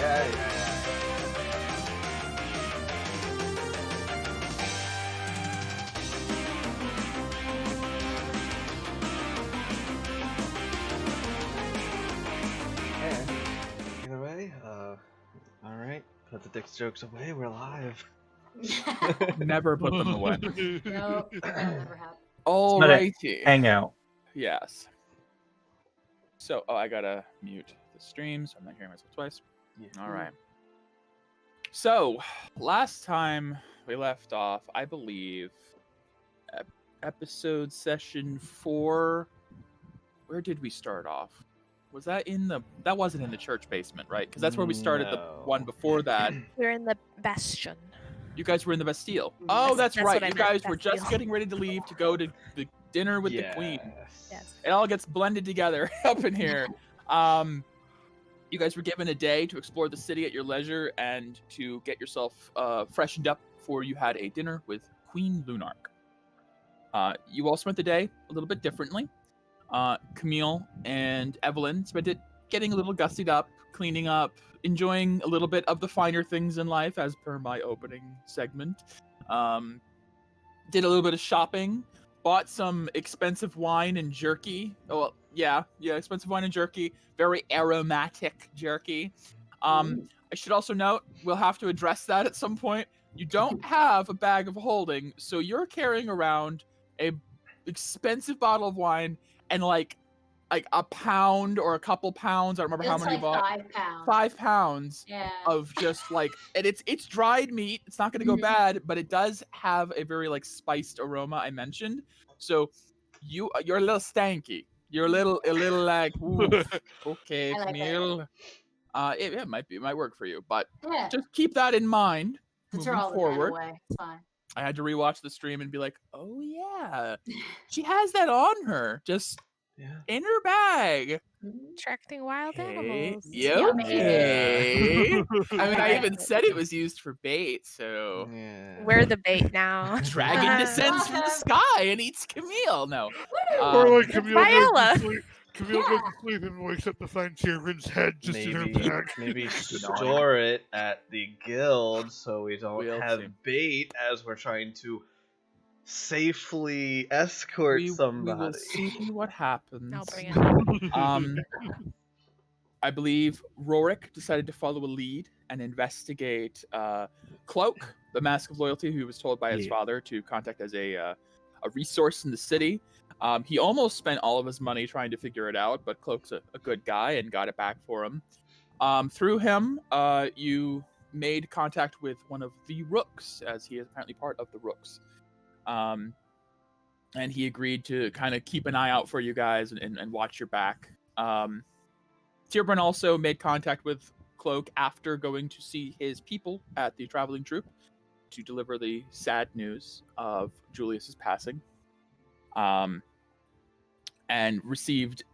Either way, all right. Put the dick jokes away. We're live. Never put them away. Nope, that'll never happen. Alrighty. Hangout. Yes. So, I gotta mute the stream so I'm not hearing myself twice. Yeah. All right. So, last time we left off, I believe, episode session 4. Where did we start off? Was that that wasn't in the church basement, right? Because that's where we started the one before that. We're in the bastion. You guys were in the Bastille. Oh, that's right. what I You meant, guys were just Bastille. getting ready to leave to go to the dinner with the queen. Yes. It all gets blended together up in here. You guys were given a day to explore the city at your leisure and to get yourself freshened up before you had a dinner with Queen Lunark. You all spent the day a little bit differently. Camille and Evelyn spent it getting a little gussied up, cleaning up, enjoying a little bit of the finer things in life, as per my opening segment. Did a little bit of shopping, bought some expensive wine and jerky. Oh, well, yeah, expensive wine and jerky. Very aromatic jerky. I should also note, we'll have to address that at some point. You don't have a bag of holding, so you're carrying around a expensive bottle of wine and like a pound or a couple pounds. I don't remember how many you bought. 5 pounds. 5 pounds of just like, and it's dried meat. It's not going to go bad, but it does have a very like spiced aroma. I mentioned, so you're a little stanky. You're a little like, ooh, okay, I like Camille. It might work for you, but Yeah, just keep that in mind that's moving all forward. away. It's fine. I had to rewatch the stream and be like, oh yeah, she has that on her, just in her bag. Attracting wild animals. Yeah. Okay. I mean, I like even it. said it was used for bait, so We're the bait now. dragon descends from the sky and eats Camille. No. Or like Camille goes Viola. to sleep. Camille goes to sleep and wakes up to find Tyrion's head just in her bag. Maybe store it at the guild so we don't We'll have see. bait as we're trying to safely escort We will somebody. see what happens. I'll bring it. I believe Rorik decided to follow a lead and investigate Cloak, the Mask of Loyalty, who was told by his father to contact as a resource in the city. He almost spent all of his money trying to figure it out, but Cloak's a good guy and got it back for him. Through him, you made contact with one of the Rooks, as he is apparently part of the Rooks. And he agreed to kind of keep an eye out for you guys and watch your back. Tyrburn also made contact with Cloak after going to see his people at the traveling troupe to deliver the sad news of Julius's passing. And received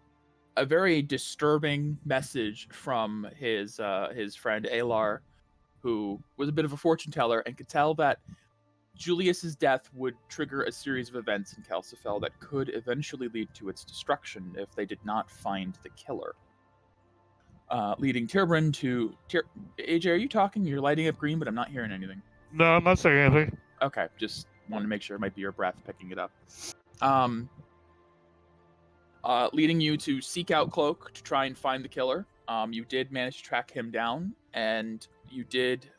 a very disturbing message from his friend Alar, who was a bit of a fortune teller and could tell that Julius's death would trigger a series of events in Calcifel that could eventually lead to its destruction if they did not find the killer. Leading Tyrburn to... AJ, are you talking? You're lighting up green, but I'm not hearing anything. No, I'm not saying anything. Okay, just wanted to make sure it might be your breath picking it up. Leading you to seek out Cloak to try and find the killer. You did manage to track him down, and you did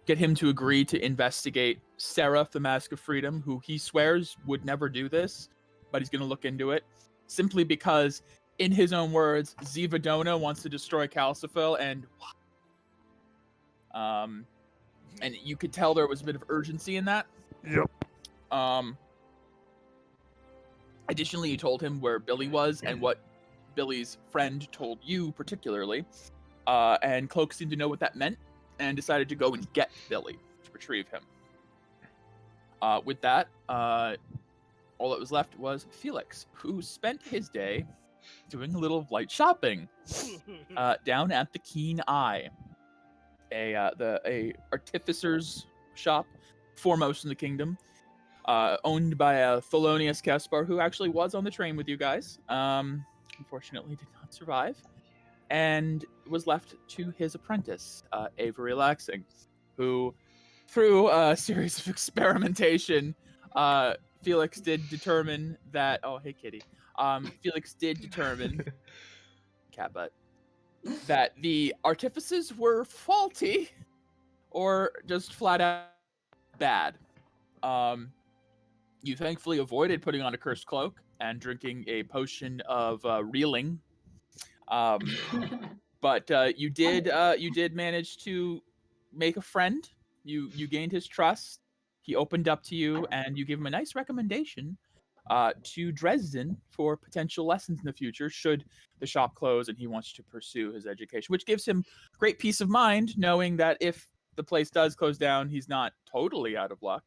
get him to agree to investigate Seraph, the Mask of Freedom, who he swears would never do this, but he's going to look into it, simply because, in his own words, Zivadona wants to destroy Calcifel, and you could tell there was a bit of urgency in that. Yep. Additionally, you told him where Billy was and what Billy's friend told you particularly, and Cloak seemed to know what that meant and decided to go and get Billy to retrieve him. With that, all that was left was Felix, who spent his day doing a little light shopping down at the Keen Eye, a artificer's shop, foremost in the kingdom, owned by Thelonious Caspar, who actually was on the train with you guys. Unfortunately, did not survive. and was left to his apprentice, Avery Laxing, who, through a series of experimentation, Felix did determine that. Oh, hey, kitty. Felix did determine, cat butt, that the artifices were faulty, or just flat out bad. You thankfully avoided putting on a cursed cloak and drinking a potion of reeling. But you did manage to make a friend. You gained his trust. He opened up to you, and you gave him a nice recommendation to Dresden for potential lessons in the future should the shop close and he wants to pursue his education, which gives him great peace of mind knowing that if the place does close down, he's not totally out of luck,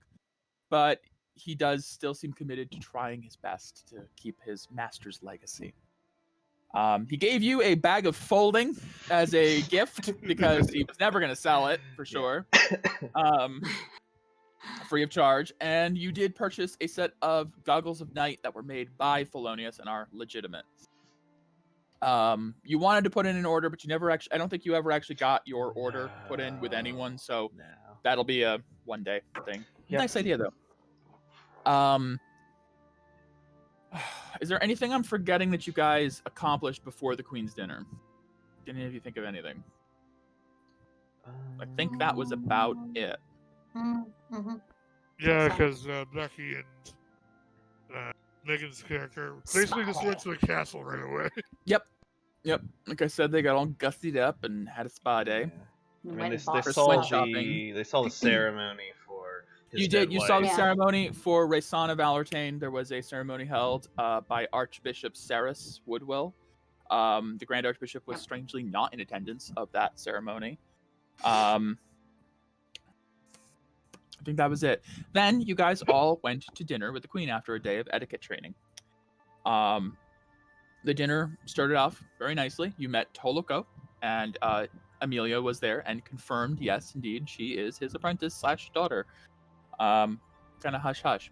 but he does still seem committed to trying his best to keep his master's legacy. He gave you a bag of folding as a gift because he was never going to sell it for sure. Free of charge, and you did purchase a set of goggles of night that were made by Thelonious and are legitimate. You wanted to put in an order, but you never actually, I don't think you ever actually got your order put in with anyone, so that'll be a one-day thing. Yep. Nice idea, though. Is there anything I'm forgetting that you guys accomplished before the Queen's dinner? Did any of you think of anything? I think that was about it. Mm-hmm. Yeah, because Becky and Megan's character basically just went to the castle right away. Yep. Like I said, they got all gussied up and had a spa day. I mean, they for saw sweat the shopping. they saw the ceremony for his You dead did. You wife. saw the Yeah. ceremony for Raysana Valertain. There was a ceremony held by Archbishop Saris Woodwell. The Grand Archbishop was strangely not in attendance of that ceremony. I think that was it. Then you guys all went to dinner with the Queen after a day of etiquette training. The dinner started off very nicely. You met Toluco, and Amelia was there and confirmed, yes, indeed, she is his apprentice/daughter. Kind of hush-hush.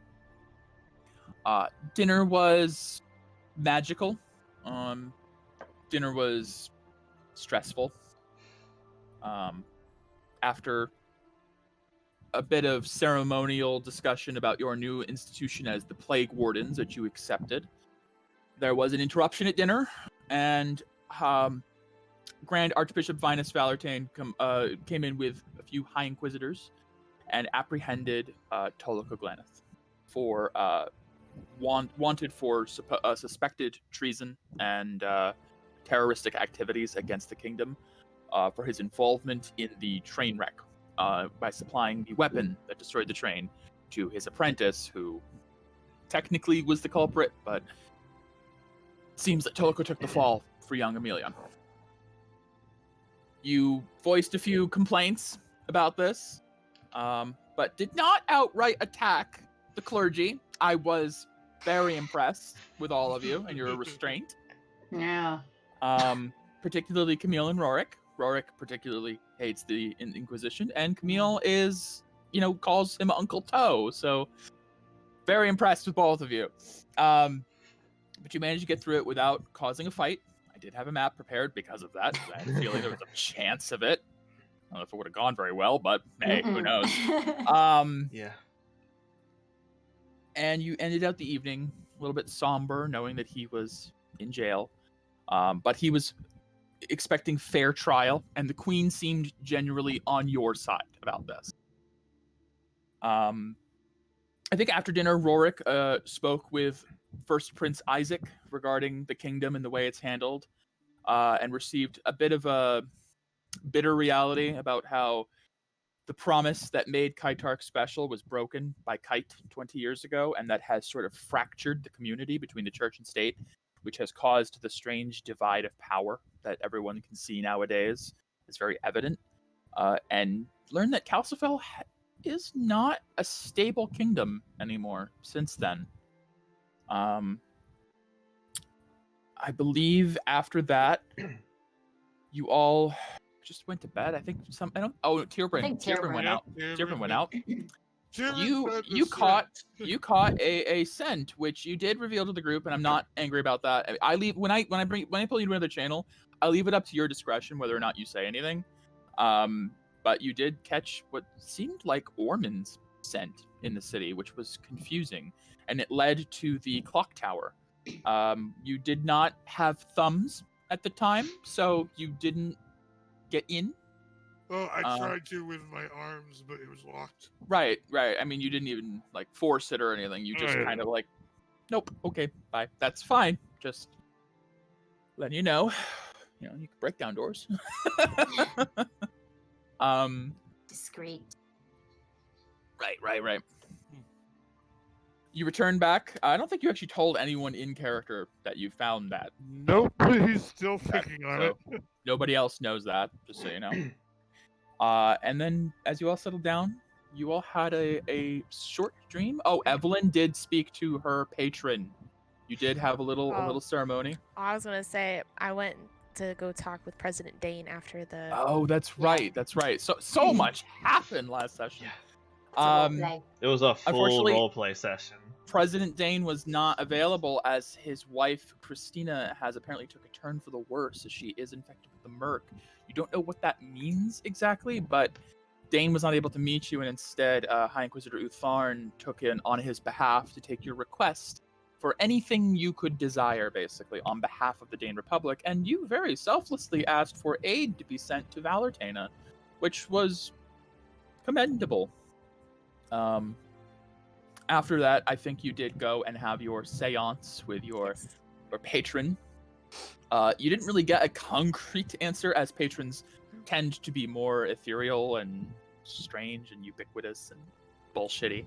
Dinner was magical. Dinner was stressful. After a bit of ceremonial discussion about your new institution as the Plague Wardens that you accepted, there was an interruption at dinner, and Grand Archbishop Vinus Valertain came in with a few High Inquisitors and apprehended Toluco Glaneth for wanted for suspected treason and terroristic activities against the kingdom for his involvement in the train wreck by supplying the weapon that destroyed the train to his apprentice, who technically was the culprit, but it seems that Toluco took the fall for young Amelia. You voiced a few complaints about this, but did not outright attack the clergy. I was very impressed with all of you and your restraint. Yeah. Particularly Camille and Rorik. Rorik particularly hates the Inquisition, and Camille calls him Uncle Toe, so very impressed with both of you. But you managed to get through it without causing a fight. I did have a map prepared because of that. I had a feeling there was a chance of it. I don't know if it would have gone very well, but hey, who knows? Yeah. And you ended out the evening a little bit somber, knowing that he was in jail. But he was expecting fair trial, and the Queen seemed genuinely on your side about this. I think after dinner, Rorik spoke with First Prince Isaac regarding the kingdom and the way it's handled, and received a bit of a bitter reality about how the promise that made Kaitark special was broken by Kite 20 years ago, and that has sort of fractured the community between the church and state, which has caused the strange divide of power that everyone can see nowadays. It's very evident. And learned that Calcifel is not a stable kingdom anymore since then. I believe after that, you all just went to bed. I think Tyrburn went out. Tyrburn went out. You caught a scent, which you did reveal to the group, and I'm not angry about that. I leave when I pull you to another channel. I'll leave it up to your discretion whether or not you say anything. But you did catch what seemed like Ormond's scent in the city, which was confusing, and it led to the clock tower. You did not have thumbs at the time, so you didn't get in. Well, I tried to with my arms, but it was locked. Right. I mean, you didn't even like force it or anything. You just kind of like, nope, okay, bye. That's fine. Just letting you know. You know, you can break down doors. Discreet. Right. You return back. I don't think you actually told anyone in character that you found that. Nope, he's still thinking on it. Nobody else knows that, just so you know. And then as you all settled down, you all had a short dream. Oh, Evelyn did speak to her patron. You did have a little ceremony. I was gonna say I went to go talk with President Dane after the. Oh, that's right. So much happened last session. It was a full Unfortunately, roleplay session. President Dane was not available as his wife Christina has apparently took a turn for the worse as she is infected with the Merc. You don't know what that means exactly, but Dane was not able to meet you, and instead High Inquisitor Utharn took in on his behalf to take your request for anything you could desire, basically, on behalf of the Dane Republic, and you very selflessly asked for aid to be sent to Valertana, which was commendable. After that, I think you did go and have your seance with your patron. You didn't really get a concrete answer, as patrons tend to be more ethereal and strange and ubiquitous and bullshitty.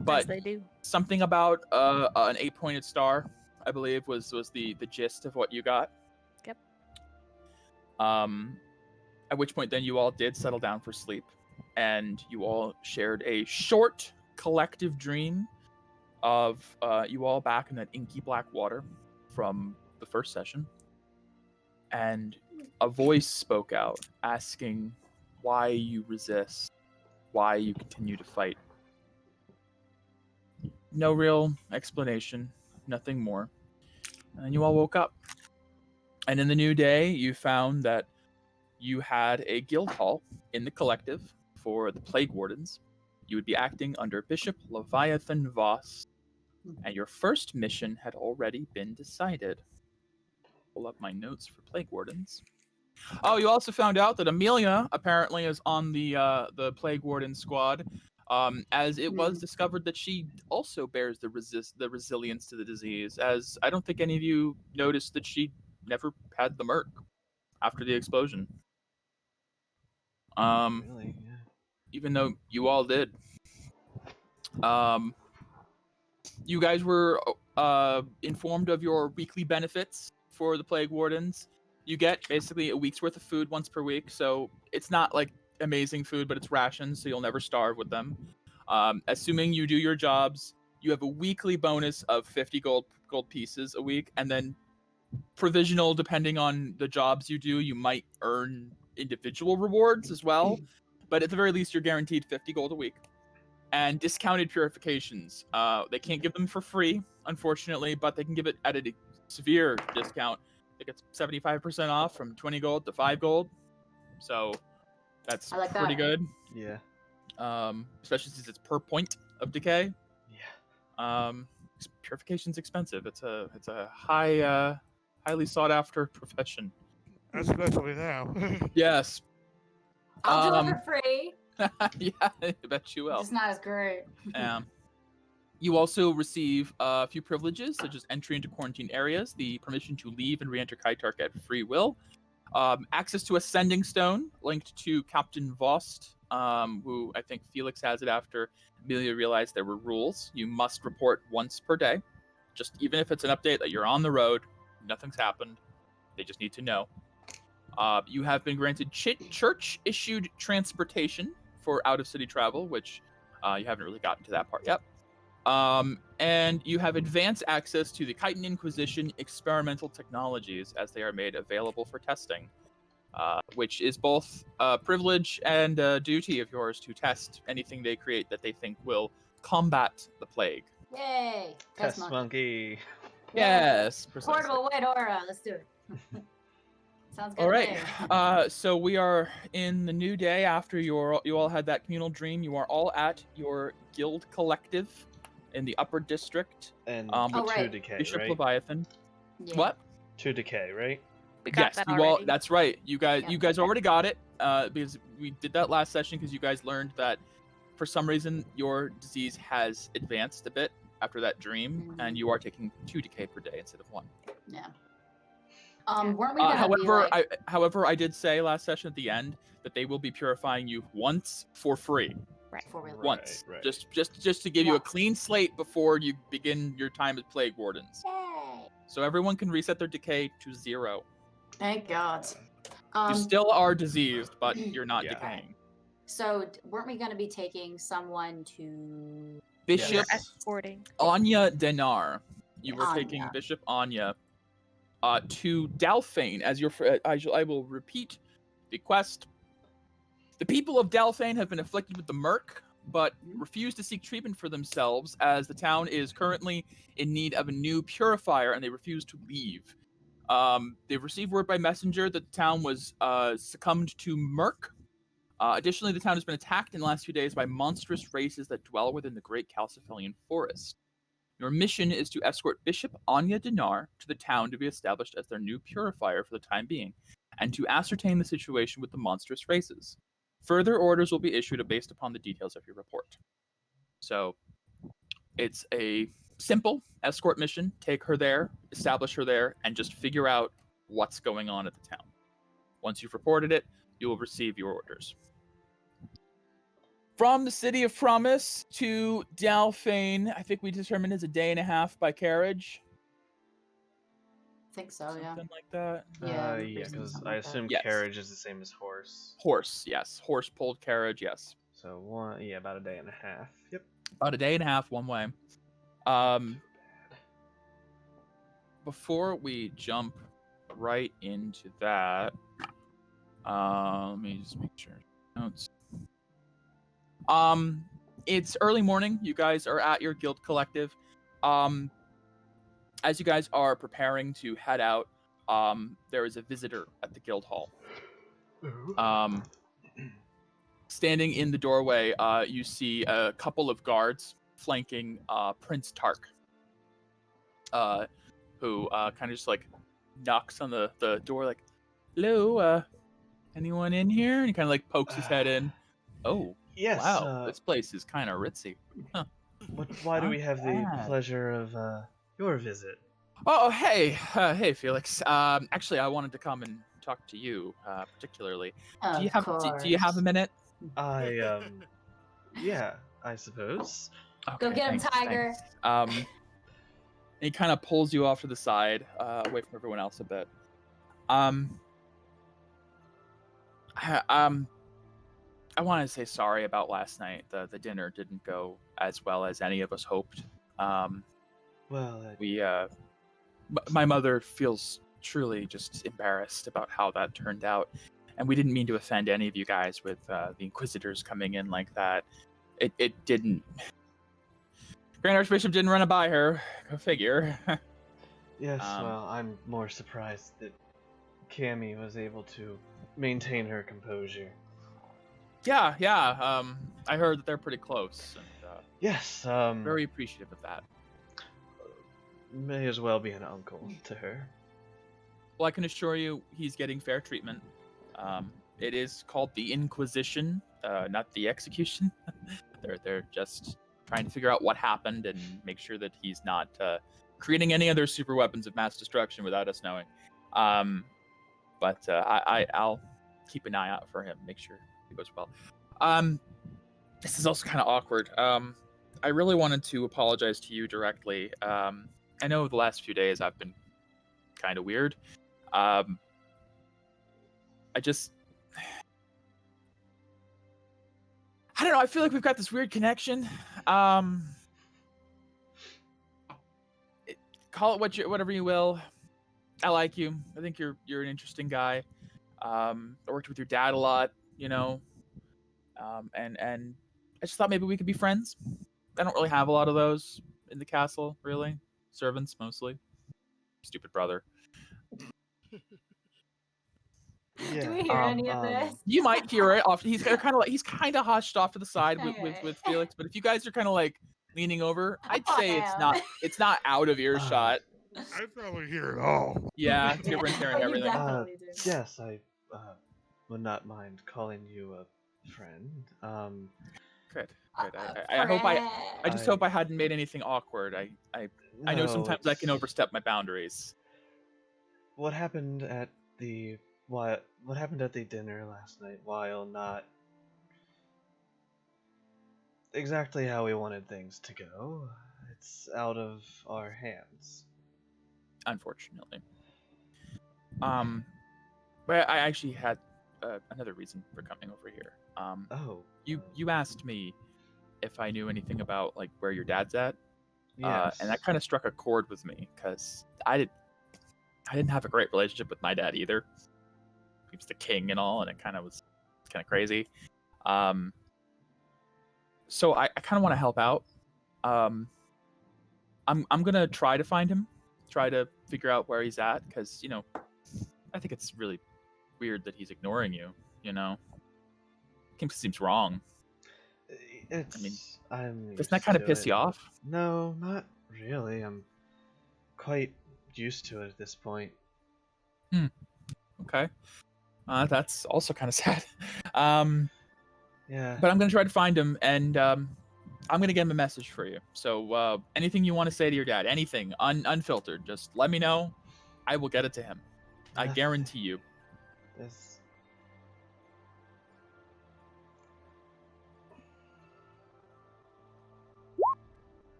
But As they do. something about an 8-pointed star, I believe, was the gist of what you got. Yep. At which point, then you all did settle down for sleep, and you all shared a short collective dream of you all back in that inky black water from the first session, and a voice spoke out asking why you resist, why you continue to fight. No real explanation, nothing more. And you all woke up. And in the new day, you found that you had a guild hall in the collective for the Plague Wardens. You would be acting under Bishop Leviathan Voss, and your first mission had already been decided. Pull up my notes for Plague Wardens. Oh, you also found out that Amelia apparently is on the Plague Warden squad, as it was discovered that she also bears the resilience to the disease, as I don't think any of you noticed that she never had the Merc after the explosion. Really? Yeah. Even though you all did. You guys were informed of your weekly benefits for the Plague Wardens. You get basically a week's worth of food once per week, so it's not like amazing food, but it's rations, so you'll never starve with them. Assuming you do your jobs, you have a weekly bonus of 50 gold pieces a week, and then provisional, depending on the jobs you do, you might earn individual rewards as well, but at the very least, you're guaranteed 50 gold a week. And discounted purifications. They can't give them for free, unfortunately, but they can give it at a severe discount. It gets 75% off from 20 gold to 5 gold. So that's pretty good. Yeah. Especially since it's per point of decay. Yeah. Purification's expensive. It's a highly sought after profession. Especially now. Yes. I'll do it for free. Yeah, I bet you will. It's not as great. You also receive a few privileges, such as entry into quarantine areas, the permission to leave and re-enter Kaitark at free will, access to a sending stone linked to Captain Vost, who I think Felix has it after Amelia realized there were rules. You must report once per day, just even if it's an update that you're on the road, nothing's happened. They just need to know. You have been granted church-issued transportation for out-of-city travel, which you haven't really gotten to that part yet. And you have advanced access to the Chitin Inquisition experimental technologies as they are made available for testing, which is both a privilege and a duty of yours to test anything they create that they think will combat the plague. Yay! Test monkey. Yes, precisely. Portable white aura. Let's do it. Sounds good. All to right. me. So we are in the new day after you all had that communal dream. You are all at your guild collective in the upper district. And Oh, two right. decay, Bishop right? Leviathan. Yeah. What? 2 decay, right? We got Yes, that you all. already. That's right. You Yeah. guys already got it. Because we did that last session because you guys learned that for some reason your disease has advanced a bit after that dream, and you are taking 2 decay per day instead of 1. Yeah. Weren't we gonna be However, like I did say last session at the end that they will be purifying you once for free. Right. before we leave? Once, Right. just to give you a Once. clean slate before you begin your time as plague wardens. Yay. So everyone can reset their decay to 0. Thank God. You still are diseased, but you're not Yeah. decaying. So weren't we gonna be taking someone to? Bishop Yes. Escorting. Anya Denar. You were Anya. taking Bishop Anya to Dalfane as your. I will repeat the quest. The people of Dalfane have been afflicted with the murk, but refuse to seek treatment for themselves as the town is currently in need of a new purifier, and they refuse to leave. They've received word by messenger that the town was succumbed to murk. Additionally, the town has been attacked in the last few days by monstrous races that dwell within the Great Calciphilian Forest. Your mission is to escort Bishop Anya Dinar to the town to be established as their new purifier for the time being, and to ascertain the situation with the monstrous races. Further orders will be issued based upon the details of your report. So, it's a simple escort mission. Take her there, establish her there, and just figure out what's going on at the town. Once you've reported it, you will receive your orders. From the City of Promise to Dalfane, I think we determined is a day and a half by carriage. I think so. Yeah. Something like that. Yeah, Yeah, basically because something I like that. assume Yes. carriage is the same as horse. Horse, yes. Horse-pulled carriage, yes. So about a day and a half. Yep. About a day and a half one way. Before we jump right into that, let me just make sure. Notes. It's early morning. You guys are at your guild collective. As you guys are preparing to head out, there is a visitor at the guild hall. Standing in the doorway, you see a couple of guards flanking Prince Tark, who kind of just like knocks on the door, like, "Hello, anyone in here?" And he kind of like pokes his head in. Oh, Yes. wow, this place is kind of ritzy. Huh. Why do we Not have the bad. pleasure of your visit? Oh, hey, hey, Felix. Actually, I wanted to come and talk to you, particularly. Do you have a minute? Yeah, I suppose. Go get him, thanks, Tiger. thanks. He kind of pulls you off to the side, away from everyone else a bit. I want to say sorry about last night. The dinner didn't go as well as any of us hoped. My mother feels truly just embarrassed about how that turned out, and we didn't mean to offend any of you guys with the Inquisitors coming in like that. It didn't. Grand Archbishop didn't run it by her. Go figure. Yes, well, I'm more surprised that Cammy was able to maintain her composure. Yeah. I heard that they're pretty close, and Yes, very appreciative of that. may as well be an uncle to her. Well, I can assure you, he's getting fair treatment. It is called the Inquisition, not the execution. They're just trying to figure out what happened and make sure that he's not creating any other super weapons of mass destruction without us knowing. But I'll keep an eye out for him, make sure it goes well. This is also kind of awkward. I really wanted to apologize to you directly. I know the last few days I've been kind of weird. I don't know. I feel like we've got this weird connection. Call it whatever you will. I like you. I think you're an interesting guy. I worked with your dad a lot, you know. And I just thought maybe we could be friends. I don't really have a lot of those in the castle, really. Servants mostly. stupid brother. Yeah. Do we hear any of this? You might hear it off. He's kind of hushed off to the side with Felix. But if you guys are kind of like leaning over, I'd say it's not out of earshot. I probably hear it all. Yeah, Tiberin's hearing You everything. definitely do. Yes, I would not mind calling you a friend. Good. I just hope I hadn't made anything awkward. I know No, sometimes I can overstep my boundaries. What happened at the dinner last night, while not exactly how we wanted things to go, it's out of our hands. Unfortunately. But I actually had another reason for coming over here. You asked me if I knew anything about like where your dad's at. Yes. And that kind of struck a chord with me because I didn't have a great relationship with my dad either. He was the king and all, and it was kind of crazy. So I kind of want to help out. I'm gonna try to find him, try to figure out where he's at, because I think it's really weird that he's ignoring you. It seems wrong. Doesn't that kind of piss you off? No, not really. I'm quite used to it at this point. Okay. That's also kind of sad. Yeah. But I'm going to try to find him, and I'm going to get him a message for you. So anything you want to say to your dad, anything, unfiltered, just let me know. I will get it to him. I guarantee you. Yes.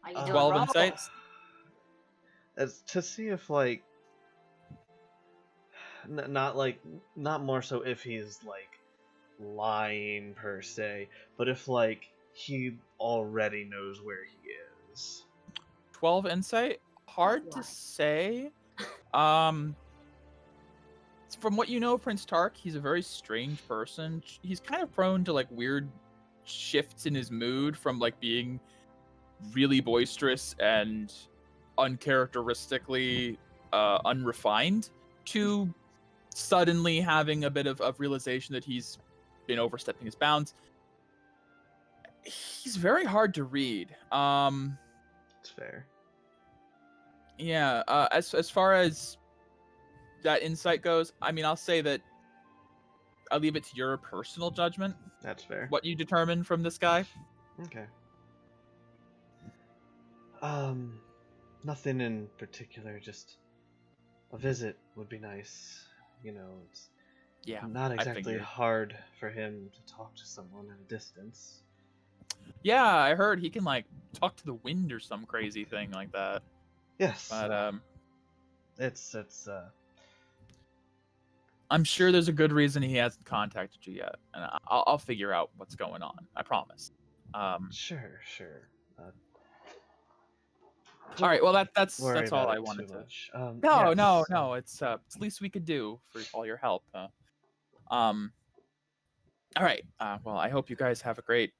Are you doing 12 roll? insights? As to see if like not more so if he's like lying per se, but if like he already knows where he is. 12 insight? Hard to say. From what you know of Prince Tark, he's a very strange person. He's kind of prone to like weird shifts in his mood, from like being really boisterous and uncharacteristically unrefined to suddenly having a bit of realization that he's been overstepping his bounds. He's very hard to read. It's fair. Yeah, as far as that insight goes, I mean, I'll say that I'll leave it to your personal judgment. That's fair. What you determine from this guy. Okay. Nothing in particular, just a visit would be nice. It's not exactly hard for him to talk to someone at a distance. Yeah, I heard he can like talk to the wind or some crazy thing like that. Yes. But it's I'm sure there's a good reason he hasn't contacted you yet, and I'll figure out what's going on. I promise. Sure. All right. Well, that's all I wanted to. No. It's the least we could do for all your help. All right. Well, I hope you guys have a great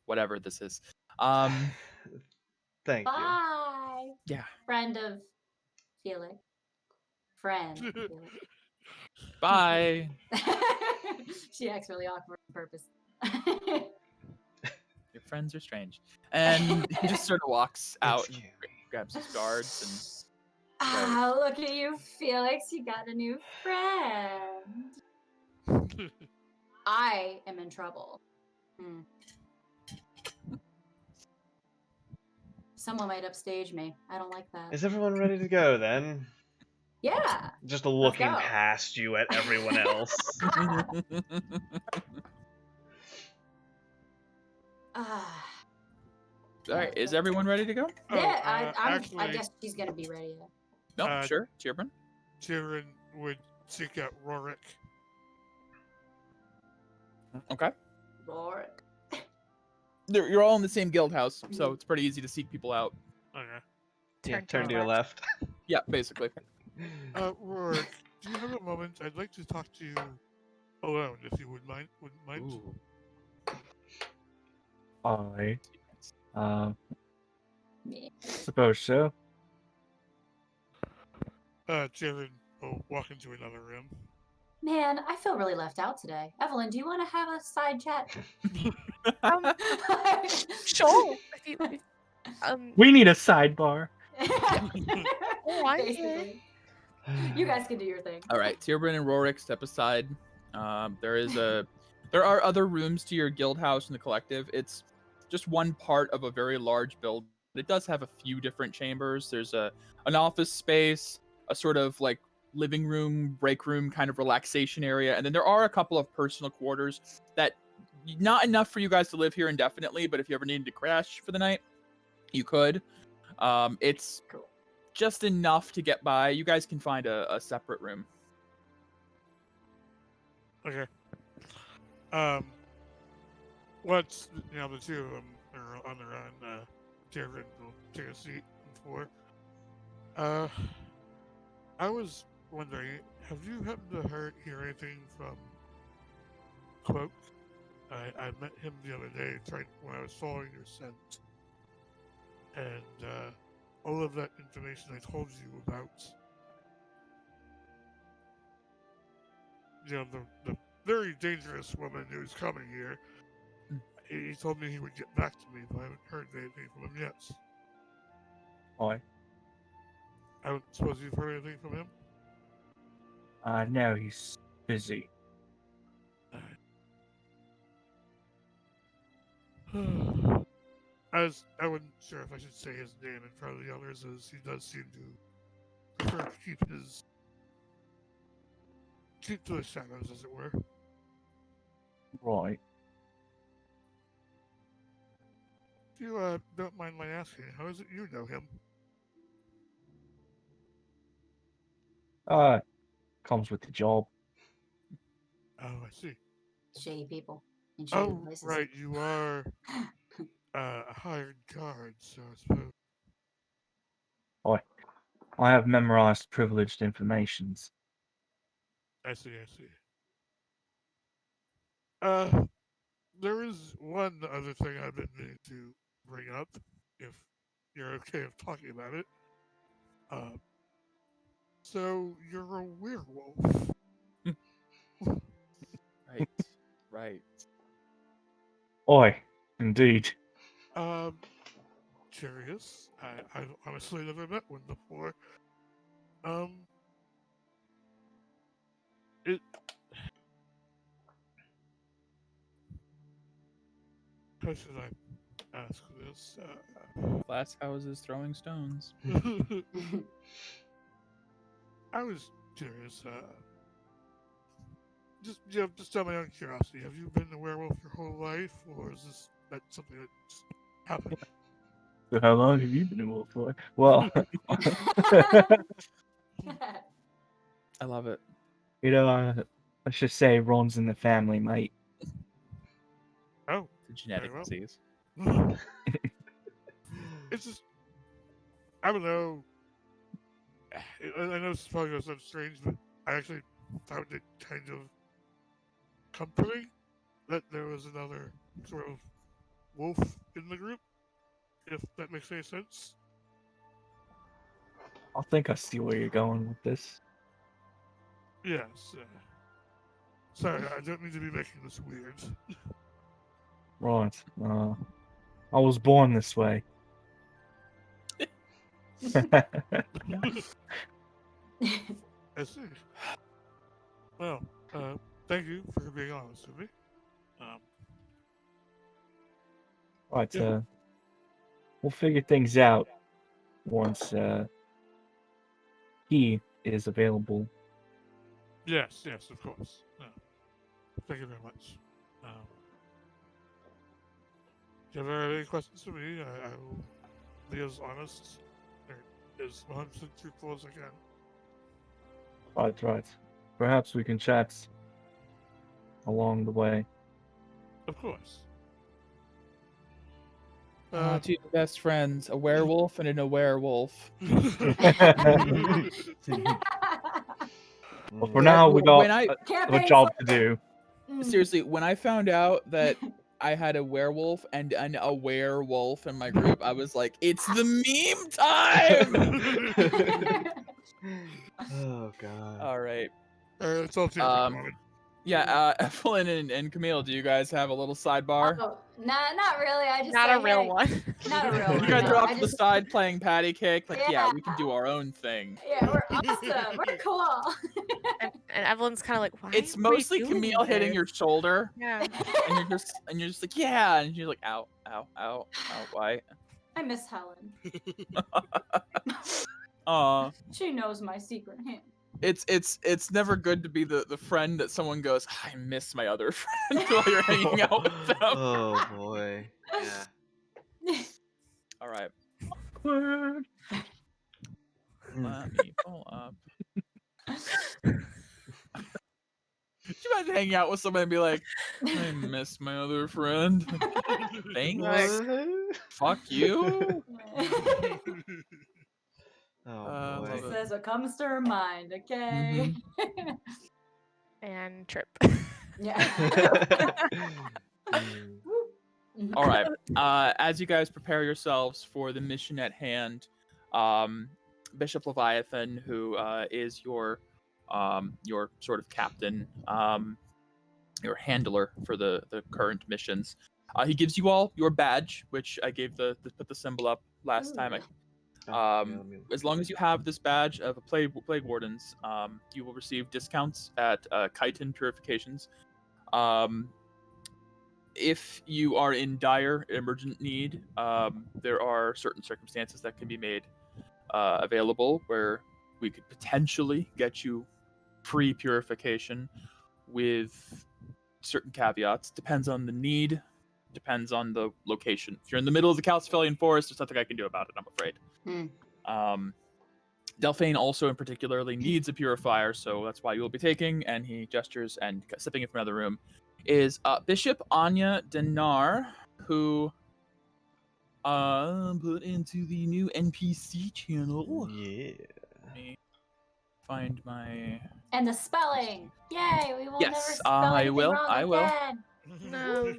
whatever this is. Thank you. Bye. Yeah. Friend of Felix. Friend. of Felix. Bye. She acts really awkward on purpose. Your friends are strange. And he just sort of walks out and scary. grabs his guards Look at you, Felix. You got a new friend. I am in trouble. Someone might upstage me. I don't like that. Is everyone ready to go then? Yeah. Just looking go. past you at everyone else. All right, is everyone ready to go? Yeah, I actually, guess she's gonna be ready. No, sure. Tibrin. Tibrin would seek out Rorik. Okay. Rorik. You're all in the same guild house, so it's pretty easy to seek people out. Okay. Turn to your left. Yeah, basically. Rorik, do you have a moment? I'd like to talk to you alone, if you wouldn't mind. Ooh. I suppose so. Jared will walk into another room. Man, I feel really left out today. Evelyn, do you want to have a side chat? Sure. We need a sidebar. Why is it? Basically. You guys can do your thing. All right, Tierbrand and Rorik step aside. There are other rooms to your guild house in the collective. It's just one part of a very large build. It does have a few different chambers. There's an office space, a sort of like living room, break room kind of relaxation area, and then there are a couple of personal quarters that not enough for you guys to live here indefinitely, but if you ever needed to crash for the night, you could. It's Cool. just enough to get by. You guys can find a separate room. Okay. Once the two of them are on their own, Jared will take a seat on the floor. I was wondering, have you happened to hear anything from Cloak? I met him the other day when I was following your scent. And all of that information I told you about, the very dangerous woman who's coming here, he told me he would get back to me, but I haven't heard anything from him yet. Oi. I don't suppose you've heard anything from him? No, he's busy. I wasn't sure if I should say his name in front of the others, as he does seem to prefer to keep to the shadows, as it were. Right. If you don't mind my asking, how is it you know him? Comes with the job. Oh, I see. Shady people in shady places. Right, you are a hired guard, so I suppose. I have memorized privileged informations. I see. There is one other thing I've been meaning to bring up, if you're okay with talking about it. So you're a werewolf. Right. Oi, indeed. Curious. I've honestly never met one before. How should I ask this? Glass houses throwing stones. I was curious. Just out of my own curiosity, have you been a werewolf your whole life, or is that something that just happened? So how long have you been a wolf for? Well, I love it. I should say Ron's in the family, mate. Oh, It's a genetic well. disease. It's just, I don't know. I know this probably goes sound strange, but I actually found it kind of comforting that there was another sort of wolf in the group, if that makes any sense. I think I see where you're going with this. Yes. Sorry, I don't mean to be making this weird. Right. I was born this way. I see. Well, thank you for being honest with me. Right, Yeah. we'll figure things out once he is available. Yes, of course. Thank you very much. If you ever have any questions for me, I will be as honest, or as 100% truthful as I can. Right. Perhaps we can chat along the way. Of course. Two best friends, a werewolf and a werewolf. Well, for now, we got a job to do. Seriously, when I found out that I had a werewolf and a werewolf in my group, I was like, it's the meme time! Oh god. All right. It's all too Yeah, Evelyn and Camille, do you guys have a little sidebar? Oh, not really. I just Not say, a real hey, one. Not a real You one. guys no. are off I to the just, side playing patty cake. Like, yeah, we can Yeah. do our own thing. Yeah, we're awesome. We're cool. And Evelyn's kind of like, why? It's are we mostly doing Camille hitting this? your shoulder, Yeah. and you're just like, yeah, and you're like, ow, ow, ow, ow, why? I miss Helen. She knows my secret hint. It's never good to be the friend that someone goes, I miss my other friend while you're hanging out with them. Oh boy. Yeah. All right. Awkward. Let me pull up. Could you imagine hanging out with somebody and be like, I miss my other friend? Thanks. Fuck you. Oh boy. love She it. says what comes to her mind, okay? And trip. Yeah. All right. As you guys prepare yourselves for the mission at hand, Bishop Leviathan, who is your sort of captain, your handler for the current missions, he gives you all your badge, which I gave put the symbol up last time. As long as you have this badge of a plague wardens, you will receive discounts at chitin purifications. If you are in dire emergent need, there are certain circumstances that can be made available where we could potentially get you free purification with certain caveats. Depends on the need, depends on the location. If you're in the middle of the Calciphilian forest, there's nothing I can do about it, I'm afraid. Delphine also in particularly needs a purifier, so that's why you will be taking, and he gestures and stepping in from another room, is Bishop Anya Dinar, who put into the new NPC channel. Yeah. Let me find my... And the spelling. Yay, we will never Yes, spell I anything will, wrong I will. again. No.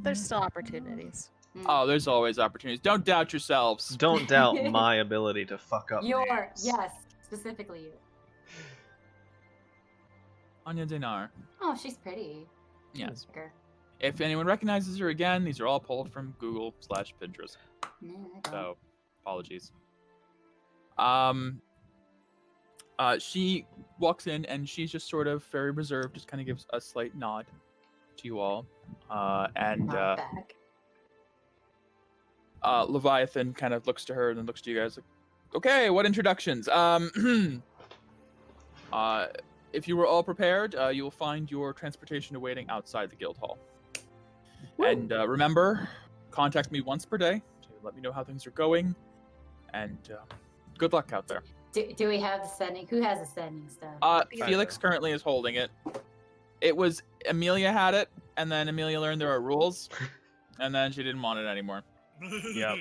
There's still opportunities. Oh, there's always opportunities. Don't doubt yourselves. Don't doubt my ability to fuck up Your, names. yes, specifically you. Anya Dinar. Oh, she's pretty. Yes. Girl. If anyone recognizes her again, these are all pulled from Google/Pinterest. Yeah, I don't. So, apologies. She walks in and she's just sort of very reserved, just kind of gives a slight nod to you all. And Not back. Leviathan kind of looks to her and then looks to you guys like, okay, what introductions? If you were all prepared, you will find your transportation awaiting outside the guild hall. Woo. And remember, contact me once per day to let me know how things are going. And good luck out there. Do we have the sending? Who has the sending stuff? Felix currently is holding it. It was Amelia had it, and then Amelia learned there are rules, and then she didn't want it anymore. Yep.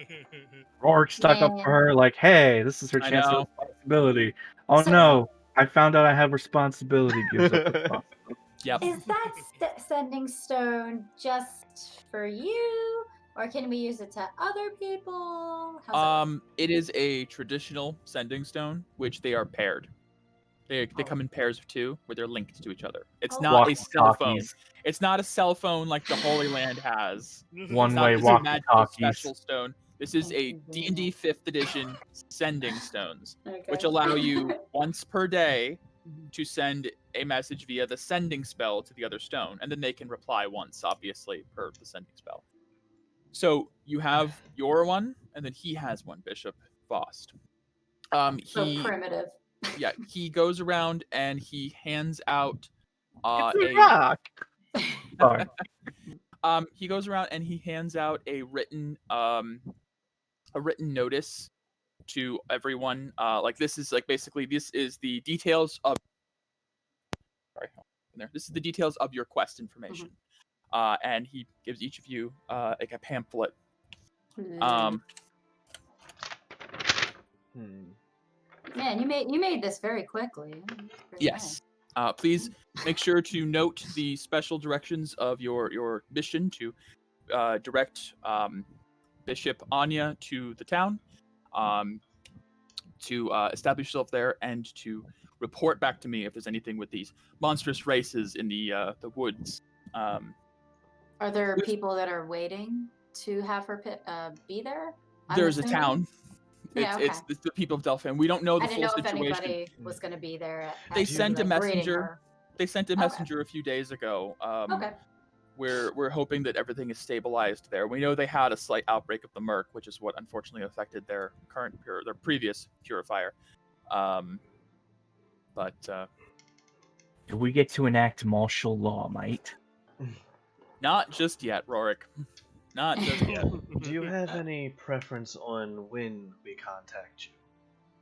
Rourke stuck up for her like, hey, this is her I chance know. of responsibility. Oh no, I found out I have responsibility. Gives up responsibility. Yep. Is that sending stone just for you, or can we use it to other people? It is a traditional sending stone, which they are paired. They come in pairs of two, where they're linked to each other. It's not a cell phone. It's not a cell phone like the Holy Land has. One-way magical walkie-talkies. special stone. This is a D&D 5th edition sending stones, Okay. which allow you once per day to send a message via the sending spell to the other stone, and then they can reply once, obviously, per the sending spell. So you have your one, and then he has one, Bishop Vost. So primitive. Yeah, he goes around and he hands out It's a rock. Sorry. He goes around and he hands out a written notice to everyone. Like this is like basically this is the details of. Sorry, this is the details of your quest information. And he gives each of you like a pamphlet. Man, you made this very quickly. Yes. Please make sure to note the special directions of your mission to direct Bishop Anya to the town. to establish yourself there and to report back to me if there's anything with these monstrous races in the woods. Are there people that are waiting to have her be there? There's a town. Yeah, It's the people of Delphin. We don't know the I full didn't know situation. if anybody was going to be there. They sent a greeting messenger. her. They sent a messenger a few days ago. Okay. We're hoping that everything is stabilized there. We know they had a slight outbreak of the Merc, which is what unfortunately affected their previous purifier. But Do we get to enact martial law, mate? not just yet, Rorik. Not just yet. Do you have any preference on when we contact you?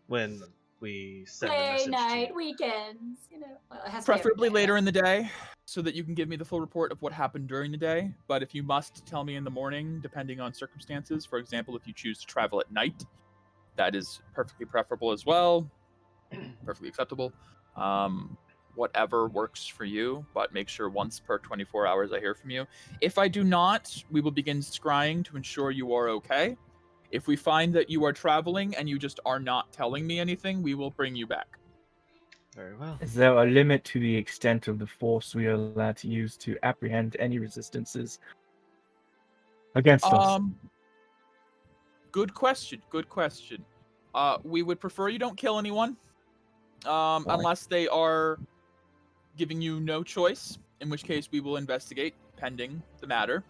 When we send a message night, to you? weekends, you know. Well, it has to be every Preferably day, later right? in the day, so that you can give me the full report of what happened during the day. But if you must tell me in the morning, depending on circumstances, for example, if you choose to travel at night, that is perfectly preferable as well. Perfectly acceptable. Whatever works for you, but make sure once per 24 hours I hear from you. If I do not, we will begin scrying to ensure you are okay. If we find that you are traveling and you just are not telling me anything, we will bring you back. Very well. Is there a limit to the extent of the force we are allowed to use to apprehend any resistances against us? Good question. Good question. We would prefer you don't kill anyone, unless they are giving you no choice, in which case we will investigate, pending the matter.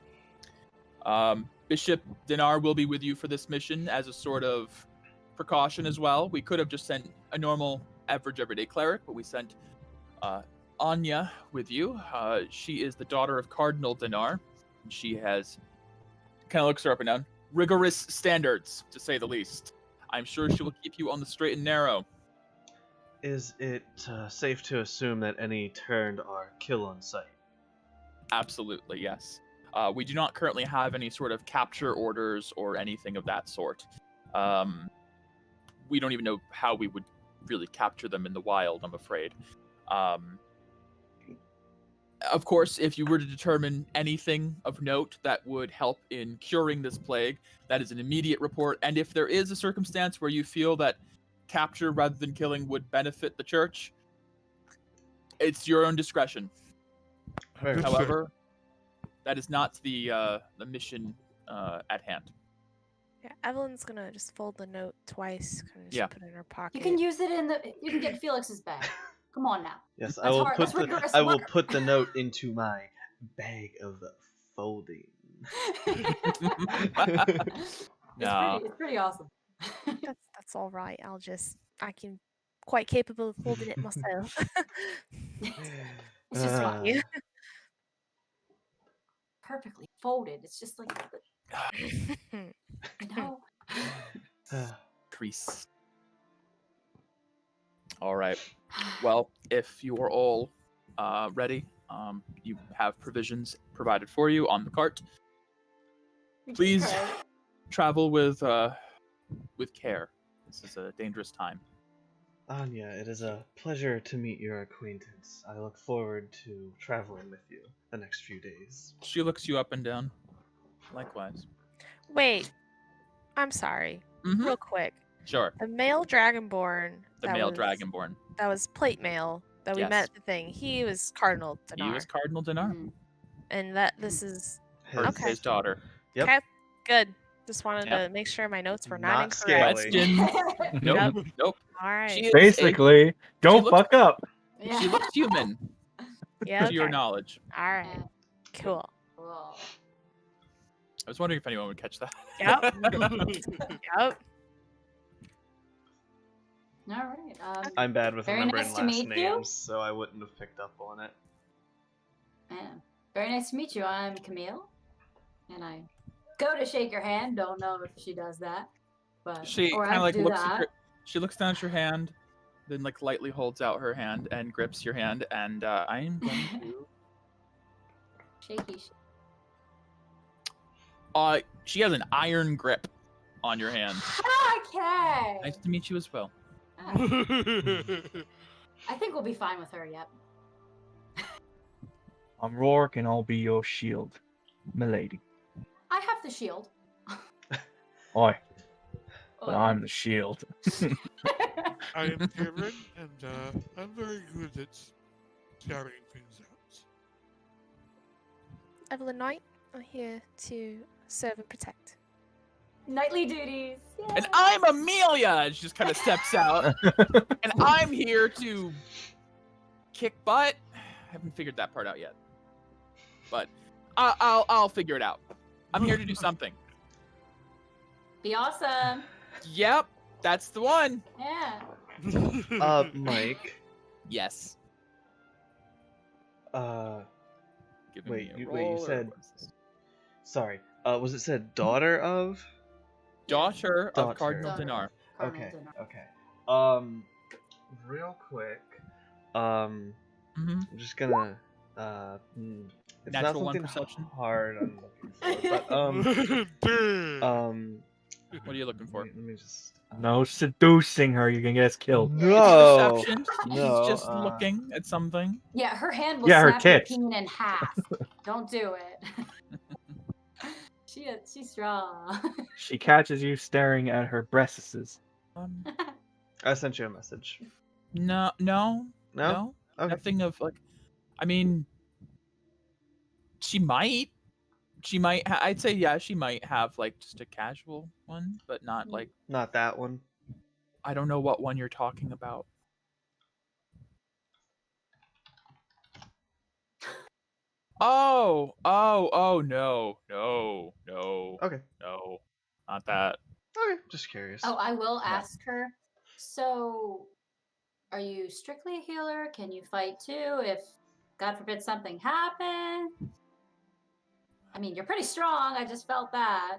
Bishop Dinar will be with you for this mission as a sort of precaution as well. We could have just sent a normal, average, everyday cleric, but we sent Anya with you. She is the daughter of Cardinal Dinar. She has, kind of looks her up and down, rigorous standards, to say the least. I'm sure she will keep you on the straight and narrow. Is it safe to assume that any turned are kill on sight? Absolutely, yes. We do not currently have any sort of capture orders or anything of that sort. We don't even know how we would really capture them in the wild, I'm afraid. Of course, if you were to determine anything of note that would help in curing this plague, that is an immediate report. And if there is a circumstance where you feel that capture rather than killing would benefit the church, it's your own discretion. However, that is not the mission at hand. Yeah, Evelyn's gonna just fold the note twice, kind of just put it in her pocket. You can use it you can get Felix's bag. Come on now. Yes, I will put the note into my bag of folding. It's pretty awesome. That's all right. I can quite capable of holding it myself. It's just fine. Perfectly folded. It's just like, you know. Crease. All right. Well, if you are all ready, you have provisions provided for you on the cart. Please travel with care. This is a dangerous time. Anya, it is a pleasure to meet your acquaintance. I look forward to traveling with you the next few days. She looks you up and down. Likewise. Wait, I'm sorry. Real quick. Sure. The male dragonborn. Dragonborn. That was plate mail that we met at the thing. He was Cardinal Dinar. He was Cardinal Dinar. And this is his daughter. Yep. Okay, good. Just wanted to make sure my notes were not incorrect. Nope. Nope. All right. Basically, don't fuck up. Yeah. She looks human. Yeah. To your knowledge. All right. Cool. Whoa. I was wondering if anyone would catch that. Yep. Yep. All right. I'm bad with very remembering nice to last meet names, you. so I wouldn't have picked up on it. Yeah. Very nice to meet you. I'm Camille, and I go to shake your hand. Don't know if she does that, but She or kind of I like do looks. that. She looks down at your hand, then like lightly holds out her hand and grips your hand, and I am going to. Shaky. She has an iron grip on your hand. Okay. Nice to meet you as well. I think we'll be fine with her. Yep. I'm Rourke, and I'll be your shield, milady. I have the shield. Oi. but I'm the shield. I am Kieran, and I'm very good at scouting things out. Evelyn Knight, I'm here to serve and protect. Nightly duties. And Yay. I'm Amelia. And she just kind of steps out. And I'm here to kick butt. I haven't figured that part out yet, but I'll figure it out. I'm here to do something. Be awesome. Yep, that's the one. Yeah. Mike. Yes. Giving Wait, me a you roll, or said. what is this? Sorry. Was it said daughter of? Daughter of Daughter. Cardinal Daughter. Dinar. Cardinal Okay. dinner. Okay. Real quick. I'm just gonna. It's not Natural one something perception? hard. I'm looking for, but Damn. What are you looking for? Let me just. No seducing her, you can get us killed. No. Perception. No. He's just looking at something. Yeah, her hand will Yeah, her snap your tits. peen in half. Don't do it. She's strong. She catches you staring at her breasts. I sent you a message. No. No. Okay. Nothing of like. I mean, she might. I'd say yeah. She might have like just a casual one, but not like. Not that one. I don't know what one you're talking about. Oh, no, Okay. no, not that. Okay. Just curious. Oh, I will Yeah. ask her. So, are you strictly a healer? Can you fight too if, God forbid, something happened? I mean, you're pretty strong. I just felt that.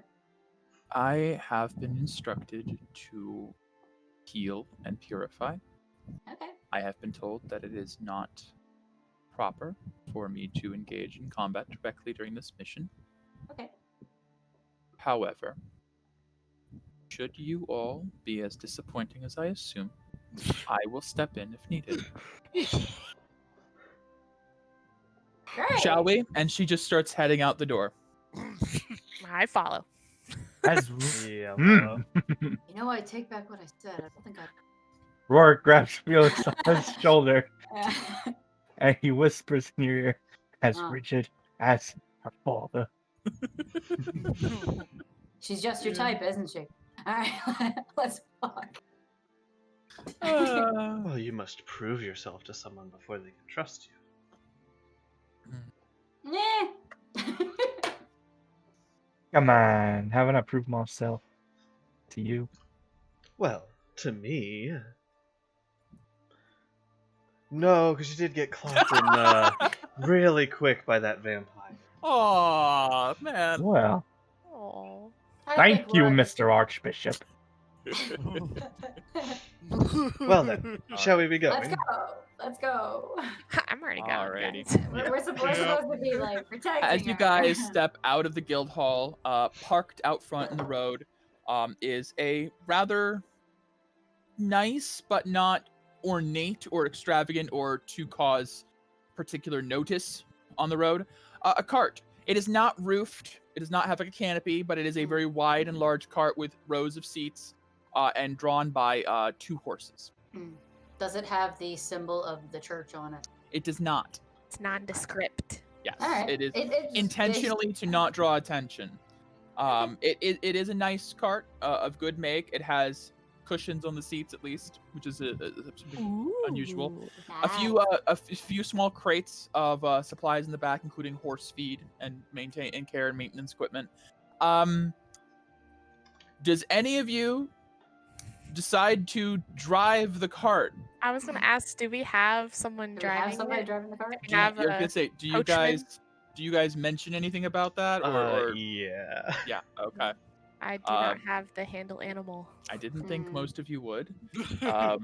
I have been instructed to heal and purify. Okay. I have been told that it is not proper for me to engage in combat directly during this mission. Okay. However, should you all be as disappointing as I assume, I will step in if needed. Great. Shall we? And she just starts heading out the door. I follow. As Yeah. Mm. You know, I take back what I said. I don't think Rourke grabs Felix on his shoulder I. and he whispers in your ear, as Oh. rigid as her father. She's just your type, isn't she? All right, let's fuck. Well, you must prove yourself to someone before they can trust you. Nah. Come on, haven't I proved myself to you? Well, to me. No, because you did get clocked in really quick by that vampire. Aw, man. Well, Oh, thank you, Mr. Archbishop. Well then, shall we be going? Let's go. I'm already going. Alrighty. Guys. We're supposed to be like protecting As you her. guys step out of the guild hall, parked out front in the road, is a rather nice but not ornate or extravagant or to cause particular notice on the road. A cart. It is not roofed. It does not have like a canopy, but it is a very wide and large cart with rows of seats and drawn by 2 horses. Does it have the symbol of the church on it? It does not. It's nondescript. Yes, All right. it is It's intentionally to not draw attention. It is a nice cart of good make. It has cushions on the seats at least, which is something unusual. Ooh. A few small crates of supplies in the back, including horse feed and care and maintenance equipment. Does any of you decide to drive the cart? I was gonna ask, do we have someone Do we have driving somebody it? driving the car? Do we have I was a gonna say, do coachman? you guys mention anything about that? Or Yeah. yeah, okay. I do not have the handle animal. I didn't think Hmm. most of you would. Well,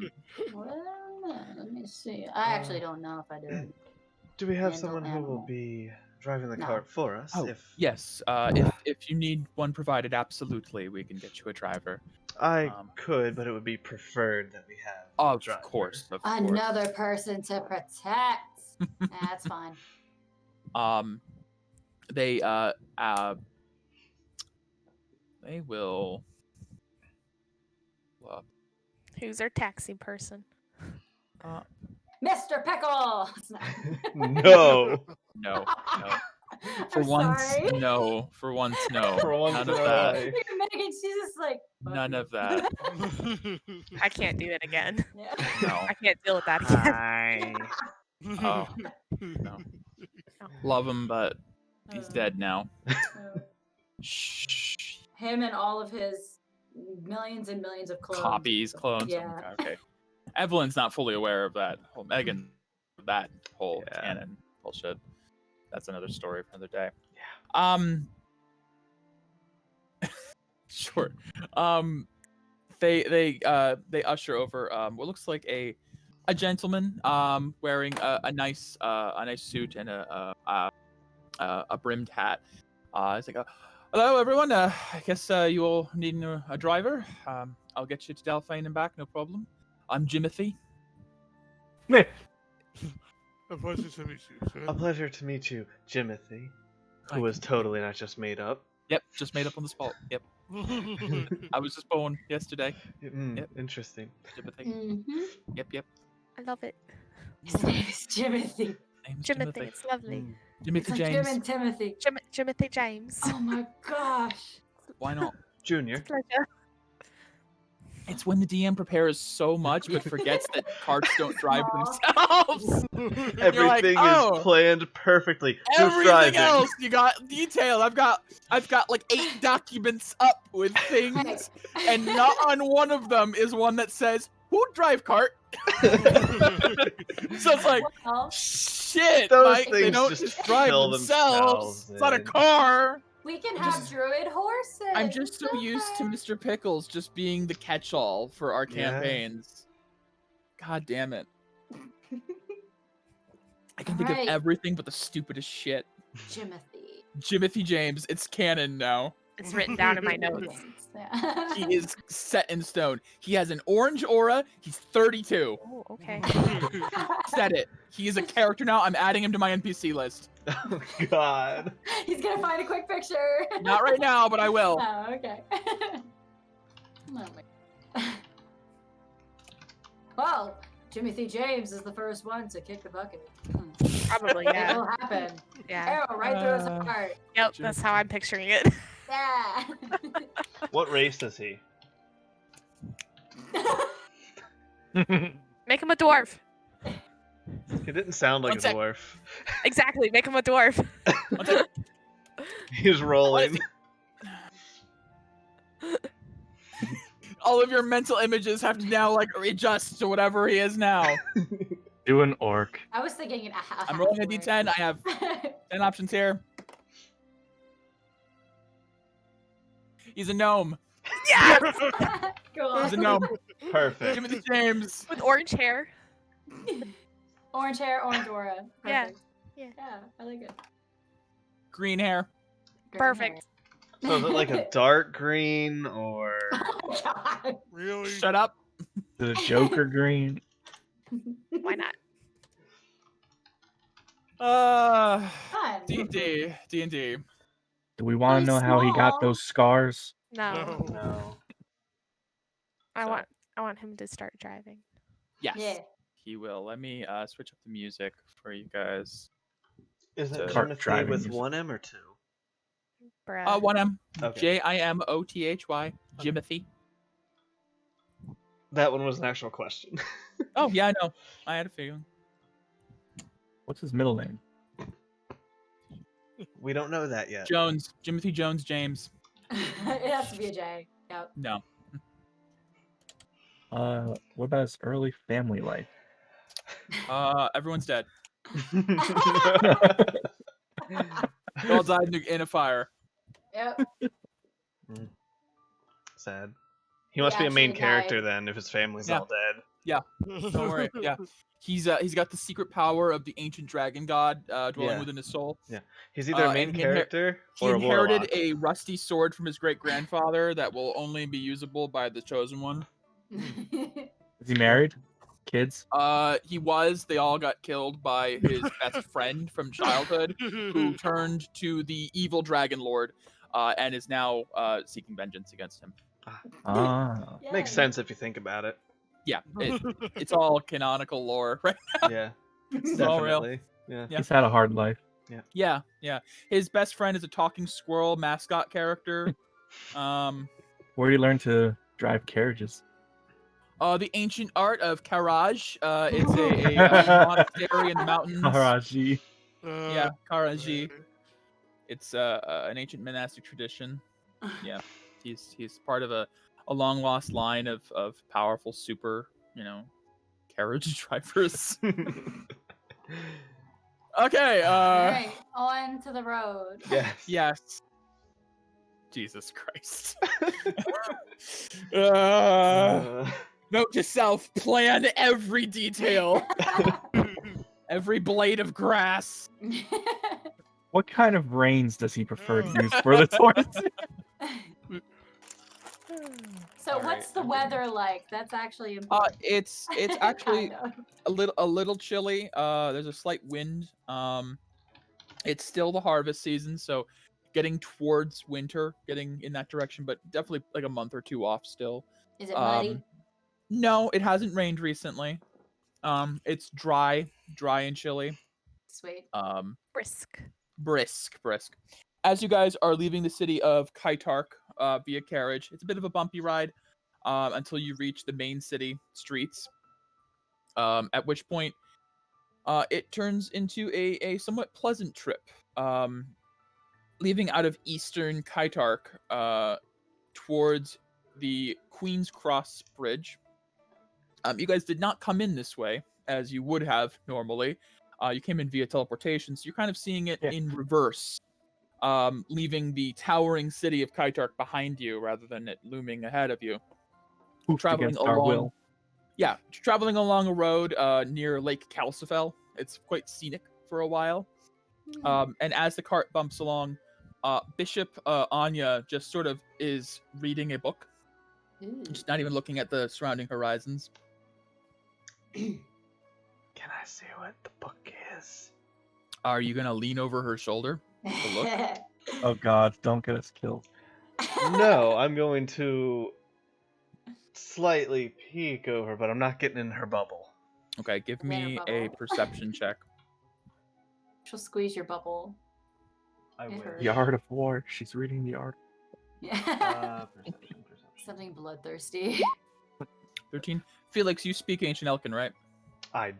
let me see. I actually don't know if I do. Do we have Handle someone who will animal. be driving the No. cart for us? Oh, If yes. If you need one provided, absolutely, we can get you a driver. I Um, could, but it would be preferred that we have a Of driver. course, of course. Another person to protect. That's fine. They will. Who's our taxi person? Mr. Pickles. No. No. For I'm once, sorry. no. For once, no. For once None in of our that. life. Megan, she's just like. None of that. I can't do it again. Yeah. No. I can't deal with that again. Hi. Oh, no. Love him, but he's dead now. Shh. Him and all of his millions and millions of clones. Copies, clones. Yeah. Oh, okay. Evelyn's not fully aware of that. Megan, that whole canon bullshit. That's another story for another day. Yeah. Sure. They usher over what looks like a gentleman wearing a nice suit and a brimmed hat. He's like, hello everyone. I guess you all need a driver. I'll get you to Delphine and back, no problem. I'm Jimothy. A pleasure to meet you, sir. A pleasure to meet you, Jimothy, who was totally not just made up. Yep, just made up on the spot. Yep. I was just born yesterday. Yep. Interesting. Jimothy. Mm-hmm. Yep. I love it. His name is Jimothy. Name's Timothy, it's lovely. Jimothy It's like James. Jim and Timothy. Timothy James. Oh my gosh. Why not? Junior. It's a pleasure. It's when the DM prepares so much but forgets that carts don't drive themselves. Everything like, is planned perfectly. Who's Everything driving? else you got detailed. I've got like 8 documents up with things, and not on one of them is one that says who drive cart. So it's like, Well, shit, Those Mike, they things don't just just drive kill themselves. It's not a in. car. we can have druid horses. I'm just It's so used to okay. Mr. Pickles just being the catch-all for our Yeah. campaigns. God damn it. I can think of Alright. everything but the stupidest shit. Jimothy. Jimothy James, it's canon now. It's written down in my notes. Yeah. He is set in stone. He has an orange aura. He's 32. Oh, okay. Said it. He is a character now. I'm adding him to my NPC list. Oh God. He's gonna find a quick picture. Not right now, but I will. Oh, okay. Oh my- Well, Jimothy James is the first one to kick the bucket. Probably, It'll yeah. happen. Yeah. Arrow right through his heart. Yep, that's how I'm picturing it. Yeah. What race is he? Make him a dwarf. He didn't sound like One a sec. dwarf. Exactly, make him a dwarf. One second. He's rolling. All of your mental images have to now like adjust to whatever he is now. Do an orc. I was thinking I'm rolling a d10. I have 10 options here. He's a gnome. Yeah! Cool. He's a gnome. Perfect. Timothy James. With orange hair. Orange hair, orange aura. Yeah. Perfect. Yeah. Yeah, I like it. Green hair. Green Perfect. So is it like a dark green or? hair. Oh God. Really? Shut up. The Joker green. Why not? Fun. D&D. Do we want to Really know how he got small. those scars? No. No. I want him to start driving. Yes. Yeah. He will. Let me switch up the music for you guys. Is it Cart Jimothy driving with music. one M or two? Bruh. 1M. Okay. Jimothy. Jimothy. That one was an actual question. Oh, yeah, I know. I had a feeling. What's his middle name? We don't know that yet. Jones. Jimothy Jones James. It has to be a J. Yep. No. What about his early family life? Everyone's dead. They all died in a fire. Yep. Sad. He must He be a main actually character died. then if his family's Yeah. all dead. Don't worry. Yeah. He's got the secret power of the ancient dragon god dwelling Yeah. within his soul. He's either a main and he character He or a inherited warlock. a rusty sword from his great grandfather that will only be usable by the chosen one. Is he married? Kids? He was. They all got killed by his best friend from childhood, who turned to the evil dragon lord, and is now seeking vengeance against him. Ah. Makes Yay. sense if you think about it. Yeah, it's all canonical lore, right? Yeah, It's all real. definitely. Yeah. Yeah. He's had a hard life. Yeah. His best friend is a talking squirrel mascot character. Where do you learn to drive carriages? The ancient art of Karaj. It's a monastery in the mountains. Haraji. Yeah, Karaji. It's an ancient monastic tradition. Yeah, he's part of a long lost line of powerful super, carriage drivers. Okay. All right, on to the road. Yes. Yes. Jesus Christ. Note to self: plan every detail, every blade of grass. What kind of reins does he prefer to use for the horse? So All what's right, the I'm weather like? That's actually important. It's actually Kind of. a little chilly. There's a slight wind. It's still the harvest season, so getting towards winter, getting in that direction, but definitely like a month or two off still. Is it muddy? No, it hasn't rained recently. It's dry and chilly. Sweet. Brisk. Brisk. As you guys are leaving the city of Kaitark via carriage, it's a bit of a bumpy ride until you reach the main city streets. At which point, it turns into a somewhat pleasant trip. Leaving out of eastern Kaitark towards the Queen's Cross Bridge. You guys did not come in this way, as you would have normally. You came in via teleportation, so you're kind of seeing it in reverse, leaving the towering city of Kaitark behind you rather than it looming ahead of you. Traveling our will. Yeah, traveling along a road near Lake Calcifel. It's quite scenic for a while. And as the cart bumps along, Bishop Anya just sort of is reading a book. Just not even looking at the surrounding horizons. Can I see what the book is? Are you going to lean over her shoulder to look? Oh God, don't get us killed. No, I'm going to slightly peek over, but I'm not getting in her bubble. Okay, give me Bubble. a perception check. She'll squeeze your bubble. I It will. hurts. The Art of War. She's reading the art. Yeah. Perception. Something bloodthirsty. 13. Felix, you speak Ancient Elkin, right? I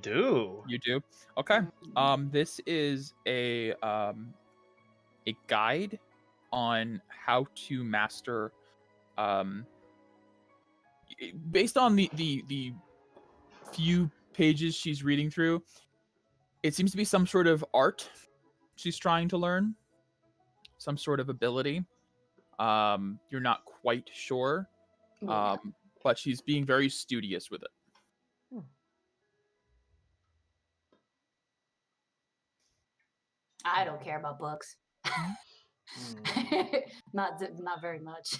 do. You do? Okay. This is a guide on how to master based on the few pages she's reading through. It seems to be some sort of art she's trying to learn, some sort of ability. You're not quite sure, Yeah. but she's being very studious with it. I don't care about books. Not very much.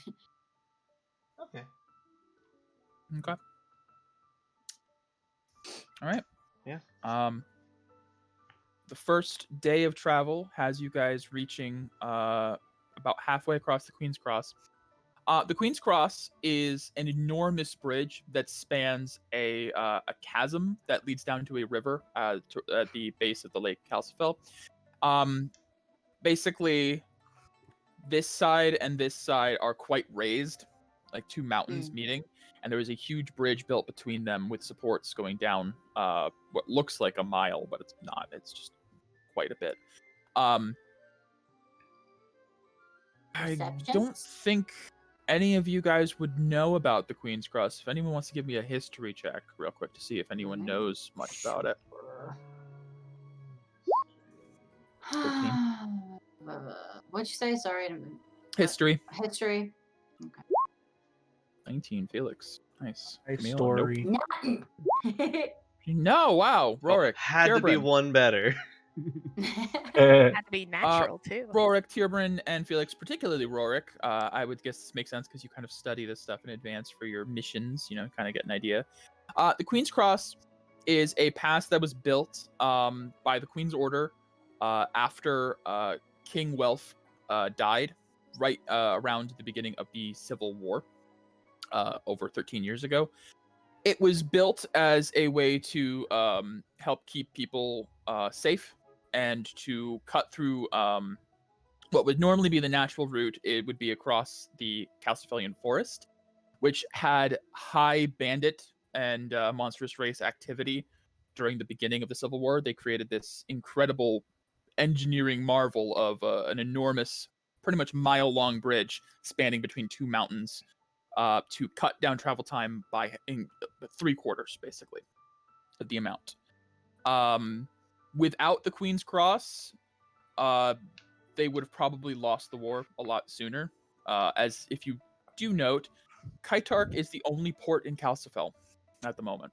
Okay. Okay. All right. Yeah. The first day of travel has you guys reaching about halfway across the Queen's Cross. The Queen's Cross is an enormous bridge that spans a chasm that leads down to a river at the base of the Lake Calcifel. Basically, this side and this side are quite raised, like two mountains meeting, and there is a huge bridge built between them with supports going down what looks like a mile, but it's not. It's just quite a bit. I don't think any of you guys would know about the Queen's Cross. If anyone wants to give me a history check real quick to see if anyone knows much about it. 13. What'd you say? Sorry. History. History. Okay. 19, Felix. Nice. Camila, Story. nope. No, wow. Rorik. Had to be one better. Had to be natural too. Rorik, Tierbrand, and Felix, particularly Rorik. I would guess this makes sense because you kind of study this stuff in advance for your missions, kind of get an idea. The Queen's Cross is a pass that was built by the Queen's Order after King Welf died right around the beginning of the Civil War over 13 years ago. It was built as a way to help keep people safe and to cut through what would normally be the natural route. It would be across the Calcifellian forest, which had high bandit and monstrous race activity during the beginning of the Civil War. They created this incredible engineering marvel of an enormous, pretty much mile-long bridge spanning between two mountains to cut down travel time by 3/4, basically, of the amount. Without the Queen's Cross, they would have probably lost the war a lot sooner. As if you do note, Kaitark is the only port in Calcifel at the moment.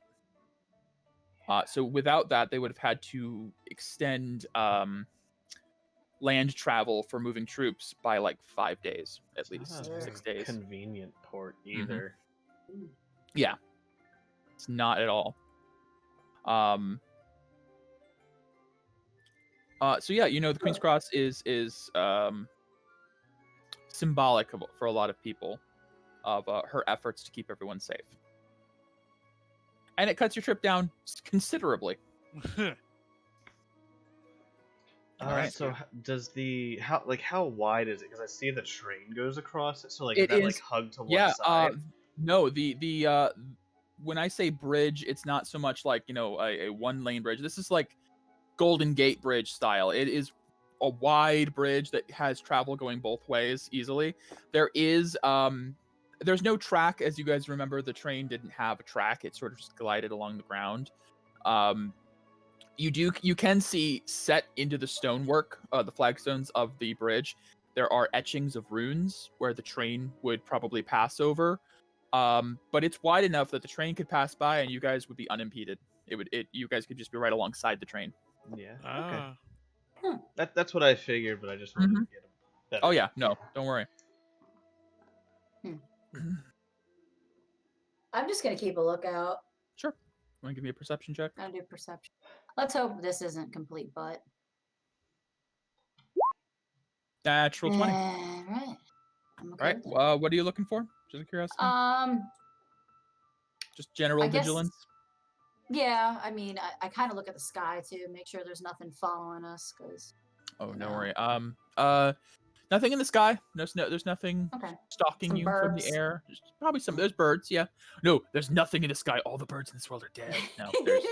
So without that, they would have had to extend land travel for moving troops by like 5 days, at least 6 days. Convenient port either. Mm-hmm. Yeah, it's not at all. So yeah, the Queen's Cross is symbolic for a lot of people of her efforts to keep everyone safe, and it cuts your trip down considerably. Right. So does how wide is it? Because I see the train goes across it. So like It is that is, like hugged to one yeah. side? No, the when I say bridge, it's not so much like a 1-lane bridge. This is like Golden Gate Bridge style. It is a wide bridge that has travel going both ways easily. There is there's no track, as you guys remember. The train didn't have a track. It sort of just glided along the ground. You can see set into the stonework, the flagstones of the bridge, there are etchings of runes where the train would probably pass over. But it's wide enough that the train could pass by and you guys would be unimpeded. You guys could just be right alongside the train. Yeah. Ah. Okay. That's what I figured, but I just wanted to get a better. Oh yeah, no, don't worry. I'm just gonna keep a lookout. Sure. Want to give me a perception check? I'll do perception. Let's hope this isn't complete butt. Natural 20. Right. I'm okay Right. with that. What are you looking for? Just out of curiosity. I Just general guess- vigilance. Yeah, I mean, I kind of look at the sky too, make sure there's nothing following us, because. Oh, no no. worry. Nothing in the sky. There's nothing Okay. stalking Some you from birds. the air. There's probably there's birds, yeah. No, there's nothing in the sky. All the birds in this world are dead. No, there's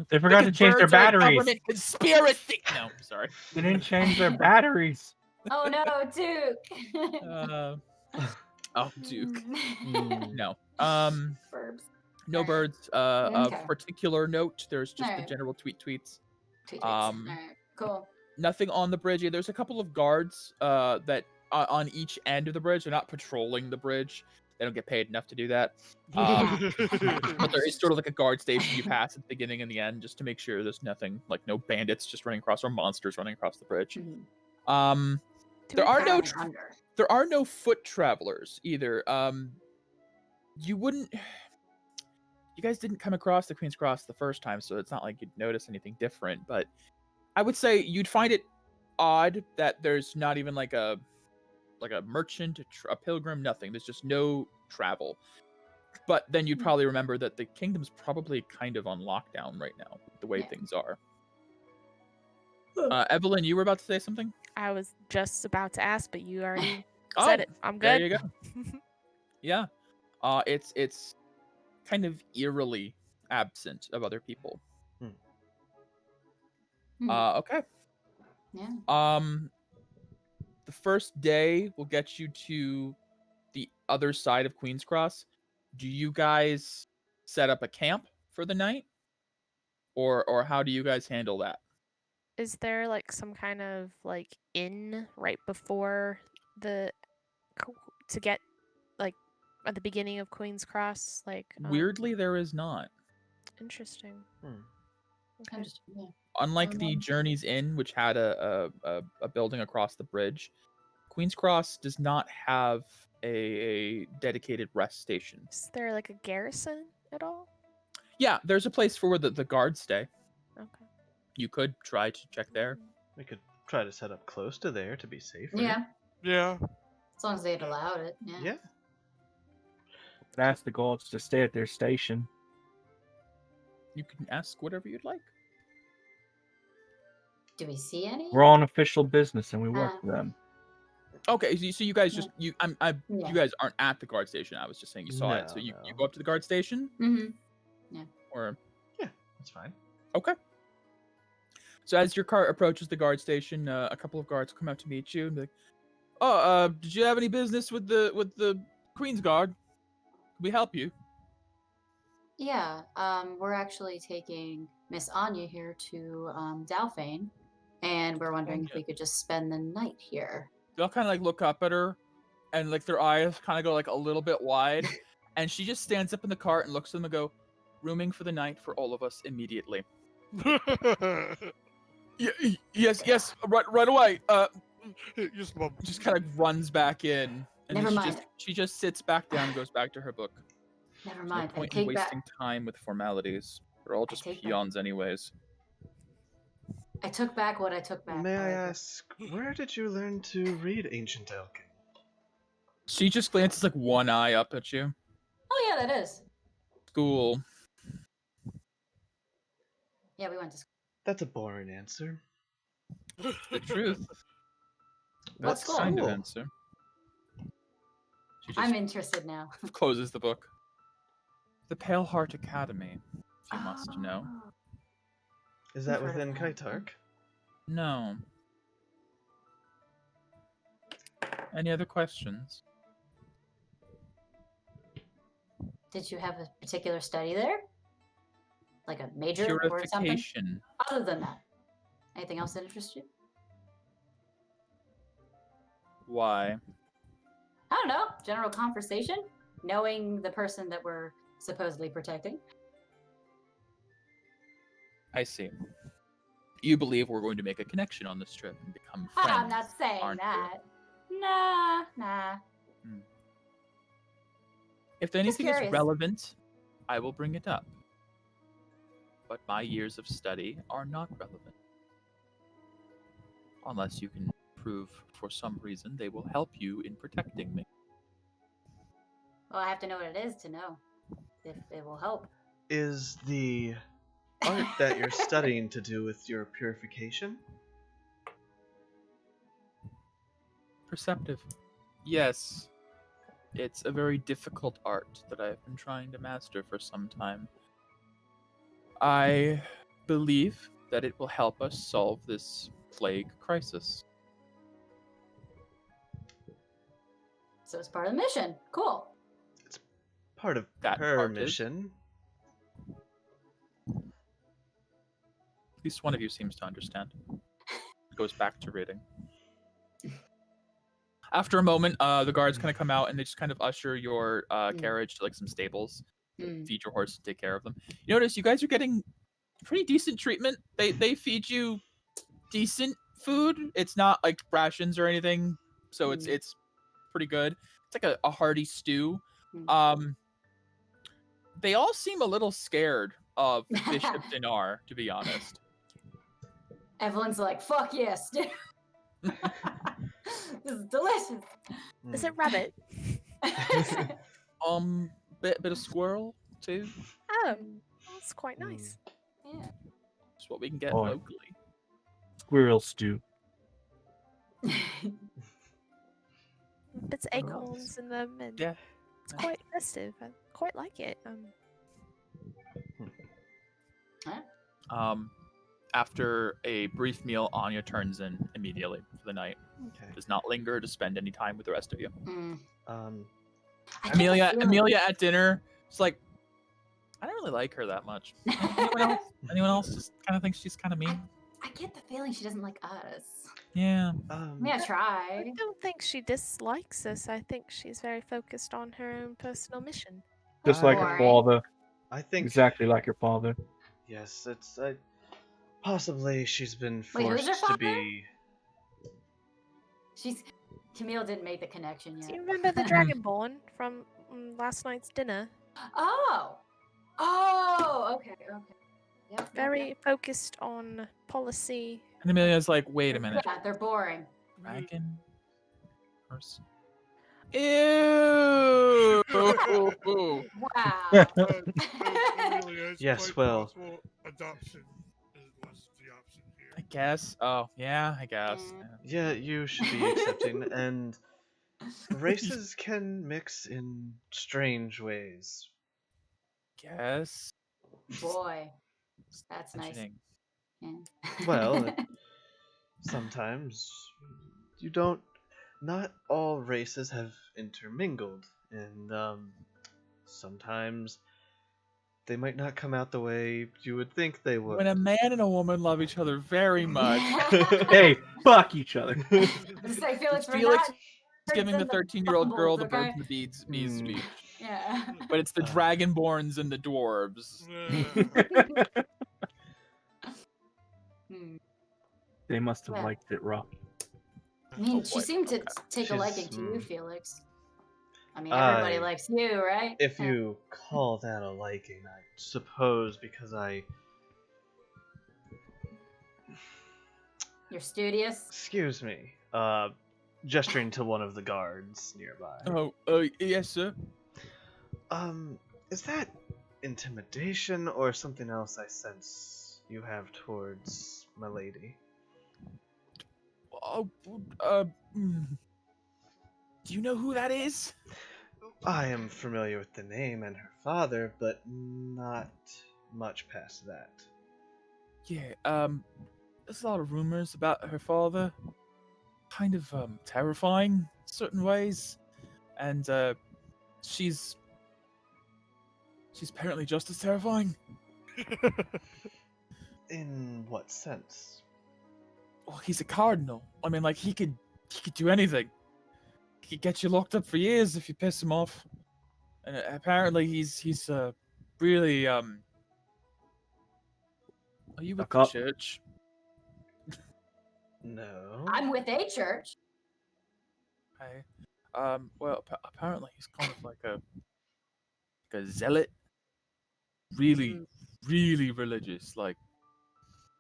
They forgot to because change their birds are a batteries. government conspiracy. No, sorry. They didn't change their batteries. Oh no, Duke. Oh, Duke. No. Burbs. No Alright. birds. Okay. Of particular note. There's just the Alright. general tweets. Tweet tweets. Alright, cool. Nothing on the bridge. There's a couple of guards that on each end of the bridge. They're not patrolling the bridge. They don't get paid enough to do that. But there is sort of like a guard station you pass at the beginning and the end, just to make sure there's nothing, like no bandits just running across or monsters running across the bridge. Mhm. There are no Down under. there are no foot travelers either. You guys didn't come across the Queen's Cross the first time, so it's not like you'd notice anything different. But I would say you'd find it odd that there's not even like a merchant, a pilgrim, nothing. There's just no travel. But then you'd probably remember that the kingdom's probably kind of on lockdown right now, the way things are. Evelyn, you were about to say something? I was just about to ask, but you already said it. I'm good. There you go. Yeah. It's kind of eerily absent of other people. Okay. Yeah. The first day will get you to the other side of Queen's Cross. Do you guys set up a camp for the night? Or how do you guys handle that? Is there like some kind of like inn right before to get like at the beginning of Queen's Cross? Like Weirdly, there is not. Interesting. I'm just, yeah. Unlike the Journey's Inn, which had a building across the bridge, Queen's Cross does not have a dedicated rest station. Is there like a garrison at all? Yeah, there's a place for where the guards stay. Okay. You could try to check there. We could try to set up close to there to be safer. Yeah. Yeah. As long as they'd allowed it. Yeah. Yeah. Ask the guards to stay at their station. you can ask whatever you'd like. Do we see any? We're on official business and we work for them. Okay, so you guys just you guys aren't at the guard station. I was just saying you saw it. So you go up to the guard station? Mm-hmm. Yeah. Or yeah, that's fine. Okay. So as your cart approaches the guard station, a couple of guards come out to meet you and be like, "Oh, did you have any business with the Queen's Guard? Can we help you?" Yeah. We're actually taking Miss Anya here to Dalfane, and we're wondering if we could just spend the night here. They'll kind of like look up at her, and like their eyes kind of go like a little bit wide, and she just stands up in the cart and looks at them and go, "Rooming for the night for all of us immediately." Yes, right away. Just kind of runs back in, and Never then mind. she just sits back down and goes back to her book. Never There's mind. no point I in take wasting back. time with formalities. They're all just take back. peons, anyways. I took back what I took back. May I however. ask, where did you learn to read Ancient Elkin? She just glances like one eye up at you. Oh yeah, that is. School. Yeah, we went to school. That's a boring answer. The truth. What That's school? kind of answer. She just I'm interested now. closes the book. The Pale Heart Academy, if you must know. Oh. Is that I've heard of within that. Kaitark? No. Any other questions? Did you have a particular study there? Like a major or something? Purification. Other than that, anything else that interests you? Why? I don't know. General conversation? Knowing the person that we're supposedly protecting? I see. You believe we're going to make a connection on this trip and become friends, I'm not saying aren't you? that. Nah. If anything is curious. relevant, I will bring it up. But my years of study are not relevant. Unless you can prove for some reason they will help you in protecting me. Well, I have to know what it is to know if it will help. Is the art that you're studying to do with your purification? Perceptive. Yes. It's a very difficult art that I've been trying to master for some time. I believe that it will help us solve this plague crisis. So it's part of the mission. Cool. Part of That her part is. mission. At least one of you seems to understand. Goes back to reading. After a moment, the guards kind of come out and they just kind of usher your carriage to like some stables, feed your horse, and take care of them. You notice you guys are getting pretty decent treatment. They feed you decent food. It's not like rations or anything, so it's pretty good. It's like a hearty stew. They all seem a little scared of Bishop Dinar, to be honest. Everyone's like, fuck yes, dude. This is delicious. Is it rabbit? Bit of squirrel too. Oh, that's quite nice. Yeah. That's what we can get Oh. locally. Squirrel stew. Bits of acorns in them, and Yeah. it's quite festive. I quite like it. After a brief meal, Anya turns in immediately for the night. Okay. Does not linger to spend any time with the rest of you. I get the feeling- Amelia at dinner, it's like, I don't really like her that much. Anyone else just kind of thinks she's kind of mean? I get the feeling she doesn't like us. Yeah. I mean, I I try. don't think she dislikes us. I think she's very focused on her own personal mission. Just like her Boring. father. I think Exactly like your father. yes, it's possibly she's been Wait, who's forced her to father? be. Camille didn't make the connection Do yet. you remember the Dragonborn from last night's dinner? Oh, okay. Yep. Very focused on policy. And Amelia's like, wait a minute. Yeah, they're boring. Dragon? Person? Ew! Wow. Really is Yes, quite well- possible adoption was the option I here. guess. Oh, yeah, I guess. Yeah, you should be accepting, and races can mix in strange ways. Guess. Boy, that's nice. Mentioning. Yeah. Well, sometimes you don't. Not all races have intermingled, and sometimes they might not come out the way you would think they would. When a man and a woman love each other very much, Hey, fuck each other. Just say Felix, we're Felix not it's giving the birds and 13-year-old girl the bumbles, birds okay? and the bees Hmm. speech. Yeah. But it's the dragonborns and the dwarves. Hmm. They must have Well. liked it rough. I mean, Oh, she boy. seemed to Okay. take a She's, liking to you, mm. Felix. I mean, everybody I- likes you, right? If Yeah. you call that a liking, I suppose, because You're studious. excuse me, gesturing to one of the guards nearby. Oh, yes, sir. Is that intimidation or something else I sense you have towards my lady? Oh, do you know who that is? I am familiar with the name and her father, but not much past that. Yeah, there's a lot of rumors about her father. Kind of, terrifying in certain ways. And, she's apparently just as terrifying. In what sense? Well, he's a cardinal. I mean, like, he could do anything. He could get you locked up for years if you piss him off. And apparently he's really, Are you with Fuck the up. church? No. I'm with a church. Okay. Well, apparently he's kind of like a zealot. Really, really religious. Like,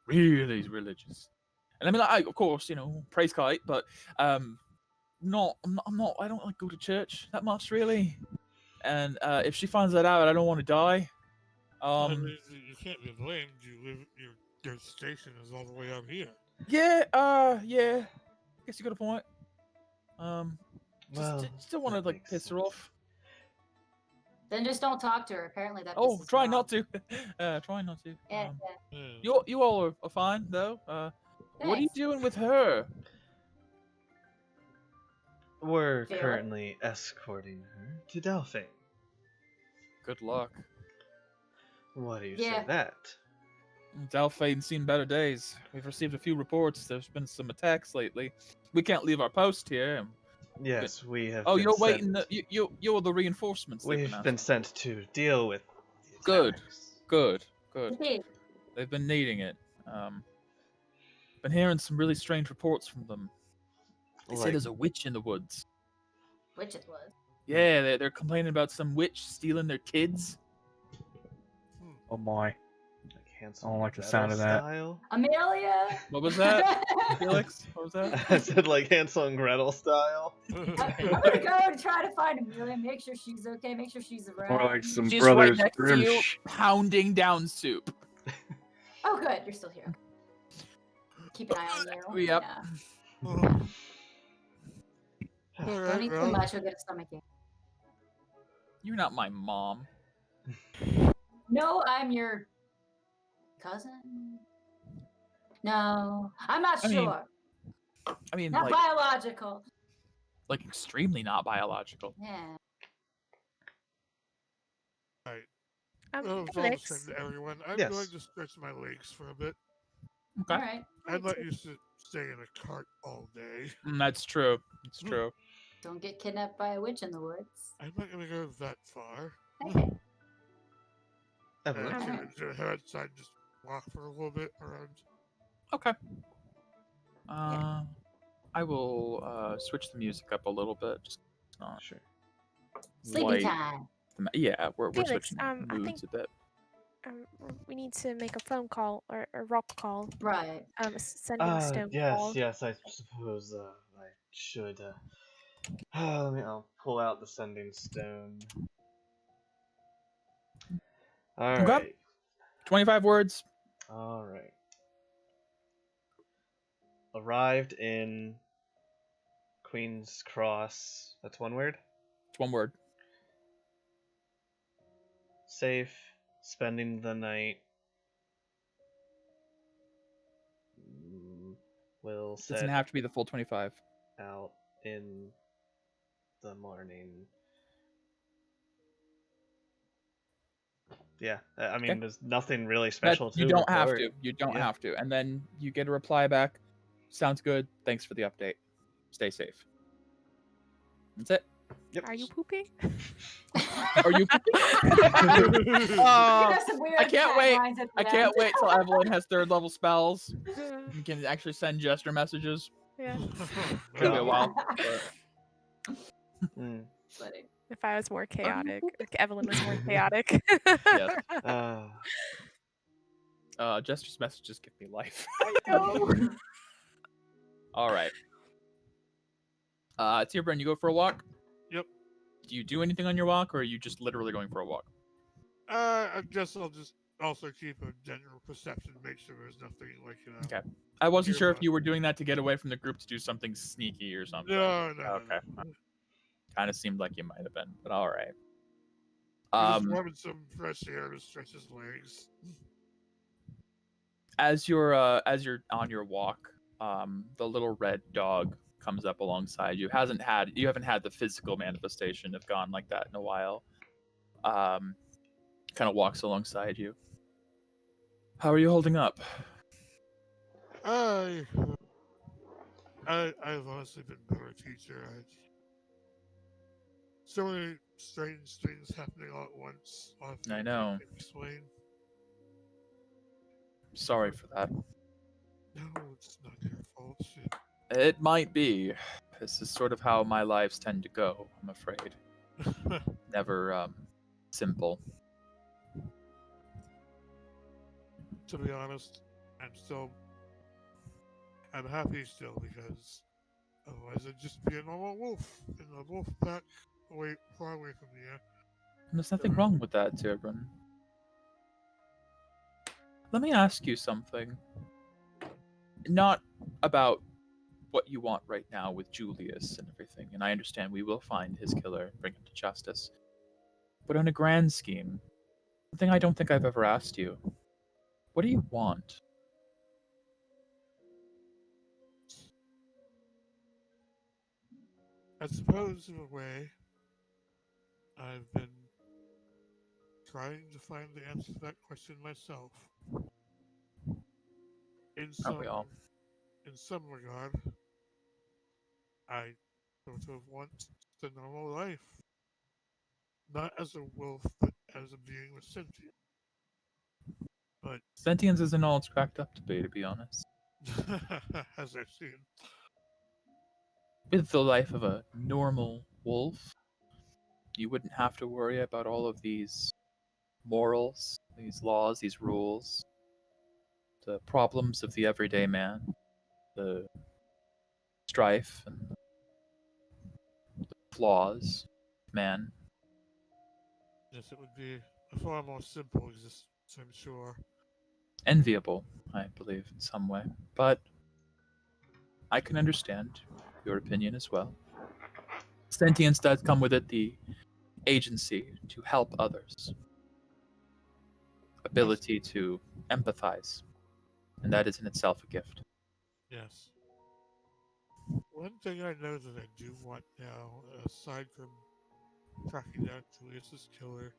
really religious. And I mean, I, of course, praise kite, but I'm not. I don't like go to church that much, really. And if she finds that out, I don't want to die. I mean, you can't be blamed. Your station is all the way out here. Yeah. I guess you got a point. Well, Just don't want to that like makes piss her sense. off. Then just don't talk to her. Apparently that. Oh, pisses her try off. not to. Try not to. Yeah, You all are fine though. What are you Thanks. doing with her? We're Felix? currently escorting her to Delphine. Good luck. Why do you Yeah. say that? Delphine's seen better days. We've received a few reports. There's been some attacks lately. We can't leave our post here. Yes, we have. Oh, been you're waiting. sent- You're the reinforcements. they've We've been been asking. sent to deal with the Good. attacks. Good. Okay. They've been needing it. Been hearing some really strange reports from them. They say Like- there's a witch in the woods. Which it was. Yeah, they're complaining about some witch stealing their kids. Oh my. Like Hansel I don't like the and sound of that. Style. Amelia. What was that, Felix? What was that? I said like Hansel and Gretel style. I'm gonna go and try to find Amelia. Make sure she's okay. Make sure she's around. Or like some She's right brothers next to Grimm you, pounding down soup. Oh, good. You're still here. Keep an eye on you. Yep. Yeah. All Don't right, eat too well, much. You'll get a stomachache. You're not my mom. No, I'm your cousin. No, I'm not I mean, sure. I mean, Not like, biological. like extremely not biological. Yeah. well, it's all the Felix, same to everyone. I'm Yes. going to stretch my legs for a bit. Okay, All right. I'd let you stay in a cart all day. That's true. It's Hmm. true. Don't get kidnapped by a witch in the woods. I'm not going to go that far. Okay. Evelyn. Alright. To head outside, just walk for a little bit around. Okay. I will switch the music up a little bit. Just not Sure. Sleepy light. time. Yeah, we're Felix, switching I moods think- a bit. we need to make a phone call or a rock call. Right. A sending stone call. Yes, I suppose I should I'll pull out the sending stone. All Okay. right. 25 words. All right. Arrived in Queen's Cross. That's one word? It's one word. Safe. Spending the night. Will set Doesn't have to be the full 25. out in the morning. Yeah, I mean, Okay. there's nothing really special to You don't have report. to. You don't Yeah. have to. And then you get a reply back. Sounds good. Thanks for the update. Stay safe. That's it. Yep. Are you pooping? Are you pooping? You got some weird I can't wait. taglines at the I can't end. wait till Evelyn has 3rd level spells. You can actually send gesture messages. Yeah. Could be a while. Mm. Funny. If I was more chaotic, if Evelyn was more chaotic. Yes. Gesture's messages give me life. All right. It's your turn. You go for a walk? Yep. Do you do anything on your walk, or are you just literally going for a walk? I guess I'll just also keep a general perception, make sure there's nothing like, Okay. I wasn't sure if nearby. you were doing that to get away from the group to do something sneaky or something. No. Okay. Kind of seemed like you might have been, but all right. Just warming some fresh air to stretch his legs. As you're on your walk, the little red dog comes up alongside you. You haven't had the physical manifestation of gone like that in a while. Kind of walks alongside you. How are you holding up? I've honestly been better teacher. So many strange things happening all at once. I know. Explain. Sorry for that. No, it's not your fault. Shit. It might be. This is sort of how my lives tend to go, I'm afraid. Never simple. To be honest, I'm happy still because otherwise I'd just be a normal wolf in a wolf pack far away from here. And there's nothing wrong with that, Tirbrun. Let me ask you something. Not about what you want right now with Julius and everything, and I understand we will find his killer and bring him to justice. But on a grand scheme, something I don't think I've ever asked you. What do you want? I suppose, in a way, I've been trying to find the answer to that question myself. In some regard, I sort of want the normal life. Not as a wolf, but as a being with sentience. But Sentience isn't all it's cracked up to be honest. as I've seen. With the life of a normal wolf, you wouldn't have to worry about all of these morals, these laws, these rules, the problems of the everyday man, the strife and the flaws of man. Yes, it would be a far more simple existence, I'm sure. Enviable, I believe, in some way. But I can understand your opinion as well. Sentience does come with it the agency to help others, ability to empathize, and that is in itself a gift. Yes. One thing I know that I do want now, aside from tracking down Julius's killer,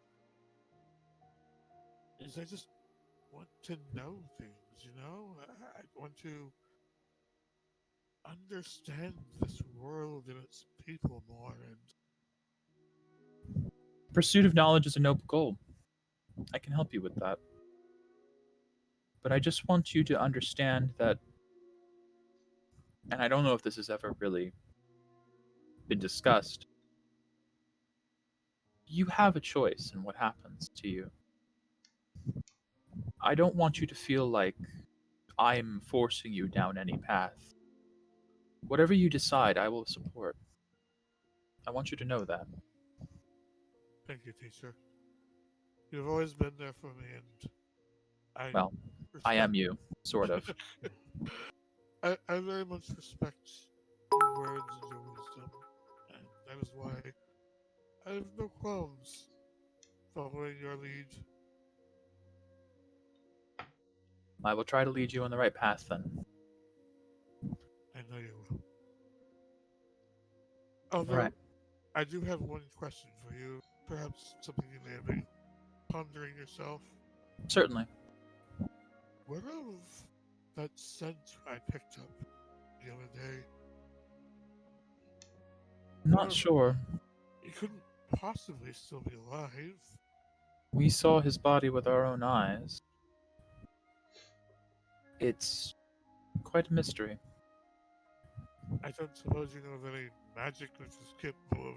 is I just want to know things, you know? I want to understand this world and its people more, and Pursuit of knowledge is a noble goal. I can help you with that. But I just want you to understand that, and I don't know if this has ever really been discussed, you have a choice in what happens to you. I don't want you to feel like I'm forcing you down any path. Whatever you decide, I will support. I want you to know that. Thank you, teacher. You've always been there for me, and I am you, sort of. I very much respect your words and your wisdom, and that is why I have no qualms following your lead. I will try to lead you on the right path then. I know you will. Although, Right. I do have one question for you. Perhaps something you may have been pondering yourself. Certainly. What of that scent I picked up the other day? Not sure. He couldn't possibly still be alive. We saw his body with our own eyes. It's quite a mystery. I don't suppose you know of any magic which is capable of...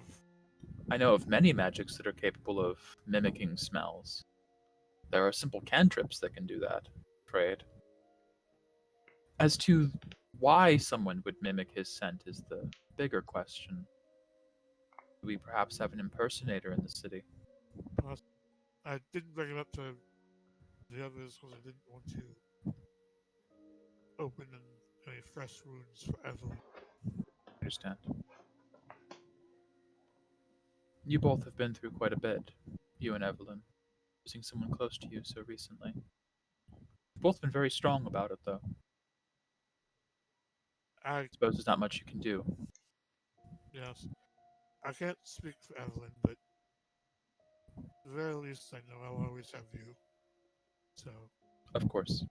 I know of many magics that are capable of mimicking smells. There are simple cantrips that can do that, I'm afraid. As to why someone would mimic his scent is the bigger question. Do we perhaps have an impersonator in the city? I didn't bring it up to the others because I didn't want to open any fresh wounds for Evelyn. I understand. You both have been through quite a bit, you and Evelyn, losing someone close to you so recently. You've both been very strong about it, though. I suppose there's not much you can do. Yes. I can't speak for Evelyn, but at the very least I know I'll always have you. So... Of course.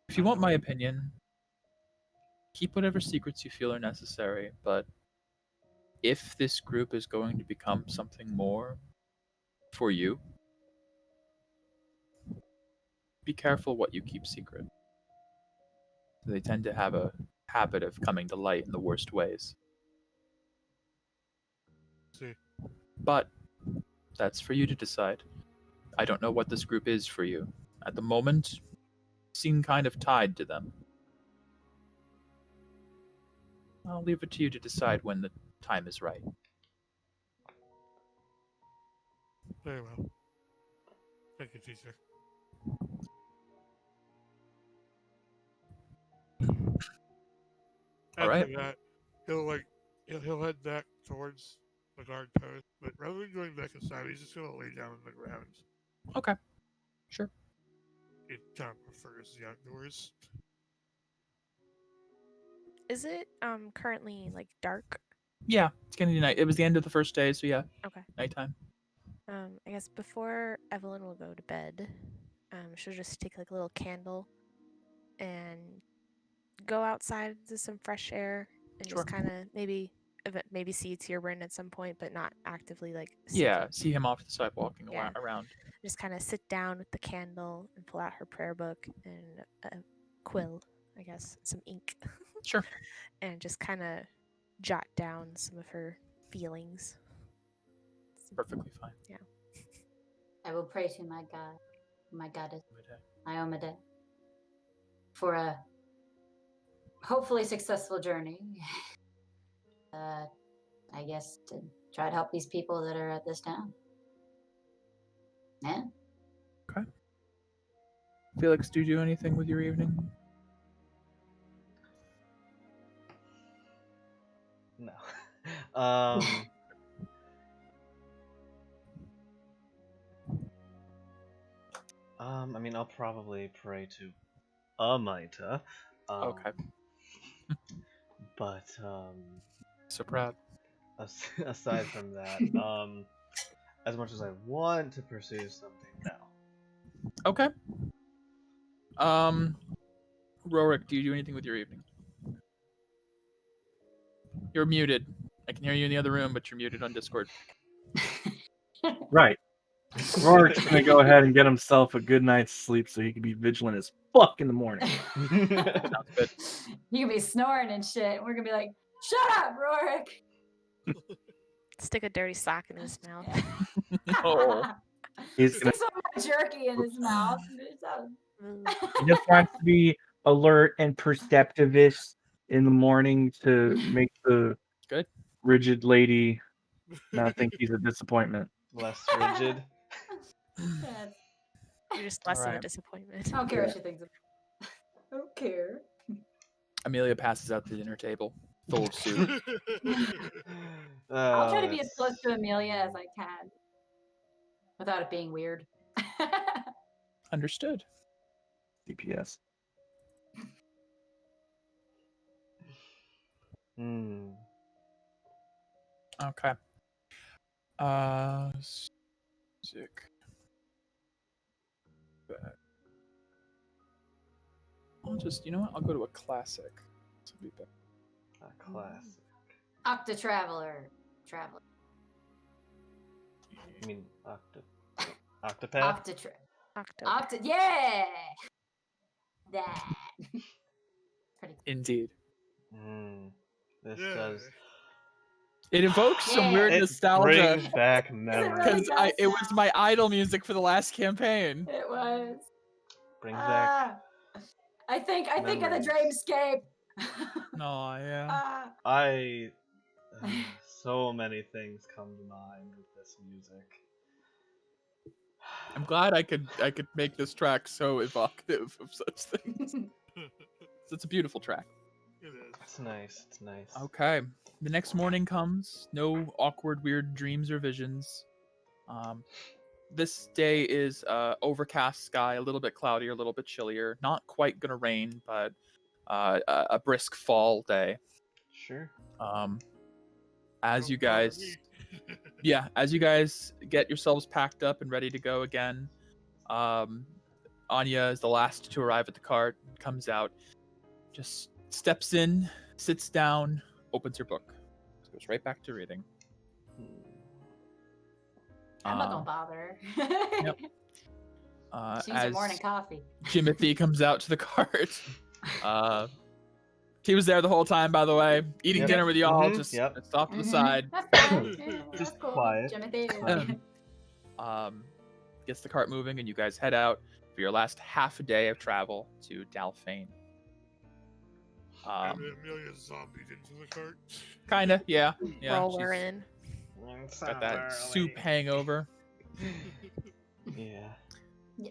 If you want my opinion, keep whatever secrets you feel are necessary, but if this group is going to become something more for you, be careful what you keep secret. They tend to have a habit of coming to light in the worst ways. See. But that's for you to decide. I don't know what this group is for you. At the moment, you seem kind of tied to them. I'll leave it to you to decide when the time is right. Very well. Thank you, teacher. All right. After that, he'll head back towards the guard post, but rather than going back inside, he's just gonna lay down on the ground. Okay. Sure. He kind of prefers the outdoors. Is it currently like dark? Yeah, it's gonna be night. It was the end of the first day, so yeah. Okay. Nighttime. I guess before Evelyn will go to bed, she'll just take like a little candle and go outside to some fresh air and Sure. just kind of maybe see Tierburn at some point, but not actively like. Yeah, see him off the side walking Yeah. around. Just kind of sit down with the candle and pull out her prayer book and a quill, I guess, some ink. Sure. And just kind of jot down some of her feelings. Perfectly fine. Yeah. I will pray to my God, my goddess, Iomade, for a hopefully successful journey. I guess to try to help these people that are at this town. Yeah. Okay. Felix, do you do anything with your evening? No. I mean, I'll probably pray to Amita. Okay. But So proud. Aside from that, as much as I want to pursue something, no. Okay. Rorik, do you do anything with your evening? You're muted. I can hear you in the other room, but you're muted on Discord. Right. Rorik's gonna go ahead and get himself a good night's sleep so he can be vigilant as fuck in the morning. Sounds good. You can be snoring and shit. And we're gonna be like, "Shut up, Rorik." Stick a dirty sock in his mouth. No. He's gonna. Stick some more jerky in his mouth. He just wants to be alert and perceptivist in the morning to make the Good. rigid lady. And I think he's a disappointment. Less rigid. Yes. You're just less of a Alright. disappointment. I don't care what she thinks of I don't care. Amelia passes out the dinner table, full of soup. I'll try to be as That's- close to Amelia as I can. Without it being weird. Understood. DPS. Okay. Music. I'll just, you know what? I'll go to a classic. This will be better. A classic. Octa Traveler. You mean Octopath? Octa. Yeah! That. Pretty. Indeed. This Yeah. does. It evokes some Yeah. weird It nostalgia brings back really memories. because it was my idol music for the last campaign. It was. Brings back. I think of the memories. Dreamscape. Oh yeah. So many things come to mind with this music. I'm glad I could make this track so evocative of such things. It's a beautiful track. It is. It's nice. It's nice. Okay. The next morning comes. No awkward, weird dreams or visions. This day is overcast sky, a little bit cloudier, a little bit chillier. Not quite gonna rain, but a brisk fall day. Sure. As you guys, as you guys get yourselves packed up and ready to go again, Anya is the last to arrive at the cart. Comes out, just steps in, sits down, opens her book, goes right back to reading. I'm not gonna bother. Yep. She's your morning coffee. Jimothy comes out to the cart. He was there the whole time, by the way, eating Yep. dinner with y'all. Mhm. Just Yep. off to the side. That's fine. Yeah, that's Just cool. quiet. Jimothy. Gets the cart moving, and you guys head out for your last half a day of travel to Dalfane. And then Amelia's zombied into the cart. Kinda, yeah. Roll her she's in. got that soup hangover. Yeah.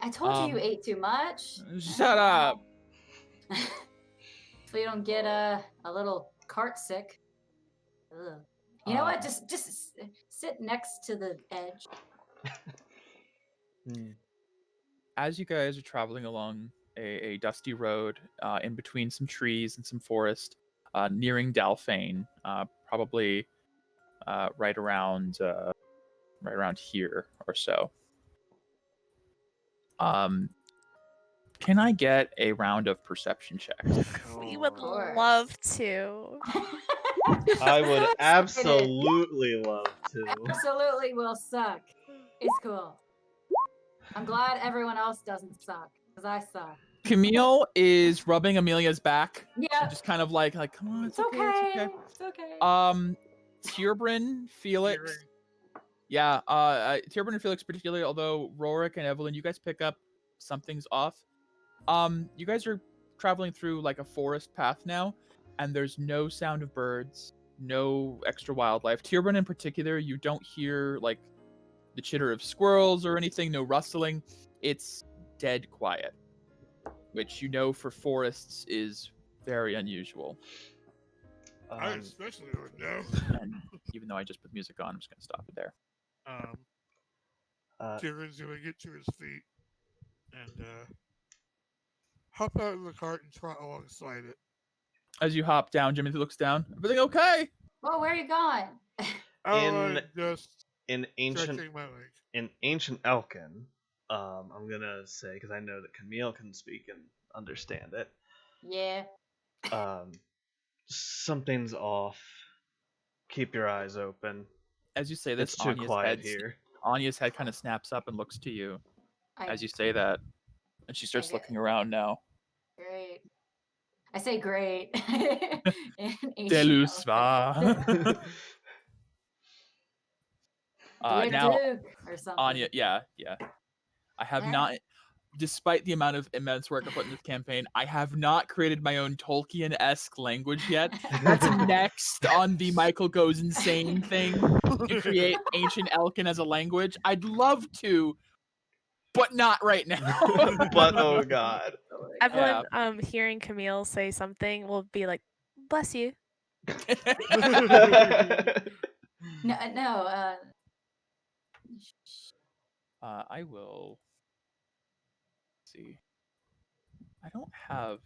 I told you ate too much. Shut up. So you don't get a little cart sick. Ugh. You know what? Just sit next to the edge. As you guys are traveling along a dusty road in between some trees and some forest, nearing Dalfane, probably right around here or so. Can I get a round of perception checks? We would course. love to. I would absolutely love to. Absolutely will suck. It's cool. I'm glad everyone else doesn't suck, because I suck. Camille is rubbing Amelia's back. Yeah. Just kind of like, come on, It's okay. it's okay. It's okay. Tierbrin, Felix. Yeah, Tierbrin and Felix particularly, although Rorik and Evelyn, you guys pick up something's off. You guys are traveling through like a forest path now, and there's no sound of birds, no extra wildlife. Tierbrin in particular, you don't hear like the chitter of squirrels or anything, no rustling. It's dead quiet, which you know for forests is very unusual. I especially would know. And even though I just put music on, I'm just gonna stop it there. Tyrion's gonna get to his feet and hop out of the cart and trot alongside it. As you hop down, Jimmy looks down. Everything okay? Well, where are you going? I'm just in ancient stretching my leg. in ancient Elkin, I'm gonna say because I know that Camille can speak and understand it. Yeah. Something's off. Keep your eyes open. As you say this, It's too quiet here. Anya's head kind of snaps up and looks to you I, as you say that, and she starts looking around now. Great. I say great. In ancient Delusva. Elven. Now, Duke or something. Anya, yeah. I have not. despite the amount of immense work I put in this campaign, I have not created my own Tolkien-esque language yet. That's next on the Michael Goes Insane thing, to create Ancient Elkin as a language. I'd love to, but not right now. But oh god. Evelyn, hearing Camille say something will be like, "Bless you." No. I will see. I don't have.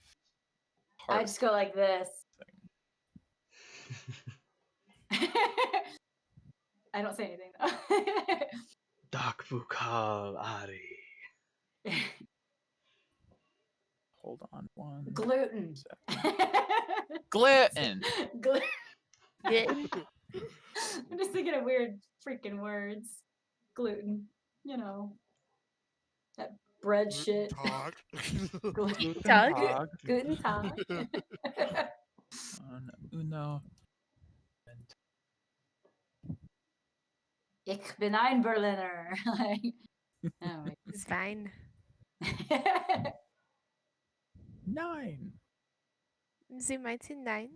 I just go like this. I don't say anything though. Dak Vukal Ari. Hold on one. Gluten. Gluten. Gluten. I'm just thinking of weird freaking words. Gluten. You know. That bread shit. Gluten Tag. Gluten Tag. Uno. Ich bin ein Berliner. Like, oh, It's fine. 9. Sie meinte nein.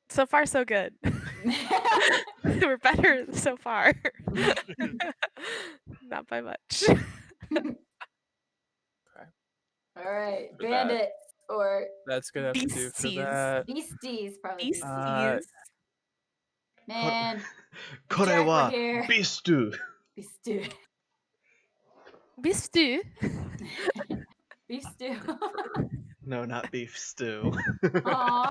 So far, so good. We're better so far. Not by much. Okay. All right, For that. bandits or That's gonna have to do for Beasties. that. beasties, probably. Beasties. Man, Kore Jack, wa we're here. bistu. Beef stew. Beef stew. Beef stew. No, not beef stew. Aw.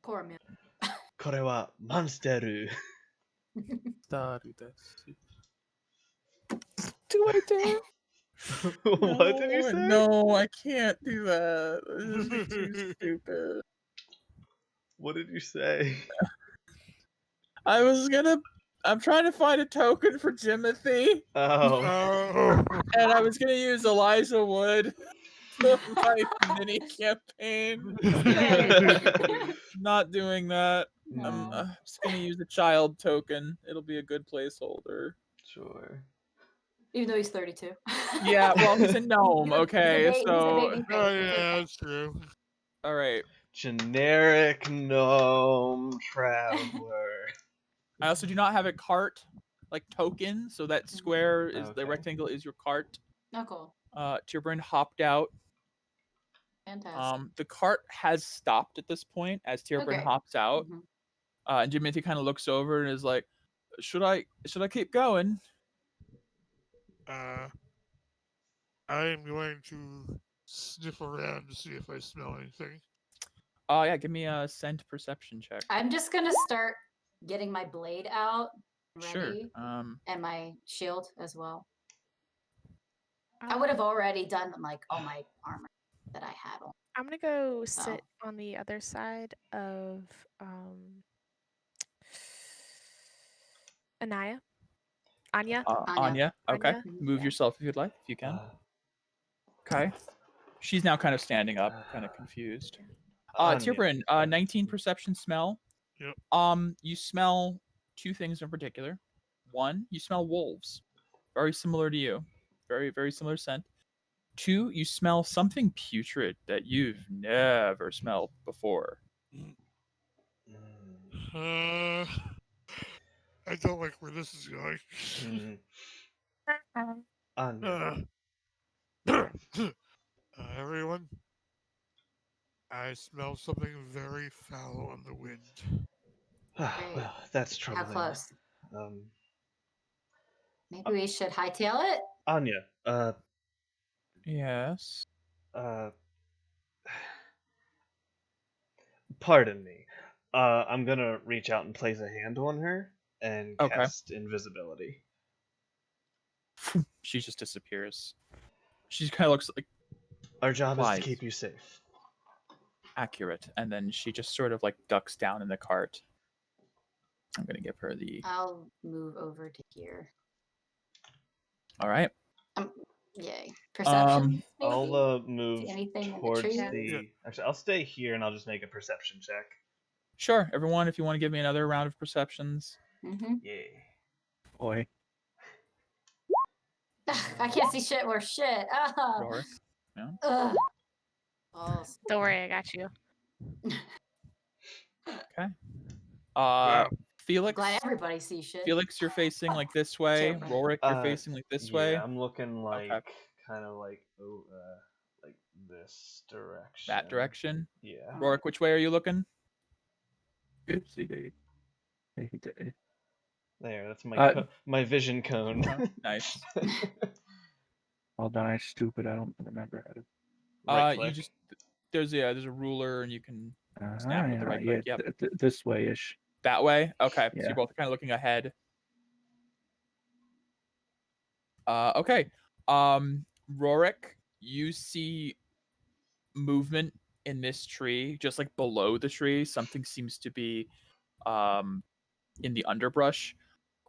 Poor man. Kore wa monsteru. Do I dare? What did you say? No, I can't do that. This is too stupid. What did you say? I'm trying to find a token for Jimothy, Oh. and I was gonna use Eliza Wood for my mini campaign. Not doing that. No. I'm just gonna use a child token. It'll be a good placeholder. Sure. Even though he's 32. Yeah, well, he's a gnome. Okay, he's a so baby face. Oh It's yeah, okay. that's true. all right. Generic gnome traveler. I also do not have a cart like token, so that square is the Okay. rectangle is your cart. Oh, cool. Tierbrand hopped out. Fantastic. The cart has stopped at this point as Tierbrand great. hops out. Mhm. And Jimothy kind of looks over and is like, "Should I keep going?" I am going to sniff around to see if I smell anything. Oh yeah, give me a scent perception check. I'm just gonna start getting my blade out ready, Sure. and my shield as well. I would have already done like all my armor that I had on. I'm gonna go sit on the other side of Anya. Anya. Anya. Okay. Anya. Move Yeah. yourself if you'd like, if you can. Okay. She's now kind of standing up, kind of confused. Anya. Tierbrand, 19 perception smell. Yep. You smell two things in particular. One, you smell wolves. Very similar to you. Very, very similar scent. Two, you smell something putrid that you've never smelled before. I don't like where this is going. Anya. Everyone, I smell something very foul on the wind. Well, that's troubling. How close? Um, Maybe we should hightail it. Anya. Yes. Pardon me. I'm gonna reach out and place a hand on her and cast invisibility. She just disappears. She kind of looks like our job is to keep you safe. Accurate, and then she just sort of like ducks down in the cart. I'm gonna give her the. I'll move over to here. All right. Yay. Perception. I'll move anything towards in the tree? Actually, I'll stay here and I'll just make a perception check. Sure, everyone, if you want to give me another round of perceptions. Mm-hmm. Yeah. Boy. I can't see shit worth shit. Oh. Rorik. Yeah. Ugh. Balls. Don't worry, I got you. Okay. Wow. Felix. Glad everybody sees shit. Felix, you're facing like this way. Different. Rorik, you're facing like this way. I'm looking like Okay. kind of like like this direction. That direction. Yeah. Rorik, which way are you looking? Oopsie. There, that's my Uh, my vision cone. Nice. Hold on, I'm stupid. I don't remember how to. Right You click. just there's a ruler and you can snap with the right yeah, click. Yep. this way ish. That way. Okay. So Yeah. you're both kind of looking ahead. Okay. Rorik, you see movement in this tree, just like below the tree. Something seems to be in the underbrush,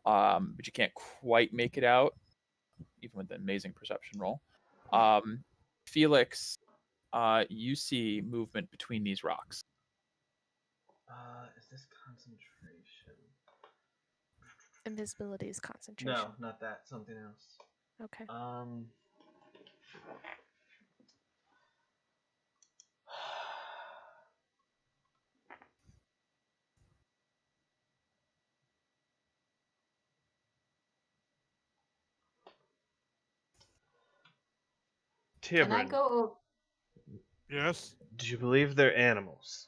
but you can't quite make it out, even with the amazing perception roll. Felix, you see movement between these rocks. Is this concentration? Invisibility is concentration. No, not that. Something else. Okay. Can I Tibrin, go? Yes. do you believe they're animals?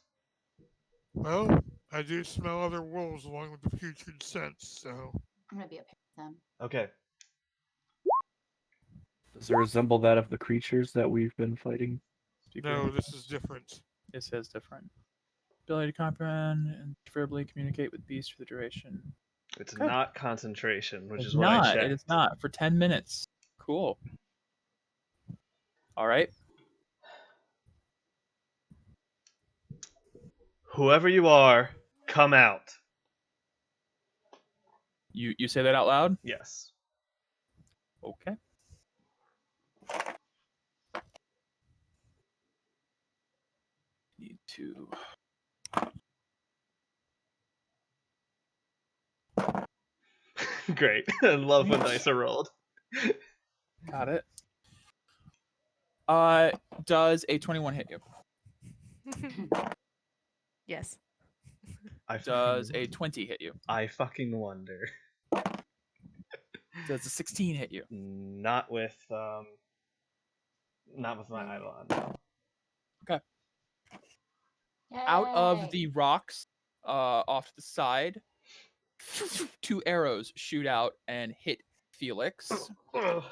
Well, I do smell other wolves along with the putrid scents, so. I'm gonna be up here with them. Okay. Does it resemble that of the creatures that we've been fighting? No, this is different. This is different. Ability to comprehend and verbally communicate with beasts for the duration. It's Good. not concentration, which It's is what I not. checked. It is not for 10 minutes. Cool. All right. Whoever you are, come out. You say that out loud? Yes. Okay. Need to. Great. I love when dice are rolled. Got it. Does a 21 hit you? Yes. Does a 20 hit you? I fucking wonder. Does a 16 hit you? Not with my Eidolon. No. Okay. Out of Yay. the rocks, off to the side, 2 arrows shoot out and hit Felix. Ow.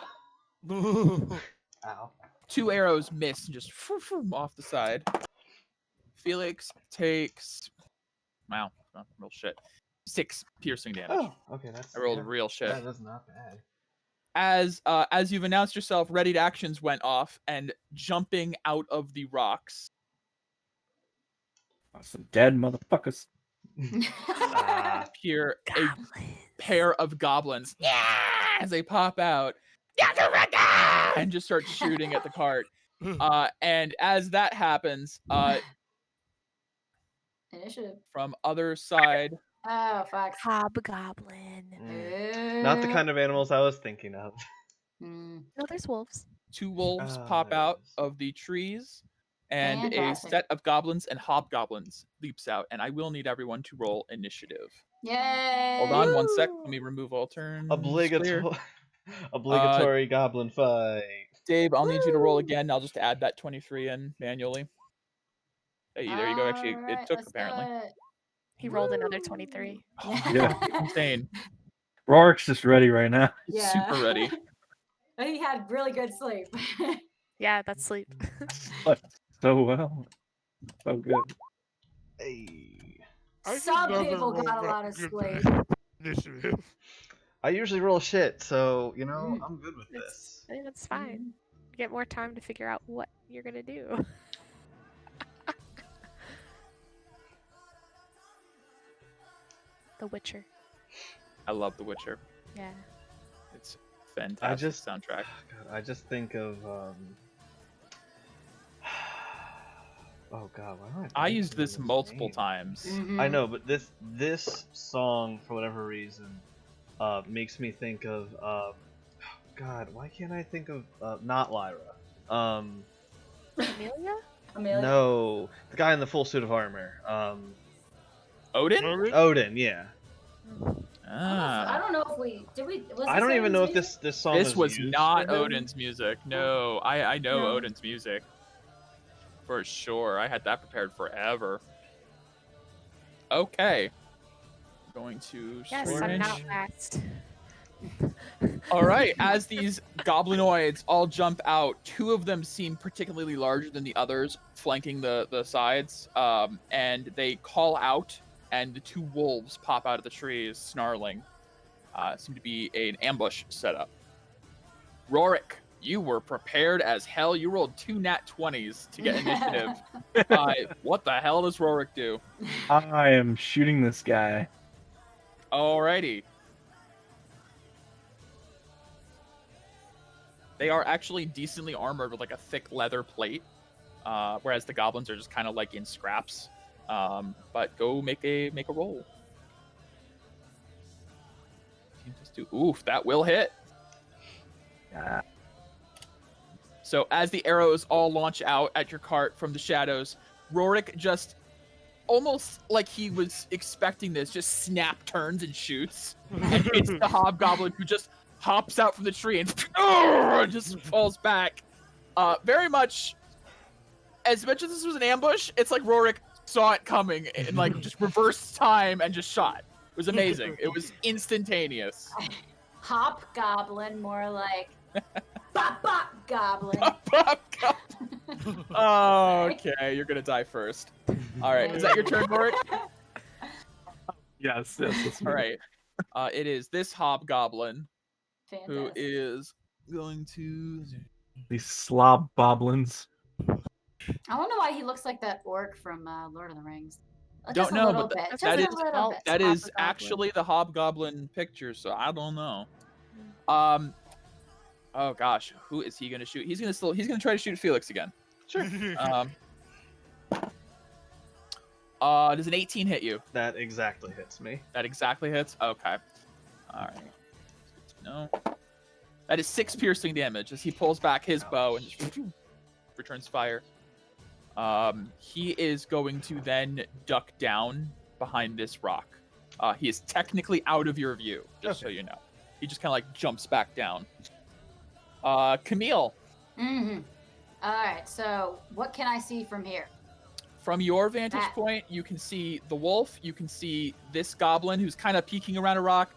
2 arrows miss and just off the side. Felix takes, wow, real shit, 6 piercing damage. Oh, okay, that's. I rolled real shit. That is not bad. As you've announced yourself, readied actions went off, and jumping out of the rocks, Some dead motherfuckers. appear a Goblins. pair of goblins. Yeah, as they pop out and just start shooting at the cart. And as that happens, Initiative. from other side, Oh, fuck. Hobgoblin. Not the kind of animals I was thinking of. Mm. No, there's wolves. 2 wolves Ah, pop there it out is. of the trees, and Fantastic. a set of goblins and hobgoblins leaps out. And I will need everyone to roll initiative. Yay. Hold on 1 sec. Let me remove all turns. Clear. Obligatory goblin fight. Dave, I'll need you to roll again. I'll just add that 23 in manually. Hey, there you go. Actually, it Alright, took let's apparently. do it. He rolled another 23. Yeah. Insane. Rorik's just ready right now. He's Yeah. super ready. He had really good sleep. Yeah, that's sleep. Slept so well. So good. Hey. I think Some neither people rolled got a that lot of good sleep. Initiative. I usually roll shit, so you know I'm good with It's, this. I think that's fine. You get more time to figure out what you're gonna do. The Witcher. I love The Witcher. Yeah. It's fantastic soundtrack. God, I just think of Oh god, why don't I blanking used on this multiple name? times. I know, but this song for whatever reason makes me think of God, why can't I think of not Lyra? Amelia? Amelia? No, the guy in the full suit of armor. Odin? Odin, yeah. I don't know if we did. Was I this don't even know if Odin's this song This was used not for him. Odin's music. No, I know No. Odin's music. For sure. I had that prepared forever. Okay. Going to Yes, storage. I'm not last. All right, as these goblinoids all jump out, two of them seem particularly larger than the others, flanking the sides, and they call out, and the two wolves pop out of the trees, snarling. Seem to be an ambush setup. Rorik, you were prepared as hell. You rolled 2 nat 20s to get initiative. What the hell does Rorik do? I am shooting this guy. Alrighty. They are actually decently armored with like a thick leather plate, whereas the goblins are just kind of like in scraps. But go make a roll. Just do, oof, that will hit. So as the arrows all launch out at your cart from the shadows, Rorik just almost like he was expecting this, just snap turns and shoots and hits the hobgoblin, who just hops out from the tree and just falls back. Very much as this was an ambush, it's like Rorik saw it coming and like just reversed time and just shot. It was amazing. It was instantaneous. Hobgoblin, more like bop bop goblin. Okay, you're gonna die first. All right, is that your turn, Rorik? Yes, that's All right. It is this hobgoblin Fantastic. who is going to. These slob boblins. I don't know why he looks like that orc from Lord of the Rings. Don't Just know, a little but bit. Just that a is little bit. that is Hobgoblin. actually the hobgoblin picture, so I don't know. Oh gosh, who is he gonna shoot? He's gonna try to shoot Felix again. Sure. Does an 18 hit you? That exactly hits me. That exactly hits? Okay. Alright. Good to know. That is 6 piercing damage as he pulls back his bow and just returns fire. He is going to then duck down behind this rock. He is technically out of your view, just so you know. He just kind of like jumps back down. Camille. Mm-hmm. All right, so what can I see from here? From your vantage point, you can see the wolf. You can see this goblin who's kind of peeking around a rock.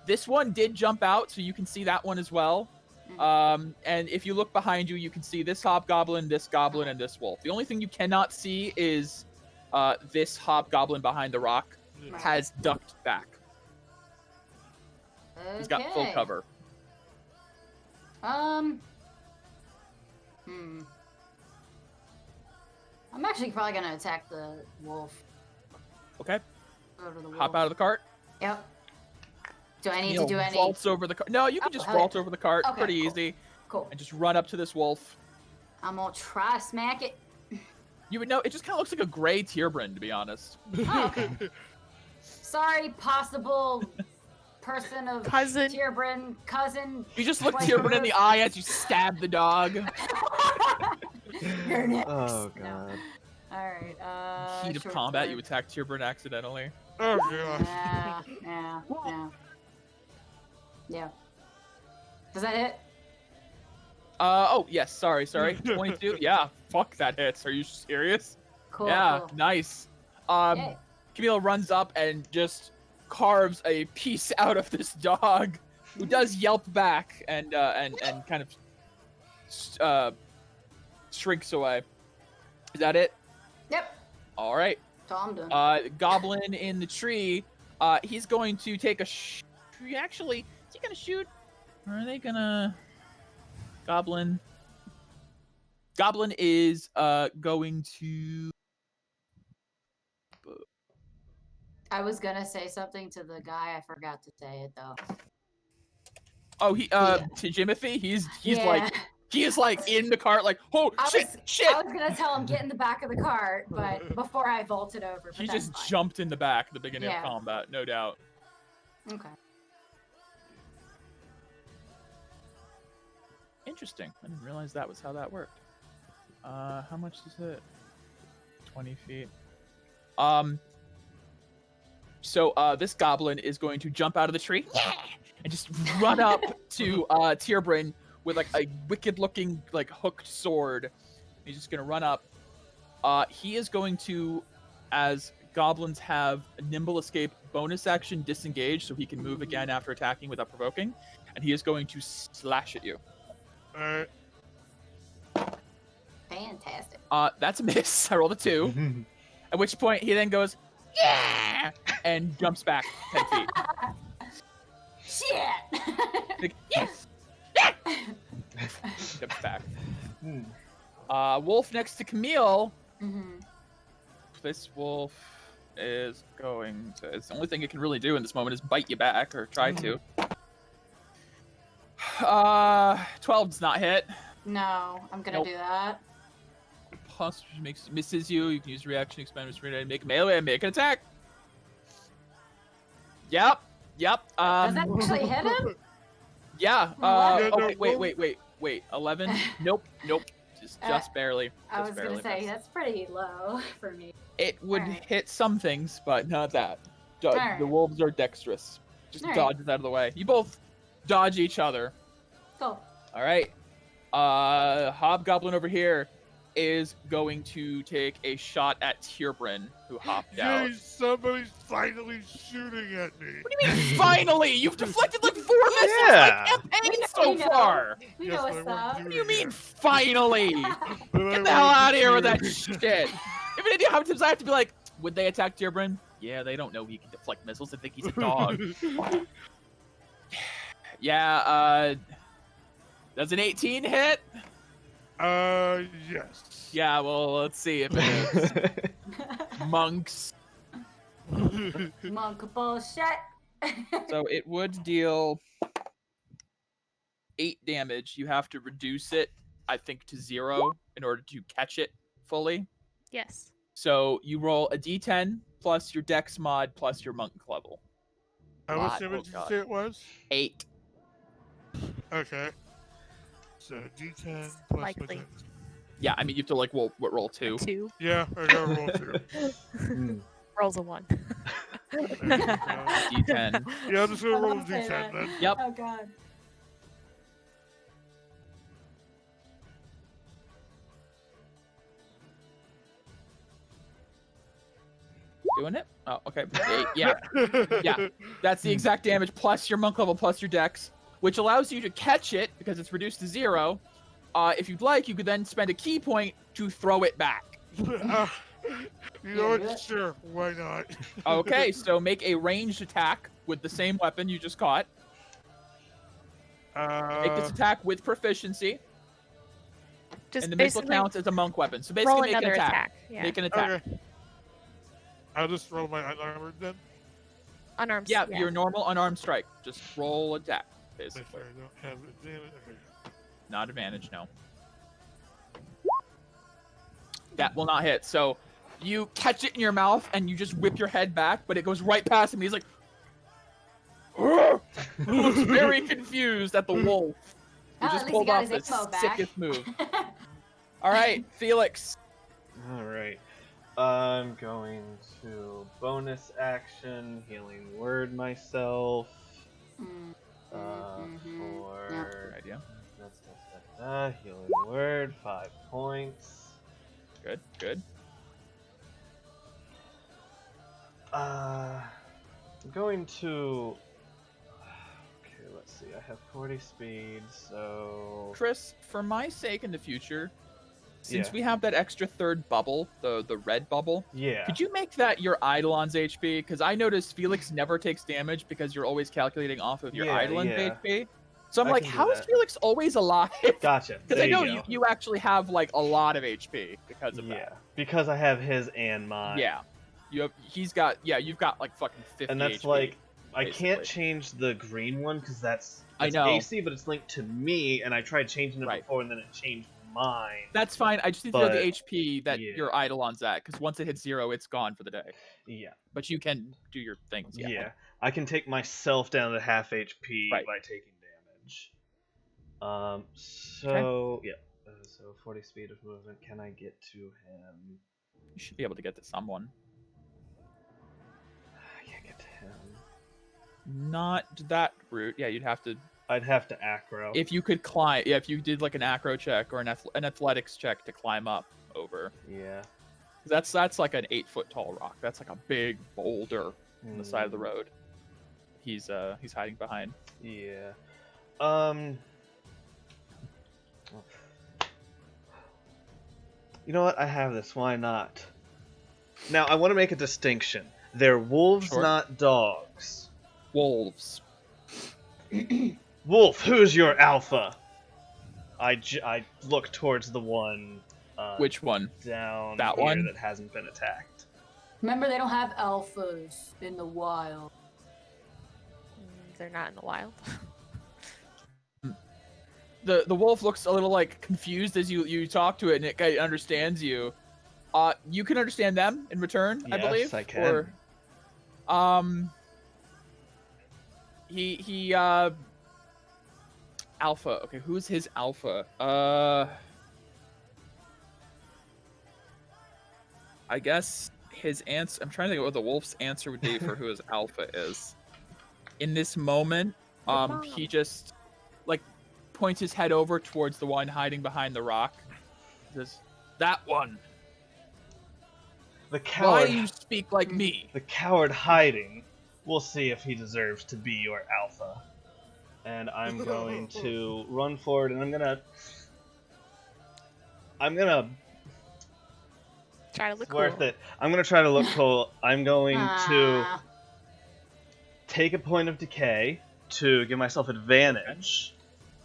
This one did jump out, so you can see that one as well. And if you look behind you, you can see this hobgoblin, this goblin, and this wolf. The only thing you cannot see is this hobgoblin behind the rock has ducked back. Okay. He's got full cover. I'm actually probably gonna attack the wolf. Okay. Go to the wolf. Hop out of the cart. Yep. Do I need to do any? Vaults over the cart. No, you can just vault over the cart. Okay, Pretty cool. easy. Cool. And just run up to this wolf. I'm gonna try to smack it. You would know, it just kind of looks like a gray Tierbrin, to be honest. Oh, okay. Sorry, possible person of Cousin. Tierbrin, cousin. You just look whatever. Tierbrin in the eye as you stab the dog. You're next. Oh No. god. All right. Heat of short combat, sword. you attack Tierbrin accidentally. Oh god. Yeah. Does that hit? Oh, yes, sorry. 22? Yeah, fuck, that hits. Are you serious? Cool. Yeah, cool. nice. Yay. Camille runs up and just carves a piece out of this dog, who does yelp back and kind of shrinks away. Is that it? Yep. All right. So I'm done. Goblin in the tree. He's going to take a. Actually, is he gonna shoot? Or are they gonna? Goblin is going to. I was gonna say something to the guy. I forgot to say it though. Oh, to Jimothy. He's like He is like in the cart, like, oh shit. I was gonna tell him get in the back of the cart, but before I vaulted over. But He that's just fine. jumped in the back at the beginning Yeah. of combat, no doubt. Okay. Interesting. I didn't realize that was how that worked. How much is it? 20 feet. So this goblin is going to jump out of the tree and just run up to Tierbrin with like a wicked-looking like hooked sword. He's just gonna run up. He is going to, as goblins have a nimble escape bonus action, disengage, so he can move again after attacking without provoking, and he is going to slash at you. Alright. Fantastic. That's a miss. I rolled a 2. At which point he then goes, yeah, and jumps back 10 feet. Shit. Like, yes. Jumps back. Wolf next to Camille. This wolf is going to. It's the only thing it can really do in this moment is bite you back or try to. 12 does not hit. No, I'm gonna do that. Plus misses you. You can use reaction, expand, restrain, make a melee, make an attack. Yep. Does that actually hit him? Yeah. What? Wait. 11. Nope. Just barely. I was gonna say that's pretty low for me. It would hit some things, but not that. Alright. The wolves are dexterous. Just Alright. dodge it out of the way. You both dodge each other. Cool. All right. Hobgoblin over here is going to take a shot at Tierbrin, who hopped out. Yay, somebody's finally shooting at me. What do you mean, finally? You've deflected like 4 missiles Yeah. like campaign We so know. far. We Yes, know I what's won't up. do What do you it mean, again. finally? But I Get the hell won't out of here with do that it shit. again. You have any idea how many times I have to be like, would they attack Tierbrin? Yeah, they don't know he can deflect missiles. They think he's a dog. Yeah, does an 18 hit? Yes. Yeah, well, let's see if it is. Monks. Monk bullshit. So it would deal 8 damage. You have to reduce it, I think, to 0 in order to catch it fully. Yes. So you roll a d10 plus your dex mod plus your monk level. How much damage did you say it was? 8. Okay. So D10 plus Likely. my dex. Yeah, I mean, you have to, like, roll 2. 2. Yeah, I gotta roll 2. Rolls a 1. D10. Yeah, I'm just gonna roll a Don't say D10 that. then. Yep. Oh god. Doing it? Oh, okay. 8, yeah. Yeah. That's the exact damage plus your monk level plus your dex, which allows you to catch it because it's reduced to 0. If you'd like, you could then spend a key point to throw it back. You know what? Sure, why not? Okay, so make a ranged attack with the same weapon you just caught. Make this attack with proficiency, Just and the missile basically counts as a monk weapon. So roll basically, make an another attack. Yeah. Make an attack. Okay. I'll just roll my unarmored then. Unarmed. Yeah, your normal unarmed strike. Just roll attack, Make sure basically. I don't have advantage. Okay. Not advantage, no. That will not hit. So you catch it in your mouth and you just whip your head back, but it goes right past him. He's like, he looks very confused at the wolf. He Oh, just at least he pulled got off his the info back. sickest move. All right, Felix. All right. I'm going to bonus action, healing word myself. For Good idea. Healing word, 5 points. Good. I'm going to. Okay, let's see. I have 40 speed, so. Chris, for my sake in the future, since Yeah. we have that extra third bubble, the red bubble, Yeah. could you make that your Eidolon's HP? Because I noticed Felix never takes damage because you're always calculating off of your Yeah, Eidolon's yeah. HP. So I'm I like, can do how is that. Felix always alive? Gotcha. Because There I know you go. you actually have like a lot of HP because of Yeah, that. because I have his and mine. Yeah. You've got like fucking 50 And that's HP. like I can't change the green one because that's I know. AC, but it's linked to me, and I tried changing it before, and then it changed mine. That's fine. I just need to know the HP that your Eidolon's at, because once it hits 0, it's gone for the day. Yeah. But you can do your things. Yeah. I can take myself down to half HP by taking damage. So so 40 speed of movement. Can I get to him? You should be able to get to someone. I can't get to him. Not that route. Yeah, I'd have to acro. If you could climb, if you did like an acro check or an athletics check to climb up over. Yeah. That's like an 8-foot tall rock. That's like a big boulder on the side of the road. He's hiding behind. Yeah. You know what? I have this. Why not? Now I want to make a distinction. They're wolves, not dogs. Wolves. Wolf, who's your alpha? I look towards the one. Which one? Down that here one that hasn't been attacked. Remember, they don't have alphas in the wild. They're not in the wild. The wolf looks a little like confused as you talk to it, and it understands you. You can understand them in return, yes, I believe. Yes, I can. Or, he alpha. Okay, who's his alpha? I guess his answer. I'm trying to think of what the wolf's answer would be for who his alpha is. In this moment, he just like points his head over towards the one hiding behind the rock. Says, "That one." The coward. Why you speak like me? The coward hiding. We'll see if he deserves to be your alpha. And I'm going to run forward, and I'm gonna try to look cool. Worth it. I'm gonna try to look cool. I'm going to take a point of decay to give myself advantage.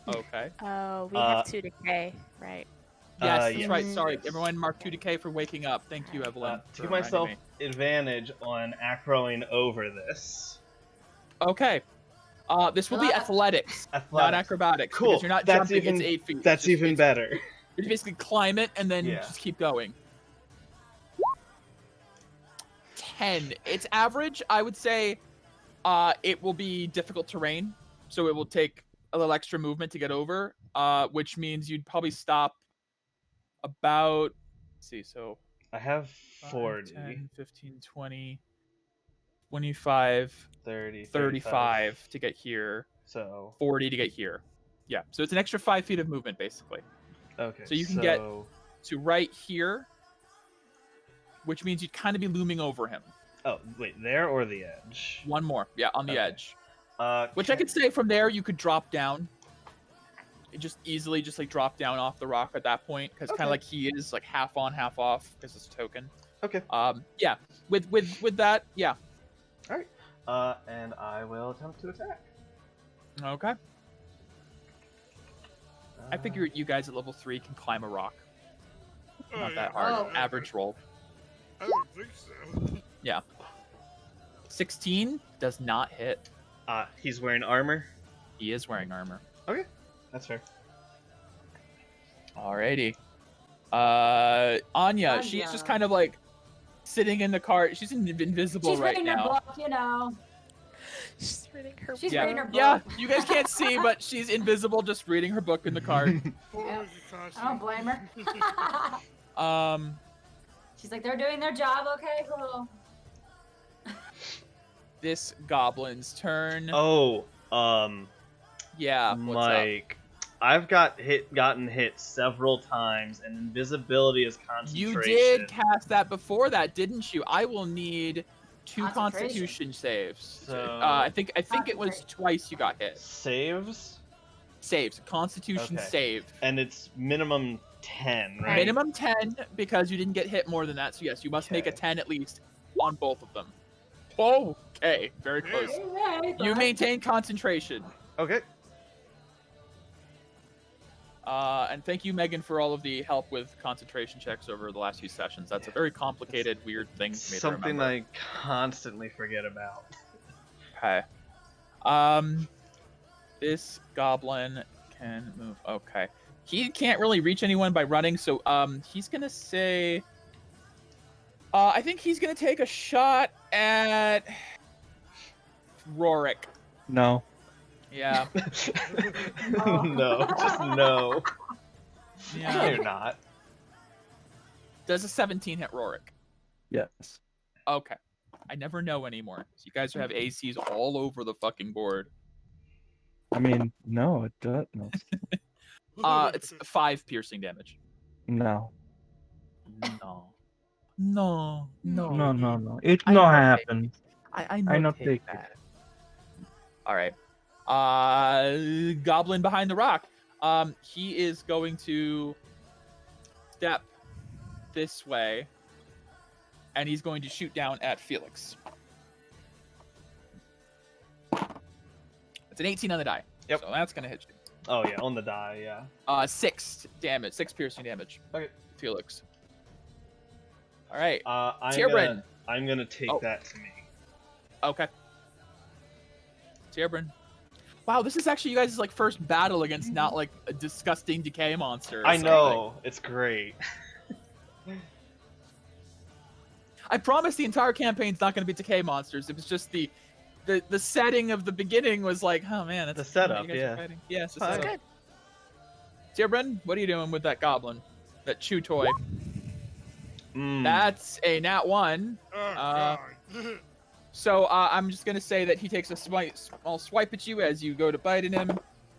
Okay. Oh, we have 2 decay, right? Yes, that's right. Sorry, everyone. Mark 2 decay for waking up. Thank you, Evelyn. To give myself advantage on acroing over this. Okay. This will be athletics, not acrobatics. Cool. Because you're not jumping. It's 8 feet. That's even better. You basically climb it and then just keep going. 10. It's average. I would say it will be difficult terrain, so it will take a little extra movement to get over, which means you'd probably stop about, let's see, so I have 40. 10, 15, 20, 25, 30, 35 to get here. So 40 to get here. Yeah, so it's an extra 5 feet of movement, basically. Okay. So you can get to right here, which means you'd kind of be looming over him. Oh, wait, there or the edge? One more. Yeah, on the edge. Which I could say from there you could drop down. Just easily like drop down off the rock at that point, because kind of like he is like half on, half off, because it's a token. Okay. Yeah. With that, yeah. All right. And I will attempt to attack. Okay. I figure you guys at level 3 can climb a rock. Not that hard. Average roll. I don't think so. Yeah. 16 does not hit. He's wearing armor? He is wearing armor. Okay. That's fair. Alrighty. Anya, she's just kind of like sitting in the cart. She's invisible right now. She's reading her book, you know. She's reading her book. She's reading her book. Yeah, you guys can't see, but she's invisible, just reading her book in the cart. Yep. I don't blame her. She's like, they're doing their job, okay, cool. This goblin's turn. Oh, yeah, Mike, I've gotten hit several times, and invisibility is concentration. You did cast that before that, didn't you? I will need 2 Constitution saves. So, I think it was twice you got hit. Saves. Constitution save. And it's minimum 10, right? Minimum 10 because you didn't get hit more than that. So yes, you must make a 10 at least on both of them. Okay, very close. You maintain concentration. Okay. And thank you, Megan, for all of the help with concentration checks over the last few sessions. That's a very complicated, weird thing for me to remember. Something I constantly forget about. Okay. This goblin can move. Okay. He can't really reach anyone by running, so he's gonna say I think he's gonna take a shot at Rorik. No. Yeah. No, just no. Yeah. No, you're not. Does a 17 hit Rorik? Yes. Okay. I never know anymore. So you guys have ACs all over the fucking board. I mean, no, it does. No. It's 5 piercing damage. No. No. No. No. It I not know happen. I I know not take take that. All right. Goblin behind the rock. He is going to step this way, and he's going to shoot down at Felix. It's an 18 on the die. Yep. So that's gonna hit you. Oh yeah, on the die, yeah. 6 damage, 6 piercing damage. Okay. Felix. All right. I'm gonna take that to me. Okay. Tierbrin. Wow, this is actually you guys' like first battle against not like a disgusting decay monster. I know, it's great. I promise the entire campaign's not going to be decay monsters. It was just the setting of the beginning was like, oh man, that's the setup, yeah. Yes, the That's setup. good. Tierbrin, what are you doing with that goblin? That chew toy? Mm. That's a nat 1. Oh, God. So I'm just gonna say that he takes a small swipe at you as you go to bite at him,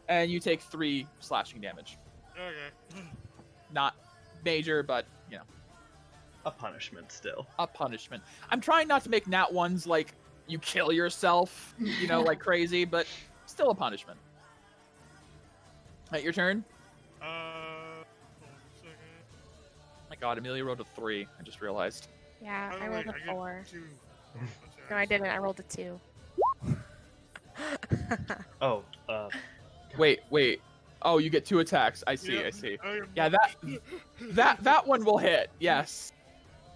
and you take 3 slashing damage. Okay. Not major, but you know, A punishment still. a punishment. I'm trying not to make nat 1s like you kill yourself, you know, like crazy, but still a punishment. Your turn. Hold on a second. My God, Amelia rolled a 3. I just realized. Yeah, Oh, I rolled wait, a get 4. 2. No, I didn't. I rolled a 2. Oh, Wait. Oh, you get 2 attacks. I see. Yep, I see. I am Yeah, that one will hit. Yes.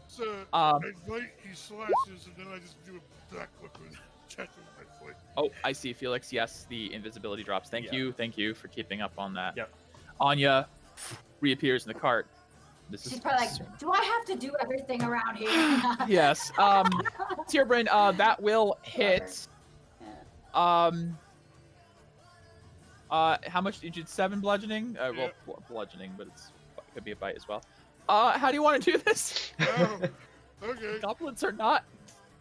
So, Um. I bite, he slashes, and then I just do a backflip and catch him with my foot. Oh, I see, Felix. Yes, the invisibility drops. Thank Yeah. you for keeping up on that. Yep. Anya reappears in the cart. This She's is probably like, do I have to do everything around here? yes. Tierbrin, that will hit. How much did you 7 bludgeoning? Well, bludgeoning, but it could be a bite as well. How do you want to do this? Oh, okay. Goblins are not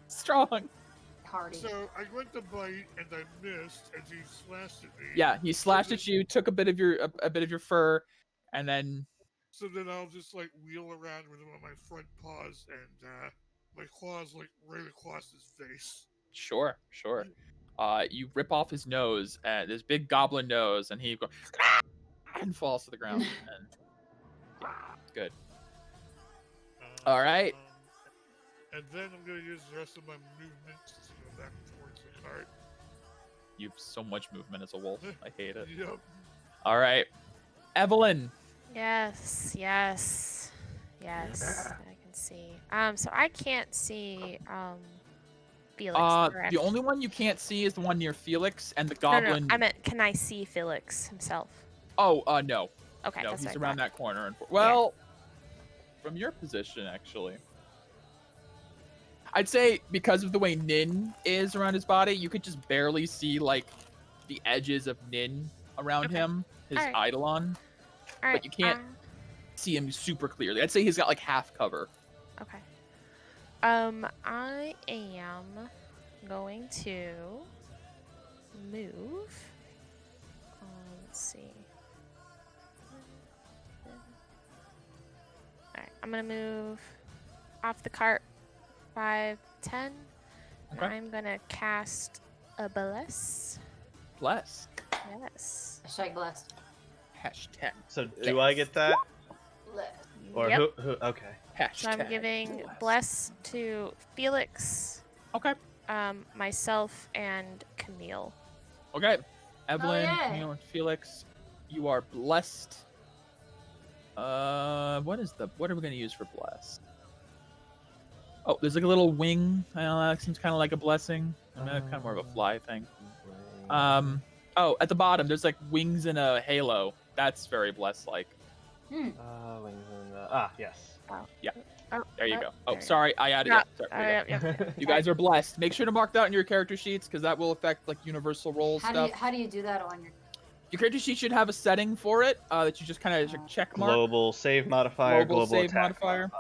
strong. Hardy. So, I went to bite, and I missed, and he slashed at me. Yeah, he slashed at you, took a bit of your fur, and then. So then I'll just, like, wheel around with him on my front paws, and, my claws, like, right across his face. Sure. You rip off his nose, this big goblin nose, and he goes and falls to the ground. And good. All right. And then I'm gonna use the rest of my movements to go back towards the cart. You have so much movement as a wolf. I hate it. Yep. All right, Evelyn. Yes. I can see. So I can't see Felix. Correct? The only one you can't see is the one near Felix, and the No, goblin. I meant, can I see Felix himself? Oh, no. Okay, No, that's he's what I around thought. that corner. Well, from your position, actually. I'd say because of the way Nin is around his body, you could just barely see, like, the edges of Nin around him, his Alright. Eidolon. All right. But you can't see him super clearly. I'd say he's got, like, half cover. Okay. I am going to move. Let's see. Alright, I'm gonna move off the cart 5, 10. Okay. I'm gonna cast a bless. Bless. Yes. Hashtag blessed. Hashtag. so do I get that? Blessed. Or Yep. who? Okay. Hashtag. So I'm giving bless to Felix, Okay. myself, and Camille. Okay. Evelyn, yeah. Camille, and Felix, you are blessed. What are we gonna use for bless? Oh, there's like a little wing. I don't know, that seems kind of like a blessing. I mean, kind of more of a fly thing. Oh, at the bottom, there's like wings and a halo. That's very blessed-like. Wings and yes. Wow. Yeah. Oh, There you go. Oh, there sorry, I added Yeah. it. Sorry, there you go. Yep. You guys are blessed. Make sure to mark that in your character sheets because that will affect like universal roles stuff. How do you do that on your? Your character sheet should have a setting for it that you just kind of check mark. Global save modifier, global save attack modifier.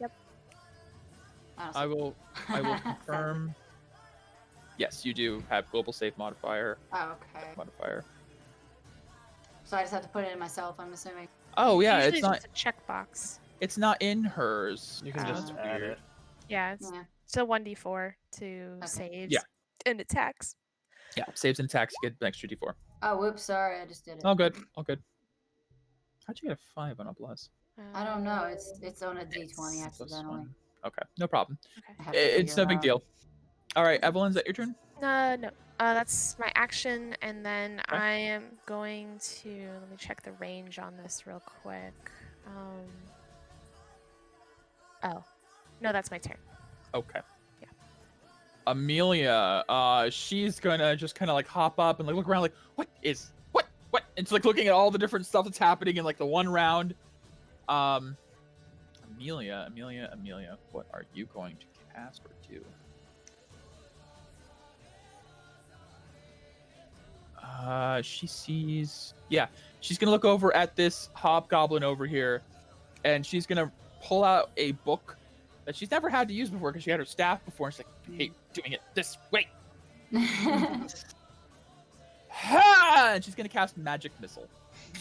Yep. I will confirm. Yes, you do have global save modifier. Oh, okay. Modifier. So I just have to put it in myself, I'm assuming. Oh yeah, Usually it's not. just a checkbox. It's not in hers. You can just add it. Yeah, it's a 1d4 to saves and attacks. Yeah, saves and attacks. You get an extra d4. Oh, whoops, sorry, I just did it. All good. All good. How'd you get a 5 on a bless? I don't know. It's on a d20 accidentally. Okay, no problem. Okay. It's no big deal. All right, Evelyn, is that your turn? No. That's my action, and then I am going to let me check the range on this real quick. Oh, no, that's my turn. Okay. Yeah. Amelia, she's gonna just kind of like hop up and like look around, like what? And it's like looking at all the different stuff that's happening in like the one round. Amelia, what are you going to cast or do? She sees. Yeah, she's gonna look over at this hobgoblin over here, and she's gonna pull out a book that she's never had to use before because she had her staff before. And she's like, "Hey, doing it this way." Ha! And she's gonna cast magic missile.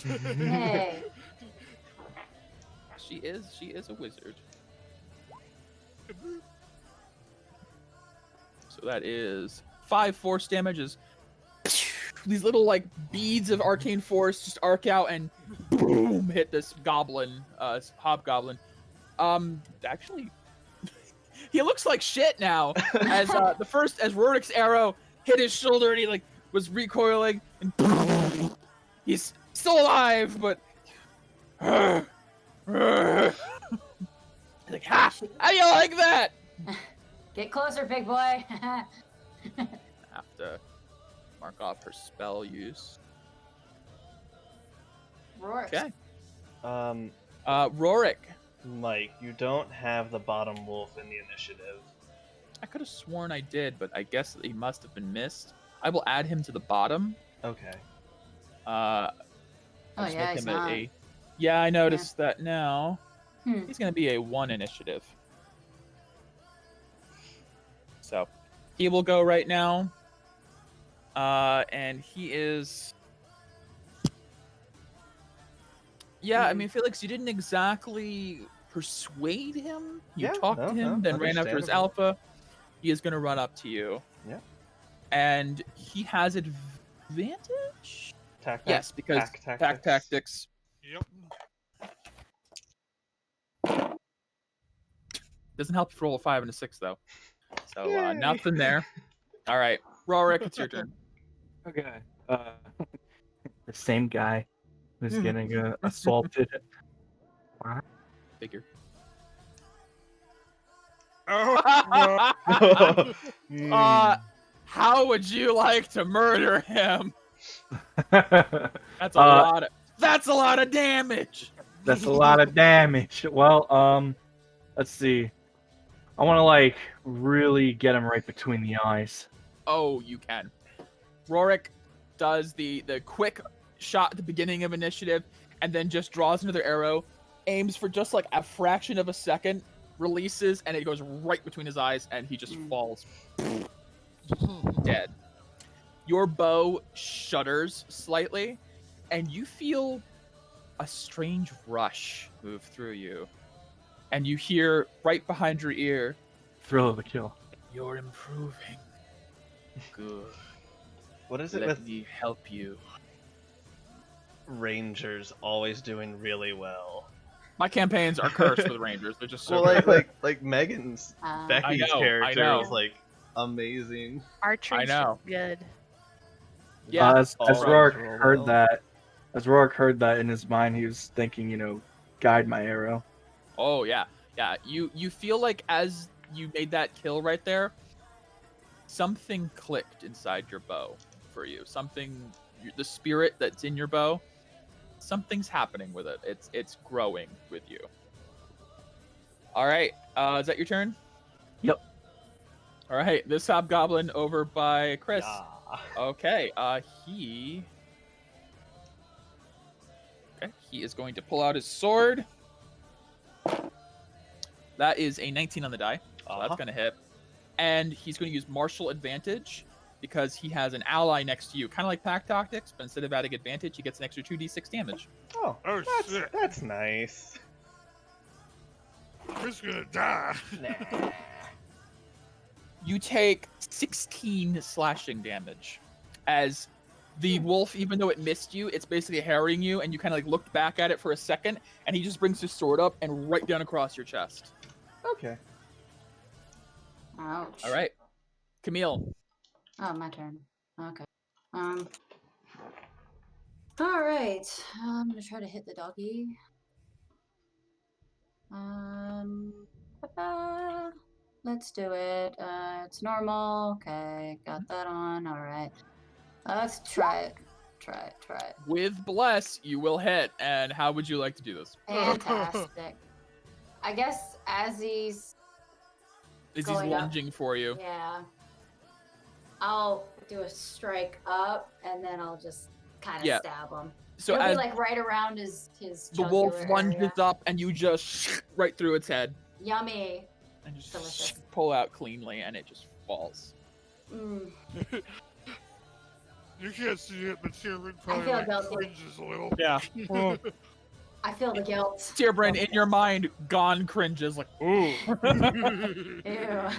Hey. She is a wizard. So that is 5 force damages. These little like beads of arcane force just arc out and boom hit this goblin, hobgoblin. Actually, he looks like shit now. As as Rorik's arrow hit his shoulder and he like was recoiling and he's still alive, but like, ha! How you like that? Get closer, big boy. Have to mark off her spell use. Rorik. Okay. Rorik. Mike, you don't have the bottom wolf in the initiative. I could have sworn I did, but I guess he must have been missed. I will add him to the bottom. Okay. He's not. Yeah, I noticed that now. He's going to be a 1 initiative. So he will go right now. And he is... Yeah, I mean, Felix, you didn't exactly persuade him. You talked to him, then ran after his alpha. He is going to run up to you. Yeah. And he has advantage? Yes, because pack tactics. Yep. Doesn't help if you roll a 5 and a 6, though. So nothing there. All right, Rorik, it's your turn. Okay. The same guy who's getting assaulted. Figure. Oh, no. How would you like to murder him? That's a lot of. That's a lot of damage. That's a lot of damage. Well, let's see. I want to like really get him right between the eyes. Oh, you can. Rorik does the quick shot at the beginning of initiative, and then just draws another arrow, aims for just like a fraction of a second, releases, and it goes right between his eyes, and he just falls dead. Your bow shudders slightly, and you feel a strange rush move through you. And you hear right behind your ear, Thrill of the kill. "You're improving. Good. What is it Let with me help you." Rangers always doing really well? My campaigns are cursed with Rangers. They're just so Well, good. like Megan's Becky's I character know. was like amazing. Archery I know. good. Yeah. As Rorik heard that, in his mind, he was thinking, guide my arrow. Oh yeah. You feel like as you made that kill right there, something clicked inside your bow for you. The spirit that's in your bow, something's happening with it. It's growing with you. All right, is that your turn? Yep. All right, this hobgoblin over by Chris. Yeah. Okay, he is going to pull out his sword. That is a 19 on the die, so that's going to hit. And he's going to use martial advantage because he has an ally next to you. Kind of like pack tactics, but instead of adding advantage, he gets an extra 2d6 damage. Oh, shit. That's nice. Chris gonna die. Nah. You take 16 slashing damage as the wolf, even though it missed you, it's basically harrying you, and you kind of like looked back at it for a second, and he just brings his sword up and right down across your chest. Okay. Ouch. All right, Camille. Oh, my turn. Okay. All right. I'm gonna try to hit the doggy. Let's do it. It's normal. Okay, got that on. All right. Let's try it. Try it. With bless, you will hit. And how would you like to do this? Fantastic. I guess as he's going up, lunging for you. yeah, I'll do a strike up, and then I'll just kind of stab him. So It'll as be like right around his the wolf jugular lunges area. up, and you just right through its head, Yummy. and just Delicious. pull out cleanly, and it just falls. Mm. You can't see it, but Sharon I probably feel like guilty. cringes a little. Yeah. I feel the guilt. Tierbrain, in your mind, Gon cringes like, ooh. Ew.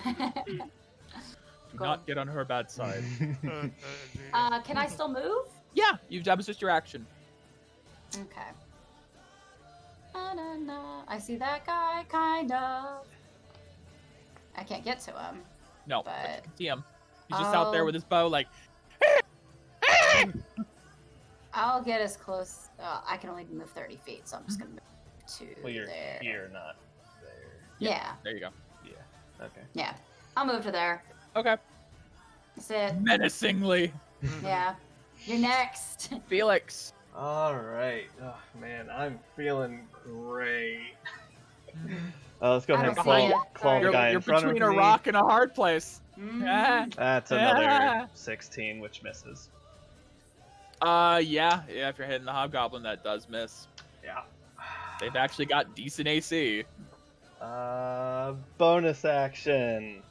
Do not get on her bad side. Can I still move? Yeah, that was just your action. Okay. Na-na-na. I see that guy, kind of. I can't get to him. No, But- but you can see him. He's just out there Oh. with his bow, like. I'll get as close. I can only move 30 feet, so I'm just gonna move to Well, you're there. here, not there. Yeah, There you go. Okay. yeah. I'll move to there. Okay. That's it. Menacingly, Yeah. You're next. Felix. All right. Oh man, I'm feeling great. Let's go I ahead and don't claw, see ya. claw the Sorry. guy You're in front of between me. a rock and a hard place. Mm. Ah. That's another 16, which misses. Yeah. If you're hitting the hobgoblin, that does miss. Yeah. They've actually got decent AC. Bonus action.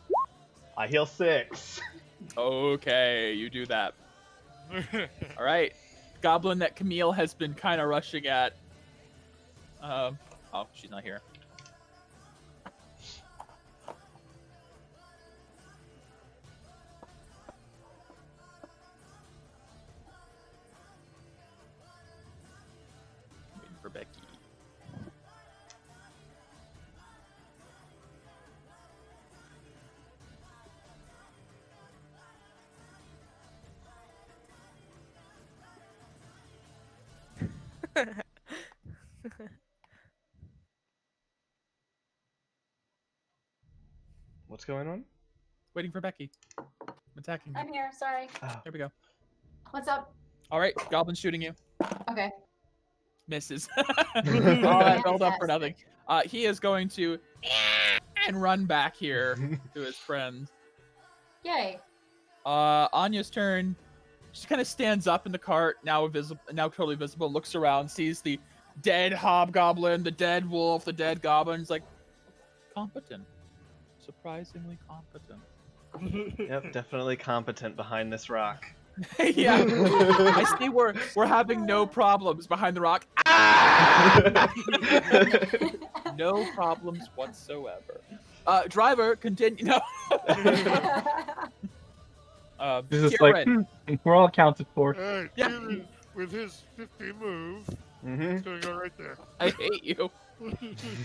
I heal 6. Okay, you do that. All right. Goblin that Camille has been kind of rushing at. Oh, she's not here. Waiting for Becky. What's going on? Waiting for Becky. I'm attacking her. I'm here. Sorry. Oh. There we go. What's up? All right, Goblin shooting you. Okay. Misses. All that build up for nothing. He is going to and run back here to his friend. Yay. Anya's turn. She kind of stands up in the cart, now totally visible, looks around, sees the dead hobgoblin, the dead wolf, the dead goblin. It's like, competent. Surprisingly competent. Yep, definitely competent behind this rock. Yeah. I see we're having no problems behind the rock. Ah! No problems whatsoever. Driver, continue. No. This is like, Kieran. we're all accounted for. Alright, Yeah. Kieran, with his 50 move, Mm-hmm. it's gonna go right there. I hate you.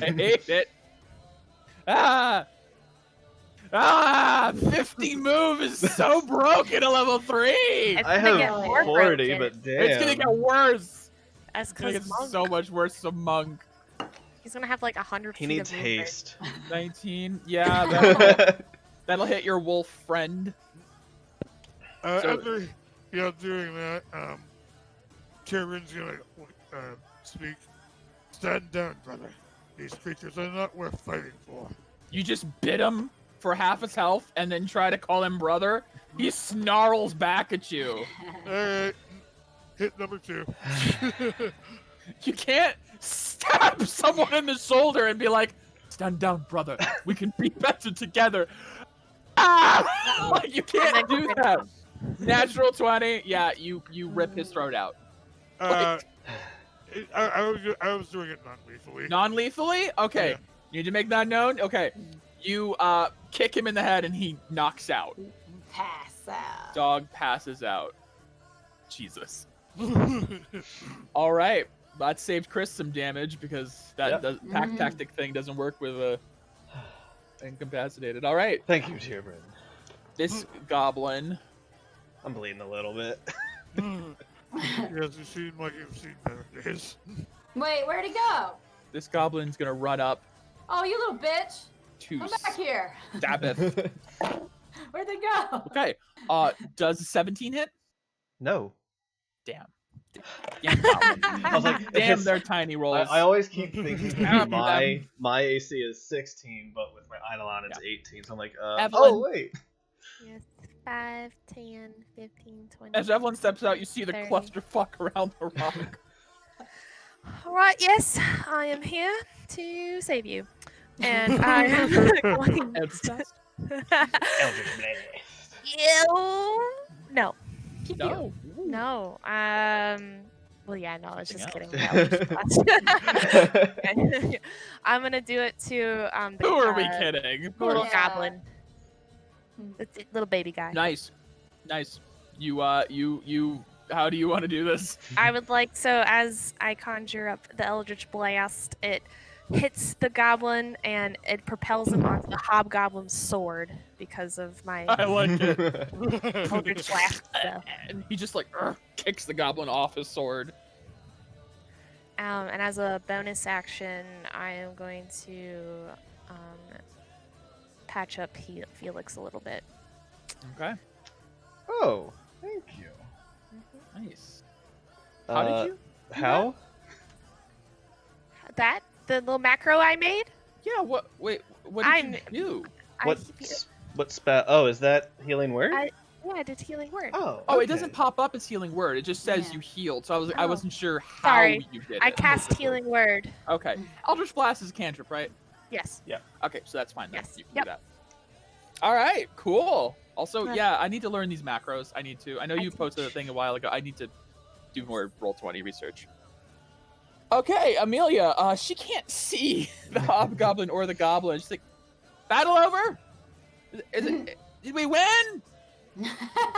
I hate it. Ah! 50 move is so broken at level 3! It's I gonna get have more 40, broken. but damn. It's gonna get worse. That's It's gonna get because Monk, so much worse. So Monk. he's gonna have like 100 He feet needs of movement. haste. 19. Yeah, that'll hit your wolf friend. So- After doing that, Kieran's gonna speak. Stand down, brother. These creatures are not worth fighting for. You just bit him for half his health and then try to call him brother. He snarls back at you. Alright. Hit number 2. You can't stab someone in the shoulder and be like, stand down, brother. We can be better together. Ah! Like, you can't do that. Natural 20. Yeah, you rip his throat out. I was doing it non-lethally. Non-lethally? Okay. Yeah. You need to make that known? Okay. You kick him in the head and he knocks out. Pass out. Dog passes out. Jesus. All right. That saved Chris some damage because that pack tactic thing doesn't work with incapacitated. All right. Thank you, Tierbrin. This goblin. I'm bleeding a little bit. Yes, you seem like you've seen better days. Wait, where'd he go? This goblin's gonna run up Oh, you little bitch. to Come back here. stab it. Where'd they go? Okay. Does a 17 hit? No. Damn. Damn goblin. I was like, Damn, it's- they're tiny rolls. I always keep thinking Damn my AC is 16, but with my Eidolon it's 18. So I'm like, Evelyn. oh wait. Yes, 5, 10, 15, 20. As Evelyn steps out, you see the 30. clusterfuck around the rock. All right, yes, I am here to save you. And I am going Eldritch Blast? Eldritch Blast. No. No. No. Well, yeah, no, I was just Something kidding. else. I'm gonna do it to the Who are we kidding? Of little course. Yeah. goblin. The little baby guy. Nice. You how do you want to do this? I would like, so as I conjure up the Eldritch Blast, it hits the goblin and it propels him onto the hobgoblin's sword because of my I like it. Eldritch Blast stuff. And he just like kicks the goblin off his sword. And as a bonus action, I am going to patch up Felix a little bit. Okay. Oh, thank you. Nice. How did you? How? That the little macro I made. Yeah. What? Wait. What did you do? What spell? Oh, is that healing word? Yeah, I did healing word. Oh. Oh, it okay. doesn't pop up as healing word. It just says you healed. So I Oh. wasn't sure how Sorry. you did it. I cast healing word. Okay. Eldritch Blast is a cantrip, right? Yes. Okay, so that's fine. Then. Yes. You can Yep. do that. All right. Cool. Also, Yeah. yeah, I need to learn these macros. I need to. I know I you think posted a thing a while ago. I need to do more Roll20 research. Okay, Amelia. She can't see the hobgoblin or the goblin. She's like, battle over? Is it? Did we win?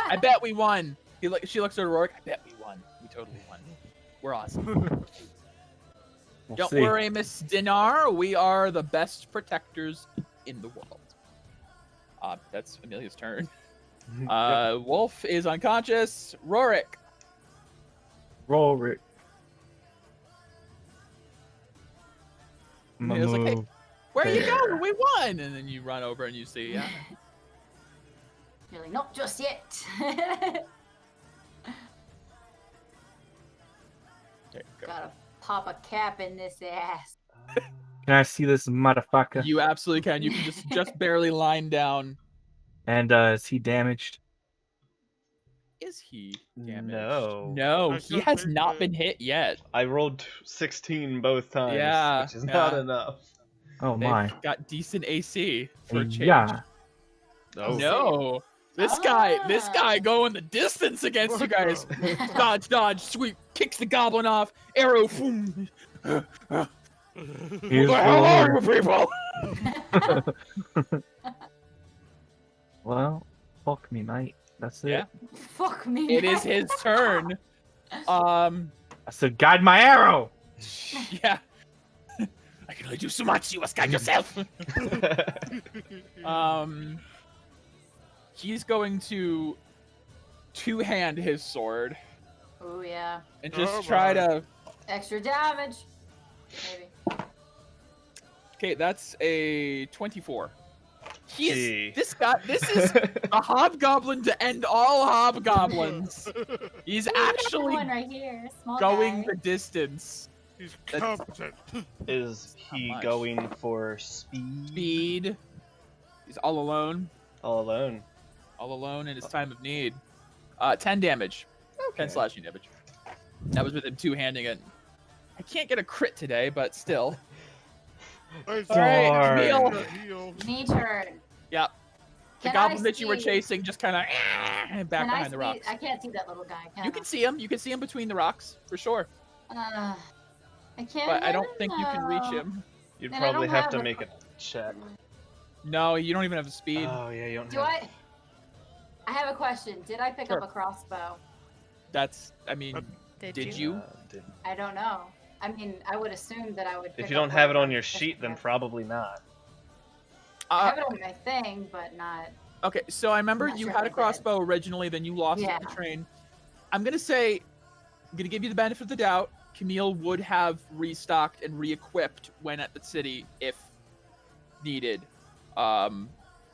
I bet we won. She looks at Aurora. I bet we won. We totally won. We're awesome. We'll Don't see. worry, Miss Dinar. We are the best protectors in the world. That's Amelia's turn. Wolf is unconscious. Rorik. Roll Rick. Amelia's like, hey, Move. where are you There. going? We won. And then you run over and you see, yeah. You're like, not just yet. There you go. Gotta pop a cap in this ass. Can I see this motherfucker? You absolutely can. You can just barely line down. And is he damaged? Is he damaged? No. No, I he don't has think not that- been hit yet. I rolled 16 both times, Yeah, which is not yeah. enough. Oh They've my. got decent AC for a change. Yeah. Oh. No. This guy going the distance against you guys. Dodge, sweep, kicks the goblin off, arrow, boom. Here's Where are you the- people? Well, fuck me, mate. That's it. Yeah. Fuck me. It is his turn. I said, guide my arrow. Yeah. I can only do so much. You must guide yourself. He's going to two-hand his sword Oh yeah. and just Oh, try my. to. Extra damage. Maybe. Okay, that's a 24. This is a hobgoblin to end all hobgoblins. He's actually one right here, small going guy. the distance. He's competent. Is he much. going for speed? Speed. He's all alone. All alone. All alone in his time of need. 10 damage. 10 slashing damage. That was with him two-handing it. I can't get a crit today, but still. Alright, Alright, Camille. Me turn. Yep. The Can goblin I that you were see- chasing just kind of back Can behind the I rocks. see? I can't see that little guy. You can see him. You can see him between the rocks, for sure. I can't. But I hit don't him, think you can reach though. him. You'd Then I probably don't have have to a- make a check. No, you don't even have the speed. Oh yeah, you don't Do have. I have a question. Did I pick Sure. up a crossbow? I mean, did you? Didn't. I don't know. I mean, I would assume that I would. If pick you up don't have it whatever on your I'm sheet, then picking up. probably not. I have it on my thing, but not. Okay, so I remember not you sure had if a I did. crossbow originally, then you lost it on the Yeah. train. I'm gonna say, I'm gonna give you the benefit of the doubt. Camille would have restocked and re-equipped when at the city if needed. I I'm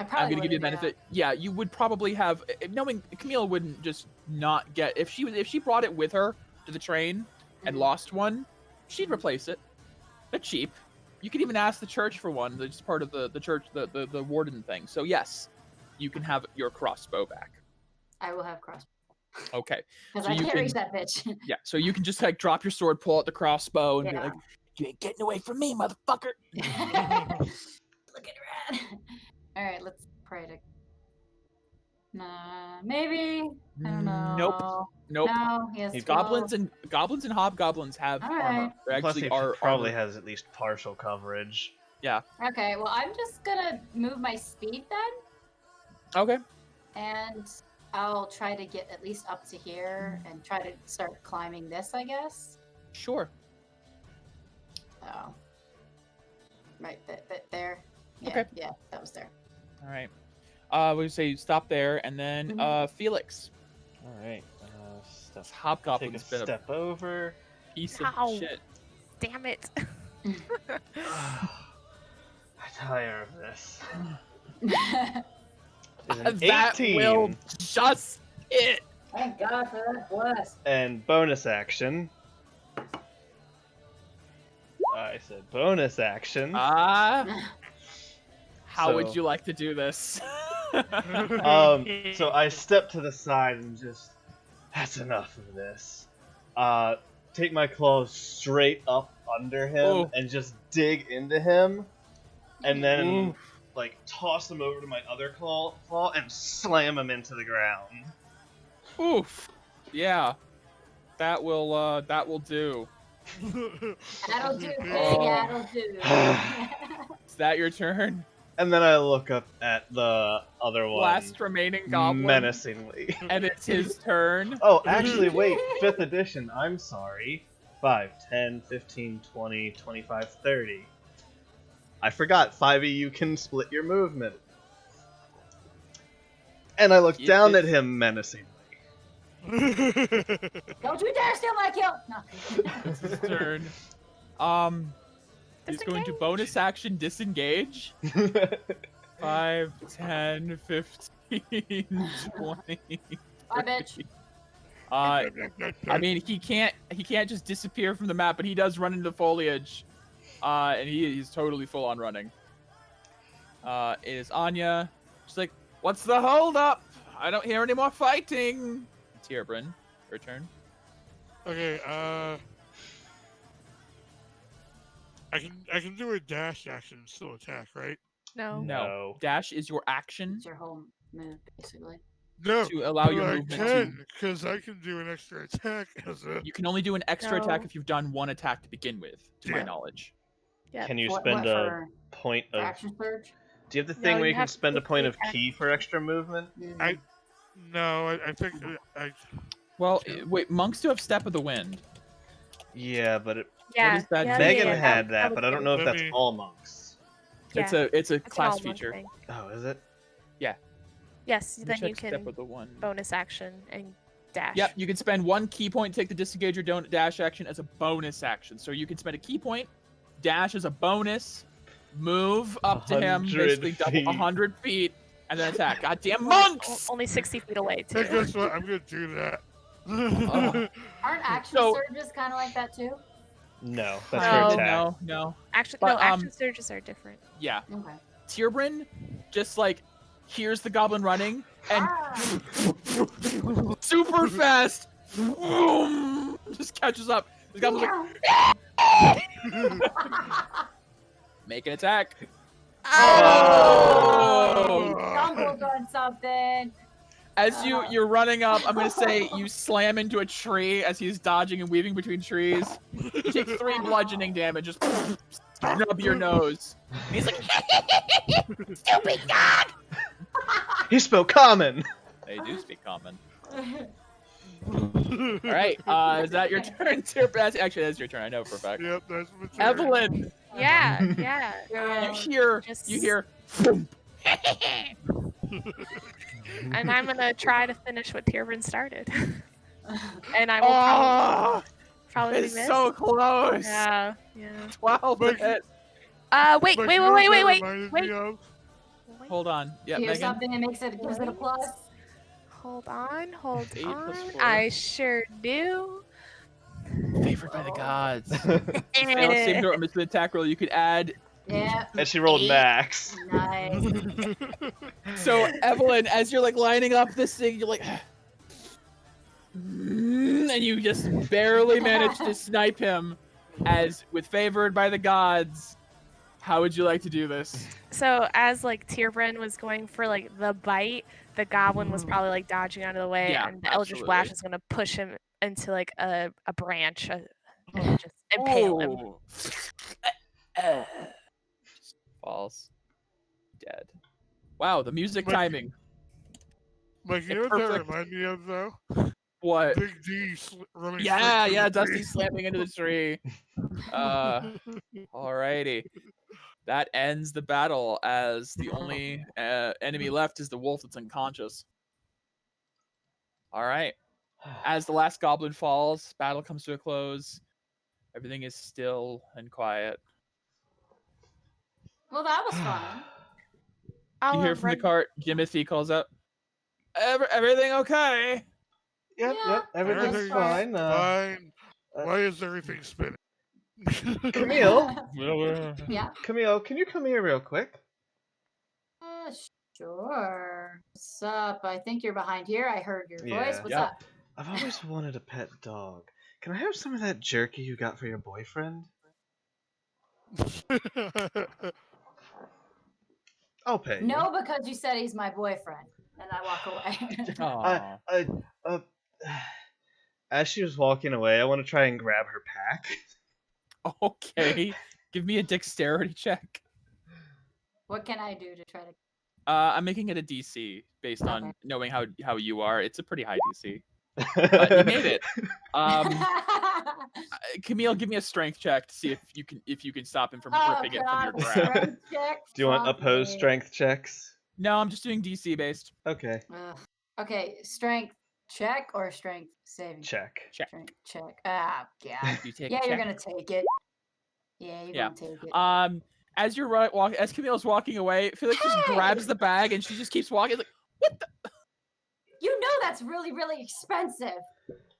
probably gonna give you the would've, benefit. Yeah, you would probably have, knowing Camille wouldn't just not get if she brought it with her to the train and Mhm. lost one, she'd replace it. They're cheap. You could even ask the church for one. They're just part of the church, the warden thing. So yes, you can have your crossbow back. I will have crossbow Okay. because So I you can't reach can- that bitch. Yeah. So you can just like drop your sword, pull out the crossbow, and be Yeah. like, "You ain't getting away from me, motherfucker." Look at rat. All right, let's pray to. Nah, maybe. I don't know. Nope. No, he has He's Goblins and hobgoblins have All armor. right. They Plus, actually he are probably armored. has at least partial coverage. Okay, well, I'm just gonna move my speed then, Okay. and I'll try to get at least up to here and try to start climbing this, I guess. Sure. Oh. Right, there. Yeah, Okay. Yeah, that was there. All right. We say stop there, and then Felix. All right. This Take a hobgoblin's been a step over. piece Ow. of shit. Damn it. I'm tired of this. That will just it. Thank God for that bless. And bonus action. I said bonus action. How So- would you like to do this? So I step to the side and just, that's enough of this. Take my claws straight up under him Ooh. and just dig into him, and then Ooh. like toss him over to my other claw and slam him into the ground. Oof. Yeah. That will do. That'll do, pig, Oh. that'll do. Is that your turn? And then I look up at the other one Last remaining goblin. menacingly. And it's his turn. Oh, actually, wait. 5th edition. I'm sorry. 5, 10, 15, 20, 25, 30. I forgot. 5 of you can split your movement. And I look You down did- at him menacingly. Don't you dare steal my kill! No. It's his turn. He's going to Disengage. bonus action disengage. 5, 10, 15, 20. Bye, bitch. I mean, he can't just disappear from the map, but he does run into foliage, and he's totally full on running. It is Anya. She's like, "What's the hold up? I don't hear any more fighting." It's Herebryn. Your turn. Okay, I can do a dash action and still attack, right? No. No. Dash is your action It's your whole move, basically. No, to allow your but movement I to. can, because I can do an extra attack as a. You can only do an extra attack No. if you've done one attack to begin with, to my Yeah. knowledge. Yep. Can you What spend a for point of... action surge? Do you have the No, thing where you you can have to spend a take point the of key for extra movement? Mhm. No, I think I. Well, wait, monks do have Step of the Wind. Yeah, but Yeah. is that? yeah, Megan yeah, had that that, was but I don't good. know if Let that's me- all monks. Yeah, It's a it's an class all-monk feature. thing. Oh, is it? Yes, Let me then you check Step can of the Wind. bonus action and dash. Yep, you can spend one key point, take the disengage or dash action as a bonus action. So you can spend a key point, dash as a bonus, move up to him, 100 basically double feet. 100 feet, and then attack. Goddamn monks! Only 60 feet away, Hey, too. guess what? I'm gonna do that. Aren't action So- surges kind of like that too? No, that's No. for attack. No. Actually, But, no, action surges are different. Yeah. Okay. Tierbrin just like hears the goblin running and super fast just catches up. The goblin's like, make an attack. Oh! Oh! Stumbled on something. As you're running up, I'm gonna say you slam into a tree as he's dodging and weaving between trees. You take 3 bludgeoning damage, just snub your nose. And he's like, stupid god! He spoke common. They do speak common. Alright, is that your turn, Tierbrin? Actually, that's your turn, I know for a fact. Yep, that's my turn. Evelyn, Yeah. you hear And I'm gonna try to finish what Tierbrin started. And I will probably it's miss. so close. Yeah. 12 to But- hit. Wait. But you know what that reminded Wait. me of? Hold on. Yeah, Hear Megan. something that gives it a plus. Hold on. 8 plus 4. I sure do. Favored by the gods. Eh. Failed save throw with the attack roll. You could add. Yeah. And she rolled max. Nice. So Evelyn, as you're like lining up this thing, you're like, and you just barely manage to snipe him. As with favored by the gods, how would you like to do this? So as like Tierbrin was going for like the bite, the goblin was probably like dodging out of the way, Yeah, and the Eldritch absolutely. Blast is gonna push him into like a branch and just impale him. Oh. Just falls dead. Wow, the music But- timing. Like, you know what that Perfect. reminded me of, though? What? Big D running Yeah, straight through yeah, the Dusty tree. slamming into the tree. Alrighty. That ends the battle as the only enemy left is the wolf that's unconscious. Alright. As the last goblin falls, battle comes to a close. Everything is still and quiet. Well, that was fun. I'll, You hear from the run- cart, Jimothy calls up. Everything okay? Yep, Yeah, everything's everything's fine. Fine. Why is everything spinning? Camille, Yeah. Camille, can you come here real quick? Sure. What's up? I think you're behind here. I heard your voice. Yeah. What's Yeah. up? I've always wanted a pet dog. Can I have some of that jerky you got for your boyfriend? I'll pay you. No, because you said he's my boyfriend, and I walk away. Aw. As she was walking away, I want to try and grab her pack. Okay. Give me a dexterity check. What can I do to try to? I'm making it a DC based on Okay. knowing how you are. It's a pretty high DC. But you made it. Camille, give me a strength check to see if you can stop him from ripping it from your grab. strength check. Do you want Fuck opposed me. strength checks? No, I'm just doing DC based. Okay, Ugh. Okay, strength check or strength saving? check. Strength check. Ah, yeah. You take Yeah, a you're check. gonna take it. Yeah, you're Yeah. gonna take it. As you're as Camille's walking away, Felix just Hey! grabs the bag and she just keeps walking. Like, what the? You know that's really, really expensive.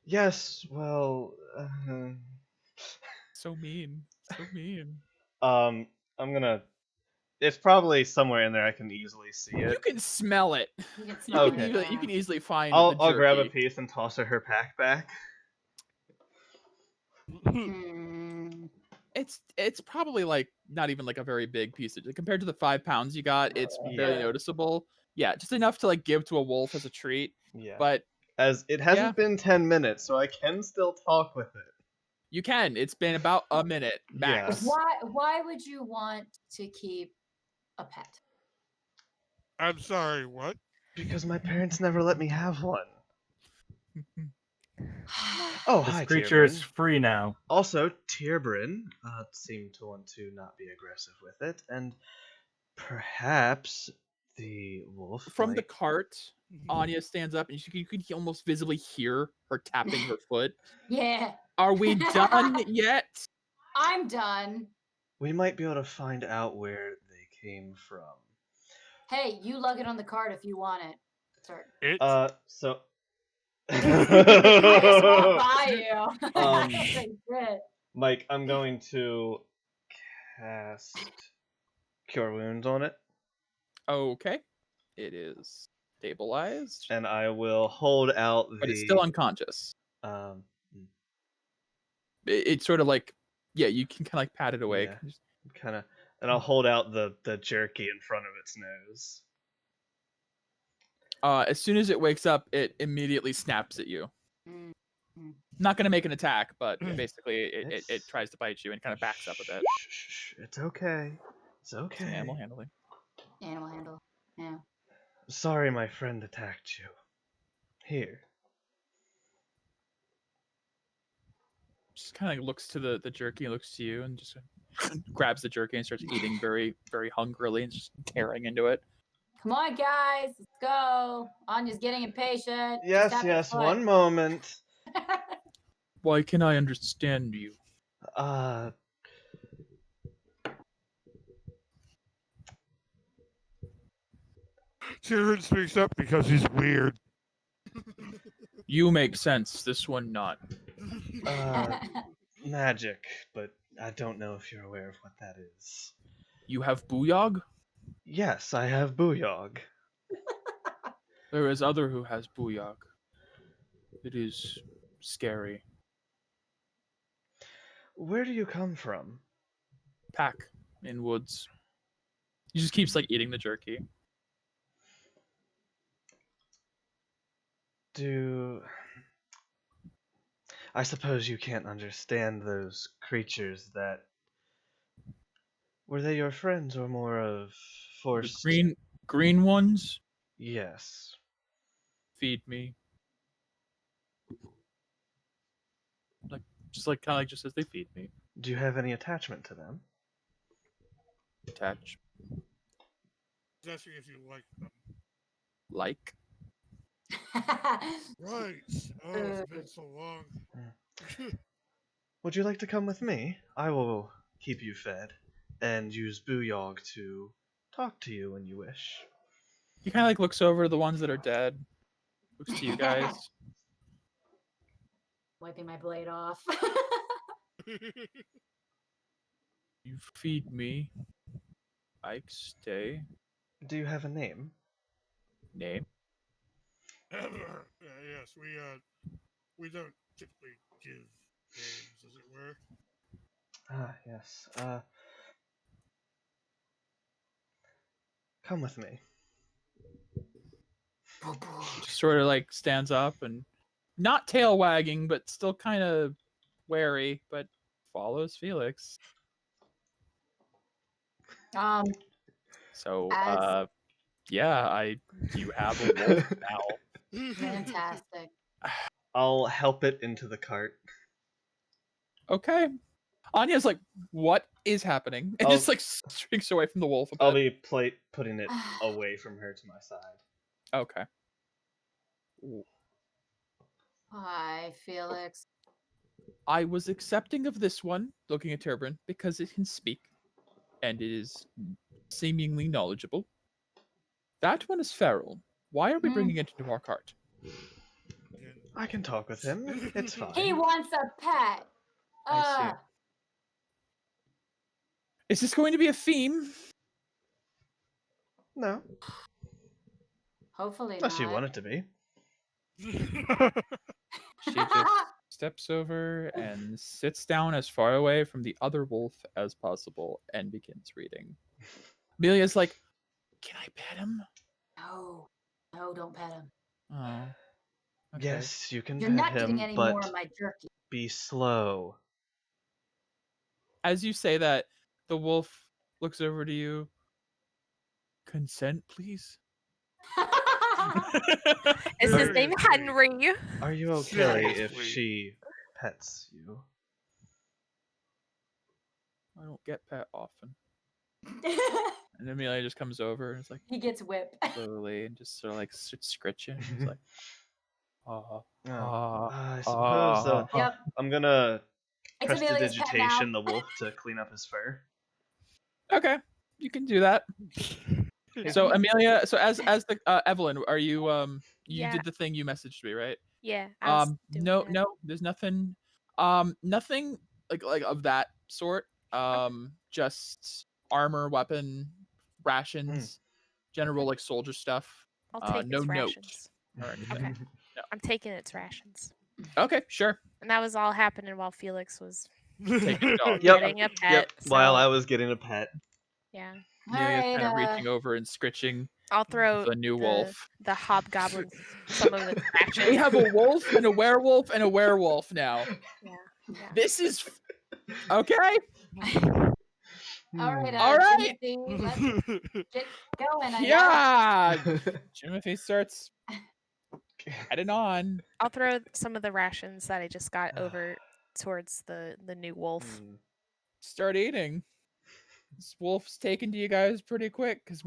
Yes, well, So mean. So mean. I'm gonna. It's probably somewhere in there. I can easily see You it. can smell it. You can You smell can, Okay. it, you can easily find. I'll the grab a jerky. piece and toss her pack back. Hmm. It's probably like not even like a very big piece compared to the 5 pounds you got. It's very Yeah. noticeable. Yeah, just enough to like give to a wolf as a treat. Yeah. But As it hasn't been 10 minutes, so I can still talk with it. you can. It's been about a minute max. Why would you want to keep a pet? I'm sorry, what? Because my parents never let me have one. Oh, This hi, creature is Tierbrin. free now. Also, Tierbrin seemed to want to not be aggressive with it, and perhaps the wolf. From the like- cart, Anya stands up and you could almost visibly hear her tapping her foot. Yeah, Are we done yet? I'm done. we might be able to find out where they came from. Hey, you lug it on the cart if you want it. Sorry. So. I just walked by you. Mike, I'm going to cast Cure Wounds on it. Okay. It is stabilized. And I will hold out But it's still unconscious. It's sort of like, yeah, you can kind of like pat it away. Yeah, kind of, and I'll hold out the jerky in front of its nose. As soon as it wakes up, it immediately snaps at you. Not going to make an attack, but basically it tries to bite you and kind of backs up a bit. It's okay. It's okay. It's animal handling. Animal handle. Yeah. Sorry my friend attacked you. Here. Just kind of looks to the jerky, looks to you, and just grabs the jerky and starts eating very, very hungrily and just tearing into it. Come on, guys, let's go. Anya's getting impatient. Yes, one moment. Why can I understand you? Tyrion speaks up because he's weird. You make sense. This one not. Magic, but I don't know if you're aware of what that is. You have Booyog? Yes, I have Booyog. There is other who has Booyog. It is scary. Where do you come from? Pack in woods. He just keeps like eating the jerky. I suppose you can't understand those creatures that... Were they your friends or more of forced... The green ones? Yes. Feed me. Just as they feed me. Do you have any attachment to them? Attach. He's asking if you like them. Like? Right. Oh, it's been so long. Would you like to come with me? I will keep you fed and use Booyog to talk to you when you wish. He kind of like looks over to the ones that are dead. Looks to you guys. Wiping my blade off. You feed me. I stay. Do you have a name? Name? Yes, we don't typically give names, as it were. Yes. Come with me. Just sort of like stands up and not tail wagging, but still kind of wary, but follows Felix. So, yeah, you have a wolf now. Fantastic. I'll help it into the cart. Okay. Anya's like, what is happening? And just like shrinks away from the wolf a bit. I'll be putting it away from her to my side. Okay. Hi, Felix. I was accepting of this one, looking at Turbin, because it can speak, and it is seemingly knowledgeable. That one is feral. Why are we bringing it into our cart? I can talk with him. It's fine. He wants a pet. I see. Is this going to be a theme? No. Hopefully Unless not. you want it to be. She just steps over and sits down as far away from the other wolf as possible and begins reading. Amelia's like, can I pet him? No, don't pet him. Oh. Okay. Yes, you can You're pet not him, getting any but more of my jerky. be slow. As you say that, the wolf looks over to you. Consent, please? Is his name Henry? Are you okay if she pets you? I don't get pet often. And Amelia just comes over and it's like he gets whipped slowly and just sort of like scritching. He's like, I suppose Yep. I'm gonna It's prestidigitation Amelia's pet now. the wolf to clean up his fur. Okay, you can do that. So Amelia, so as the Evelyn, are you you Yeah. did the thing you messaged me, right? Yeah. I was doing that. No, there's nothing nothing like of that sort. Just armor, weapon, rations, general like soldier stuff. I'll take No its note rations. or anything. Okay. No. I'm taking its rations. Okay, sure. And that was all happening while Felix was Take a dog. Yep. getting a pet. Yep. While so, I was getting a pet. Yeah. Amelia's Alright, kind of reaching over and scritching I'll throw the new wolf. the hobgoblin some of its rations. We have a wolf and a werewolf and a werewolf now. Yeah. This is okay. Alright, All right. Timothy, let's get going. I guess. Yeah. Timothy starts heading on. I'll throw some of the rations that I just got over towards the new wolf. Start eating. This wolf's taken to you guys pretty quick because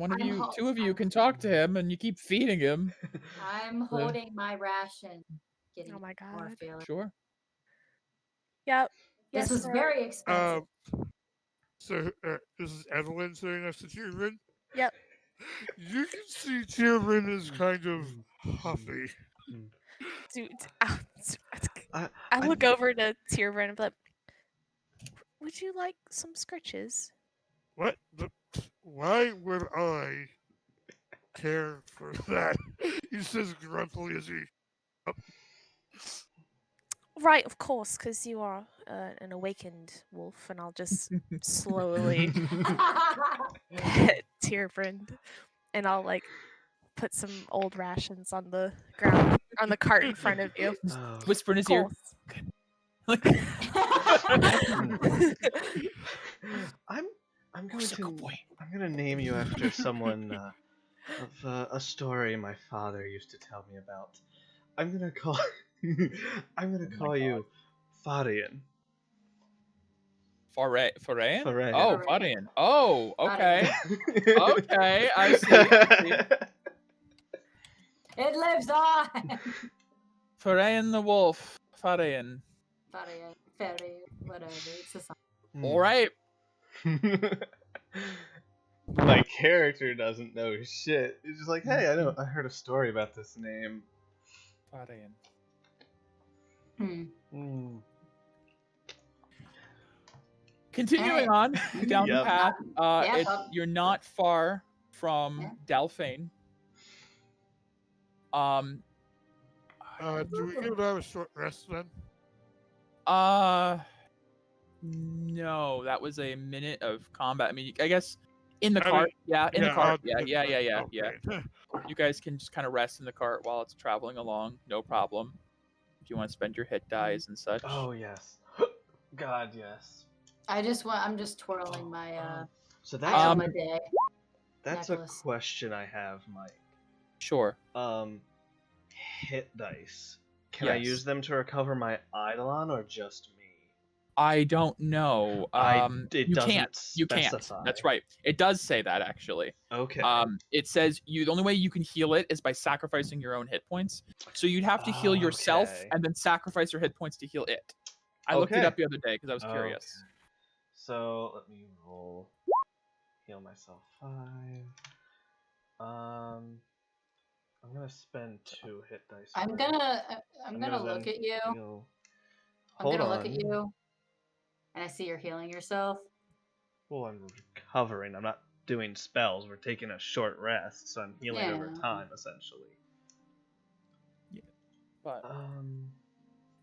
two of you can talk to him and you keep feeding him. I'm holding my ration. Getting Oh my more god. feeling. Sure. Yep. This Yes, was sir. very expensive. So this is Evelyn sitting next to Tierin. Yep. You can see Tierin is kind of huffy. Dude, I look over to Tiervin and be like, would you like some scritches? What? Why would I care for that? He says grumpily as he. Right, of course, because you are an awakened wolf, and I'll just slowly pet Tiervin, and I'll like put some old rations on the ground on the cart in front of you. Whisper in his ear. I'm gonna name you after someone of a story my father used to tell me about. I'm gonna call you Farian. Forayan? Forayan. Oh, Farian. Oh, okay. Okay, I see. It lives on. Forayan the wolf. Farian. Fairy, whatever. It's a song. All right. My character doesn't know shit. He's just like, hey, I heard a story about this name. Farian. Continuing on down the path, you're not far from Dalphane. Do we get have a short rest then? No, that was a minute of combat. I mean, I guess in the cart. Yeah, in the cart. Yeah. You guys can just kind of rest in the cart while it's traveling along. No problem. If you want to spend your hit dice and such. Oh yes. God yes. I'm just twirling my so that's my day. That's necklace. A question I have, Mike. Sure. Hit dice. Can I use them to recover my Eidolon or just me? I don't know. You can't. Specify. That's right. It does say that actually. Okay. It says the only way you can heal it is by sacrificing your own hit points. So you'd have to heal yourself and then sacrifice your hit points to heal it. I looked it up the other day because I was curious. So let me roll. Heal myself 5. I'm gonna spend 2 hit dice. I'm gonna look at you. I'm gonna look at you. And I see you're healing yourself. Well, I'm recovering. I'm not doing spells. We're taking a short rest, so I'm healing over time, essentially. Yeah. But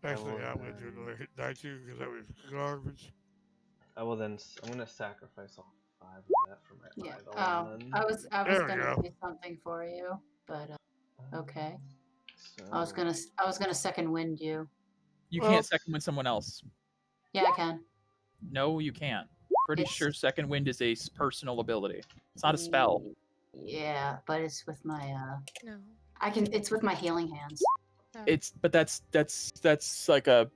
actually, I'm gonna do another hit die too because that was garbage. I will then. I'm gonna sacrifice all 5 of that for my Eidolon. I was gonna do something for you, but okay. So... I was gonna second wind you. You can't second wind someone else. Yeah, I can. No, you can't. Pretty sure second wind is a personal ability. It's not a spell. Yeah, but it's with my No. It's with my healing hands. But that's like a.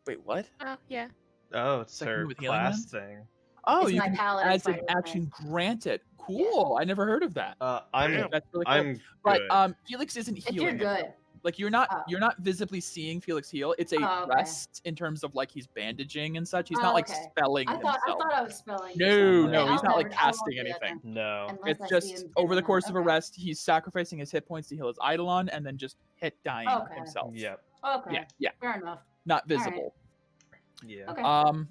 Wait, what? Oh yeah. Oh, it's her class thing. Oh, it's you can add an action granted. Cool. I never heard of that. That's really cool. But Felix isn't healing. If you're good. Like you're not visibly seeing Felix heal. It's a okay. rest in terms of like he's bandaging and such. He's not like Okay. spelling I himself. thought I was spelling. No, Okay, he's not like I won't casting do it anything. then, No. unless It's I see just him over the doing course that. of a rest, he's sacrificing his hit points to heal his Eidolon and then just hit dying Okay. himself. Yep. Okay. Yeah. Fair enough. Not right. visible. Yeah. Okay.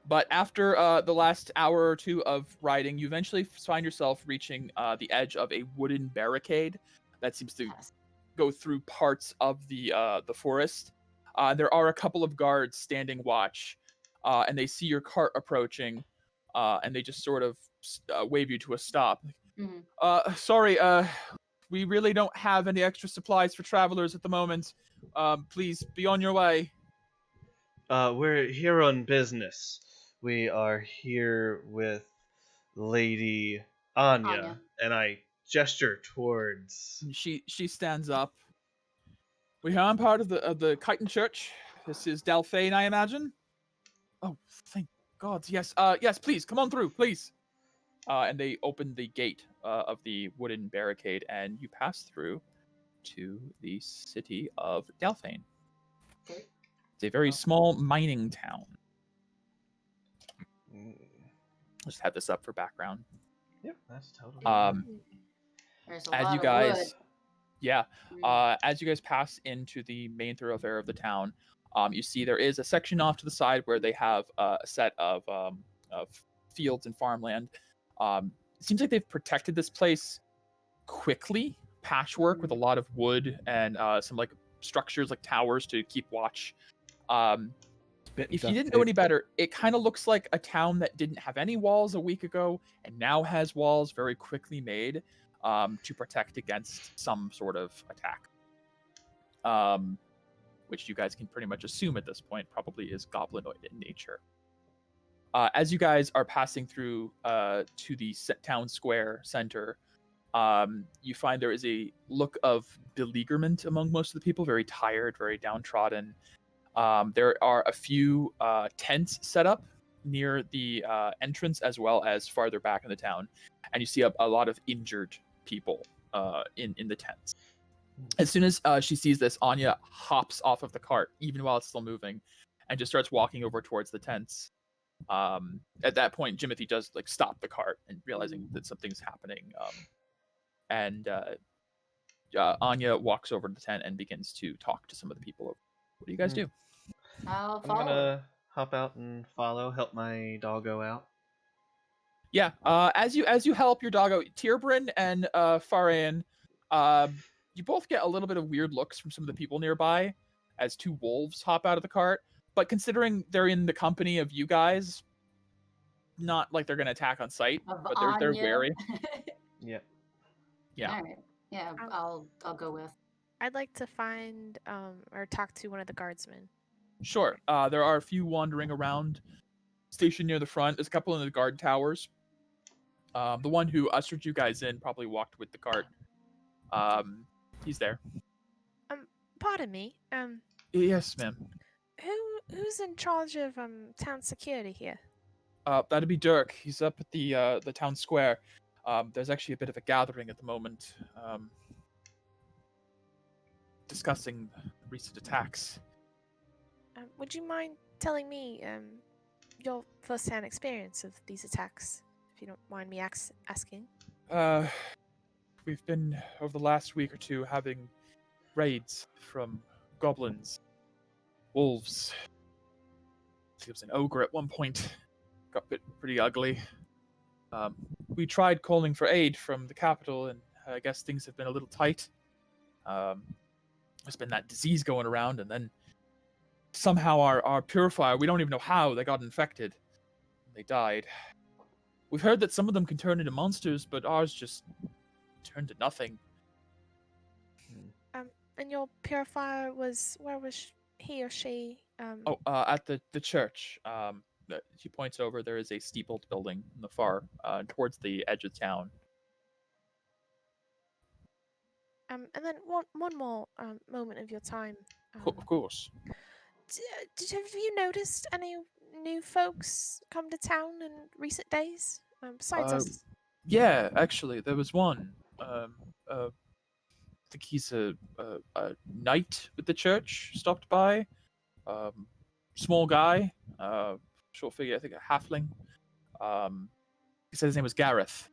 But after the last hour or two of riding, you eventually find yourself reaching the edge of a wooden barricade that seems to go through parts of the forest. There are a couple of guards standing watch, and they see your cart approaching, and they just sort of wave you to a stop. Sorry, we really don't have any extra supplies for travelers at the moment. Please be on your way. We're here on business. We are here with Lady Anya. And I gesture towards. She stands up. We are part of the Chiton Church. This is Delphine, I imagine. Oh, thank God! Yes, yes. Please come on through, please. And they open the gate of the wooden barricade, and you pass through to the city of Delphine. Okay. It's a very small mining town. Just have this up for background. Yep, that's totally. There's a as lot you of guys, wood. yeah, as you guys pass into the main thoroughfare of the town, you see there is a section off to the side where they have a set of fields and farmland. It seems like they've protected this place quickly, patchwork with a lot of wood and some like structures like towers to keep watch. If you didn't know any better, it kind of looks like a town that didn't have any walls a week ago and now has walls very quickly made to protect against some sort of attack. Which you guys can pretty much assume at this point probably is goblinoid in nature. As you guys are passing through to the town square center, you find there is a look of beleaguerment among most of the people, very tired, very downtrodden. There are a few tents set up near the entrance as well as farther back in the town, and you see a lot of injured people in the tents. As soon as she sees this, Anya hops off of the cart, even while it's still moving, and just starts walking over towards the tents. At that point, Jimothy does like stop the cart and realizing that something's happening. And Anya walks over to the tent and begins to talk to some of the people. What do you guys do? I'll I'm follow. gonna hop out and help my doggo out. Yeah. As you help your doggo, Tierbrin and Farayan, you both get a little bit of weird looks from some of the people nearby as two wolves hop out of the cart. But considering they're in the company of you guys, not like they're gonna attack on sight, but they're wary. Yep. Yeah. All right. Yeah, I'll go with. I'd like to find or talk to one of the guardsmen. Sure. There are a few wandering around, stationed near the front. There's a couple in the guard towers. The one who ushered you guys in probably walked with the cart. He's there. Pardon me. Yes, ma'am. Who's in charge of town security here? That'd be Dirk. He's up at the town square. There's actually a bit of a gathering at the moment, discussing recent attacks. Would you mind telling me your first-hand experience of these attacks, if you don't mind me asking? We've been, over the last week or two, having raids from goblins, wolves. There was an ogre at one point. Got pretty ugly. We tried calling for aid from the capital, and I guess things have been a little tight. There's been that disease going around, and then somehow our purifier, we don't even know how, they got infected. They died. We've heard that some of them can turn into monsters, but ours just turned to nothing. And your purifier where was he or she? At the church. She points over. There is a steepled building in the far, towards the edge of town. And then one more moment of your time. Of course. Have you noticed any new folks come to town in recent days? Besides us? Yeah, actually, there was one. think he's a knight with the church. Stopped by. Small guy, short figure. I think a halfling. He said his name was Gareth.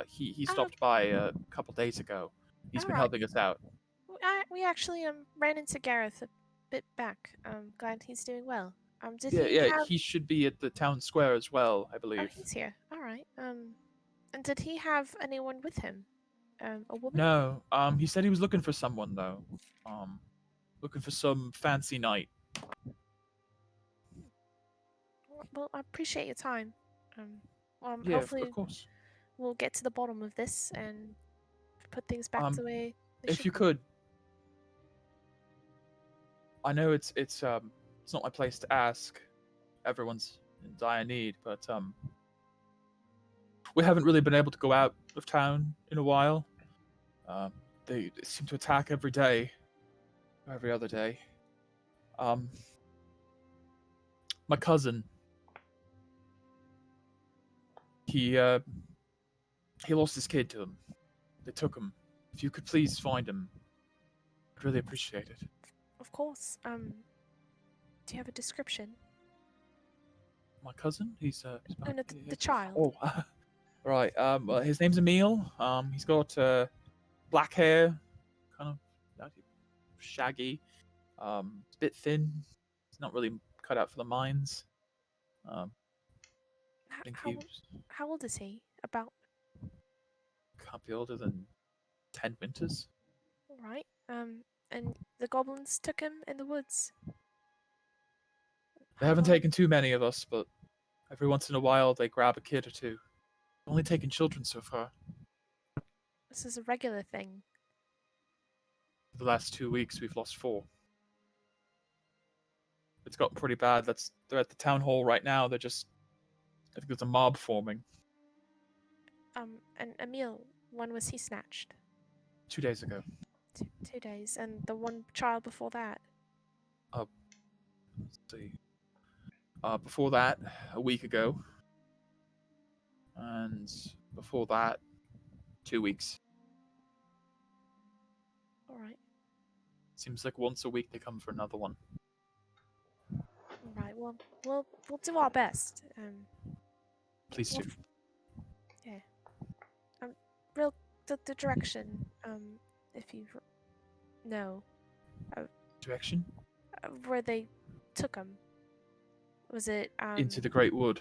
He stopped by a couple days ago. He's been helping us out. We actually ran into Gareth a bit back. I'm glad he's doing well. He should be at the town square as well, I believe. Oh, he's here. All right. And did he have anyone with him? A woman? No. He said he was looking for someone though. Looking for some fancy knight. Well, I appreciate your time. Yeah, hopefully of course. we'll get to the bottom of this and put things back the way they if should you be. could. I know it's not my place to ask. Everyone's in dire need, but we haven't really been able to go out of town in a while. They seem to attack every day, or every other day. My cousin, he lost his kid to them. They took him. If you could please find him, I'd really appreciate it. Of course. Do you have a description? My cousin? He's No, the child. Oh, right. Well, his name's Emil. He's got black hair, kind of shaggy. He's a bit thin. He's not really cut out for the mines. I think how old is he? About? Can't be older than 10 winters. All right. And the goblins took him in the woods. They haven't taken too many of us, but every once in a while they grab a kid or two. They've only taken children so far. This is a regular thing. For the last 2 weeks, we've lost 4. It's gotten pretty bad. They're at the town hall right now. I think there's a mob forming. And Emil, when was he snatched? 2 days ago. 2 days. And the one child before that? Let's see. Before that, a week ago. And before that, 2 weeks. All right. Seems like once a week they come for another one. All right. Well, we'll do our best. Please do. Yeah. The direction. If you know. Direction? Where they took him. Was it Into the Great Wood.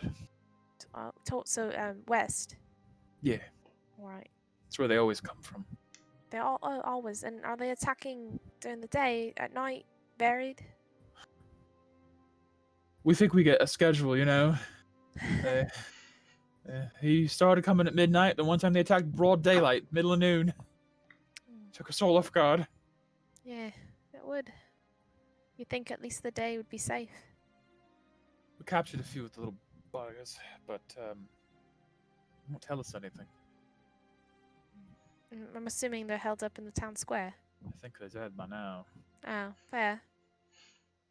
West. Yeah. All right. That's where they always come from. They always. And are they attacking during the day, at night, varied? We think we get a schedule, you know. He started coming at midnight. The one time they attacked broad daylight, middle of noon. Took us all off guard. Yeah, it would. You think at least the day would be safe? We captured a few of the little buggers, but won't tell us anything. I'm assuming they're held up in the town square. I think they're dead by now. Oh, fair.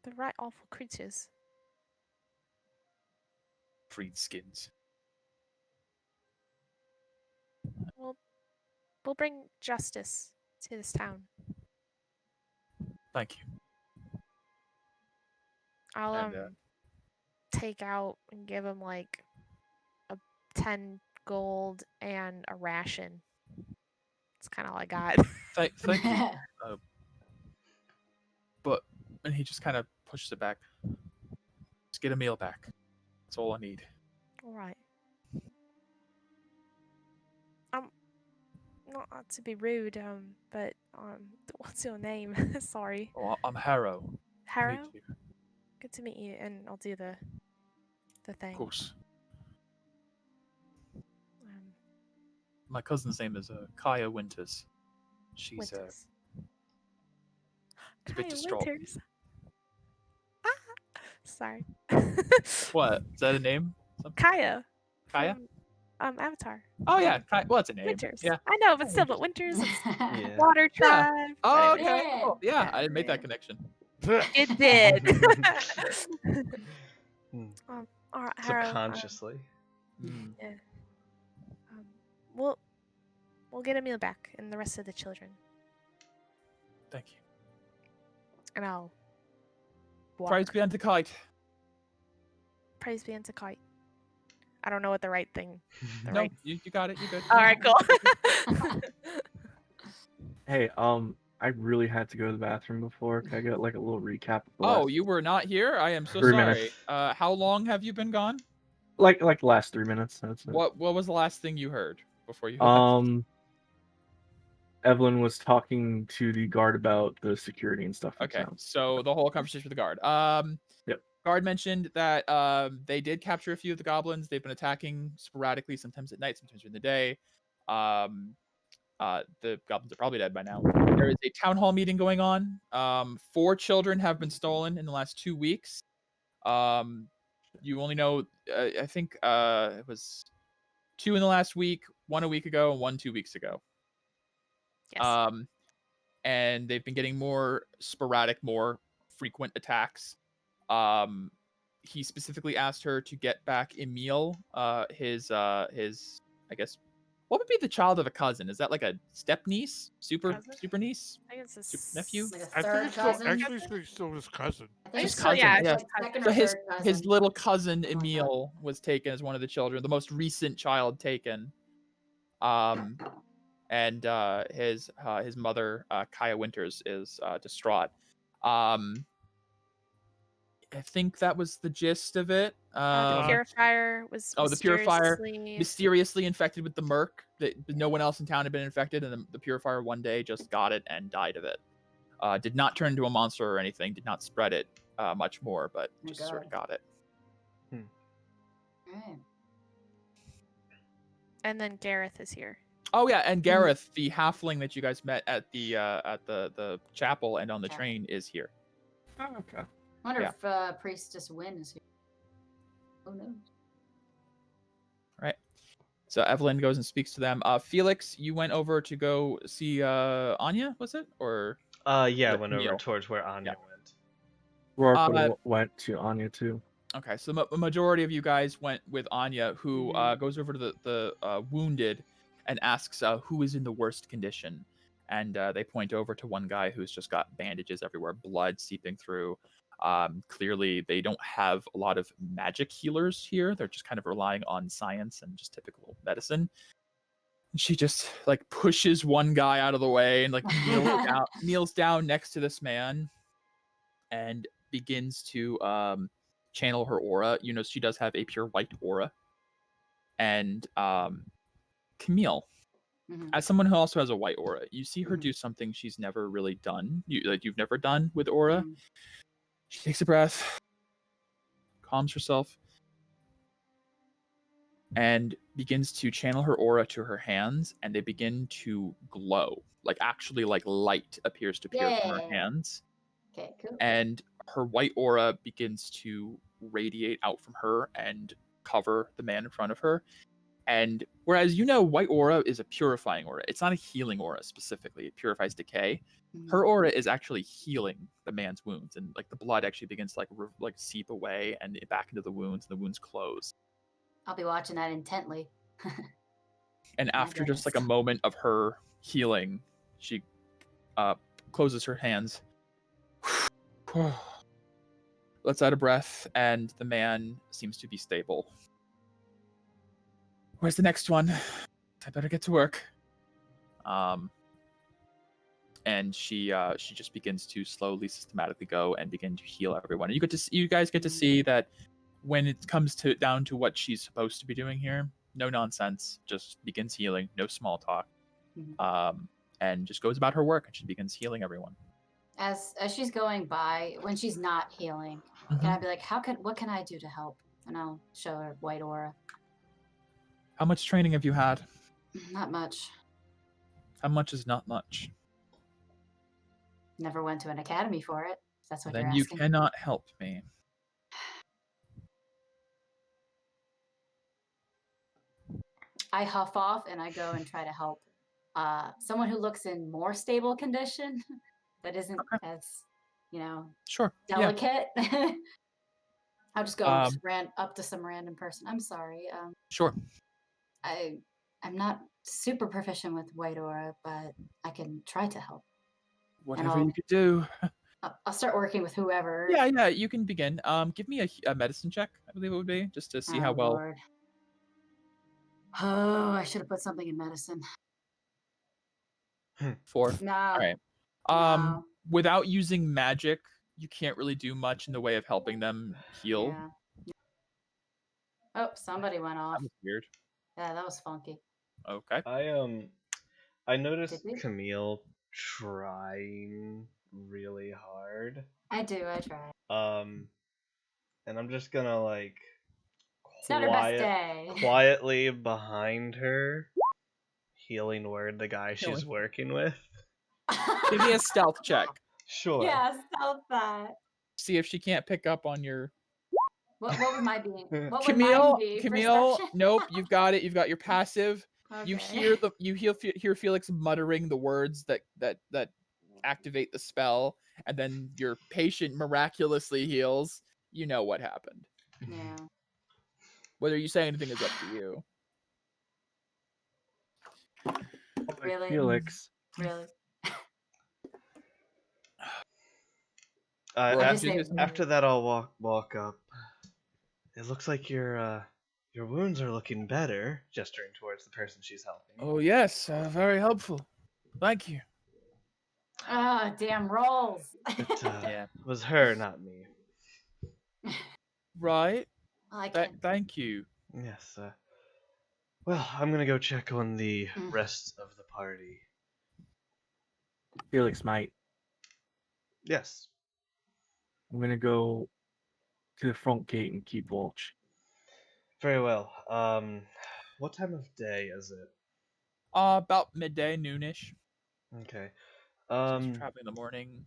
They're right awful creatures. Freed skins. We'll bring justice to this town. Thank you. I'll take out and give him like a 10 gold and a ration. That's kind of all I got. Thank you. And he just kind of pushes it back. Just get a meal back. That's all I need. All right. Not to be rude, but what's your name? Sorry. Oh, I'm Harrow. Harrow? Good to meet you, and I'll do the thing. Of course. My cousin's name is Kaya Winters. She's Winters. a bit distraught. Winters. Sorry. What? Is that a name? Kaya. Kaya? Avatar. Oh yeah. Well, that's a name. Winters. Yeah. I know, but still, but Winters. Yeah. Water tribe. Oh, okay. Yeah. Cool. Yeah, I didn't make that connection. It did. All right, Harold, Subconsciously. yeah. We'll get a meal back and the rest of the children. Thank you. And I'll walk. Praise be unto Kite. Praise be unto Kite. I don't know what the right thing. No, you got it. You good. All right, cool. Hey, I really had to go to the bathroom before. Can I get like a little recap of the Oh, last you were not here? I am so 3 sorry. minutes? How long have you been gone? Like the last 3 minutes. That's it. What was the last thing you heard before you left? Evelyn was talking to the guard about the security and stuff. Okay, so the whole conversation with the guard. Yep. Guard mentioned that they did capture a few of the goblins. They've been attacking sporadically, sometimes at night, sometimes during the day. The goblins are probably dead by now. There is a town hall meeting going on. 4 children have been stolen in the last 2 weeks. You only know, I think it was 2 in the last week, 1 a week ago, and 1 2 weeks ago. Yes. And they've been getting more sporadic, more frequent attacks. He specifically asked her to get back Emil, his I guess, what would be the child of a cousin? Is that like a step niece, super niece, I guess it's nephew? Like a I third think it's still, cousin. actually it's still his cousin. I think His so, cousin, yeah. yeah. Like second So or his third cousin. his little cousin Something like that. Emil was taken as one of the children, the most recent child taken. And his mother, Kaya Winters, is distraught. I think that was the gist of it. The purifier was the purifier mysteriously mysteriously infected with the merc. That no one else in town had been infected, and the purifier one day just got it and died of it. Did not turn into a monster or anything. Did not spread it much more, but just sort of got it. Right. And then Gareth is here. Oh yeah, and Gareth, the halfling that you guys met at the chapel and on the train, is here. Oh, okay. I wonder if Priestess Wynn is here. Who knows? Right. So Evelyn goes and speaks to them. Felix, you went over to go see Anya, was it? Or yeah, I went over towards where Anya went. Aurora went to Anya too. Okay, so the majority of you guys went with Anya, who goes over to the wounded and asks who is in the worst condition. And they point over to one guy who's just got bandages everywhere, blood seeping through. Clearly, they don't have a lot of magic healers here. They're just kind of relying on science and just typical medicine. And she just like pushes one guy out of the way and like kneels down next to this man and begins to channel her aura. You know, she does have a pure white aura. And Camille, as someone who also has a white aura, you see her do something she's never really done. You've never done with aura. She takes a breath, calms herself, and begins to channel her aura to her hands, and they begin to glow. Like actually, like light appears to appear from her hands. Okay, cool. And her white aura begins to radiate out from her and cover the man in front of her. And whereas white aura is a purifying aura, it's not a healing aura specifically. It purifies decay. Her aura is actually healing the man's wounds, and like the blood actually begins to like seep away and back into the wounds, and the wounds close. I'll be watching that intently. And after just like a moment of her healing, she closes her hands, lets out a breath, and the man seems to be stable. Where's the next one? I better get to work. And she just begins to slowly, systematically go and begin to heal everyone. And you guys get to see that when it comes down to what she's supposed to be doing here, no nonsense, just begins healing, no small talk, and just goes about her work, and she begins healing everyone. As she's going by, when she's not healing, can I be like, what can I do to help? And I'll show her white aura. How much training have you had? Not much. How much is not much? Never went to an academy for it. That's what then you're you asking. Cannot help me. I huff off and I go and try to help someone who looks in more stable condition that isn't as, delicate. Yeah. I'll just go up to some random person. I'm sorry. Sure. I'm not super proficient with white aura, but I can try to help. Whatever you could do. I'll start working with whoever. Yeah, you can begin. Give me a medicine check, I believe it would be, just to see how well. Lord. Oh, I should have put something in medicine. 4. No. All right. No. Without using magic, you can't really do much in the way of helping them heal. Yeah. Oh, somebody went off. That was weird. Yeah, that was funky. Okay. I noticed Camille trying really hard. I try. And I'm just gonna like it's not her best day. quietly behind her, healing word the guy she's working with. Give me a stealth check. Sure. Yeah, stealth that. See if she can't pick up on your. What would mine be? What Camille, would mine be? Camille, Perception? nope, you've got it. You've got your passive. Okay. You hear Felix muttering the words that activate the spell, and then your patient miraculously heals. You know what happened. Yeah. Whether you say anything is up to you. Really? Felix. Really? After that, I'll walk up. It looks like your wounds are looking better, gesturing towards the person she's helping. Oh yes, very helpful. Thank you. Ah, damn rolls. It was her, not me. Right. I thank you. Yes. Well, I'm gonna go check on the rest of the party. Felix might. Yes. I'm gonna go to the front gate and keep watch. Very well. What time of day is it? About midday, noonish. Okay. Since traveling in the morning.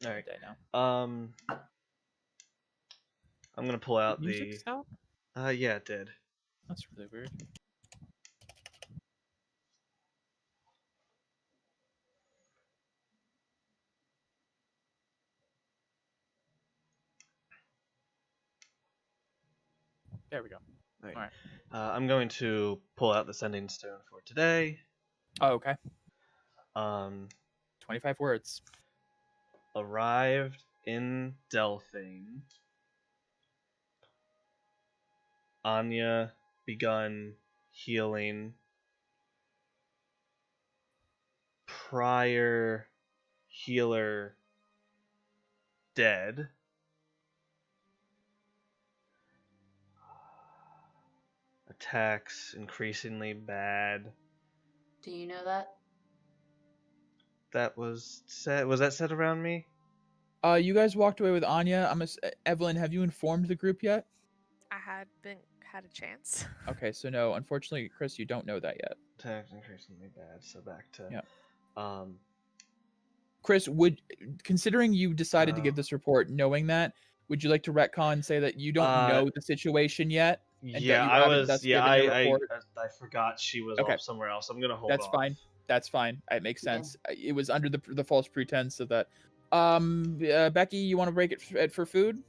All right. Midday now. I'm gonna pull out Music stop? Yeah, it did. That's really weird. There we go. All right. All right. I'm going to pull out the sending stone for today. Oh, okay. 25 words. Arrived in Delphine. Anya begun healing. Prior healer dead. Attacks increasingly bad. Do you know that? That was said. Was that said around me? You guys walked away with Anya. Evelyn, have you informed the group yet? I had a chance. Okay, so no, unfortunately, Chris, you don't know that yet. Attacks increasingly bad. So back to Chris, considering you decided to give this report, knowing that, would you like to retcon and say that you don't know the situation yet? Yeah, I forgot she was off somewhere else. I'm gonna hold That's off. fine. That's fine. It makes sense. It was under the false pretense of that. Becky, you want to break it for food?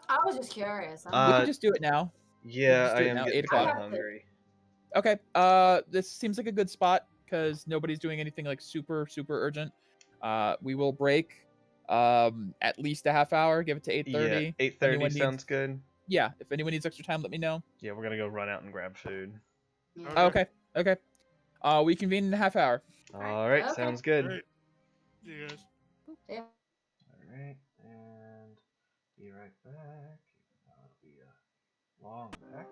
I was just curious. We can just do it now. Yeah, I am now. getting 8 o'clock. hungry. Okay. This seems like a good spot because nobody's doing anything like super urgent. We will break at least a half hour. Give it to 8:30. Yeah, 8:30 sounds good. Yeah, if anyone needs extra time, let me know. Yeah, we're gonna go run out and grab food. Yeah. Okay. We convene in a half hour. All right, sounds good. All right. See you guys. Yeah. All right, and be right back. That'll be a long back.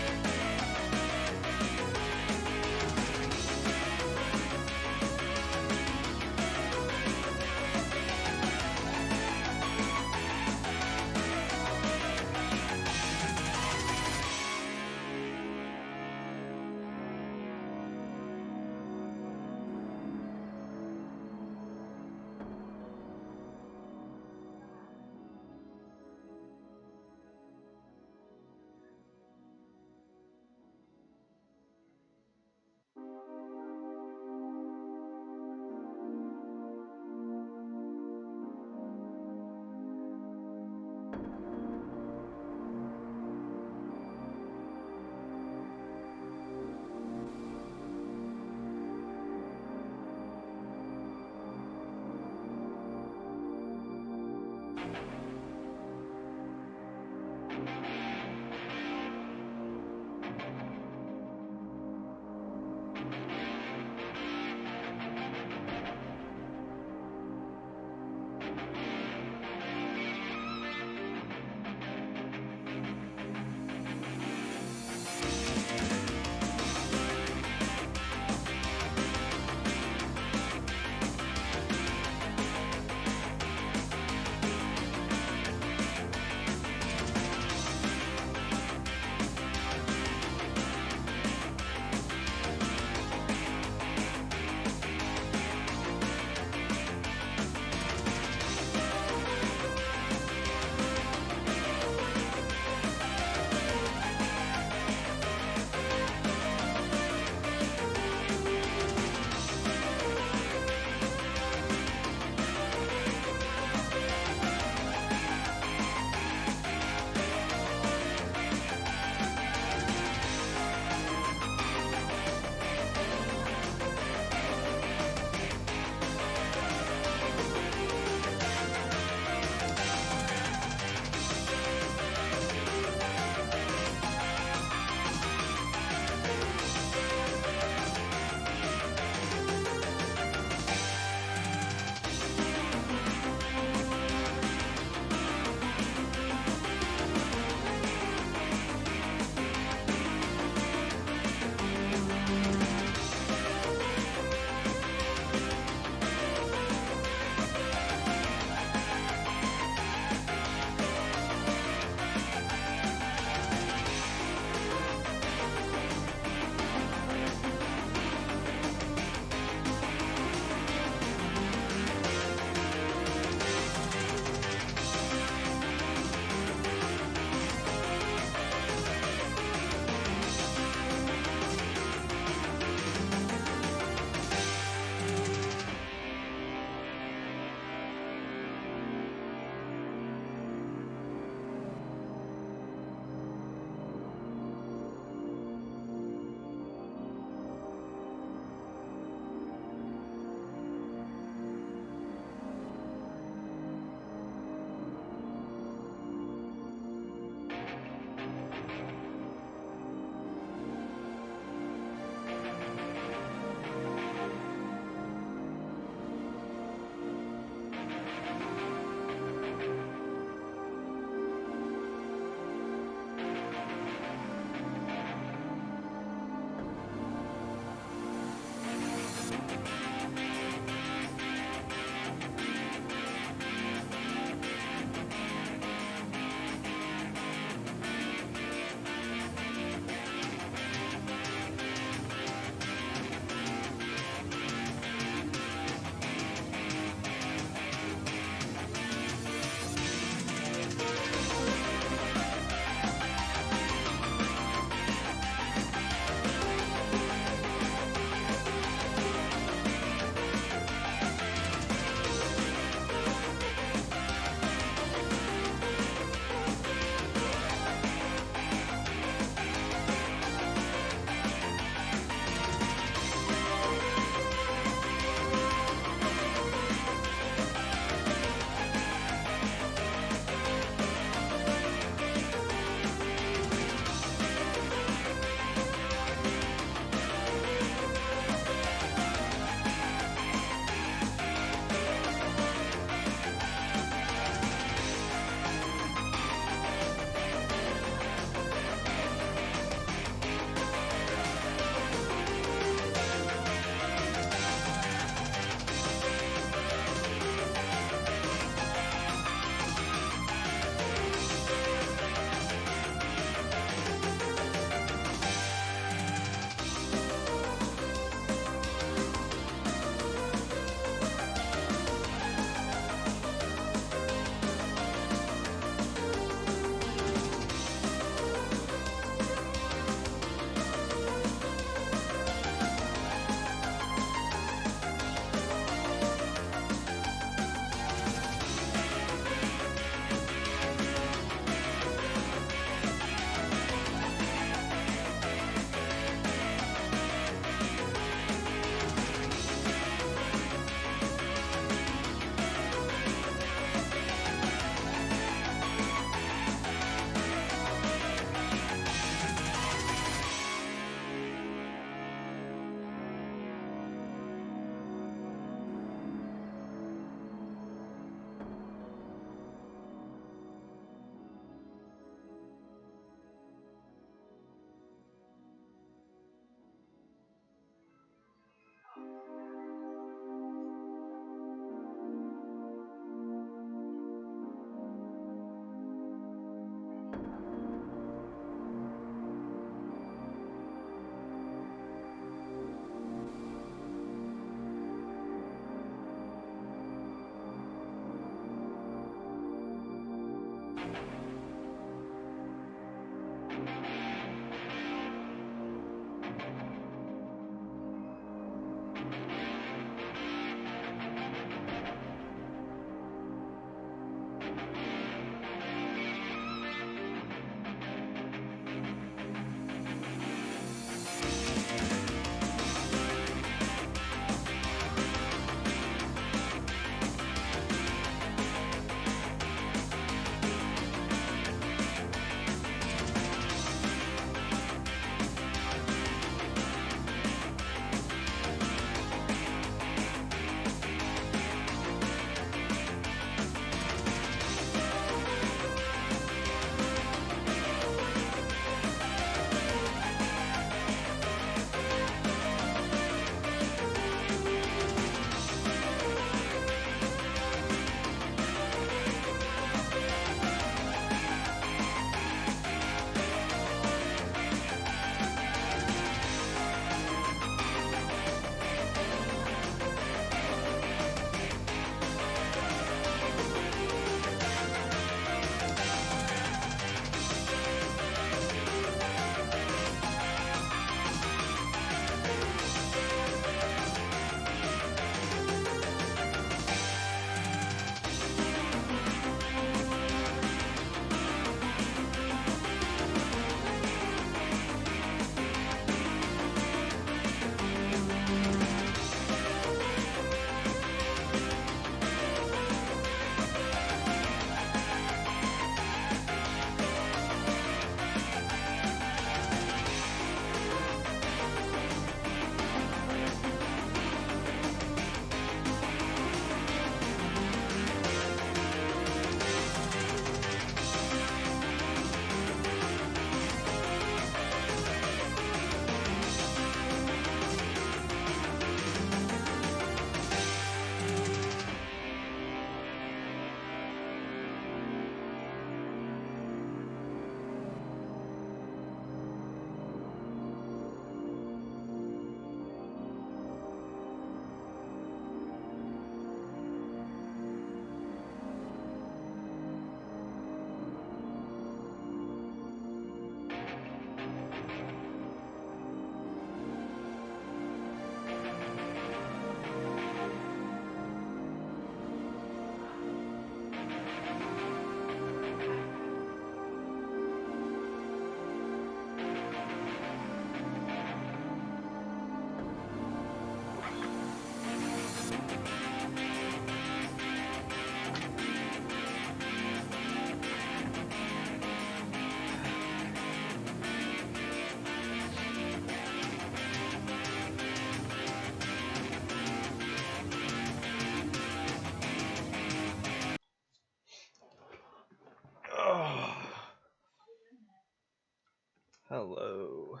Hello.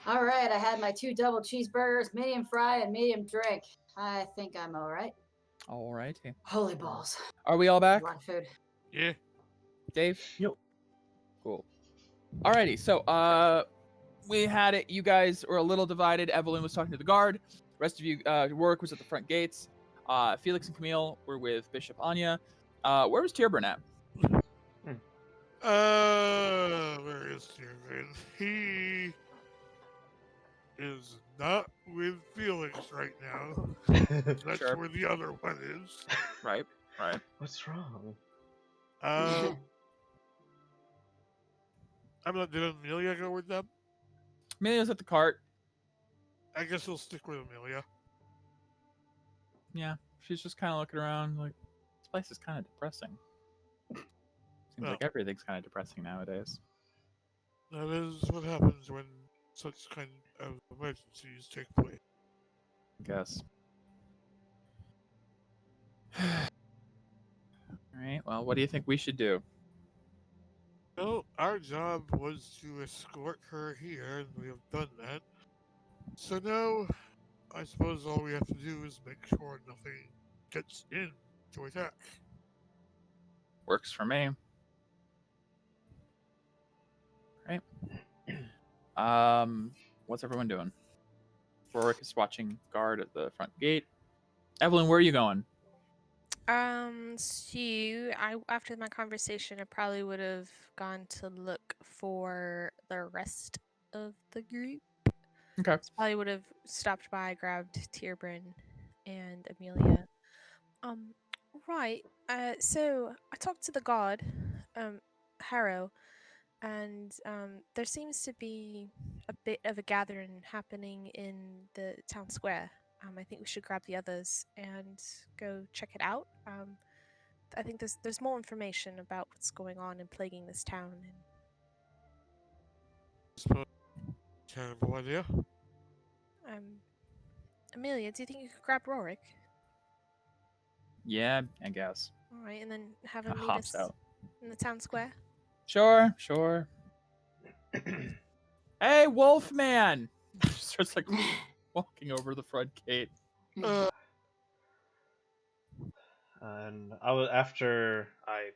All right, I had my 2 double cheeseburgers, medium fry, and medium drink. I think I'm all right. All righty. Holy balls. Are we all A back? lot of food. Yeah. Dave? Yep. Cool. Alrighty, so we had it. You guys were a little divided. Evelyn was talking to the guard. The rest of you, Rourke was at the front gates. Felix and Camille were with Bishop Anya. Where was Tierburn at? Where is Steven? He is not with Felix right now. That's Sure. where the other one is. Right. What's wrong? Did Amelia go with them? Amelia's at the cart. I guess he'll stick with Amelia. Yeah, she's just kind of looking around like, this place is kind of depressing. Seems like everything's kind of depressing nowadays. That is what happens when such kind of emergencies take place. I guess. Alright, well, what do you think we should do? Well, our job was to escort her here, and we have done that. So now, I suppose all we have to do is make sure nothing gets in to attack. Works for me. Right. What's everyone doing? Rourke is watching guard at the front gate. Evelyn, where are you going? So after my conversation, I probably would have gone to look for the rest of the group. Okay. So probably would have stopped by, grabbed Tierburn and Amelia. Right. So I talked to the god, Harrow, and there seems to be a bit of a gathering happening in the town square. I think we should grab the others and go check it out. I think there's more information about what's going on and plaguing this town. Suppose terrible idea. Amelia, do you think you could grab Rorik? Yeah, I guess. All right, and then have him meet Hops us out. in the town square. Sure. Hey, Wolfman! Starts like walking over the front gate. And after I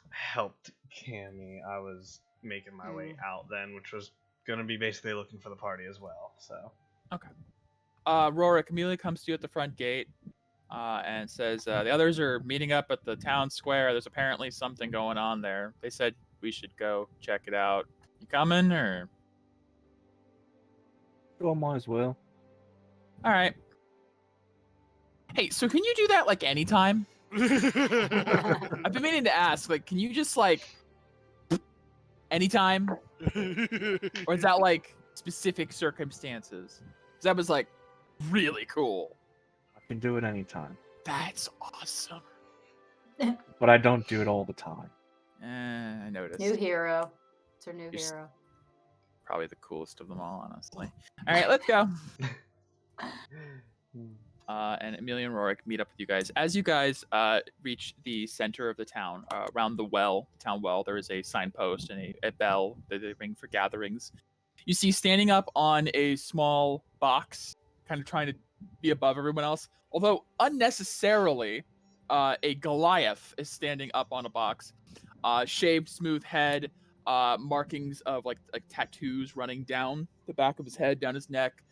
helped Cammy, I was making my way out then, which was gonna be basically looking for the party as well. So okay. Rorik, Amelia comes to you at the front gate and says the others are meeting up at the town square. There's apparently something going on there. They said we should go check it out. You coming or? Sure, might as well. All right. Hey, so can you do that like anytime? I've been meaning to ask, like, can you just like anytime, or is that like specific circumstances? Because that was like really cool. I can do it anytime, That's awesome. but I don't do it all the time. I noticed. New hero. It's our new You're hero. Probably the coolest of them all, honestly. All right, let's go. And Amelia and Rorik meet up with you guys. As you guys reach the center of the town, around the town well, there is a signpost and a bell that they ring for gatherings. You see standing up on a small box, kind of trying to be above everyone else, although unnecessarily, a Goliath is standing up on a box. Shaved, smooth head, markings of like tattoos running down the back of his head, down his neck.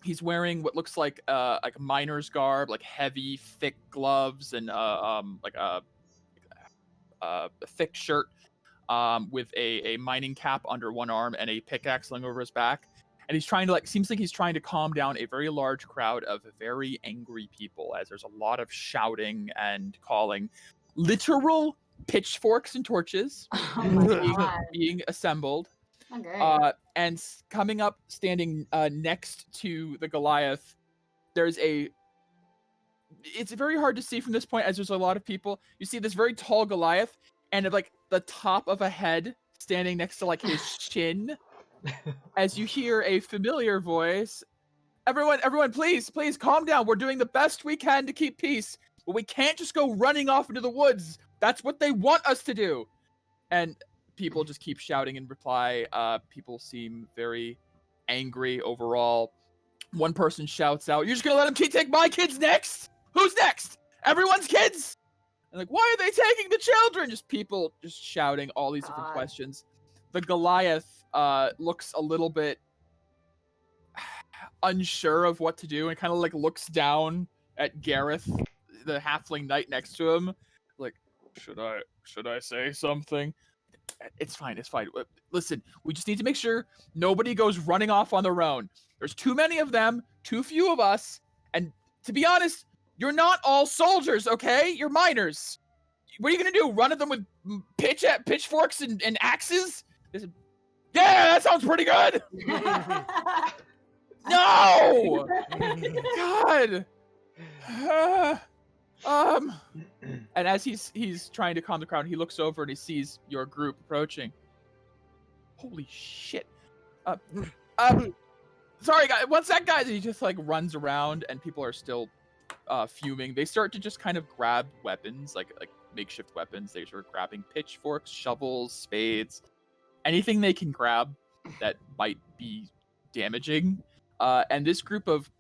He's wearing what looks like a miner's garb, like heavy, thick gloves and like a thick shirt with a mining cap under one arm and a pickaxe slung over his back. And he's trying to seems like he's trying to calm down a very large crowd of very angry people, as there's a lot of shouting and calling. Literal pitchforks and torches Oh my god. being assembled. Okay. And coming up, standing next to the Goliath, there's it's very hard to see from this point as there's a lot of people. You see this very tall Goliath and like the top of a head standing next to like his chin. As you hear a familiar voice, everyone, please calm down. We're doing the best we can to keep peace, but we can't just go running off into the woods. That's what they want us to do. And people just keep shouting in reply. People seem very angry overall. One person shouts out, "You're just gonna let him take my kids next? Who's next? Everyone's kids?" And like, "Why are they taking the children?" Just people just shouting all these different God. questions. The Goliath looks a little bit unsure of what to do and kind of like looks down at Gareth, the halfling knight next to him, like, should I say something? It's fine. Listen, we just need to make sure nobody goes running off on their own. There's too many of them, too few of us, and to be honest, you're not all soldiers, okay? You're miners. What are you gonna do? Run at them with pitchforks and axes? Yeah, that sounds pretty good. No! God. And as he's trying to calm the crowd, he looks over and he sees your group approaching. Holy shit! Sorry, guys. What's that, guys? He just like runs around, and people are still fuming. They start to just kind of grab weapons, like makeshift weapons. They start grabbing pitchforks, shovels, spades, anything they can grab that might be damaging. And this group of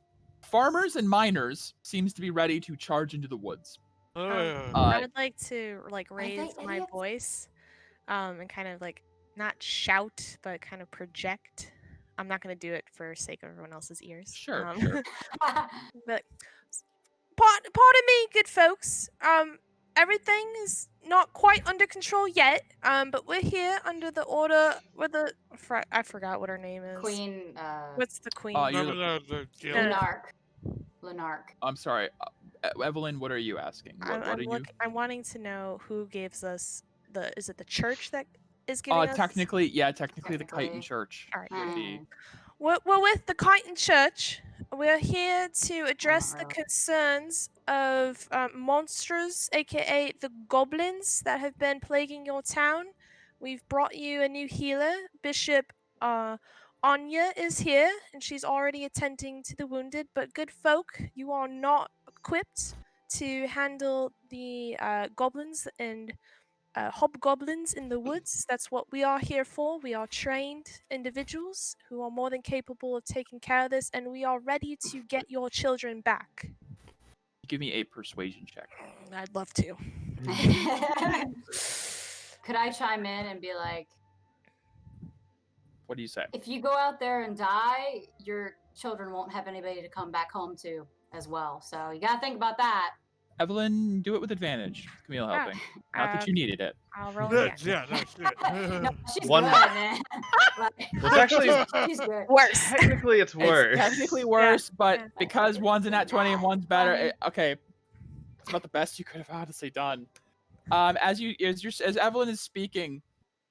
farmers and miners seems to be ready to charge into the woods. I would like to like raise they my idiots? voice, and kind of like not shout, but kind of project. I'm not gonna do it for sake of everyone else's ears. Sure. But pardon me, good folks. Everything is not quite under control yet. But we're here under the order with the I forgot what her name is. Queen. What's the queen? You're Lenark. I'm sorry, Evelyn. What are you asking? I'm wanting to know who gives us is it the church that is giving us? Technically, the Chitin Church. All right. Would be... Well, with the Chitin Church, we're here to address the concerns of monsters, aka the goblins, that have been plaguing your town. We've brought you a new healer, Bishop Anya is here, and she's already attending to the wounded. But good folk, you are not equipped to handle the goblins and hobgoblins in the woods. That's what we are here for. We are trained individuals who are more than capable of taking care of this, and we are ready to get your children back. Give me a persuasion check. I'd love to. Could I chime in and be like, what do you say? if you go out there and die, your children won't have anybody to come back home to as well. So you gotta think about that. Evelyn, do it with advantage. Camille helping. Not that you needed it. I'll roll No, again. yeah, no shit. No, she's One- good, man. Well, it's actually she's good. Worse. technically it's worse. It's technically worse, but Yeah. because one's a nat 20 and one's better, okay. It's about the best you could have honestly done. As Evelyn is speaking,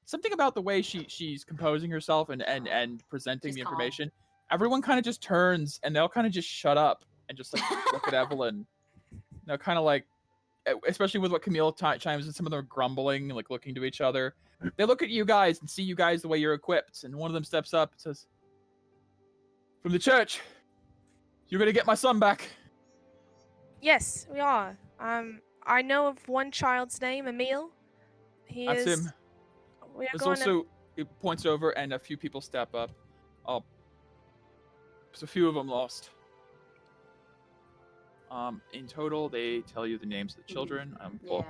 something about the way she's composing herself and presenting She's the calm. information, everyone kind of just turns and they'll kind of just shut up and just like look at Evelyn. Now, kind of like, especially with what Camille chimes in, some of them are grumbling, like looking to each other. They look at you guys and see you guys the way you're equipped, and one of them steps up and says, "From the church, you're gonna get my son back." Yes, we are. I know of one child's name, Emil. That's him. We are There's going also, it points over and a few people step up. There's a few of them lost. In total, they tell you the names of the children. I'm pull up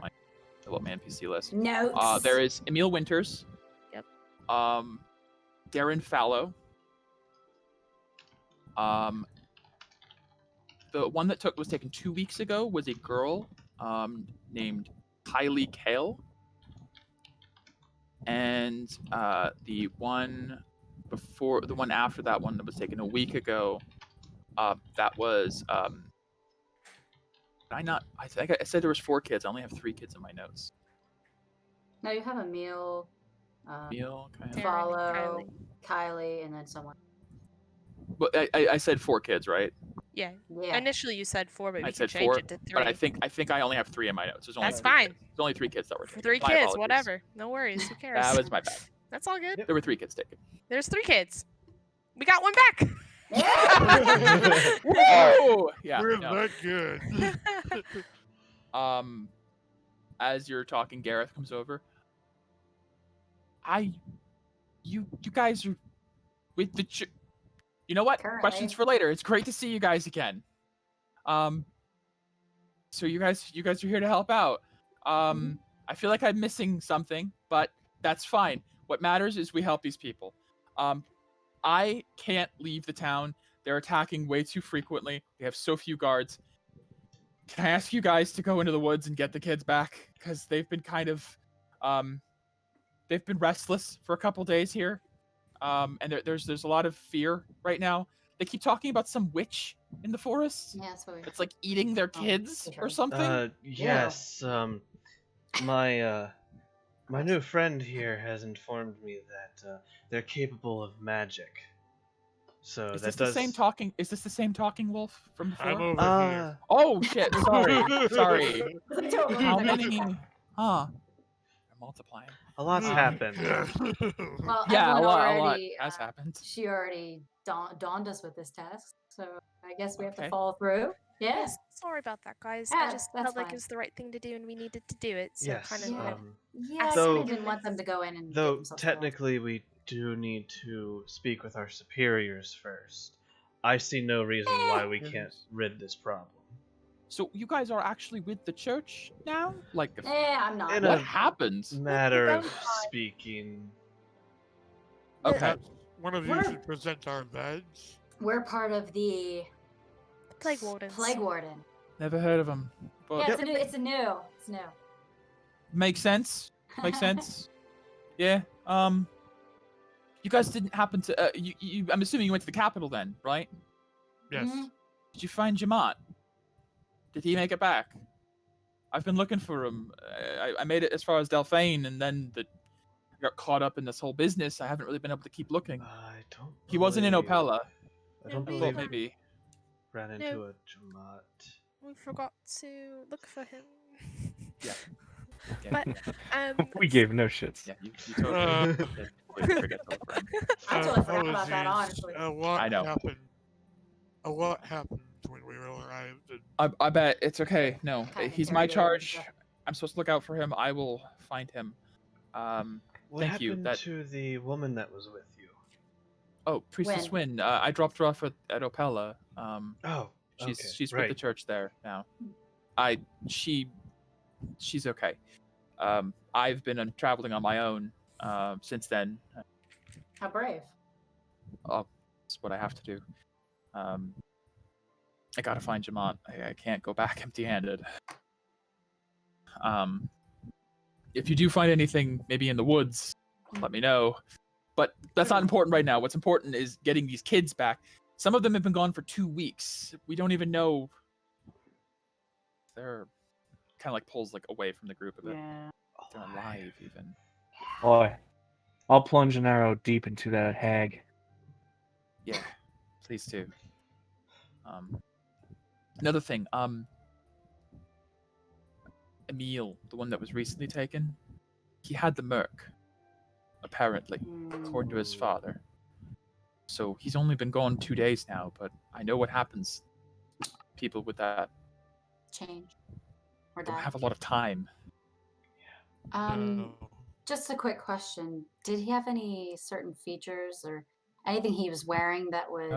my NPC list. Notes. There is Emil Winters. Yep. Darren Fallow. The one that was taken 2 weeks ago was a girl named Kylie Kale. And the one after that one that was taken a week ago, that was I think I said there was 4 kids. I only have 3 kids in my notes. No, you have Emil, Emil, Darren, Follow, Kylie, and then someone. But I said 4 kids, right? Yeah. Yeah. Initially, you said 4, but I we can said change 4, it to 3. but I think I only have 3 in my notes. There's only That's 3 fine. Kids. There's only 3 kids that were taken. 3 My kids, apologies. whatever. No worries. Who cares? That was my bad. That's all good. There were 3 kids taken. There's 3 kids. We got one back. Whoa! Yeah. We're no. that good. As you're talking, Gareth comes over. You guys are with the You know what? Currently. Questions for later. It's great to see you guys again. So you guys are here to help out. I feel like I'm missing something, but that's fine. What matters is we help these people. I can't leave the town. They're attacking way too frequently. We have so few guards. Can I ask you guys to go into the woods and get the kids back? Because they've been kind of, they've been restless for a couple days here. And there's a lot of fear right now. They keep talking about some witch in the forest. Yeah, that's what It's like eating their kids or something. Yes. My new friend here has informed me that they're capable of magic. So Is that this does. the same talking? Is this the same talking wolf from before? I'm over here. Oh shit! Sorry. How Well, many? Huh? I'm multiplying. A lot's Um, happened. Yeah, a Evelyn lot already, has happened. She already dawned us with this task, so I guess we have Okay. to follow through. Yeah. Yes, sorry about that, guys. Yeah, I just that's felt like fine. it was the right thing to do, and we needed to do it. So Yes. kind of. Yeah, I Though- kinda didn't want them to go in and get Though themselves killed. technically we do need to speak with our superiors first. I see no reason why we can't rid this problem. So you guys are actually with the church now? Like, I'm not. In what a- happened? Matter of Well, speaking. Okay. Perhaps one of you We're- should present our badge. We're part of the Plague Wardens. Plague Warden. Never heard of them. But Yeah, it's new. It's new. makes sense. Makes sense. Yeah. You guys didn't happen to. I'm assuming you went to the capital then, right? Yes. Mhm. Did you find Jamat? Did he make it back? I've been looking for him. I made it as far as Delphine, and then I got caught up in this whole business. I haven't really been able to keep looking. I don't. He wasn't in believe- Opella. I don't No, we I thought believe don't. maybe. ran No. into a Jamat. We forgot to look for him. Yeah. But We gave no shits. Yeah, you totally Uh, completely forget the whole thing. I totally forgot about that, apologies. honestly. A lot I know. happened. A lot happened when we arrived. And I bet it's okay. No, Kinda he's my interrogated and charge. stuff. I'm supposed to look out for him. I will find him. What Thank happened you. That to the woman that was with you? oh, Priestess Wynn. I dropped her off at Opella. Oh, She's okay, with right. the church there now. She's okay. I've been traveling on my own since then. How brave. It's what I have to do. I gotta find Jamont. I can't go back empty-handed. If you do find anything, maybe in the woods, let me know. But that's not important right now. What's important is getting these kids back. Some of them have been gone for 2 weeks. We don't even know. They're kind of like pulls like away from the group a bit. Yeah. They're alive even. Boy, I'll plunge an arrow deep into that hag. Yeah, please do. Another thing, Emil, the one that was recently taken, he had the merc, apparently, according to his father. So he's only been gone 2 days now, but I know what happens. People with that Change. Or don't die. have a lot of time. no. Just a quick question. Did he have any certain features or anything he was wearing that would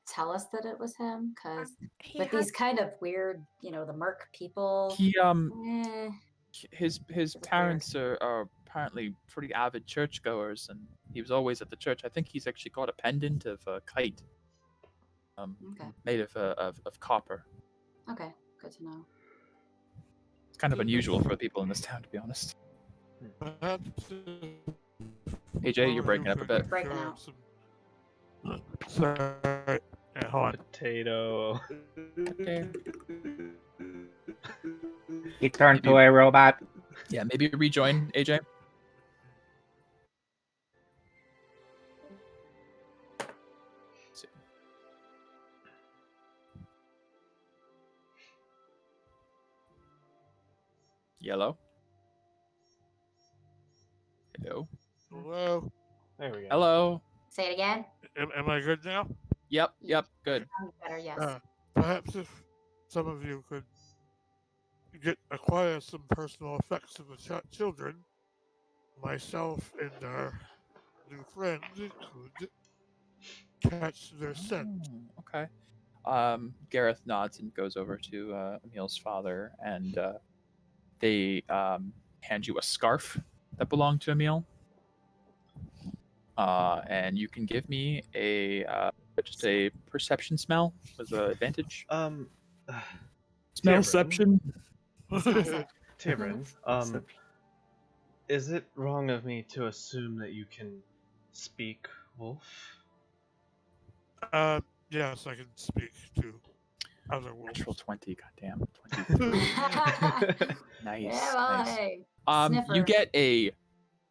tell us that it was him? Because he with had these kind of weird, the merc people. He eh, his weird. parents are apparently pretty avid churchgoers, and he was always at the church. I think he's actually got a pendant of a kite, Okay. made of copper. Okay. Good to know. It's kind of unusual for people in this town, to be honest. Perhaps, AJ, you're breaking up a bit. Breaking out. Sorry. Yeah, hold on. Potato. Okay. He turned to a robot. Yeah, maybe rejoin AJ. Let's see. Yellow. Hello. Hello. There we go. Hello. Say it again. Am I good now? Yep. Good. Sounds better. Yes. Perhaps if some of you could acquire some personal effects of the children, myself and our new friend could catch their scent. Oh, okay. Gareth nods and goes over to Emil's father, and they hand you a scarf that belonged to Emil. And you can give me a just a perception smell with advantage. Smellception. Tibrin, Perception. is it wrong of me to assume that you can speak wolf? Yes, I can speak to other wolves. Natural 20, goddamn. 20. Nice. Yeah, well, nice. hey. You Sniffer. get a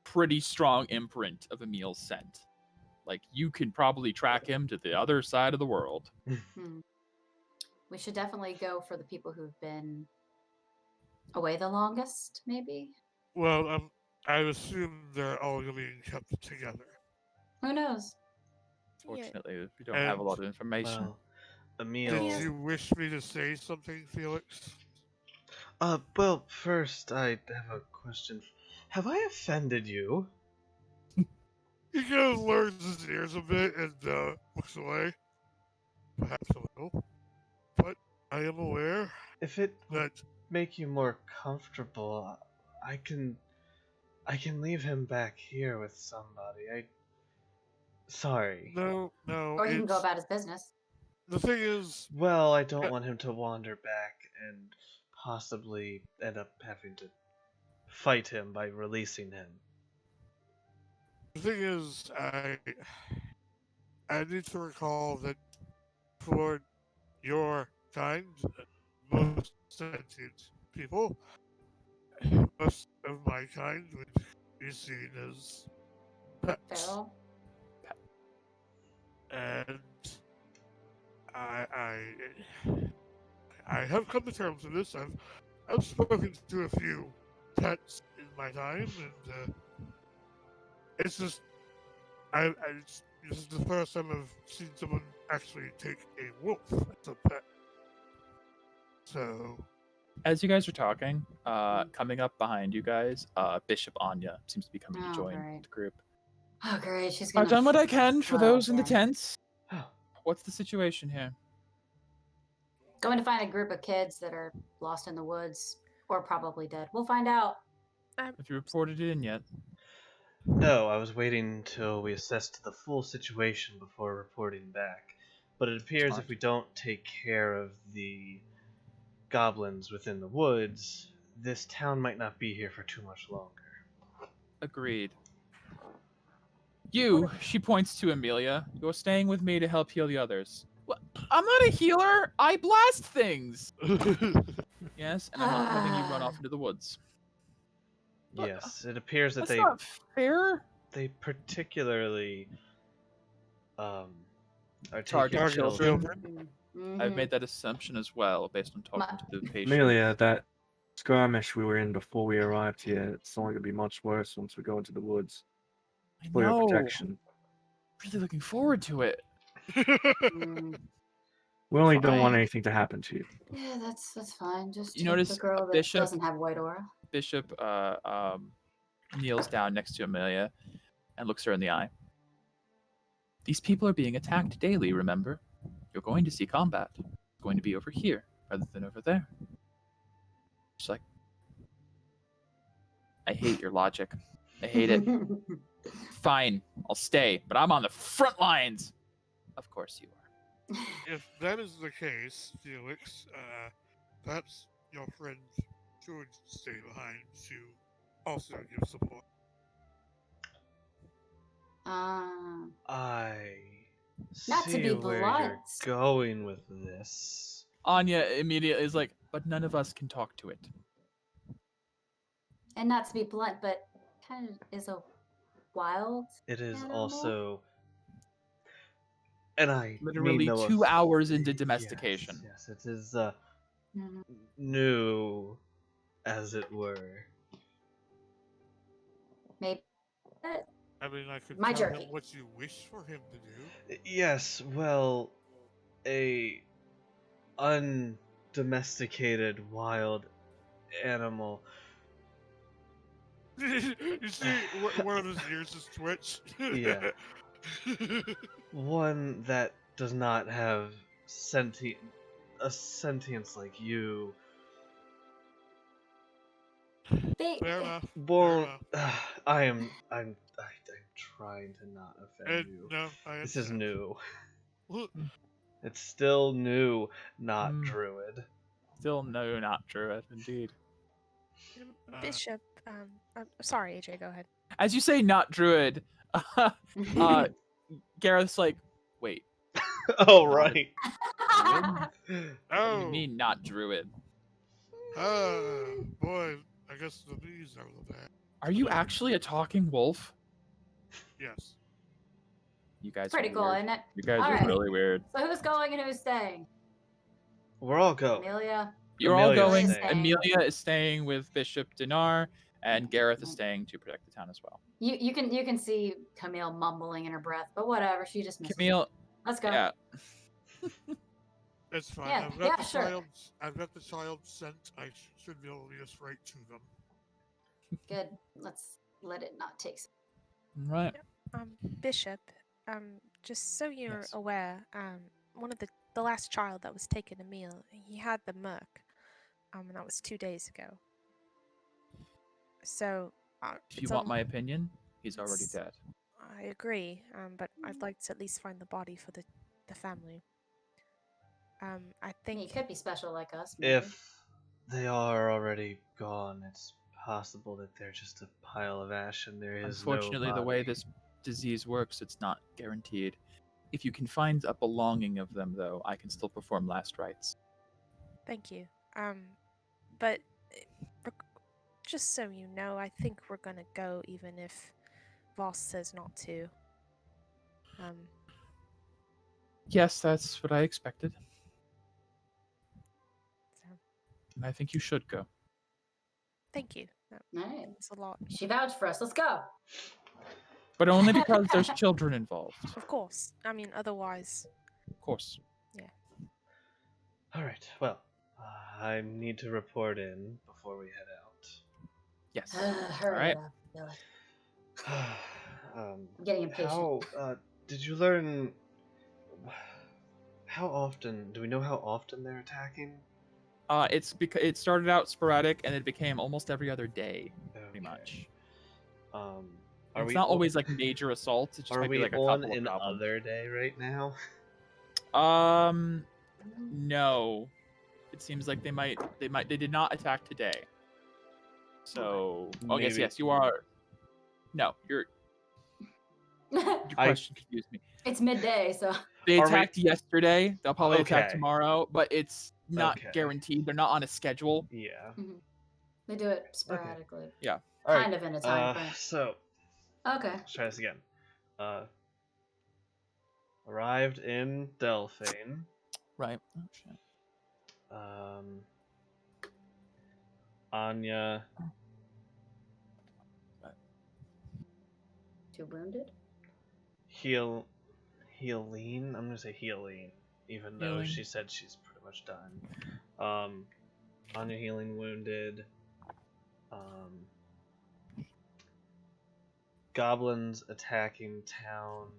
pretty strong imprint of Emil's scent. Like, you can probably track him to the other side of the world. We should definitely go for the people who've been away the longest, maybe? Well, I assume they're all being kept together. Who knows? Fortunately, we don't have a lot of information. Well, Emil. Did you wish me to say something, Felix? Well, first, I have a question. Have I offended you? He kind of lowers his ears a bit and looks away. Perhaps a little. But I am aware If it would that make you more comfortable, I can leave him back here with somebody. Sorry. no, Or he can go about his business. the thing is, Well, I don't want him to wander back and possibly end up having to fight him by releasing him. I need to recall that for your kind, most sentient people, most of my kind would be seen as pets. Feral? And I have come to terms with this. I've spoken to a few pets in my time, and it's just this is the first time I've seen someone actually take a wolf as a pet. So, As you guys are talking, coming up behind you guys, Bishop Anya seems to be coming to Oh, join great. the group. Oh, great. She's gonna. I've done what I can for Oh, those in the okay. tents. Oh, What's the situation here? Going to find a group of kids that are lost in the woods or probably dead. We'll find out. Have you reported it in yet? no, I was waiting until we assessed the full situation before reporting back. But it appears Smart. if we don't take care of the goblins within the woods, this town might not be here for too much longer. Agreed. You, she points to Amelia, you're staying with me to help heal the others. What? I'm not a healer. I blast things. Yes, and I'm not having you run off into the woods. But, Yes, it appears that That's not fair. they particularly are Target taking children. Mhm. I've made that assumption as well, based on talking to the patient. Amelia, that skirmish we were in before we arrived here, it's only going to be much worse once we go into the woods. I For your know. protection. Really looking forward to it. Mm. We only don't want Fine. anything to happen to you. Yeah, that's fine. Just You take notice the girl that Bishop- doesn't have white aura. Bishop kneels down next to Amelia and looks her in the eye. These people are being attacked daily, remember? You're going to see combat. It's going to be over here rather than over there. She's like, I hate your logic. I hate it. Fine, I'll stay, but I'm on the front lines. Of course you are. if that is the case, Felix, perhaps your friend should stay behind to also give support. I Not to see be where blunt. you're going with this. Anya immediately is like, but none of us can talk to it. And not to be blunt, but kind of is a wild. It is animal? also, and I Literally mean no 2 off- hours into domestication. Yes, it is Mhm. new, as it were. Maybe. I mean, I could My tell journey. him what you wish for him to do. Yes, well, a undomesticated wild animal. You see, one of his ears just twitch. Yeah. One that does not have a sentience like you They, Fair enough. Fair won't. enough. I'm trying to not offend you. No, I This is understand. new. Look, It's still new, not Hmm. druid. Still no, not Druid, indeed. Bishop, sorry, AJ, go ahead. As you say, not Druid, Gareth's like, wait, Oh Not a- right. what do you oh, mean not Druid? boy, I guess the bees are the bad. Are you actually a talking wolf? Yes. You guys pretty are cool, weird. isn't it? You guys All are right. really weird. So who's going and who's staying? We're all going. Amelia. You're all Amelia's going. staying. Amelia is staying with Bishop Dinar, and Gareth is Mm. staying to protect the town as well. You can see Camille mumbling in her breath, but whatever. She just missed. Camille, Let's go. yeah, It's fine. Yeah, I've got yeah, the sure. I've got the child sent. I should be able to just write to them. Good. Let's let it not take. right. Bishop, just so you're Yes. aware, one of the last child that was taken to meal, he had the merc, and that was 2 days ago. So, If you want my opinion, he's already it's- dead. I agree, but I'd like to at least find the body for the family. I I mean, think he could be special like us. Maybe. If they are already gone, it's possible that they're just a pile of ash and there is Unfortunately, no the way body. this disease works, it's not guaranteed. If you can find a belonging of them, though, I can still perform last rites. Thank you. But just so you know, I think we're gonna go even if Voss says not to. Yes, that's what I expected. So And I think you should go. thank you. That All right. means a lot. She vouched for us. Let's go. But only because there's children involved. Of course. I mean, otherwise, Of course. All right. Well, I need to report in before we head out. Yes. Hurry All right. it up, Billy. Um, I'm getting impatient. how did you learn? How often? Do we know how often they're attacking? It's because it started out sporadic and it became almost every other day, pretty Okay. much. Are It's we not o- always like major assaults. It just Are might be we like a on couple of an problems. other day right now? No. It seems like they did not attack today. So, I guess Maybe- yes, you are. No, your question confused me. It's midday, so They Are we- attacked yesterday. They'll probably attack Okay. tomorrow, but it's not Okay. guaranteed. They're not on a schedule. Yeah. they do it sporadically. Yeah. All right. Kind of in a time frame. So Okay. let's try this again. Arrived in Delphine. Right. Oh shit. Anya. Too wounded? Healeen. I'm gonna say Healeen, even though Healing. she said she's pretty much done. Anya healing wounded. Goblins attacking town.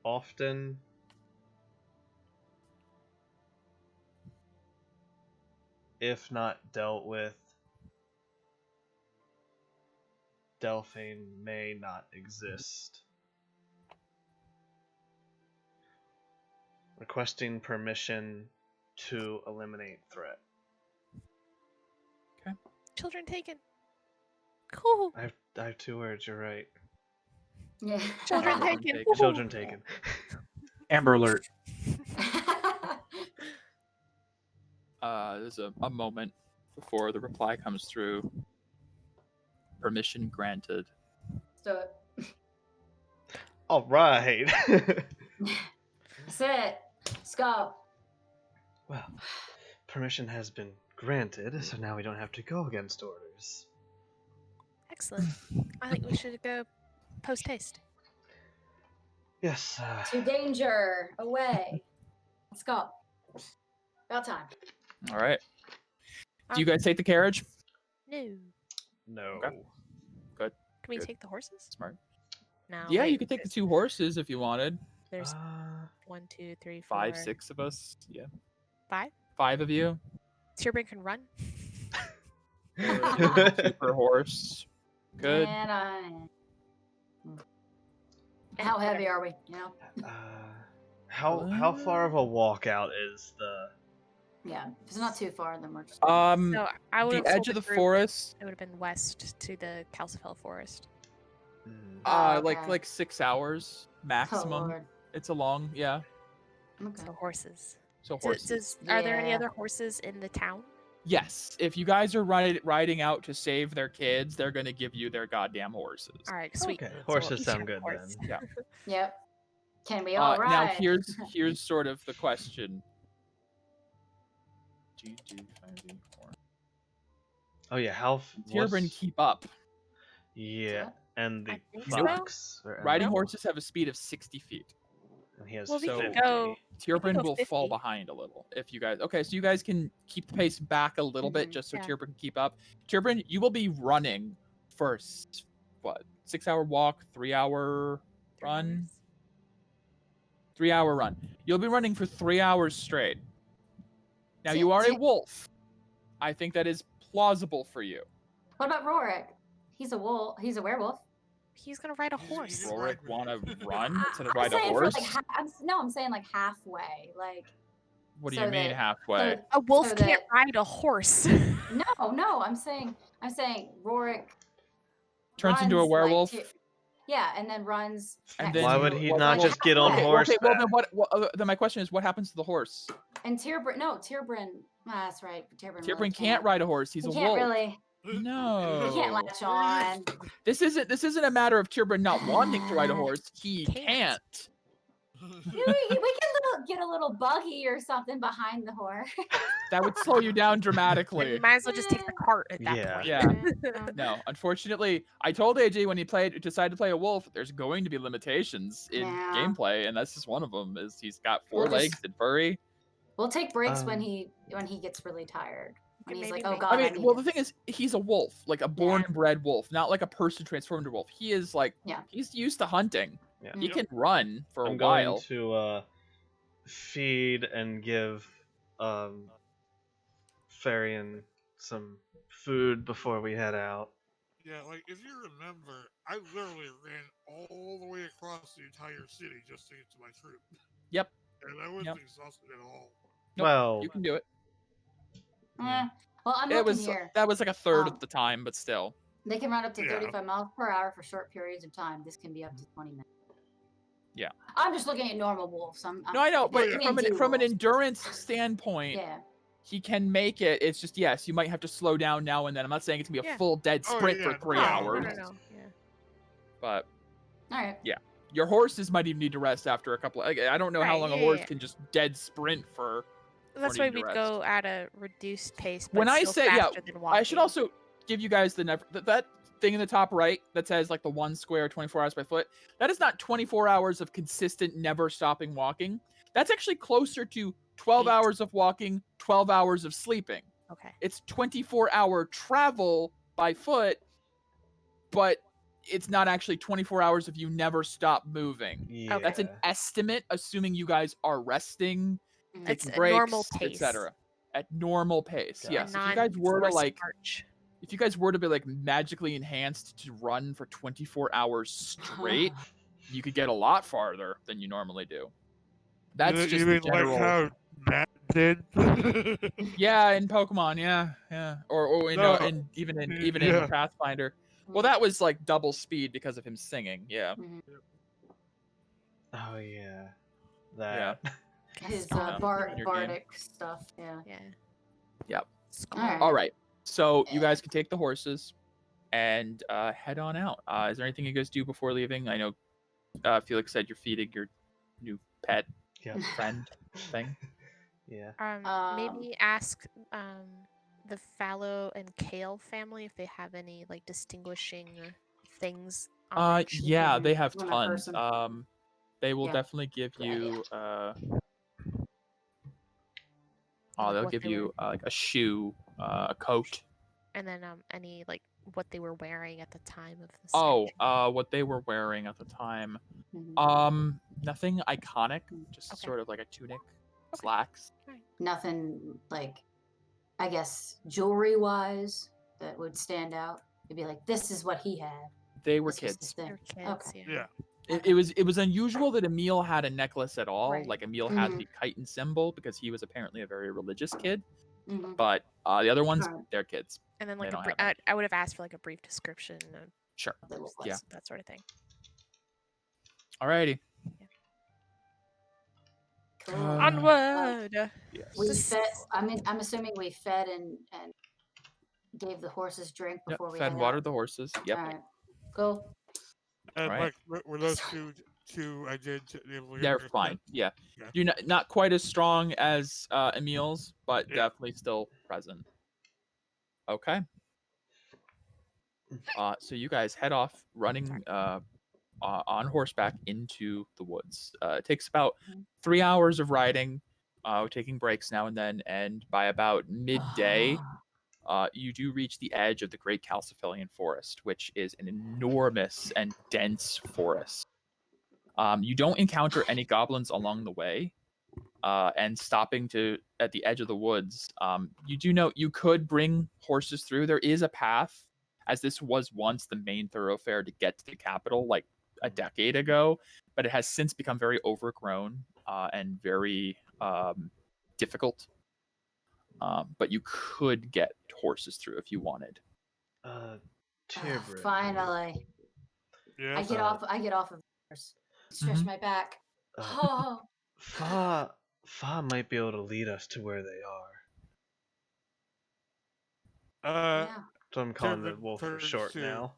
Often. If not dealt with, Delphine may not exist. Requesting permission to eliminate threat. children taken. Cool. I have 2 words, you're right. Yeah. Children Children taken. taken. Children taken. Amber Alert. There's a moment before the reply comes through. Permission granted. So All right. that's it. Let's go. Well, permission has been granted, so now we don't have to go against orders. Excellent. I think we should go post haste. Yes. To danger. Away. Let's go. About time. All right. Do you guys take the carriage? No. No. Okay. Good. Can we Good. take the horses? Smart. No. Yeah, you wait, could take the 2 horses if you wanted. There's Uh, 1, 2, 3, 4, 5, 6 of us. Yeah. 5. 5 of you. Tierbrand can run. Two per horse. Good. And how heavy are we? You know? how far of a walk out is the? Yeah. If it's not too far, then we're just. So I would The edge of the forest. It would have been west to the Calcifell Forest. Oh, Like okay. 6 hours Oh, maximum. Lord. It's a long, yeah. Okay. So horses. So horses. Are there any Yeah. other horses in the town? Yes, if you guys are riding out to save their kids, they're gonna give you their goddamn horses. All right, sweet. Okay, So we'll horses each sound have a good horse. then. Yeah. Yep. Can we all ride? Now here's sort of the question. Oh yeah, how? Tierbrand what's- keep up. Yeah, and the I think so. fox. Riding horses have a speed of 60 feet. And he has Well, we can 50. go- Tierbrand go will fall 50. behind a little if you guys. Okay, so you guys can keep the pace back a little bit Mhm. just so Yeah. Tierbrand can keep up. Tierbrand, you will be running for 6-hour walk, 3-hour run. 3-hour run. You'll be running for 3 hours straight. Now See- you are a see- wolf. I think that is plausible for you. What about Rorik? He's a wolf. He's a werewolf. He's gonna ride a horse. Rorik want to run instead of I'm ride a saying for horse? like I'm saying like halfway. Like What do so you mean that- halfway? so- A wolf so can't that- ride a horse. No. I'm saying Rorik Turns into a runs, like, werewolf. yeah, and then runs. And next then Why to- would he what- not well, just get on okay, horseback? well, then my question is, what happens to the horse? And Tierbrand. That's right. Tierbrand. Tierbrand really can't ride a horse. He's He a can't wolf. really. No. He can't latch on. This isn't a matter of Tierbrand not wanting to ride a horse. He Can't. can't. We can get a little buggy or something behind the horse. That would slow you down Then dramatically. you might as well just take the cart at that Yeah. point. Yeah. No, unfortunately, I told AJ when he decided to play a wolf, there's going to be limitations in Yeah. gameplay, and that's just one of them. Is he's got 4 We'll just- legs and furry. We'll take breaks when Um, he gets really tired. When And he's maybe like, oh make- god. I I mean, need well, it." the thing is, he's a wolf, like a born and bred wolf, not like a person transformed into a wolf. He is like, Yeah. he's used to hunting. Yeah. He Yep. can run for I'm a going while. to feed and give Farian some food before we head out. Yeah, like if you remember, I literally ran all the way across the entire city just to get to my troop. Yep. And I wasn't Yep. exhausted at all. Nope, Well, You can do it. Well, I'm It looking was here. that was like a third Um, of the time, but still. They can run up to Yeah. 35 miles per hour for short periods of time. This can be up to 20 minutes. Yeah. I'm just looking at normal wolves. No, I know, but you from can't do an wolves. endurance standpoint, Yeah. he can make it. It's just yes, you might have to slow down now and then. I'm not saying it's gonna be a Yeah. full dead Oh, sprint yeah, for 3 no, hours, No. Yeah. but All right. your horses might even need to rest after a couple. I don't know how Right, long a yeah, horse yeah. can just dead sprint for. That's Or why need to we'd rest. go at a reduced pace. But When I still say yeah, faster than walking. I should also give you guys that thing in the top right that says like the 1 square 24 hours by foot. That is not 24 hours of consistent, never stopping walking. That's actually closer to 12 8. hours of walking, 12 hours of sleeping. Okay. It's 24-hour travel by foot, but it's not actually 24 hours if you never stop moving. yeah. That's an estimate, assuming you guys are resting, Mhm. It's taking a breaks, normal pace. etc. At normal pace. Got Yes. it. If you guys were to non-forced like march. if you guys were to be like magically enhanced to run for 24 hours straight, you could get a lot farther than you normally do. That's you just mean the general. like how Matt did? Yeah, in Pokemon, yeah, or you know, No, and even in yeah. Pathfinder. Well, that was like double speed because of him singing. Yeah, Oh yeah. That. His Yeah. bard, In your game. bardic stuff. Yeah. Yeah. Yep. Alright. All right. So you guys can take the horses and head on out. Is there anything you guys do before leaving? I know Felix said you're feeding your new pet Yeah. friend thing. Yeah. Maybe ask the Fallow and Kale family if they have any like distinguishing things. on their shoes. Yeah, they have On a tons. person. They will Yeah. definitely give Good idea. you. Like They'll what give they you wear. like a shoe, a coat. And then any like what they were wearing at the time of the Oh, statue? what they were wearing at the time. Mhm. Nothing iconic, just Okay. sort of like a tunic, Okay. slacks. Nothing like, I guess, jewelry wise that would stand out. It'd be like, this is what he had. They were This was his kids. thing. They were kids, Okay. Yeah. It was unusual that Emil had a necklace at all. Right. Like Emil had Mhm. the chitin symbol because he was apparently a very religious kid. Mhm. But the other ones, Alright. they're kids. And then They like don't have it. I would have asked for like a brief description of Sure. They look Yeah. that sort of thing. Alrighty. Cool. Onward. Yes. We This- fed. I'm assuming we fed and gave the horses drink Yep. before we Fed head watered out. the horses. Yep. All right. Cool. And Alright. like, were those two I did able to They're hear fine. Yeah. Yeah. You're not quite as strong as Emil's, but Yeah. definitely still present. Okay. So you guys head off running on horseback into the woods. It takes about 3 hours of riding, taking breaks now and then, and by about midday, you do reach the edge of the Great Calciphilian Forest, which is an enormous and dense forest. You don't encounter any goblins along the way, and stopping at the edge of the woods. You do know you could bring horses through. There is a path, as this was once the main thoroughfare to get to the capital, like a decade ago, but it has since become very overgrown and very difficult. But you could get horses through if you wanted. Tierbrid. Finally, Yeah. I get off. I get off of the horse. Stretch Mhm. my back. Uh, Oh, Fa might be able to lead us to where they are. yeah. So I'm calling the Tierbrid wolf for turns short to- now.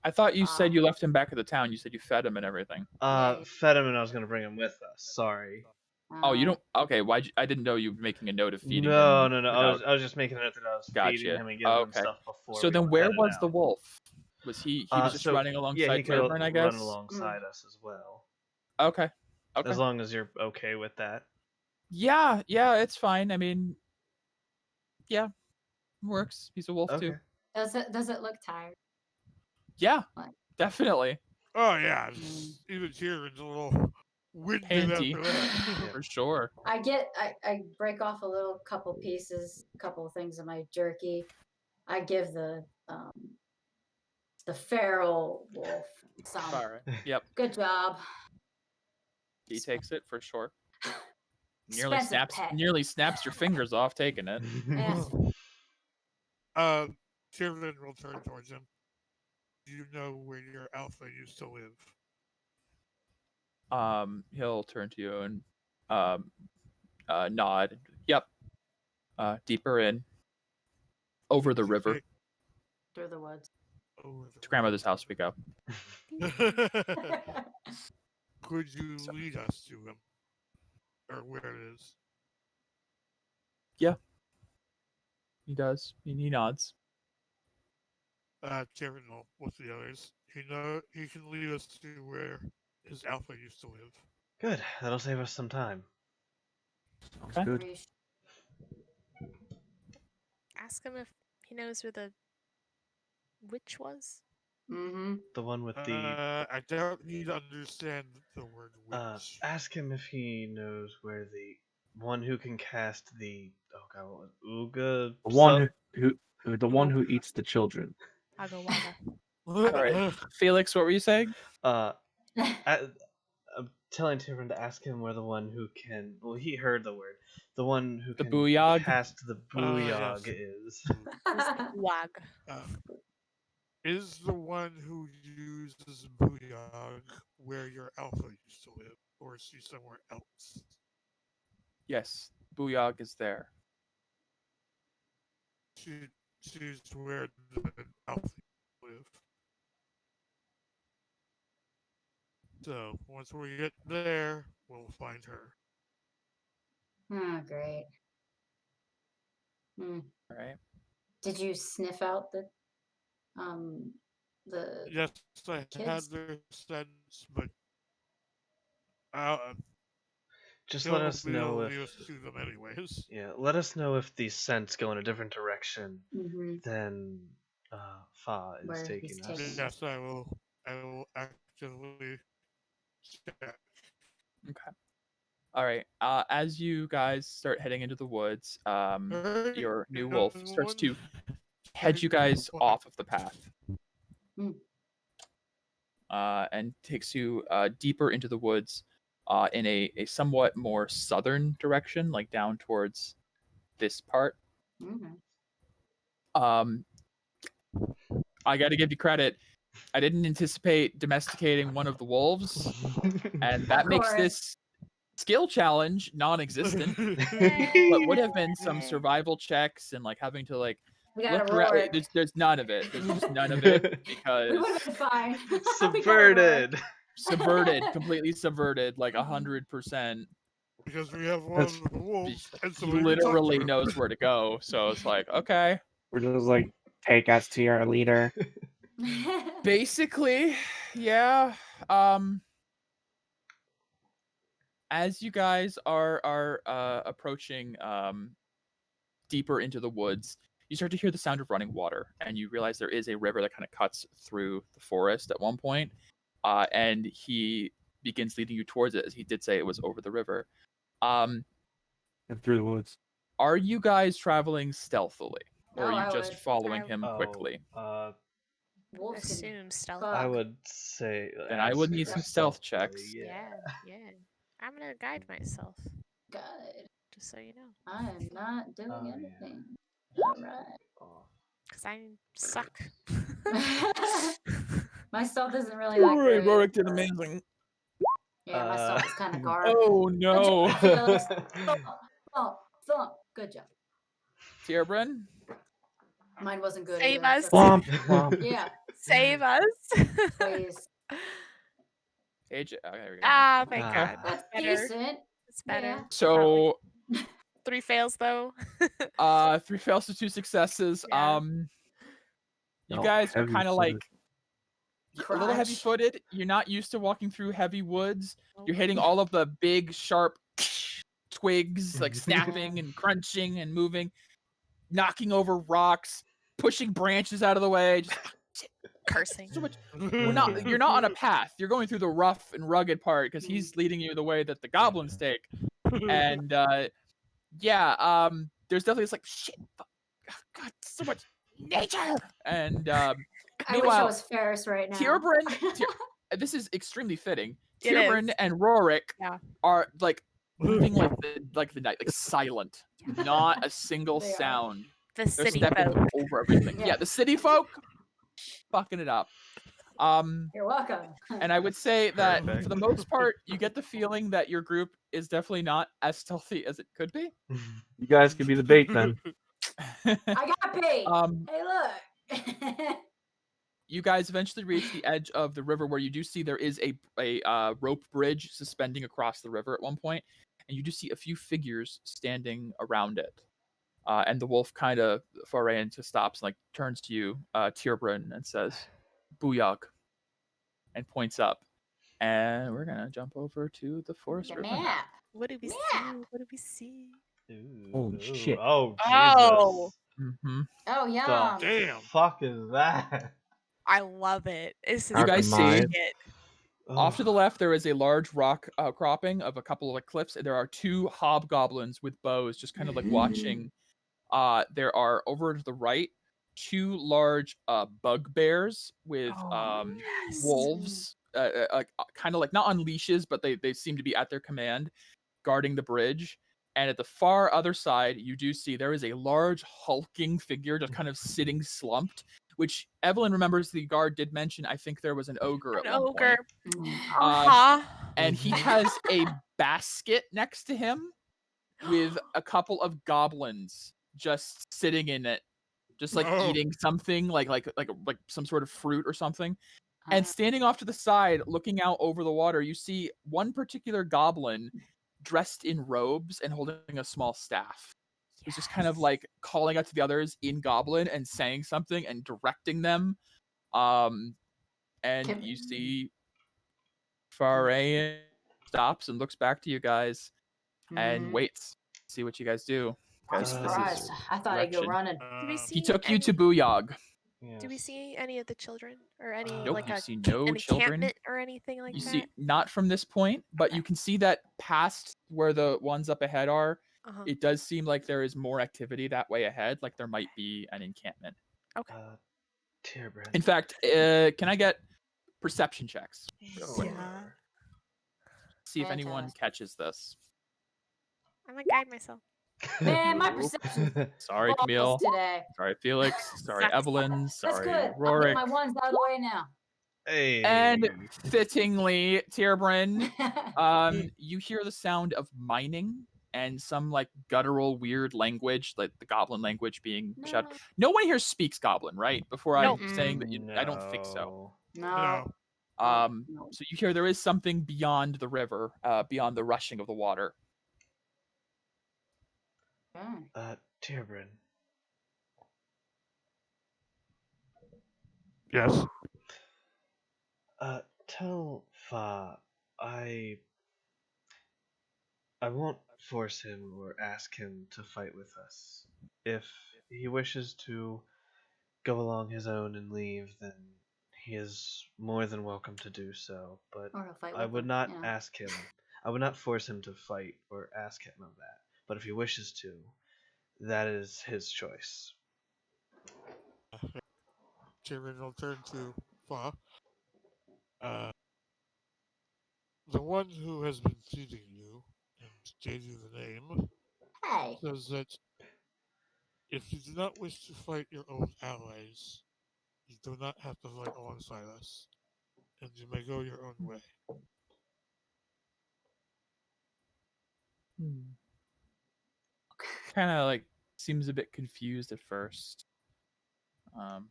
I thought you said Ah. you left him back at the town. You said you fed him and everything. Yeah. Fed him and I was gonna bring him with us. Sorry. Oh, you don't? Okay, I didn't know you were making a note of feeding No, him. no. I was just making a note that I was feeding Gotcha. him and giving him Okay. stuff before. So we then, where headed was the out. wolf? Was he was just So, running Yeah, he alongside could Tierbrin, I guess. run alongside us as well. Okay. Okay. As long as you're okay with that. Yeah, it's fine. I mean, yeah, works. He's a wolf Okay. too. Does it look tired? Yeah, What? definitely. Oh yeah. Even Tierbrid's a little winded Panty. after that. For sure. I break off a little couple pieces, couple of things of my jerky. I give the feral wolf some. All right. Yep. Good job. He takes it for sure. Nearly Expensive pet. snaps your fingers off taking it. Yes. Tierbrid will turn towards him. Do you know where your alpha used to live? He'll turn to you and nod. Yep. Deeper in, over the river. Through the woods. To grandmother's house we go. Could you lead us to him? Or where it is? Yeah. He does. He nods. Tierbrid will with the others. He can lead us to where his alpha used to live. Good. That'll save us some time. Sounds Okay. good. Ask him if he knows where the witch was. Mm-hmm. The one with the. I don't need to understand the word witch. Ask him if he knows where the one who can cast the. Oh god, what was Ooga? The one the one who eats the children. Agga Wagga. All right. Felix, what were you saying? I'm telling Tierbrid to ask him where the one who can. Well, he heard the word. The one who The can booyog? cast the Yes. booyog is. Wag. Is the one who uses booyog where your alpha used to live, or is she somewhere else? Yes. Booyog is there. She's where the alpha used to live. So once we get there, we'll find her. Oh, great. Hmm. All right. Did you sniff out the Yes, I had kids? their sense, but Just he'll let us be know able to lead if. us to them anyways. Yeah, let us know if these scents go in a different direction Mm-hmm. than Fa is Where taking he's us. taking us. Yes, I will actively check. Okay. All right. As you guys start heading into the woods, Hey, your new young wolf starts one. to head you guys What? off of the path. Hmm. And takes you deeper into the woods in a somewhat more southern direction, like down towards this part. Mhm. I got to give you credit. I didn't anticipate domesticating one of the wolves, and that Of makes course. this skill challenge non-existent. Yay. What would have been some Yay. survival checks and like having to like We got look a around. roar. There's none of it. There's just none of it We because would have been fine. We got a roar. Subverted. subverted, completely subverted, like 100%. Because we have one That's- of the wolves, and He somebody to talk literally to. knows where to go. So it's like, okay. We're just like, take us to your leader. Basically, yeah. As you guys are approaching deeper into the woods, you start to hear the sound of running water, and you realize there is a river that kind of cuts through the forest at one point. And he begins leading you towards it, as he did say it was over the river. And through the woods. Are you guys traveling stealthily, or Oh, are you I just would. following I- him quickly? Wolves can Assume stealth. fuck. I would say. Then I would ask need for some stealth stealthily, checks. Yeah. Yeah. I'm gonna guide myself, God, just so you know, I am not doing Oh, yeah. anything. All right. Oh. because I suck. My stealth isn't really that Alright, great. Rorik did amazing. Yeah, my stealth is kind of garbage. Oh no. Good job, Felix. Thump. Good job. Tierbren? Mine wasn't good. Save either. us. It's okay. Womp, womp. Yeah, Save us. please. AJ. Oh, there we go. Ah, thank Ah. God. That's Better. decent. It's better. Yeah. So 3 fails though. 3 fails to 2 successes. Yeah. You No, guys are kind of heavy-footed. like a little heavy Crunch. footed. You're not used to walking through heavy woods. You're hitting Yeah. all of the big sharp twigs, like snapping and crunching and moving, knocking over rocks, pushing branches out of the way. Just Cursing. so much. You're not on a path. You're going through the rough and rugged part because he's leading you the way that the goblins take. And yeah, there's definitely this like shit. Fuck, God, so much nature. And I wish I meanwhile, was Ferris right now. Tierbren, this is extremely fitting. It Tierbren is. and Rorik Yeah. are like moving like the night, like silent, not a single They are. sound. The They're city stepping folk. over everything. Yeah. Yeah, the city folk, fucking it up. You're welcome. And I would say that for Perfect. the most part, you get the feeling that your group is definitely not as stealthy as it could be. You guys could be the bait then. I got paid. Um, Hey, look. you guys eventually reach the edge of the river where you do see there is a rope bridge suspending across the river at one point, and you do see a few figures standing around it. And the wolf kind of foray into stops and like turns to you, Tierbren, and says, "Booyog," and points up. And we're gonna jump over to the forest The river. map. What do we see? Yeah. What do we see? Ooh, Holy ooh, shit. Oh, Oh. Jesus. Mm-hmm. Oh, yum. The Damn. fuck is that? I love it. This is You guys see- amazing. Off to the Ugh. left, there is a large rock outcropping of a couple of like cliffs. There are 2 hobgoblins with bows, just kind of like watching. There are over to the right 2 large bugbears with Oh, yes. wolves, kind of like not on leashes, but they seem to be at their command, guarding the bridge. And at the far other side, you do see there is a large hulking figure just kind of sitting slumped. Which Evelyn remembers the guard did mention. I think there was an ogre An at one ogre. point. Uh-huh. And he has a basket next to him with a couple of goblins just sitting in it, just like Oh. eating something like some sort of fruit or something. And standing off to the side, looking out over the water, you see one particular goblin dressed in robes and holding a small staff. He's just kind of Yes. like calling out to the others in Goblin and saying something and directing them. And Can- you see Farayan stops and looks back to you guys and waits to see what you guys do. I'm Because this surprised. is I thought I'd go direction. running. Do we Uh, see He took you any- to Booyog. Do we Yes. see any of the children or any Nope, like you a see no an children. encampment or anything like You that? see, not from this point, but you Okay. can see that past where the ones up ahead are. Uh-huh. It does seem like there is more activity that way ahead. Like there might be an encampment. Okay. Tierbrand. In fact, can I get perception checks? Real quick. Yeah. See if anyone Fantastic. catches this. I'm gonna guide myself. Man, my Nope. perception's Sorry, balls Camille. today. Sorry, Felix. Sorry, Sucks. Evelyn. That's Sorry, good. I'll Rorik. get my ones out of the way now. Hey. And fittingly, Tierbrand, you hear the sound of mining and some like guttural weird language, like the goblin language being shut. No one here speaks goblin, right? Before Nope. I'm saying that I don't think so. No. No. So you hear there is something beyond the river, beyond the rushing of the water. Tierbrand. Yes. Tell Fa I won't force him or ask him to fight with us. If he wishes to go along his own and leave, then he is more than welcome to do so. But Or he'll fight I with would them, not yeah. ask him. I would not force him to fight or ask him of that. But if he wishes to, that is his choice. Tyrion will turn to Fa. The one who has been feeding you and gave you the name Hey. says that if you do not wish to fight your old allies, you do not have to fight alongside us, and you may go your own way. Kind of like seems a bit confused at first. Fight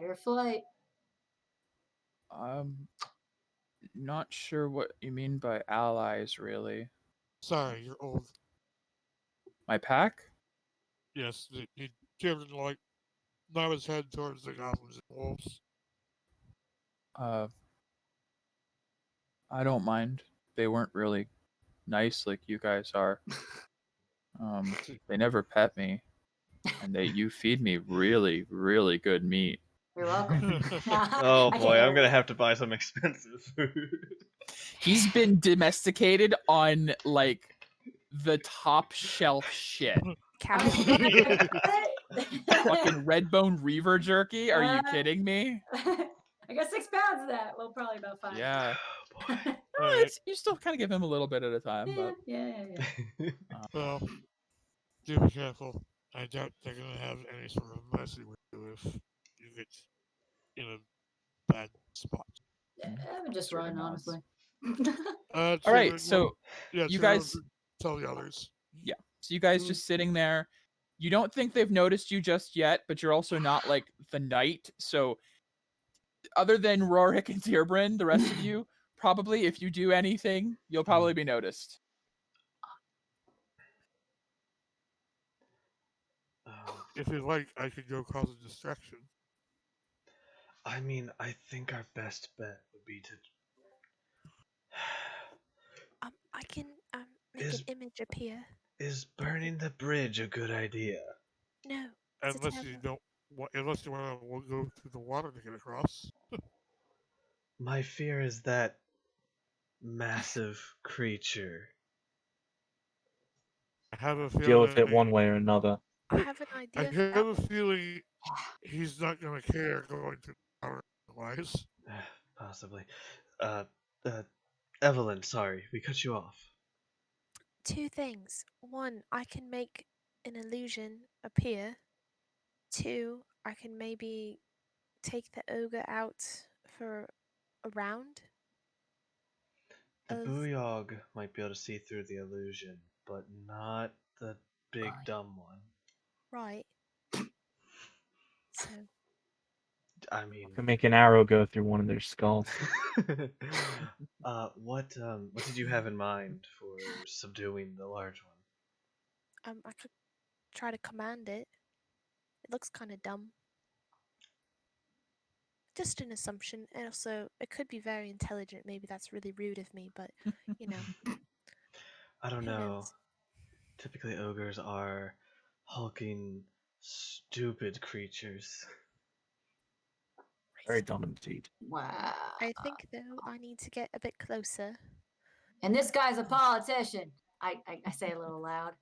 or flight. Not sure what you mean by allies, really. Sorry, you're old. My pack? Yes, he Tyrion like nod his head towards the goblins and wolves. I don't mind. They weren't really nice like you guys are. They never pet me, and you feed me really, really good meat. You're welcome. Oh I boy, can't I'm hear gonna you. have to buy some expensive food. He's been domesticated on like the top shelf shit. Caviar. Fucking red bone reaver jerky? Are you kidding me? I got 6 pounds of that. Well, probably about 5. Yeah. Oh boy. You still kind of give him a little bit at a time, Yeah, but yeah. Well, do be careful. I doubt they're gonna have any sort of mercy with you if you get in a bad spot. I would just Sort of run, nods. honestly. All right, Tyrion so will- yeah, you Tyrion guys, will tell the others. so you guys just sitting there. You don't think they've noticed you just yet, but you're also not like the knight. So other than Rorik and Tierbrand, the rest of you, probably if you do anything, you'll probably be noticed. If you'd like, I could go cause a distraction. I mean, I think our best bet would be to. I can make Is- an image appear. Is burning the bridge a good idea? No. It's a Unless you terrible. don't, unless you want to go through the water to get across. My fear is that massive creature. I have a Deal with it feeling. one way or another. I have an I idea for have that. a feeling he's not gonna care going through the water otherwise. Possibly. Evelyn, sorry, we cut you off. 2 things. 1, I can make an illusion appear. 2, I can maybe take the ogre out for a round. The Of- Booyog might be able to see through the illusion, but not the big dumb one. Right. So I mean, I can make an arrow go through one of their skulls. what did you have in mind for subduing the large one? I could try to command it. It looks kind of dumb. Just an assumption. And also, it could be very intelligent. Maybe that's really rude of me, but you know. I don't Who know. knows? Typically, ogres are hulking, Stupid creatures. Very dumb indeed. Wow. I think though I need to get a bit closer. And this guy's a politician. I say a little loud.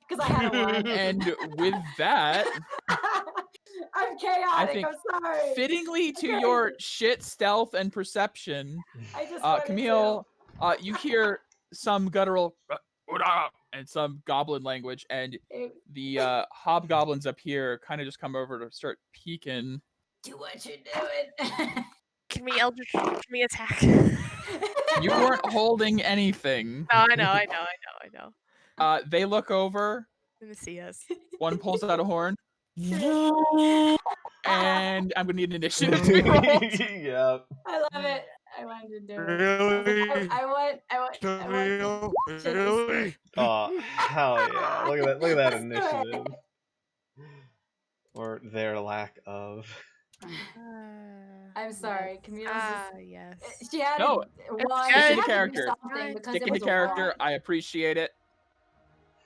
Because I had a line. And with that, I'm chaotic. I think I'm sorry. fittingly to Okay. your shit stealth and perception, I just wanted Camille, you hear some guttural and some goblin language, and to. the hobgoblins up here kind of just come over to start peeking. Do what you're doing. Can we attack? You weren't holding anything. No, I know. They look over. Let me see us. One pulls out a horn. And I'm gonna need an initiative to be rolled. Yep. I love it. I wanted to do it. Really? I want Camille, to really? Oh, hell yeah. Look at that Let's do it. initiative. Or their lack of. I'm sorry, Camille's Yes. she had No, one. good. She Stick into had to do character. something because Stick it into was a character. one. I appreciate it.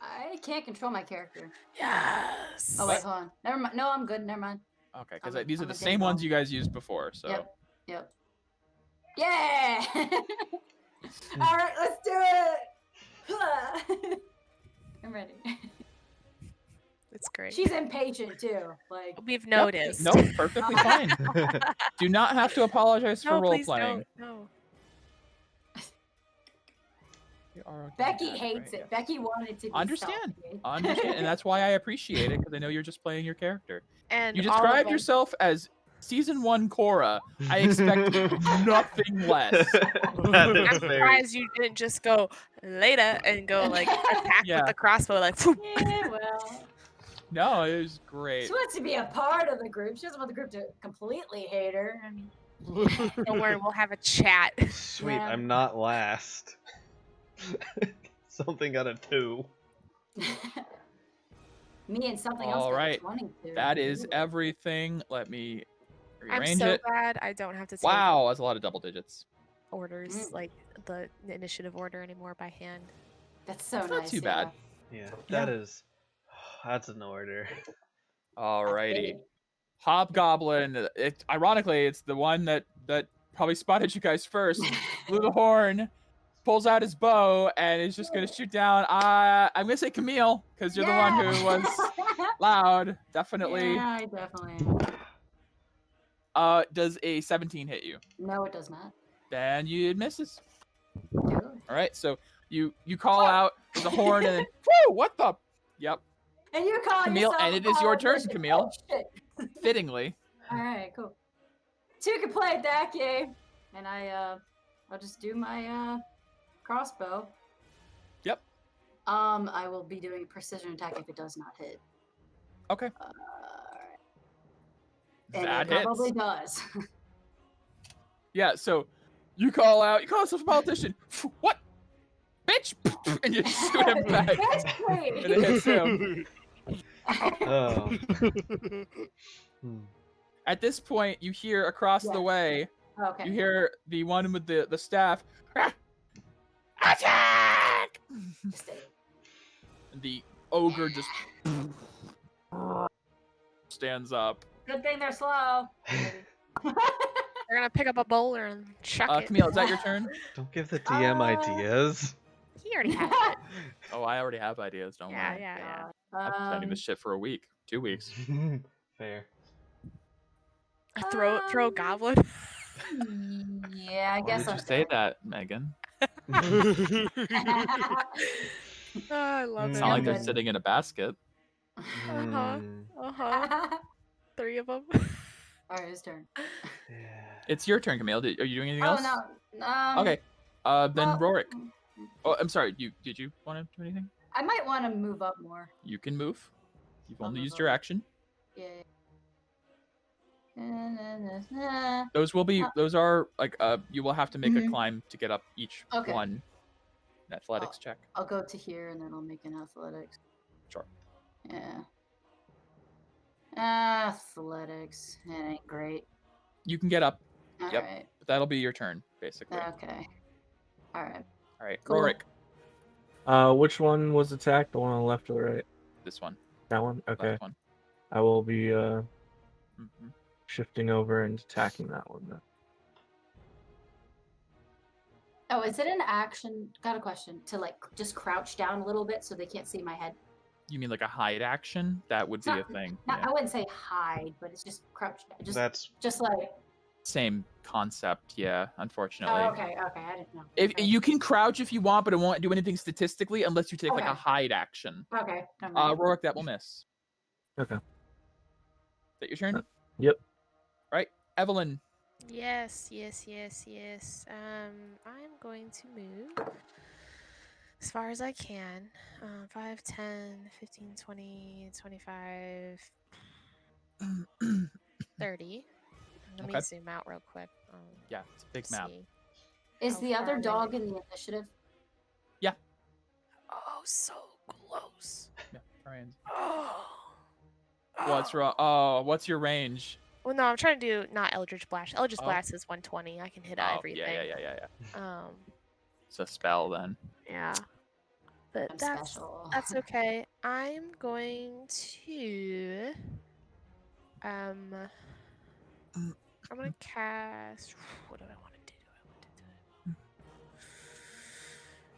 I can't control my character. Yes. Oh wait, hold on. Never mind. No, I'm good. Never mind. Okay, because I'm these are a the big same ones ball. you guys used before. So Yep. Yeah. All right, let's do it. I'm ready. It's great. She's impatient too. Like We've Yep, noticed. No, perfectly fine. Do not have to apologize for No, role please playing. don't. No. Becky hates it. Becky wanted to be Understand. salty. Understand, and that's why I appreciate it, because I know you're just playing your character. And You all of described them- yourself as Season 1 Cora. I expect nothing less. That I'm is very. surprised you didn't just go later and go like attack Yeah. with the crossbow, like. Whoop. Yeah, well. No, it was great. She wants to be a part of the group. She doesn't want the group to completely hate her. I mean, Don't worry, we'll have a chat. Sweet, Yeah. I'm not last. Something got a 2. me and something else. All got a right. 22. That is Ooh. everything. Let me I'm rearrange so it. glad I don't have to take Wow, that's a lot of double digits. orders like the initiative order anymore by hand. That's so That's nice. not too yeah. bad. Yeah, that is. That's an order. Alrighty. big. Hobgoblin. Ironically, it's the one that probably spotted you guys first. Blew the horn, pulls out his bow, and is just gonna shoot down. I'm gonna say Camille, because you're the one who was loud. Definitely. Yeah, I definitely am. Does a 17 hit you? No, it does not. Then it misses. Dude. All right, so you call out the horn, and then whoo! What the? Yep. And you call Camille, yourself and a it is your turn, politician. Camille. Oh, shit. Fittingly. All right, cool. Two can play that game, and I'll just do my crossbow. Yep. I will be doing a precision attack if it does not hit. Okay. Alright. And That it hits. probably does. Yeah, so you call yourself a politician. What? Bitch! And you shoot him back. That's And great. it hits him. Oh. Hmm. At this point, you hear across the Yes. way, Okay. you hear the one with the staff. Attack! The ogre just stands up. Good thing they're slow. We're gonna pick up a boulder and chuck it. Camille, is that your turn? Don't give the DM ideas. He already had it. Oh, I already have ideas. Don't Yeah, worry. yeah. I've been planning this shit for a week, 2 weeks. Fair. Throw a goblin. Yeah, I Why guess did I'm you say that, Megan? Oh, I love It's it. not like they're good. sitting in a basket. Uh-huh. Hmm. Uh-huh. 3 of them. Alright, his turn. Yeah. It's your turn, Camille. Are you doing anything Oh else? no. Okay. Then well, Rorik. Oh, I'm sorry. Did you want to do anything? I might want to move up more. You can move. You've I'll only move used your up. action. Yeah. Those will be. Those are like. You will have to make a Mhm. climb to get up each Okay. one. An athletics check. I'll go to here and then I'll make an athletics. Sure. Yeah. Athletics. It ain't great. You can get up, All Yep. right. but that'll be your turn, basically. Okay. All right. All right, Cool. Rorik. Which one was attacked? The one on the left or the right? This one. That one? Okay. Left one. I will be Mhm. shifting over and attacking that one then. Oh, is it an action? Got a question. To like just crouch down a little bit so they can't see my head. You mean like a hide action? That would It's be not- a thing. Not, Yeah. I wouldn't say hide, but it's just crouch down. That's Just like. Same concept. Yeah. Unfortunately. Oh, okay. I didn't know. If Okay. you can crouch if you want, but it won't do anything statistically unless you take like a Okay. hide action. Okay. Never mind. Rourke, that will miss. Okay. Is that your turn? Yep. Right. Evelyn. Yes. I'm going to move as far as I can. 5, 10, 15, 20, 25, 30. Let me Okay. zoom out real quick. Yeah, it's a big map. See. Is how the other far dog away- in the initiative? Oh, so close. Yeah. Ryan's. Oh. What's wrong? Oh, what's your range? Well, no, I'm trying to do not Eldritch Blast. Eldritch Oh. Blast is 120. I can hit Oh, everything. yeah. Um, It's a spell then. yeah. But I'm that's special. that's okay. I'm going to I'm gonna cast. What do I want to do?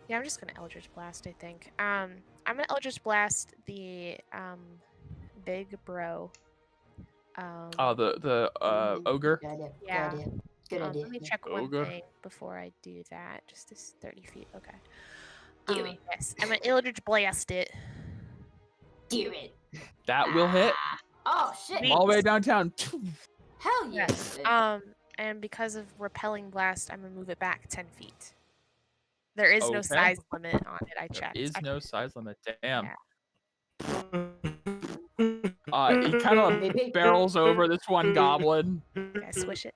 Yeah, I'm just gonna Eldritch Blast, I think. I'm gonna Eldritch Blast the big bro. Oh, the ogre. Good idea. Yeah. Good idea. Good idea. Let me yeah. check one Ogre. thing before I do that. Just this 30 feet. Okay. Do it. Yes, I'm gonna Eldritch Blast it. Do it. That will hit Oh shit! all the way downtown. Hell yeah! Yes. And because of repelling blast, I'm gonna move it back 10 feet. There is no Okay. size limit on it. I There checked. is no size limit. Damn. Yeah. He kind of Maybe. barrels over this one goblin. Yeah, swish it.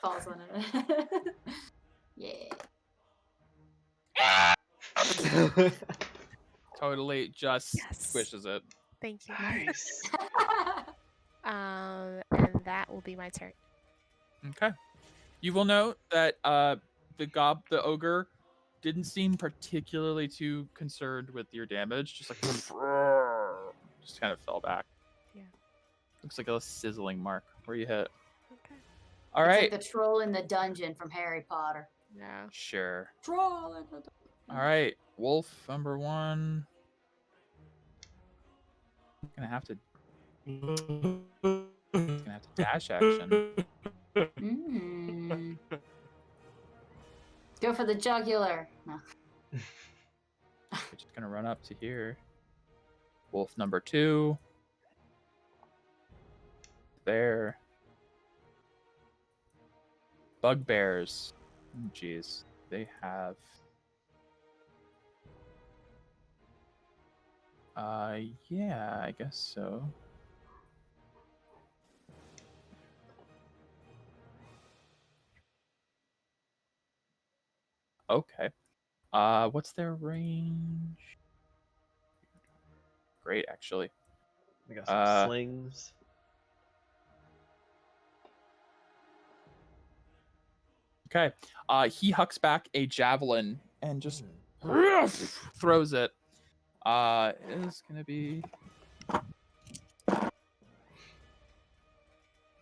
Falls on it. Yeah. Totally just Yes. squishes it. Thank you. nice. And that will be my turn. Okay. You will note that the ogre didn't seem particularly too concerned with your damage. Just like just kind of fell back. Yeah. Looks like a sizzling mark where you hit. Okay. All It's right. like the troll in the dungeon from Harry Potter. Yeah. Sure. Troll in the dungeon. All right. Wolf number 1. Gonna have to dash action. Mm. Go for the jugular. No. We're just gonna run up to here. Wolf number 2. There. Bugbears. Jeez. They have. Yeah, I guess so. Okay. What's their range? Great, actually. We got some Uh, slings. Okay. He hucks back a javelin and just throws it. It's gonna be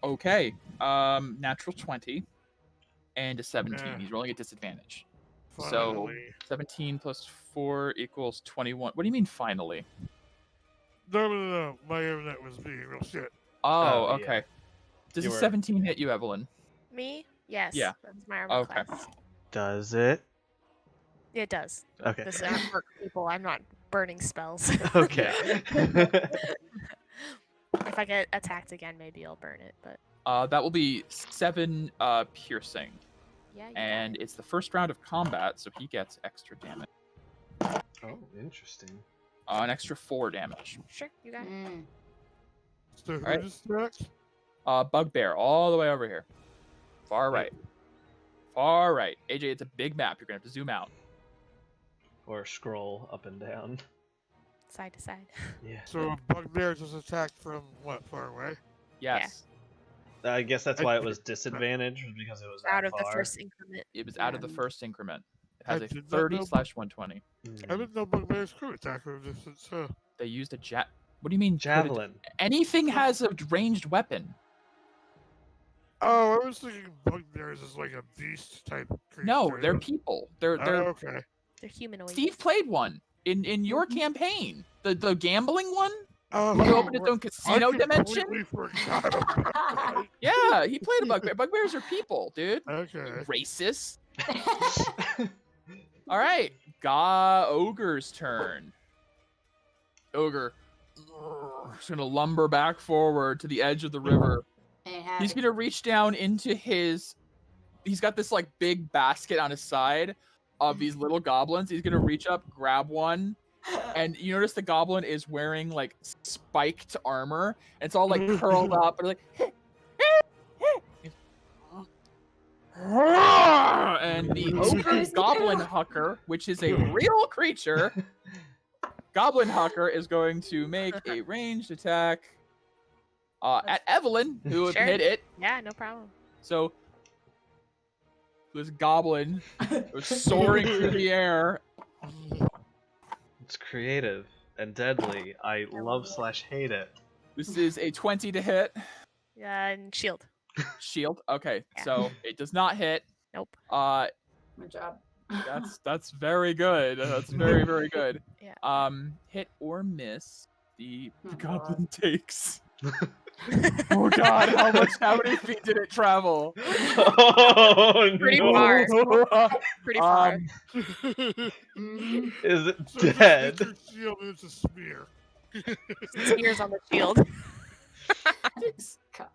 okay. Natural 20 and a 17. Yeah. He's rolling at disadvantage. So Finally. 17 plus 4 equals 21. What do you mean finally? No. My internet was being real shit. Oh, Oh, okay. yeah. Does You a were- 17 hit you, Evelyn? Me? Yes. Yeah. That's my armor Okay. class. Does it? Yeah, it does. Okay. This is armor people. I'm not burning spells. Okay. If I get attacked again, maybe I'll burn it. But That will be 7 piercing. yeah, you got And it. it's the first round of combat, so he gets extra damage. Oh, interesting. An extra 4 damage. Sure, you got it. Mm. So who Alright. distracts? Bugbear, all the way over here. Far right. Far right. AJ, it's a big map. You're going to have to zoom out. Or scroll up and down. Side to side. Yeah. So Bugbear just attacked from what, far away? Yes. I guess that's why it was disadvantage, was because it was Out that of the far. first increment. It was out of the Yeah. first increment. It I has a did not 30 know- / 120. Mm. I didn't know Bugbears could attack from distance. They They used a What do you mean? Javelin. Anything has a ranged weapon. Oh, I was thinking bugbears is like a beast type creature. No, they're people. They're okay. They're humanoid. Steve played one in your campaign. The gambling one. Oh, He opened its own casino I dimension. completely forgot about that. Yeah, he played a bugbear. Bugbears are people, dude. Okay. Racist. All right, Ogre's turn. Ogre is gonna lumber back forward to the edge of the river. He's gonna reach down into his. He's got this like big basket on his side of these little goblins. He's gonna reach up, grab one, and you notice the goblin is wearing like spiked armor. And it's all like curled up and like. And the ogre goblin hucker, which is a real creature, goblin hucker is going to make a ranged attack at Evelyn, who would Sure. hit it. Yeah, no problem. So this goblin was soaring through the air. It's creative and deadly. I love/hate it. This is a 20 to hit. Yeah, and shield. Shield. Okay, Yeah. so it does not hit. Nope. Good job. That's very good. That's very, very good. Yeah. Hit or miss. The Oh, goblin takes. Oh god, how many feet did it travel? Oh, Pretty no. far. Pretty far. Mhm. Is it So just dead? make your shield into spear. Spears on the shield. God.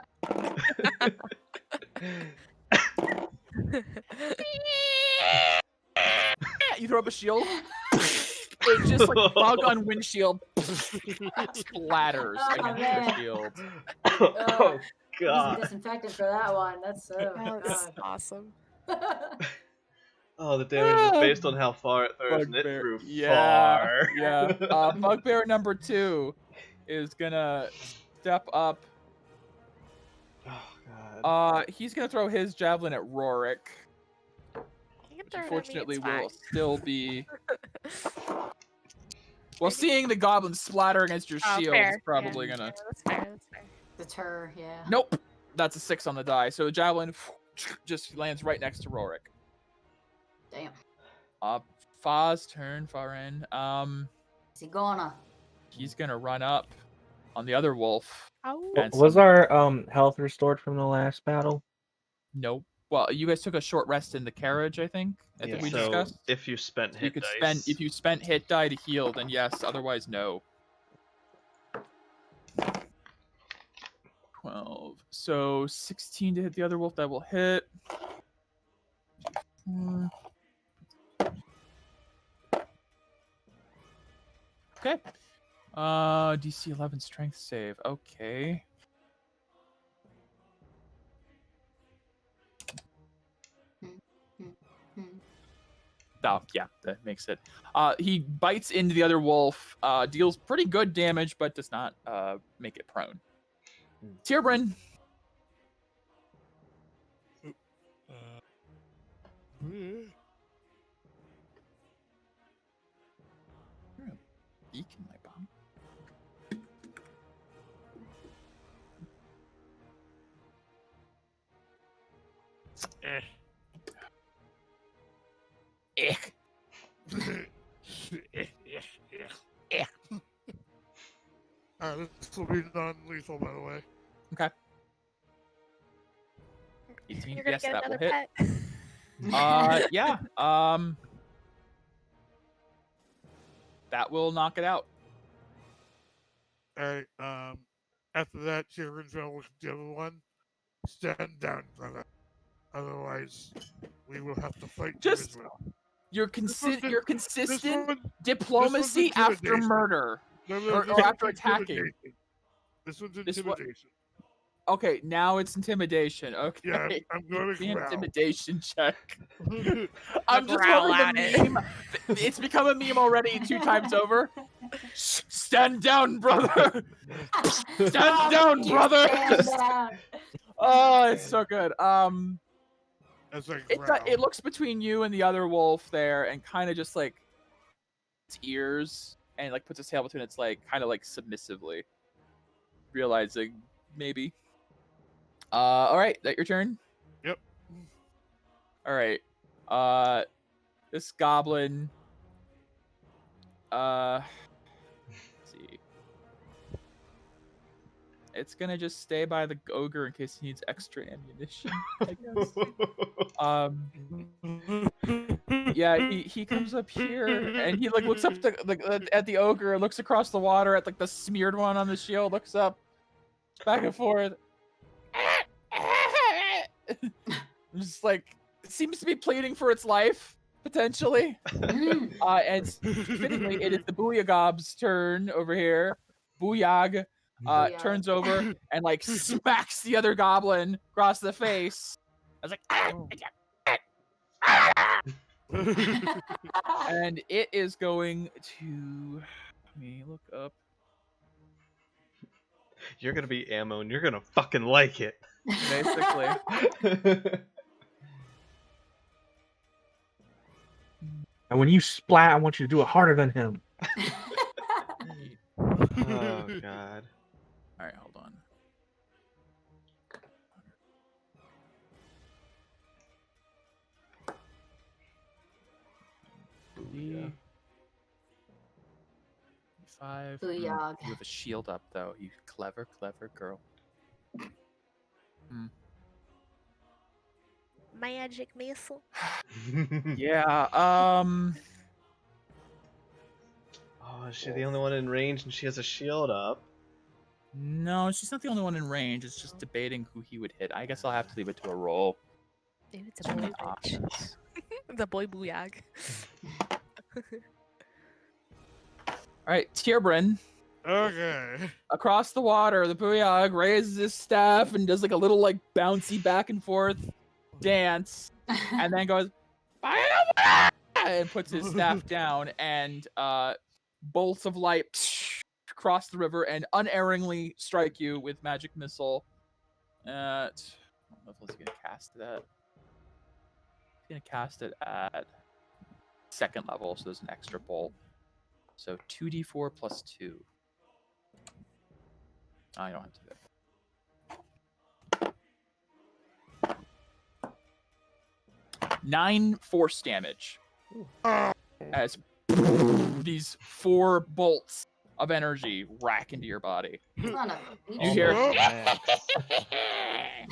You throw up a shield. It's just like bug on windshield splatters Oh, against man. the shield. Oh Use the god. disinfectant for that one. That's so. That's awesome. Oh, the damage is based on how far it throws, and it Bugbear. threw Yeah, far. yeah. Bugbear number 2 is gonna step up. Oh god. He's gonna throw his javelin at Rorik. You can Which throw it at me, unfortunately it's will fine. still be. Well, seeing the goblin splatter against your Oh, shield fair. is probably Yeah, gonna. That's fair. That's fair. Deter, yeah. Nope. That's a 6 on the die. So the javelin just lands right next to Rorik. Damn. Fa's turn, Farin. Is he gonna? He's gonna run up on the other wolf. Oh. And Was some- our health restored from the last battle? Nope. Well, you guys took a short rest in the carriage, I think. I think we so discussed. if you spent You hit could dice, spend if you spent hit die to heal, then yes. Otherwise, no. 12. So 16 to hit the other wolf. That will hit. 4. Okay. DC 11 strength save. Okay. Oh, yeah, that makes it. He bites into the other wolf, deals pretty good damage, but does not make it prone. Tierbrin. Beacon my bomb. Eh. Ick. This will be non-lethal, by the way. Okay. 18. You're gonna Yes, get that will another hit. pet. Yeah. That will knock it out. Alright, after that, Tyrion's gonna look at the other one. Stand down, brother. Otherwise, we will have to fight you Just as well. Your This one's in- your consistent This diplomacy after intimidation. murder. No, or this one's after attacking. intimidation. This one's This one- intimidation. Okay, now it's intimidation. Okay. Yeah, I'm going The to growl. intimidation check. I'm just Growl rolling at the it. meme. It's become a meme already 2 times over. Stand down, brother. Stand down, You brother. stand down. Oh, it's so good. As I It growl. it looks between you and the other wolf there, and kind of just like its ears, and like puts his tail between its like kind of like submissively, realizing maybe. All right, that your turn. Yep. All right. This goblin. Let's see. It's gonna just stay by the ogre in case he needs extra ammunition, I guess. Yeah, he comes up here and he like looks up at the ogre and looks across the water at like the smeared one on the shield, looks up, back and forth. Just like it seems to be pleading for its life, potentially. And fittingly, it is the Booyagob's turn over here. Booyag Booyag. turns over and like smacks the other goblin across the face. I was like, and it is going to. Let me look up. You're gonna be ammo, and you're gonna fucking like it. Basically. And when you splat, I want you to do it harder than him. Oh god. All right, hold on. Yeah. 5. Booyag. You have a shield up though. You clever girl. Magic missile. Yeah. Oh, is she the only one in range and she has a shield up? No, she's not the only one in range. It's just debating who he would hit. I guess I'll have to leave it to a roll. Ooh, it's a boy witch. Options. The boy Booyag. All right, Tierbrin. Okay. Across the water, the Booyag raises his staff and does like a little like bouncy back and forth dance, and then goes and puts his staff down, and bolts of light cross the river and unerringly strike you with magic missile. I don't know if he's gonna cast it at. He's gonna cast it at 2nd level, so there's an extra bolt. So 2d4 plus 2. I don't have to do that. 9 force damage. As these 4 bolts of energy rack into your body. Son of a You bitch. hear Oh. Max.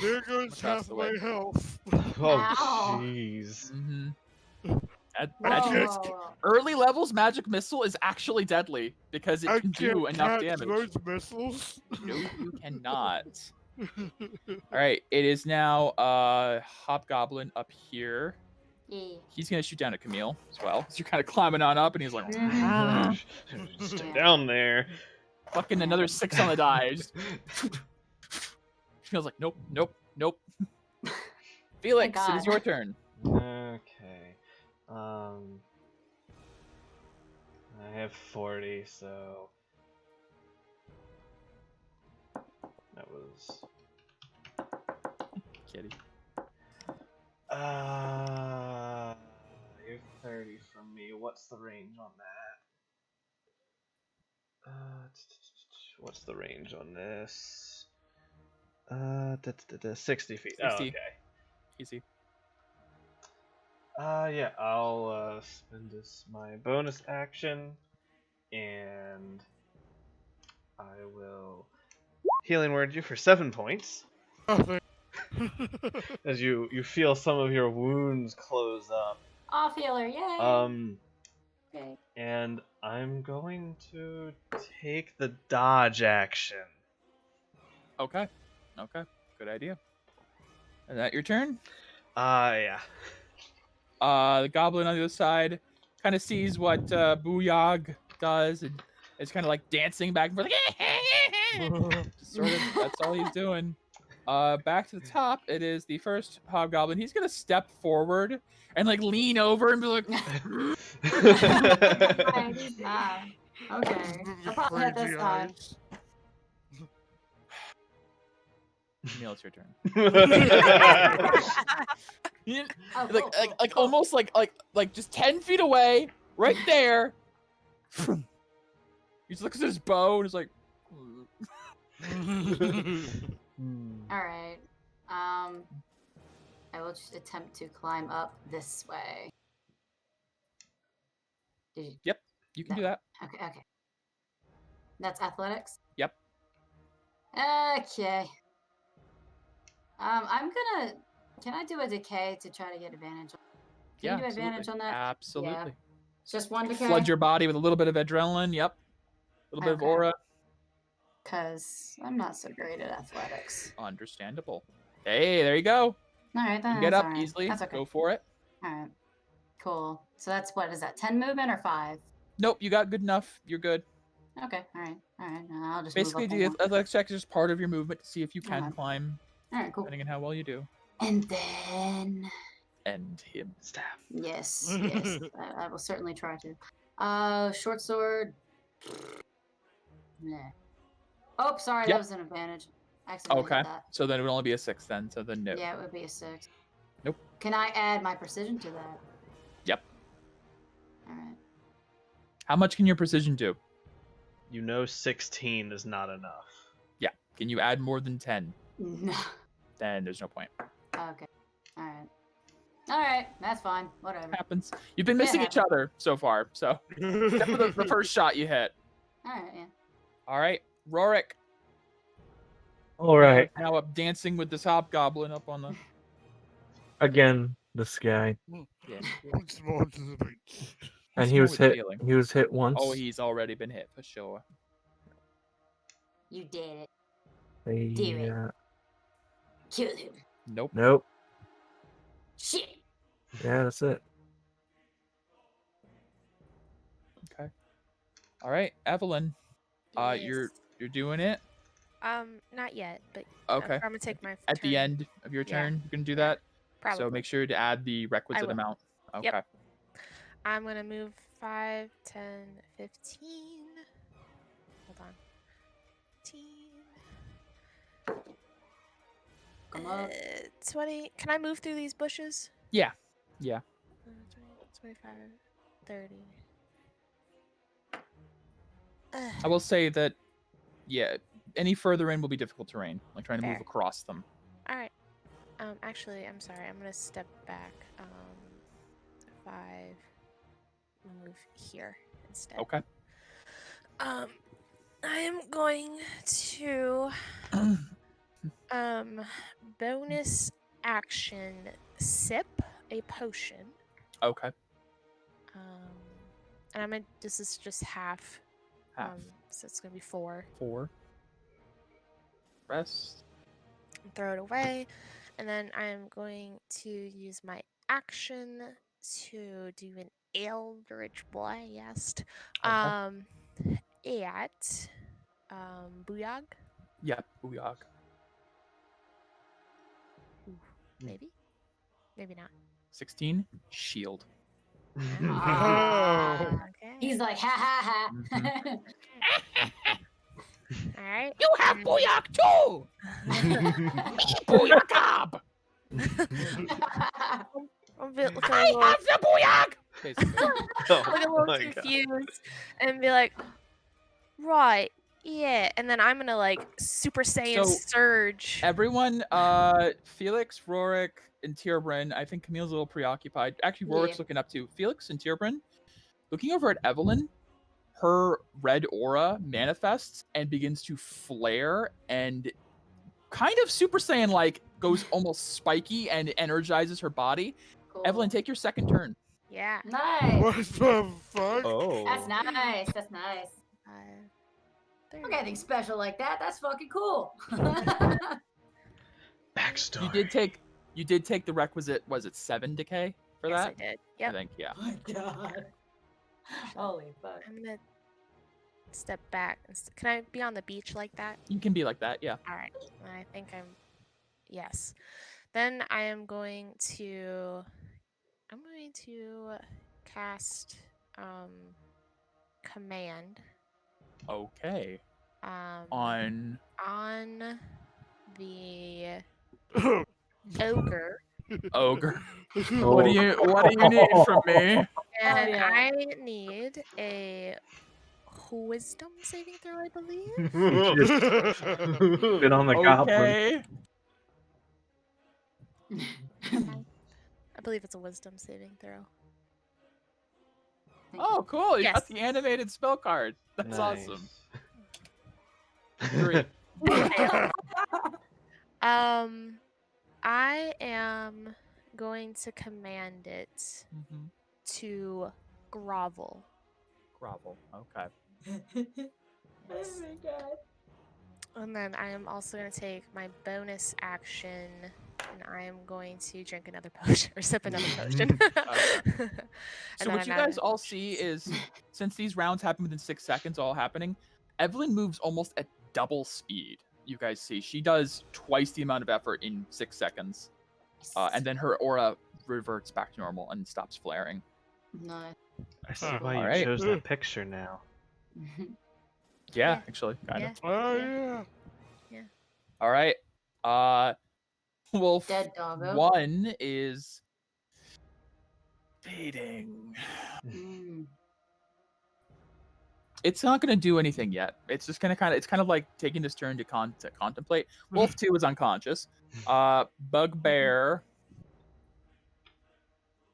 There goes Across half the my way. health. Oh Ow. jeez. Magic, Whoa. early levels magic missile is actually deadly because it I can do can't enough catch damage. those missiles. No, you cannot. All right, it is now Hobgoblin up here. Yeah. He's gonna shoot down at Camille as well. So you're kind of climbing on up, and he's like, Stay down there. fucking another 6 on the die. Just feels like nope. Felix, it is God. your turn. Okay. I have 40, so that was Kitty. you're 30 from me. What's the range on that? What's the range on this? 60 feet. 60. Oh, okay. Easy. Yeah, I'll spend my bonus action, and I will healing word you for 7 points. Oh, thank As you feel some of your wounds close up. Off healer, yay. Okay. And I'm going to take the dodge action. Okay. Good idea. Is that your turn? Yeah. The goblin on the other side kind of sees what Booyag does and is kind of like dancing back and forth. Just sort of, that's all he's doing. Back to the top, it is the first hobgoblin. He's gonna step forward and like lean over and be like, Nice. Okay. I'll probably hit this Crazy time. eyes. Neil, it's your turn. Oh, like cool, cool. almost like just 10 feet away, right there. He just looks at his bow and is like, All right. I will just attempt to climb up this way. Did you... Yep, you can do that. Okay. That's athletics? Yep. Okay. I'm gonna... Can I do a decay to try to get advantage? Can you do advantage on that? Absolutely. Yeah. It's just one decay? Flood your body with a little bit of adrenaline. Yep. A little bit of aura. Because I'm not so great at athletics. Understandable. Hey, there you go. All right, then. You can get up right. easily. That's okay. Go for it. All right. Cool. So that's what is that? 10 movement or 5? Nope, you got good enough. You're good. Okay. All right. I'll just basically move up the athletics check is just part of your movement to see if you can Alright. climb. All right. Cool. Depending on how well you do. And then. End him. Stab. Yes. I will certainly try to. Short sword. Nah. Oh, sorry. Yep. That was an advantage. I accidentally Okay. did that. So then it would only be a 6 then. So then no. Yeah, it would be a 6. Nope. Can I add my precision to that? Yep. All right. How much can your precision do? You know 16 is not enough. Yeah. Can you add more than 10? No. Then there's no point. Okay. All right. That's fine. Whatever. Happens. You've been missing each other so far. So except for the first shot you hit. All right. Yeah. All right. Rorik. All right. Now up dancing with this hobgoblin up on the. Again, this guy. Yeah. Once more to the beach. And he was hit. He was hit once. Oh, he's already been hit for sure. You did it. Yeah. Kill him. Nope. Nope. Shit. Yeah, that's it. Okay. All right, Evelyn. Yes. You're doing it. Not yet, but Okay. I'm gonna take my At the turn. end of your Yeah. turn, you're gonna do that. Probably. So make sure to add the requisite will. amount. Okay. Yep. I'm gonna move 5, 10, 15. Hold on. 15. Come up. 20. Can I move through these bushes? Yeah. Yeah. 20, 25, 30. I will say that, yeah, any further in will be difficult terrain, like trying to move Fair. across them. All right. Actually, I'm sorry. I'm gonna step back. 5. Move here instead. Okay. I am going to bonus action sip a potion. Okay. And I'm gonna. This is just half. Half. So it's gonna be 4. 4. Rest. And throw it away, and then I am going to use my action to do an Eldritch Blast. At Booyog. Yeah. Booyog. Maybe not. 16. Shield. Okay. He's like, ha ha ha. All right. You have Booyog too. Booyog. I'm a bit looking I have the Booyog. Basically. look a little confused and be like, right, yeah. And then I'm gonna like Super Saiyan So, surge. Everyone, Felix, Rorik, and Tierbrin. I think Camille's a little preoccupied. Actually, Rorik's Yeah. looking up too. Felix and Tierbrin, looking over at Evelyn, her red aura manifests and begins to flare and kind of Super Saiyan like goes almost spiky and energizes her body. Cool. Evelyn, take your second turn. Yeah. Nice. What the fuck? Oh. That's nice. That's nice. 30. Look at anything special like that. That's fucking cool. Backstory. You did take the requisite, was it 7 decay for Yes, that? I did. I Yep. think, yeah. Oh my god. Holy fuck. I'm gonna step back. Can I be on the beach like that? You can be like that, yeah. All right. I think I'm. Yes. Then I am going to. I'm going to cast command Okay. on the ogre, Ogre. Oh. What do you need from me? and yeah. I need a wisdom saving throw, I believe. Been on the goblin. Okay. I believe it's a wisdom saving throw. Oh, cool. You Yes. got the animated spell card. That's Nice. awesome. 3. I am going to command it to grovel. Grovel. Okay. Oh my god. And then I am also going to take my bonus action, and I am going to drink another potion or sip another potion. So what you guys all see is, since these rounds happen within 6 seconds, all happening, Evelyn moves almost at double speed. You guys see she does twice the amount of effort in 6 seconds, and then her aura reverts back to normal and stops flaring. Nice. I see why you Alright. chose that picture now. Yeah, actually, kind of. Oh yeah. All right. Wolf Dead doggo. 1 is fading. Mm. It's not going to do anything yet. It's just going to it's kind of like taking this turn to contemplate. Wolf 2 is unconscious. Bugbear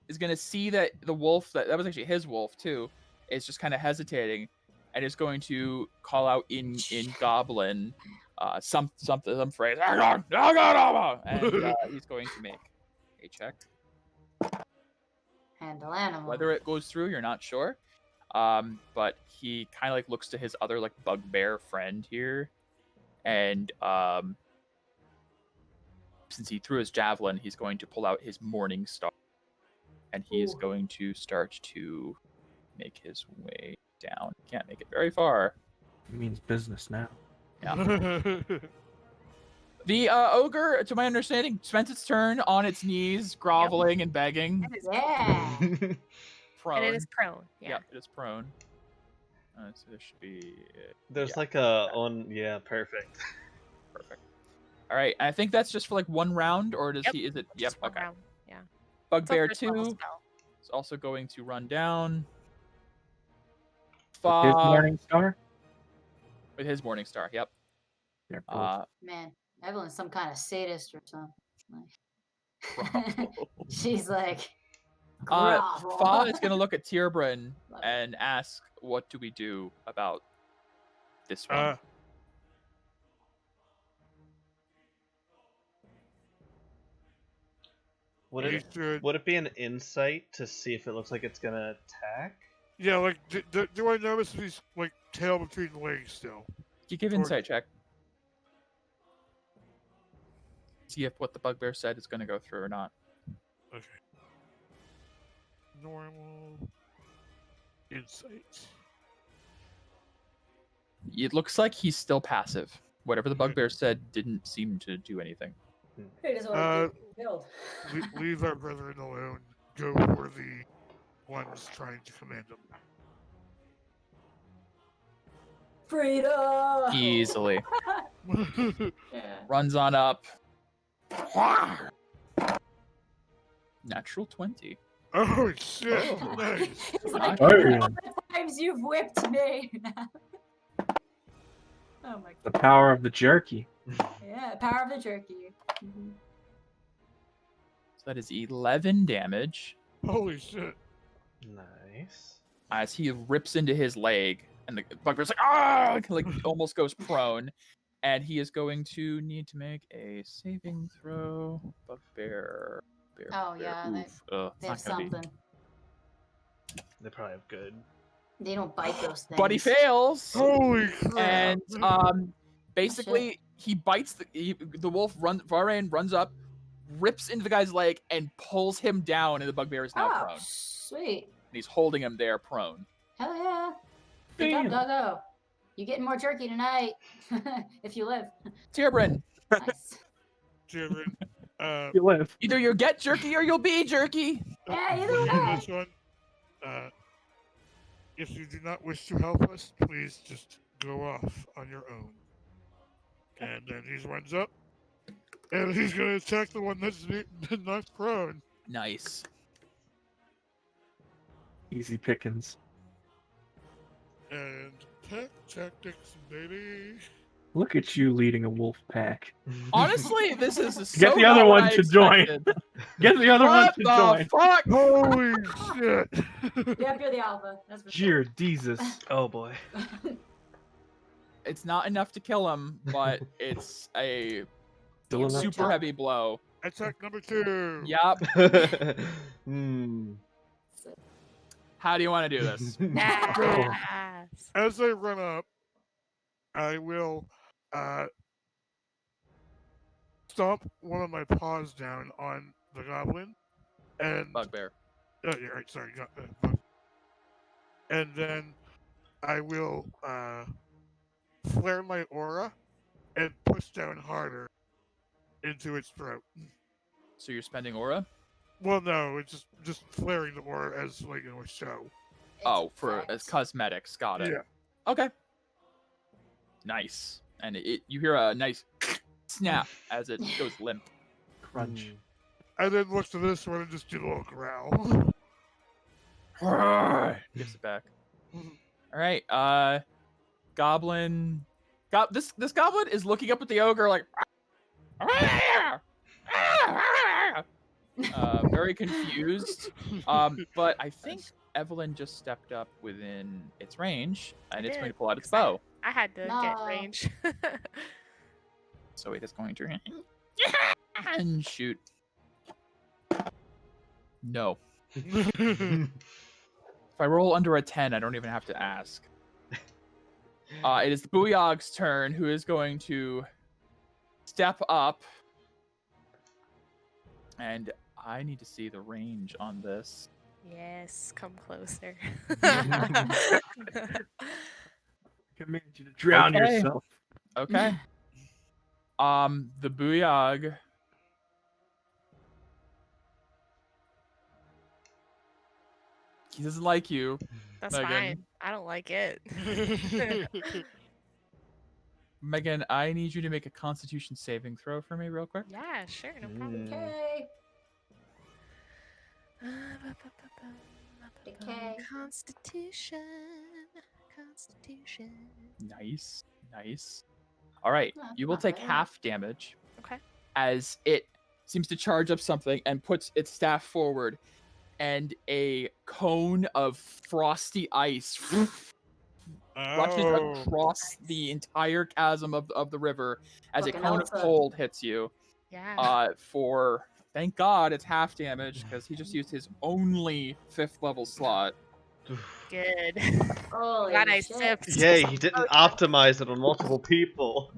is going to see that the wolf, that was actually his wolf too, is just kind of hesitating and is going to call out in Goblin some phrase. And he's going to make a check. Handle animal. Whether it goes through, you're not sure. But he kind of like looks to his other like bugbear friend here, and since he threw his javelin, he's going to pull out his morning star, and he is going to start to make his way down. Can't make it very far. It means business now. Yeah. The ogre, to my understanding, spent its turn on its knees, groveling and begging. Yeah. Prone. And it is prone. Yeah. Yep, it is prone. So there should be. There's like a on. Yeah, perfect. Perfect. All right, I think that's just for like one round, or does Yep, he? Is it? Yep. Just one Okay. round. Yeah. Bugbear It's a first level 2 spell. is also going to run down. With his morning star? With his morning star. Yep. Yeah, cool. Man, Evelyn's some kind of sadist or something. Grovel. She's like, Fa grovel. is gonna look at Tierbrin Love it. and ask, "What do we do about this one?" Would You it should- would it be an insight to see if it looks like it's gonna attack? Yeah, like, do I notice he's, like, tail between the legs still? You give insight check. See if what the bugbear said is gonna go through or not. Okay. Normal. Insight. It looks like he's still passive. Whatever the bugbear said didn't seem to do anything. He doesn't Uh, want to get killed. Leave our brethren alone. Go for the ones trying to command them. Freedom! Easily. Yeah. Runs on up. Natural 20. Oh shit! Oh. Nice. He's like, Oh. all the times you've whipped me. Oh my The power of the jerky. god. Yeah, power of the jerky. Mhm. So that is 11 damage Holy shit! Nice. as he rips into his leg, and the bugbear's like, ah, like almost goes prone, and he is going to need to make a saving throw. Bugbear. Oh, yeah, they- Oof. Ugh, They it's have not gonna be. something. They probably have good. They don't bite those things. But he fails. Holy crap! And basically he bites the wolf. Varain runs up, rips into the guy's leg, and pulls him down, and the bugbear is now Oh, prone. sweet. And he's holding him there prone. Hell yeah. Good Damn. job, doggo. You getting more jerky tonight. If you live. Tierbrin, Nice. Jaren, You live. either you'll get jerky or you'll be jerky. Yeah, either for way. this one, if you do not wish to help us, please just go off on your own. And then he runs up, and he's gonna attack the one that's not prone. Nice. Easy pickings. And Attack tactics, baby. Look at you leading a wolf pack. Honestly, this is Get so the other not one what I to join. expected. Get the other one What to the join. fuck? Holy shit! Yep, you're the alpha. That's for Dear sure. Jesus. Oh boy. It's not enough to kill him, but it's a Still enough. super heavy blow. Attack number 2. Yup. Hmm. How do you want to do this? Yes. As I run up, I will stomp one of my paws down on the goblin, and Bugbear. oh, yeah, right, sorry, bug. And then I will flare my aura and push down harder into its throat. So you're spending aura? Well, no, it's just flaring the aura as like a show. Oh, for as cosmetics. Got it. Yeah. Okay. Nice. And you hear a nice snap as it goes limp. Crunch. I then look to this one and just do a little growl. Gives it back. All right. Goblin. This goblin is looking up at the ogre like. Very confused. But I think Evelyn just stepped up within its range, and it's going to pull out its bow. I had to No. get range. So it is going to and shoot. No. If I roll under a 10, I don't even have to ask. It is the Booyog's turn, who is going to step up. And I need to see the range on this. Yes, come closer. Command you to drown Okay. yourself. Okay. The Booyog. He doesn't like you. That's Megan. fine. I don't like it. Megan, I need you to make a Constitution saving throw for me real quick. Yeah, sure, no problem. Okay. Decay. Constitution. Constitution. Nice. Nice. All right. That's You will not take bad. half damage Okay. as it seems to charge up something and puts its staff forward, and a cone of frosty ice rushes Oh. across the entire chasm of the river as a Fucking cone of Elsa. cold hits you. Yeah. For thank God it's half damage because he just used his only 5th level slot. Good. Holy Glad I shit. sipped. Yay, he didn't optimize it on multiple people.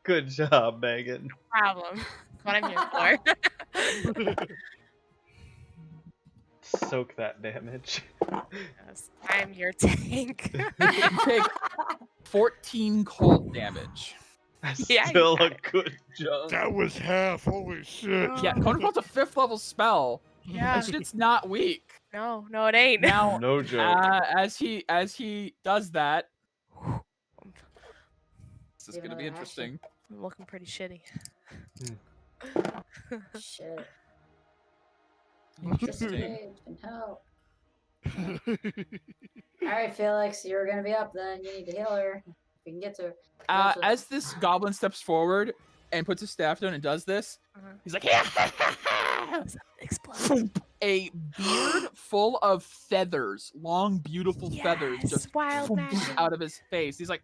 Good job, Megan. Problem. That's what I'm here for. Soak that damage. Yes, I'm your tank. You take 14 cold damage. That's Yeah, you still a got it. good job. That was half. Holy shit. Yeah, Cone of Cold's a 5th level spell. Yeah. That shit's not weak. No, it ain't. Now, No joke. as he does that, this is Give gonna be another interesting. I'm looking pretty shitty. Shit. Interesting. Disengage and help. Alright, Felix, you're gonna be up then. You need to heal her. If you can get to her. As this goblin steps forward and puts his staff down and does this, Uh-huh. he's like, Explode. a beard full of feathers, long, beautiful feathers, Yes, just wild magic. out of his face. He's like,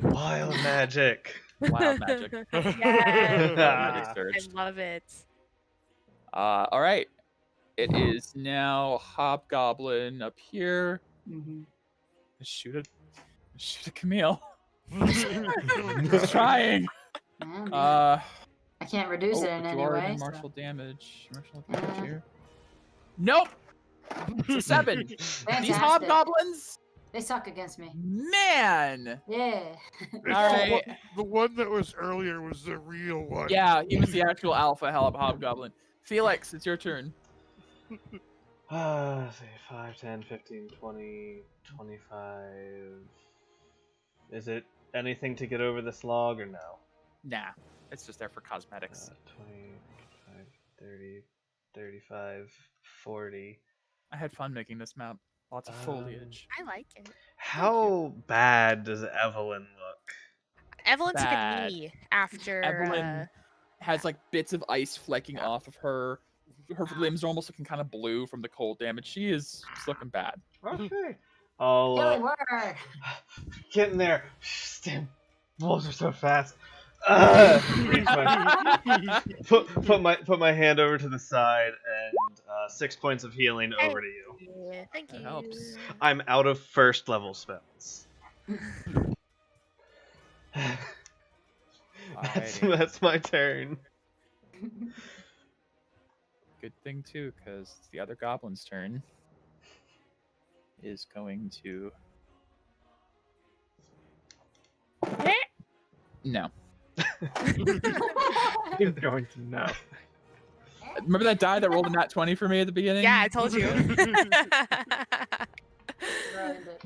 Wild magic. wild magic. Yes. Magic I surge. love it. All right. It is now Hobgoblin up here. Mhm. Shoot a Camille. He's trying. Yeah, I can't reduce it in but you any already way. did so- martial damage. Martial Yeah. damage here. Nope. It's a 7. These Fantastic. hobgoblins, They suck against me. man. Yeah. It's All the right. The one that was earlier was the real one. Yeah, he was the actual alpha hobgoblin. Felix, it's your turn. Let's see, 5, 10, 15, 20, 25. Is it anything to get over this log or no? Nah, it's just there for cosmetics. 25, 30, 35, 40. I had fun making this map. Lots of foliage. I like it. How bad does Evelyn look? Evelyn took a Bad. knee after. Evelyn has like bits of ice flecking off of her. Her limbs are almost looking kind of blue from the cold damage. She's looking bad. Okay. I'll Healing word. get in there. Damn, wolves are so fast. Reach put my hand over to the side and 6 points of healing over to you. Yeah, thank That you. helps. I'm out of first level spells. Alrighty. That's my turn. Good thing too, because it's the other goblin's turn. Is going to. No. He's going to know. Remember that die that rolled a nat 20 for me at the beginning? Yeah, I told you. Ruined it.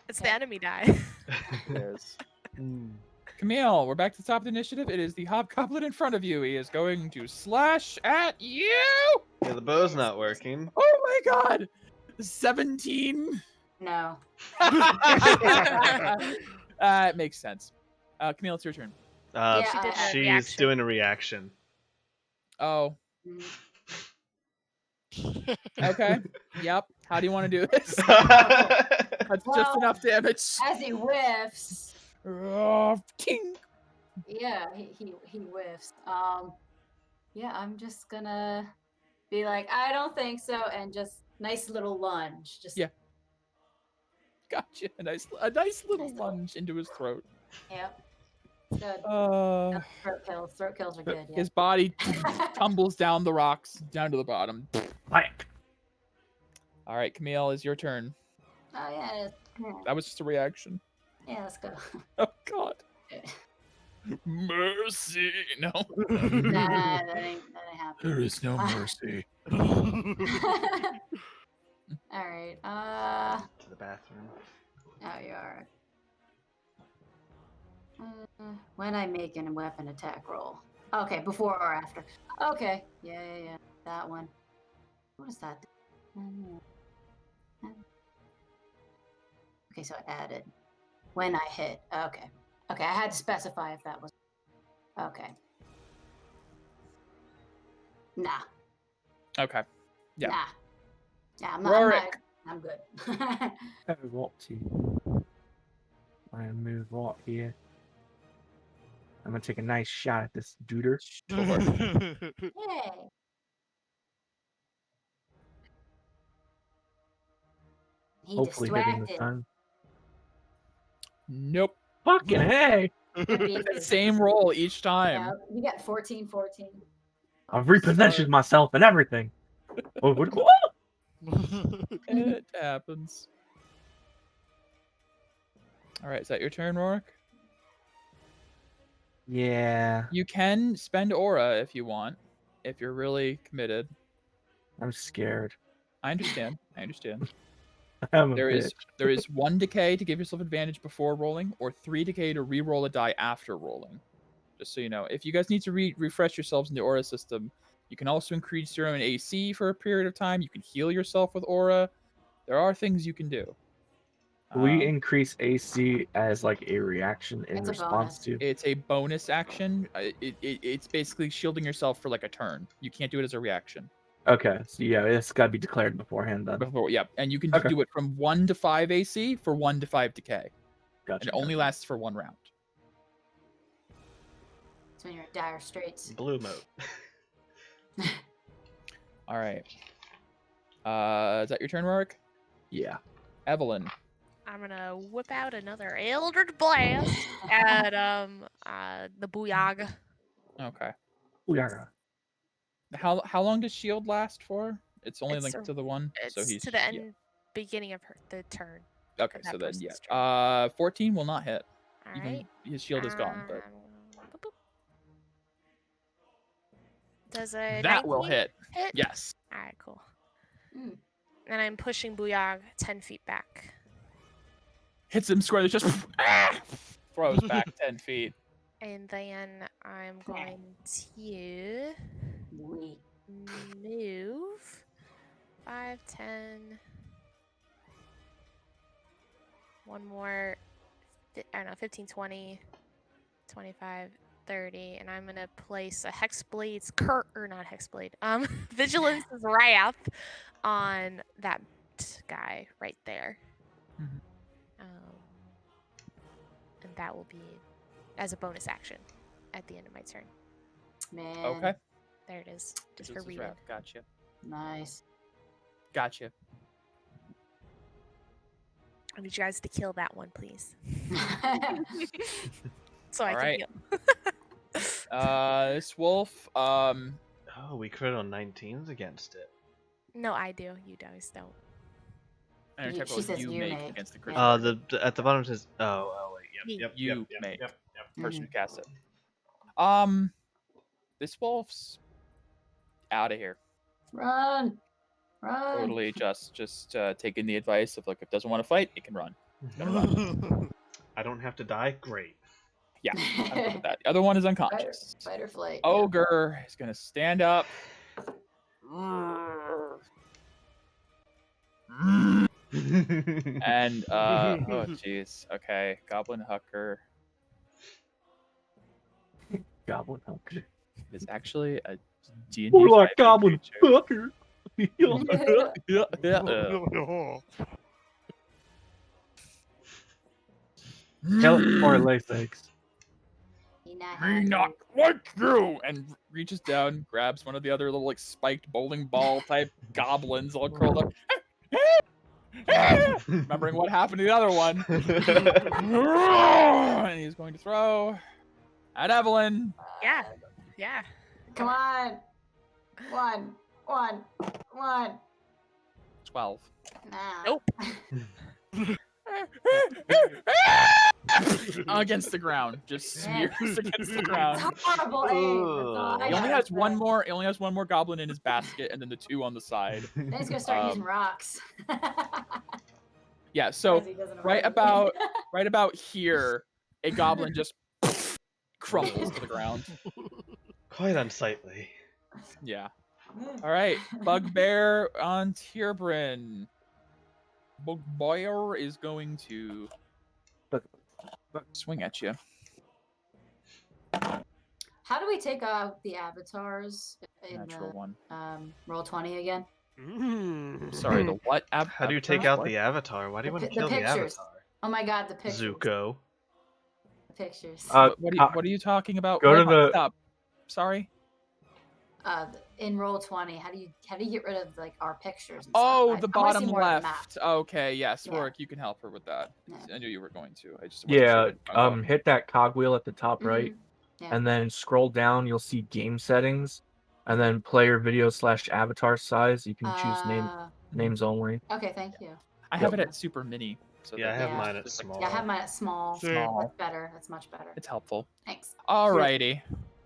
It's the enemy die. It is. Mm. Camille, we're back to the top of the initiative. It is the hobgoblin in front of you. He is going to slash at you. Yeah, the bow's not working. Oh my god! 17. No. It makes sense. Camille, it's your turn. Yeah, She did a She's reaction. doing a reaction. Oh, Mm. okay. Yep. How do you want to do this? That's just Well, enough damage. As he whiffs. Ting. Yeah, he whiffs. Yeah, I'm just gonna be like, I don't think so, and just nice little lunge. Just Yeah. Gotcha. A nice little lunge into his throat. Yep. It's good. Throat kills. Throat kills are good. Yeah. His body tumbles down the rocks, down to the bottom. Whack. All right, Camille, is your turn. Oh yeah. That was just a reaction. Yeah, let's go. Oh God. Mercy. No. Nah, that ain't happening. There is no mercy. All right. To the bathroom. Oh, you are. When I make a weapon attack roll. Okay, before or after. Okay. Yeah. That one. What is that? Okay, so I added when I hit. Okay. Okay, I had to specify if that was. Okay. Nah. Okay. Yeah. Nah. Yeah, I'm not. Rorik. I'm good. What to? I move right here. I'm gonna take a nice shot at this duder. Yay. He Hopefully hitting this distracted. time. Nope. Fucking hey! Same roll each time. Yeah, you got 14. I've repossessed myself and everything. Oh, what? It happens. All right, is that your turn, Rorik? Yeah, You can spend aura if you want, if you're really committed. I'm scared. I understand. I'm a There bitch. is 1 decay to give yourself advantage before rolling, or 3 decay to re-roll a die after rolling. Just so you know, if you guys need to refresh yourselves in the aura system, you can also increase your own AC for a period of time. You can heal yourself with aura. There are things you can do. We increase AC as like a reaction in It's a response bonus. to. It's a bonus action. It's basically shielding yourself for like a turn. You can't do it as a reaction. Okay, so yeah, it's got to be declared beforehand then. Before, yeah, and you can Okay. do it from 1 to 5 AC for 1 to 5 decay, Gotcha. and it only lasts for 1 round. It's when you're in dire straits. Blue mode. All right. Is that your turn, Rorik? Yeah. Evelyn. I'm gonna whip out another Eldritch Blast at the Booyag. Okay. Yeah. How long does shield last for? It's only It's like a- to the one. It's So he's to the end, yeah. beginning of the turn. Okay, that so then person's yeah. 14 will not hit. All Even right. his shield is gone, but Boop, boop. Does a that will 19 hit. hit? Yes. All right, cool. Mm. And I'm pushing Booyag 10 feet back. Hits him squarely, just throws back 10 feet. And then I'm going to We. move 5, 10, one more, I don't know, 15, 20, 25, 30, and I'm gonna place a Hexblade's not Hexblade, Vigilance's Wrath on that guy right there. Mhm. And that will be as a bonus action at the end of my turn. Man. Okay. There it is, just for This is reading. Wrath. Gotcha. Nice. Gotcha. I need you guys to kill that one, please. So I Alright. can heal. This wolf, Oh, we crit on 19s against it. No, I do. You guys don't. and She check what says you you make make. against the Yeah. critical. At the bottom it says. Oh wait. Me. Yep. You make. Yep. Person who Mhm. casts it. This wolf's out of here. Run. Run. Totally just taking the advice of like, if it doesn't want to fight, it can run. Gonna run. I don't have to die. Great. Yeah, I'm good with that. The other one is unconscious. Fight or flight. Ogre is gonna stand up. And oh jeez. Okay, Goblin Hucker Goblin Hunter. is actually a D&D More like 5e Goblin creature. Hunter. No. Or lace eggs. Me not like you, and reaches down, grabs one of the other little like spiked bowling ball type goblins all curled up. Remembering what happened to the other one. And he's going to throw at Evelyn. Yeah. Yeah. Come on. One. 12. Nah. Nope. Against the ground. Just smears against the ground. It's horrible aim. That's all I He only gotta has say. one more. He only has one more goblin in his basket, and then the two on the side. Then he's gonna start using Um, rocks. Yeah. So Because he doesn't right avoid it. right about here, a goblin just crumbles to the ground. Quite unsightly. Yeah. All right. Bugbear on Tierbrin. Bugbear is going to swing at you. How do we take out the avatars in Natural one. roll 20 again? Sorry, the what? How do you take out the avatar? Why do you want to The kill the pictures. avatar? Oh my god, the pictures. Zuko. The pictures. What are you talking about? Go Hold to on, the- stop. Sorry. In roll 20, how do you get rid of like our pictures? And Oh, stuff? the I wanna see bottom more of the map. left. Okay, yes, Yeah. Rorik, you can help her with that. Yeah. I knew you were going to. I just wasn't Yeah, sure. hit that cogwheel at the top right, Mhm. Yeah. and then scroll down. You'll see game settings, and then player video / avatar size. You can choose names only. Okay, thank you. I have it at super mini. So Yeah, I that have Yeah. mine at it's like- small. Yeah, I have mine at small. Small. That's better. That's much better. It's helpful. Thanks. Alrighty.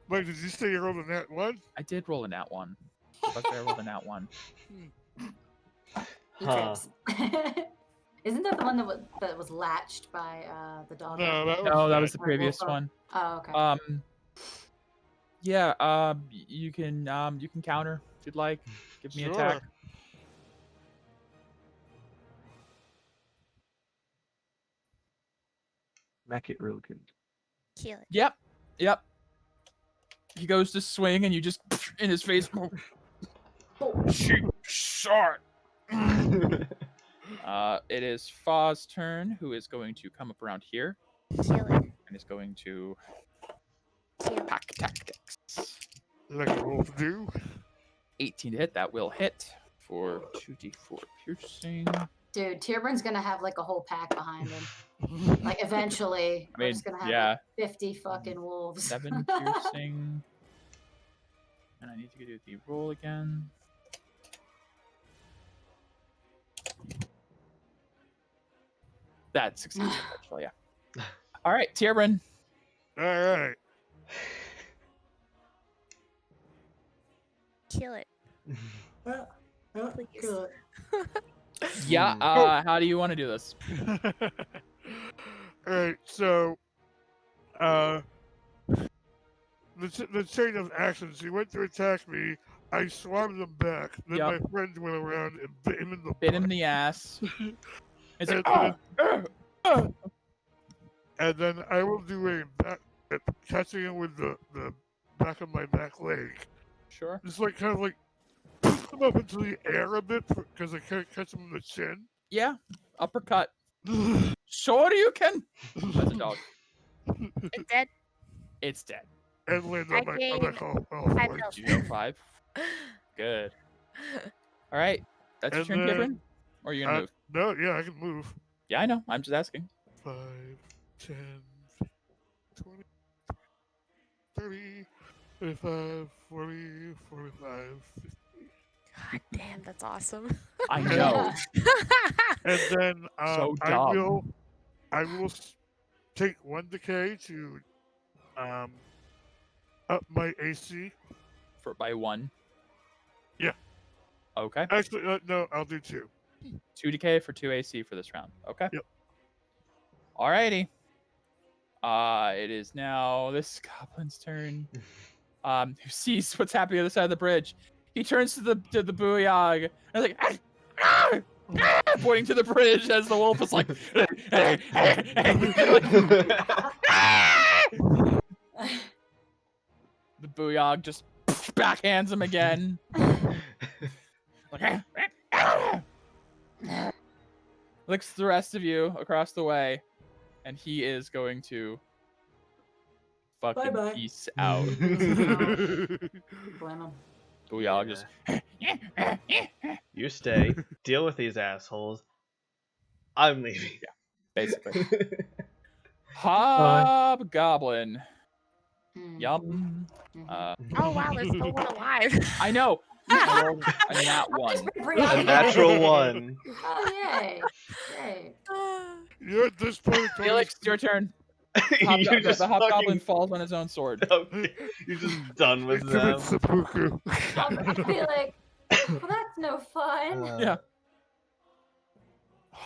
Wait, did you say you rolled a nat one? I did roll a nat one. Bugbear rolled a nat one. He Huh. trips. Isn't that the one that was latched by the dog? No, that was No, that was the Or previous wolf. one. Oh, okay. Yeah, you can counter if you'd like. Give me attack. Make it real good. Kill it. Yep. He goes to swing and you just in his face. Cheap shot. It is Fa's turn, who is going to come up around here Kill it. and is going to Kill it. pack tactics. Like a wolf do. 18 to hit, that will hit for 2d4 piercing. Dude, Tierburn's gonna have like a whole pack behind him. Like eventually, I we're mean, just gonna have yeah, like 50 fucking wolves. 7 piercing. And I need to do the roll again. That succeeds, actually, yeah. All right, Tierbrin. All right. Kill it. Please. Good. Yeah, how do you want to do this? All right. So, the chain of actions. He went to attack me. I swarmed him back. Then Yep. my friend went around and bit him in the Bit him in butt. the ass. It's like, And And then I will do a back, catching him with the back of my back leg. Sure. Just like kind of like push him up into the air a bit because I can't catch him in the chin. Yeah. Uppercut. Sure you can. That's a dog. It's dead. It's dead. And land on my gain all 5 fours. health. You go 5. Good. All right. That's your And turn, then, Kiprin? Or are you gonna move? No, yeah, I can move. Yeah, I know. I'm just asking. 5, 10, 20, 30, 35, 40, 45, 50. God damn, that's awesome. I know. And then So I dumb. will take 1 decay to up my AC. By 1. Yeah. Okay. Actually, no, I'll do 2. 2 decay for 2 AC for this round. Okay. Yep. Alrighty. It is now this goblin's turn. Who sees what's happening on the other side of the bridge. He turns to the booyog and is like, pointing to the bridge as the wolf is like, the booyog just backhands him again. Looks at the rest of you across the way, and he is going to fucking Bye-bye. peace out. Blame him. Booyog just You stay, deal with these assholes. I'm leaving. basically. Hobgoblin. Mm. Yum. Mhm. Oh wow, there's no one alive. I know. I rolled a nat I'm 1. just A pretty- natural 1. Oh yay! Yay! You're at this point. Felix, your turn. You're just The hobgoblin fucking. falls on his own sword. Okay. You're just done with them. Seppuku. I'd be like, well, that's no fun. Yeah.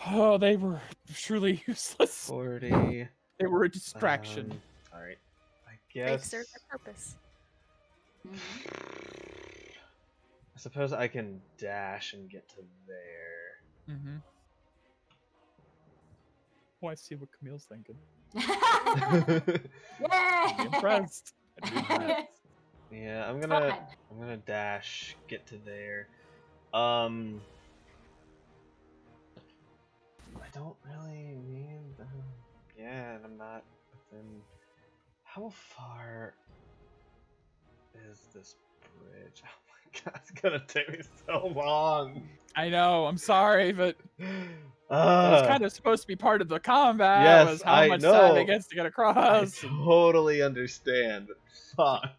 Oh, they were truly useless. 40. They were a distraction. Alright. I They guess. serve their purpose. Mhm. I suppose I can dash and get to there. Mm-hmm. Oh, I see what Camille's thinking. Yay! I'd be impressed. I'd be impressed. Yeah, I'm Fine. gonna dash, get to there. I don't really need them. Yeah, and I'm not within. How far is this bridge? Oh my god, it's gonna take me so long. I know. I'm sorry, but that was kind of supposed to be part of the combat. Yes, Was how I much time know. it gets to get I across. totally understand. Fuck.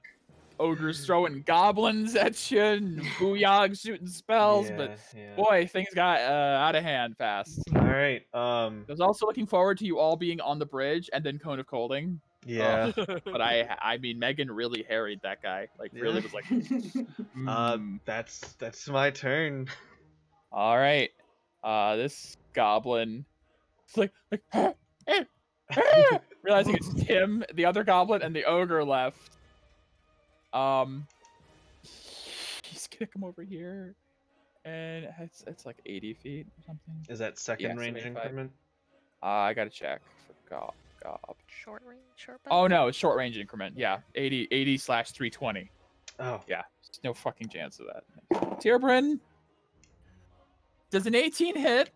Ogres throwing goblins at you, and booyog shooting spells. But Yeah. boy, things got out of hand fast. All right. I was also looking forward to you all being on the bridge and then Cone of Colding. Yeah. But I mean, Megan really harried that guy. Like, really Yeah. was like, That's my turn. all right. This goblin, it's like realizing it's him, the other goblin, and the ogre left. He's gonna come over here, and it's like 80 feet or something. Is that second Yeah, range 75. increment? I gotta check for gob. Short range, short bow. Oh no, it's short range increment. Yeah, 80/320. Oh. Yeah, there's no fucking chance of that. Tierbrin, does an 18 hit?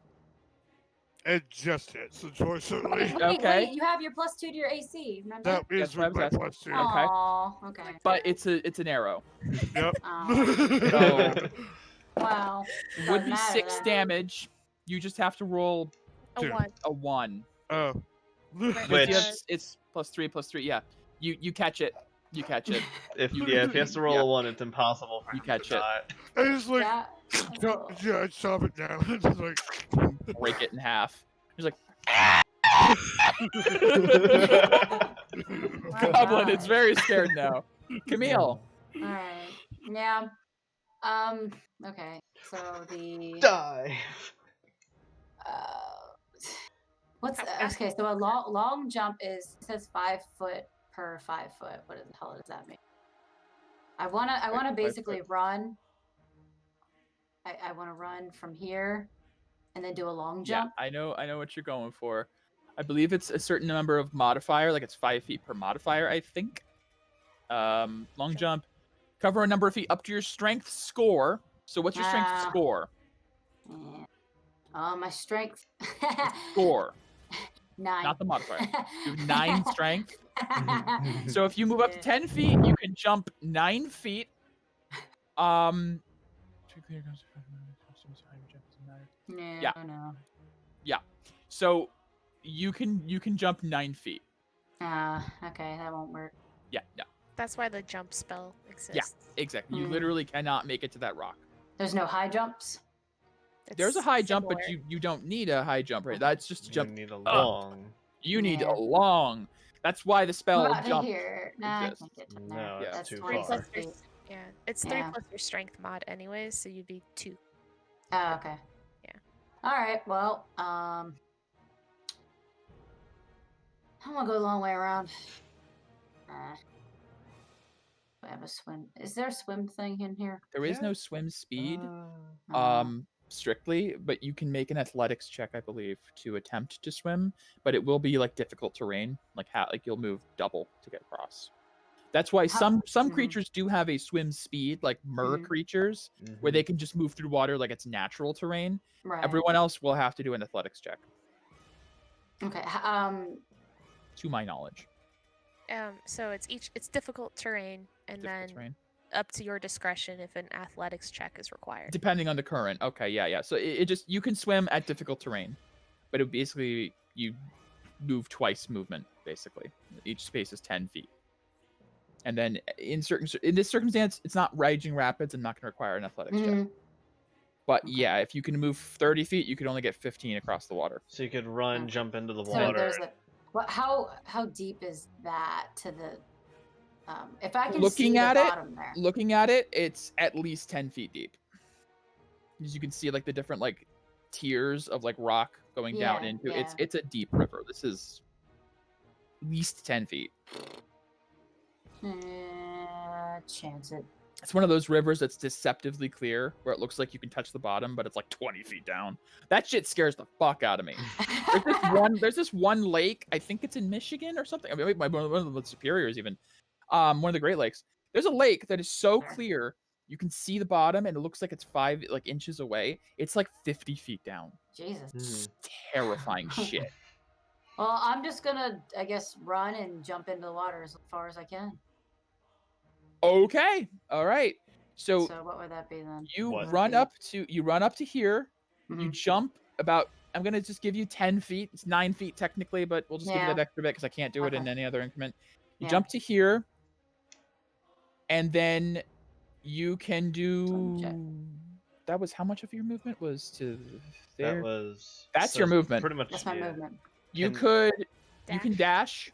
It just hits, unfortunately. Okay. Wait, you have your +2 to your AC, remember? That is That's what I with was my asking. +2. Okay. Aw, okay. But it's an arrow. Yep. Aw, So wow. would Doesn't be matter 6 then. damage. You just have to roll A Dude. 1. a 1. Oh. Because Which- you have- it's +3/+3. Yeah, you catch it. You catch it. If he has to roll Yeah. a 1, it's impossible for You him catch to it. not. I just like, Yeah. that's cool. yeah, I chop it down. Just like, Break it in half. He's like, My Goblin is God. very scared now. Camille. All right. Yeah. Okay. So the Die. what's okay? So a long jump is it says 5 foot per 5 foot. What the hell does that mean? I wanna 5 basically foot. run. I want to run from here, and then do a long Yeah, jump. I know what you're going for. I believe it's a certain number of modifier, like it's 5 feet per modifier, I think. Long jump. Cover a number of feet up to your strength score. So what's your strength score? Yeah. My strength. Score. 9. Not the modifier. You have 9 strength. So if you move up to 10 feet, you can jump 9 feet. Yeah. No. Yeah. So you can jump 9 feet. Okay, that won't work. Yeah. That's why the jump spell exists. Exactly. You literally cannot make it to that rock. There's no high jumps. There's a high jump, but similar. you don't need a high jump rate. That's just to jump. You need a long. You need Yeah. a long. That's why the spell What about jump. here? Nah, I exists. can't get to No, there. it's That's too 26 far. feet. Yeah, it's 3 Yeah. plus your strength mod anyways, so you'd be 2. Oh, okay. Yeah. All right. Well, I'm gonna go a long way around. I have a swim. Is there a swim thing in here? There is Yeah. no swim speed, Oh. strictly, but you can make an athletics check, I believe, to attempt to swim. But it will be like difficult terrain, like you'll move double to get across. That's why some creatures do have a swim speed, like creatures, where they can just move through water like it's natural terrain. Right. Everyone else will have to do an athletics check, Okay. to my knowledge. So it's difficult terrain, and Difficult then terrain. up to your discretion if an athletics check is required. Depending on the current. Okay, yeah. So it just, you can swim at difficult terrain, but it basically, you move twice movement, basically. Each space is 10 feet. And then in this circumstance, it's not raging rapids and not going to require an athletics check. But yeah, if you can move 30 feet, you could only get 15 across the water. So you could run, jump into the So water. there's a. How deep is that to the? If I can Looking see at the it, bottom there. Looking at it, it's at least 10 feet deep. As you can see, like the different like tiers of like rock going down Yeah, into yeah. it's a deep river. This is at least 10 feet. Chance it. It's one of those rivers that's deceptively clear, where it looks like you can touch the bottom, but it's like 20 feet down. That shit scares the fuck out of me. There's this one lake, I think it's in Michigan or something. I mean, one of the superiors even. One of the Great Lakes. There's a lake that is so clear, you can see the bottom, and it looks like it's 5 inches away. It's like 50 feet down. Jesus. It's terrifying shit. Well, I'm just gonna, I guess, run and jump into the water as far as I can. Okay. All right. So what would that be then? you What? run up to here. Mm-hmm. You jump about, I'm gonna just give you 10 feet. It's 9 feet technically, but we'll just give you that extra bit because I can't do it in any other increment. You jump to here, and then you can do. That was how much of your movement was to there? That's your movement. Pretty much. That's my movement. You can dash,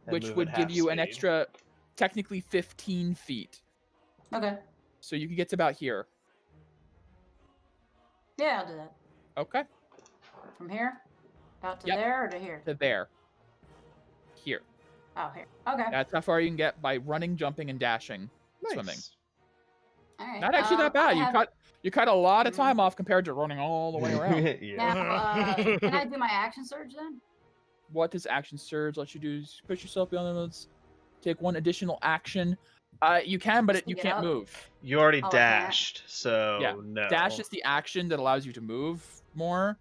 And which move would at give half you an speed. extra, technically 15 feet. Okay. So you can get to about here. Yeah, I'll do that. Okay. From here? Out to Yep. there or to here? To there. Here. Oh, here. Okay. That's how far you can get by running, jumping, and dashing, swimming. Nice. All right. Not actually that bad. You cut a lot of time off compared to running all the way around. Yeah. Now, can I do my action surge then? What does action surge let you do? Is push yourself beyond the limits. Take one additional action. You can, but you Get can't up? move. You already Oh, I can't. dashed, so Yeah. no. Dash is the action that allows you to move more.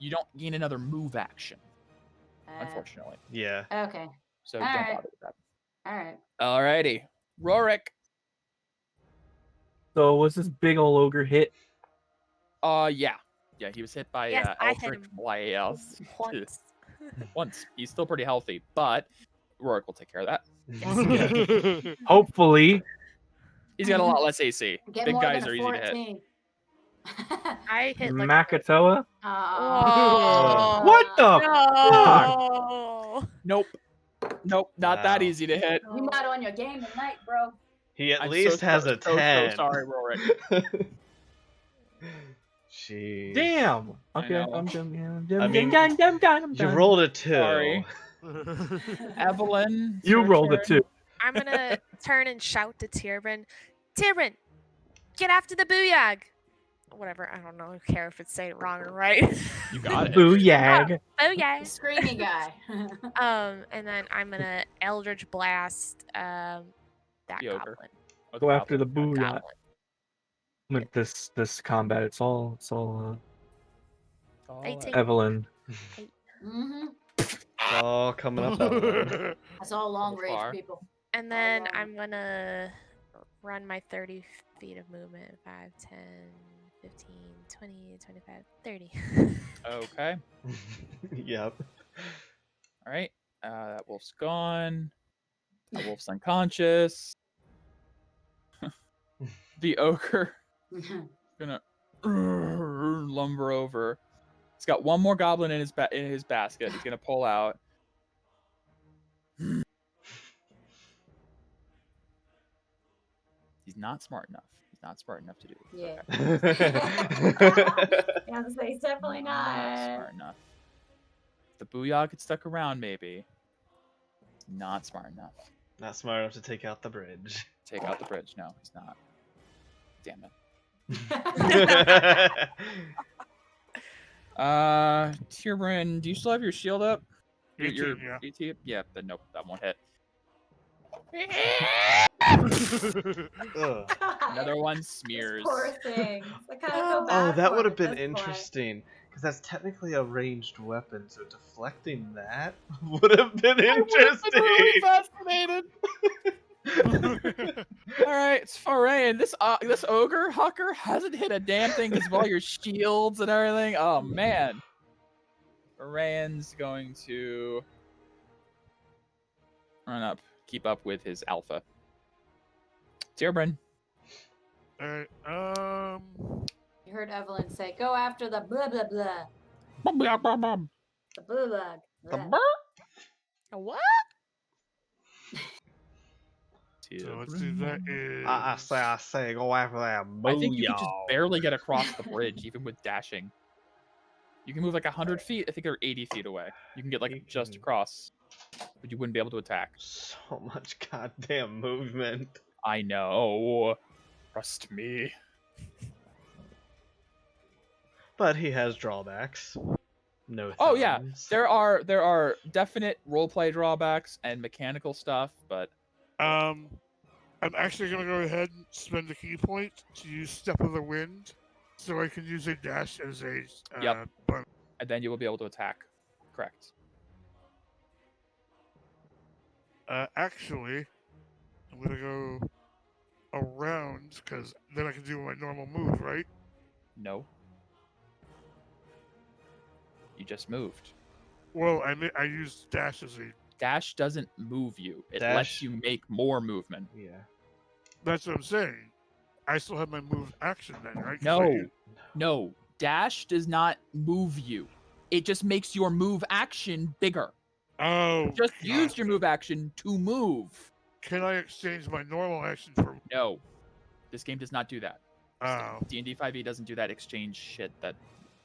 You don't gain another move action, unfortunately. Yeah. Okay. So All don't right. bother with that. All right. Alrighty. Rorik. So was this big ol' ogre hit? Yeah. Yeah, he was hit by Yes, I hit Eldritch him. Blast Once. once. He's still pretty healthy, but Rorik will take care of that. Hopefully. He's got a lot less AC. Get Big more guys than are a easy to hit. 14. I hit like Makatoa? Whoa. What the No. Nope. Nope, not that Wow. easy to hit. You're not on your game tonight, bro. He at I'm least so has so- a so 10. sorry, Rorik. Jeez. Damn. I Okay, know. I'm done. I mean, I'm done. You rolled a 2. Sorry. Evelyn. it's You your rolled a turn. 2. I'm gonna turn and shout to Tyrvin. Tyrvin, get after the booyag. whatever. I don't know. I care if it's saying it wrong or right. You got it. Booyag. Oh yeah. The screaming guy. And then I'm gonna Eldritch Blast that The ogre. goblin. Oh, Go after the goblin. booyah. Goblin. With this combat, it's all All 18. Evelyn. hmm It's all coming up. Evelyn. That's all long So range far. people. And Oh, then wow. I'm gonna run my 30 feet of movement. 5, 10, 15, 20, 25, 30. Okay. Yep. All right. That wolf's gone. That wolf's unconscious. The ogre gonna lumber over. He's got one more goblin in his basket. He's gonna pull out. He's not smart enough. He's not smart enough to do this. Yeah. Okay. Yeah, I was gonna say, he's definitely Not not. smart enough. The booyah gets stuck around, maybe. Not smart enough. Not smart enough to take out the bridge. Take out the bridge. No, he's not. Damn it. Tyrban, do you still have your shield up? 18, Your yeah. AT? Yeah, then nope, that won't hit. Ugh. Another one This smears. poor thing. I kind of feel bad Oh, that for would him have at been this point. interesting. Because that's technically a ranged weapon, so deflecting that would have been interesting. Really fascinated. All right, it's Foray, and this ogre Hucker hasn't hit a damn thing because of all your shields and everything. Oh man. Forayan's going to run up, keep up with his alpha. Tyrban. Alright, You heard Evelyn say, "Go after the blah blah blah." The blah blah. The blah. burp? A what? so let's see, that is... I say, go after that I think you could just booyah. barely get across the bridge, even with dashing. You can move like 100 feet. I think they're 80 feet away. You can get like just across, but you wouldn't be able to attack. So much goddamn movement. I know. Trust me. But he has drawbacks. No. Oh yeah, thumbs. there are definite roleplay drawbacks and mechanical stuff, but I'm actually going to go ahead and spend a key point to use Step of the Wind, so I can use a dash as a Yep. bonus. and then you will be able to attack. Correct. Actually, I'm going to go around, because then I can do my normal move, right? No. You just moved. Well, I used dash as a... Dash doesn't move you. It Dash- lets you make more movement. Yeah. That's what I'm saying. I still have my move action then, right? 'Cause I No. used- No. Dash does not move you. It just makes your move action bigger. Oh, Just God. use your move action to move. Can I exchange my normal action for... No. This game does not do that. Oh. D&D 5e doesn't do that exchange shit that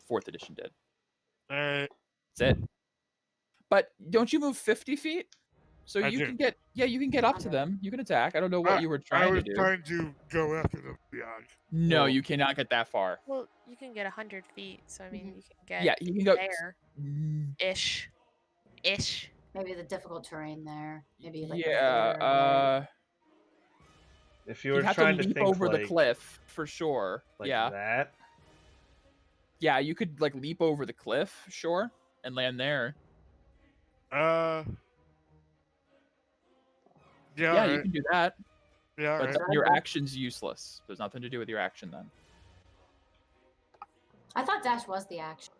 4th edition did. Uh, That's it. But don't you move 50 feet? So I you do. can get you can get up to them. You can attack. I don't know what you were I trying to was do. trying to go after the beyond. No, Well- you cannot get that far. Well, you can get 100 feet, so I mean, you can get Yeah, you can go there. Ish. Ish. Maybe the difficult terrain there. Maybe like Yeah, the border, If you you'd were have to trying to leap think over like, the cliff for sure. like Yeah. that, Yeah, you could like leap over the cliff, sure, and land there. Yeah, Yeah, you alright. can do that, Yeah, but alright. your action's useless. There's nothing to do with your action then. I thought dash was the action.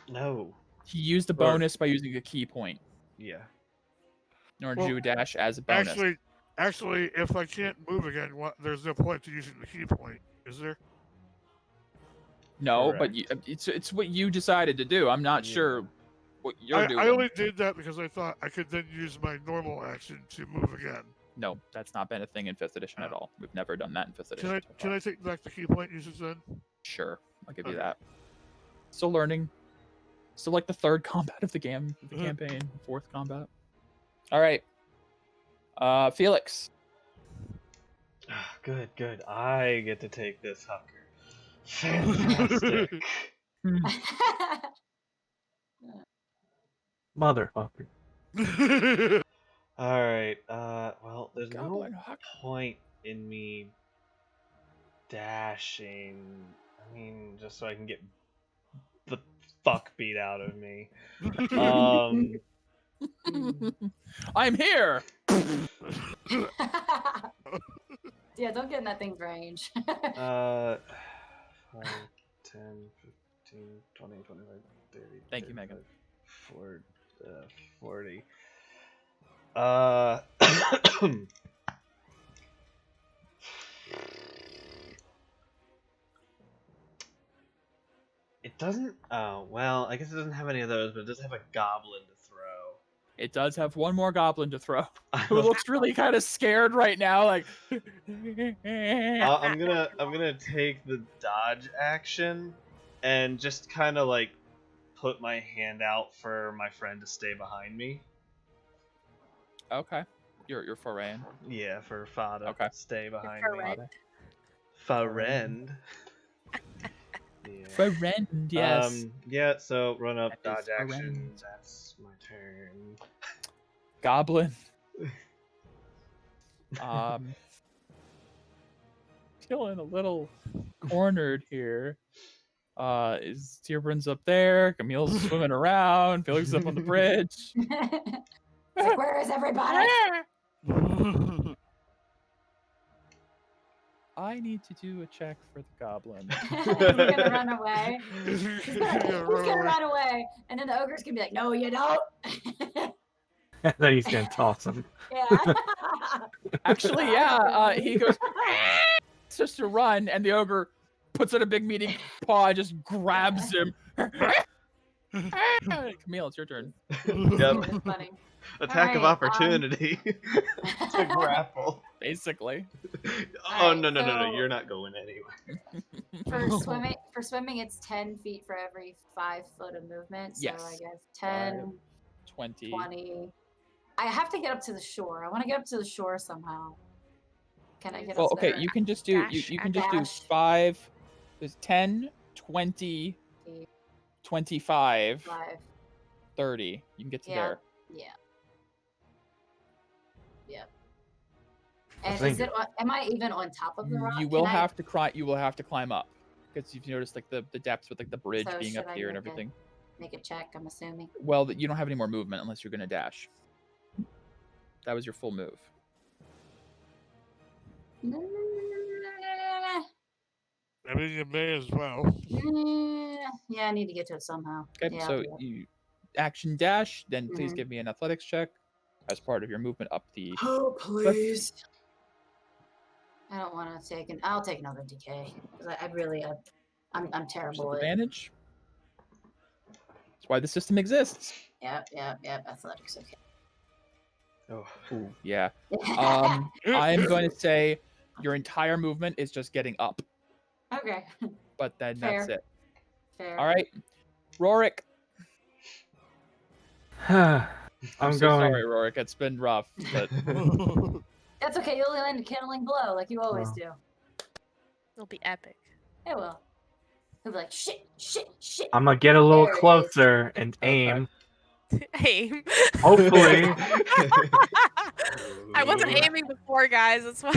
no. He used a bonus by using a key point Yeah. in order Well, to do a dash as a bonus. Actually, if I can't move again, there's no point to using the key point, is there? No, but Correct. it's what you decided to do. I'm not Yeah. sure what you're doing. I only did that because I thought I could then use my normal action to move again. No, that's not been a thing in 5th edition at Oh. all. We've never done that in 5th edition. Can I take back the key point usage then? Sure, I'll give you Okay. that. Still learning. Still like the 3rd combat of the game, the Mhm. campaign, 4th combat. All right. Felix. Good. I get to take this Hucker. Fantastic. Motherfucker. All right. Well, there's Goblin no huck. point in me dashing. I mean, just so I can get the fuck beat out of me. I'm here. Yeah, don't get in that thing's range. 5, 10, 15, 20, 25, 30. Thank you, Megan. 40. It doesn't. Oh, well, I guess it doesn't have any of those, but it does have a goblin to throw. It does have one more goblin to throw, who looks really kind of scared right now. Like, I'm gonna take the dodge action and just kind of like put my hand out for my friend to stay behind me. okay, you're foraying. Yeah, for Fa to Okay. stay behind me. Friend. Friend. Yeah. Friend, yes. Yeah. So run up, That is dodge action. friend. That's my turn. Goblin. Feeling a little cornered here. Is Tierbrand's up there? Camille's swimming around. Felix is up on the bridge. It's like, where is everybody? I need to do a check for the goblin. He's gonna run away. He's gonna run away, and then the ogre's gonna be like, "No, you don't." And then he's gonna toss him. Yeah. Actually, yeah. He goes it's just to run, and the ogre puts out a big meaty paw, and just grabs him. Camille, it's your turn. Yep. It's funny. Attack of Alright, opportunity to grapple. Basically. Oh Alright, no, so- you're not going anywhere. For swimming, it's 10 feet for every 5 foot of movement. So Yes. I guess 10, 20. 20. I have to get up to the shore. I want to get up to the shore somehow. Can I get Well, up okay, there? you can just do Dash you can and just do dash. 5. There's 10, 20, 25, 5. 30. You can get to Yeah. there. Yeah. Yep. And think is it? Am I even on top of the rock? You will Can I- have to climb. You will have to climb up because you've noticed like the depths with like the bridge So being should up I here and make a- everything. make a check. I'm assuming. Well, you don't have any more movement unless you're gonna dash. That was your full move. I mean, you may as well. Yeah, I need to get to it somehow. Okay, Yeah, I'll so do it. you action dash. Then please Mhm. give me an athletics check as part of your movement up the. Oh please. I don't want to take an. I'll take another DK because I really, I'm terrible at. Advantage. That's why the system exists. Yep. Athletics. Okay. Oh. Ooh, yeah. I'm going to say your entire movement is just getting up, Okay. but then that's Fair. it. Fair. All right, Rorik. I'm so going. sorry, Rorik. It's been rough, but That's okay. You'll land a kindling blow like you always Wow. do. It'll be epic. It will. He'll be like, shit. I'm gonna get a little There it is. closer and Okay. aim. Aim. Hopefully. I wasn't aiming before, guys. That's why.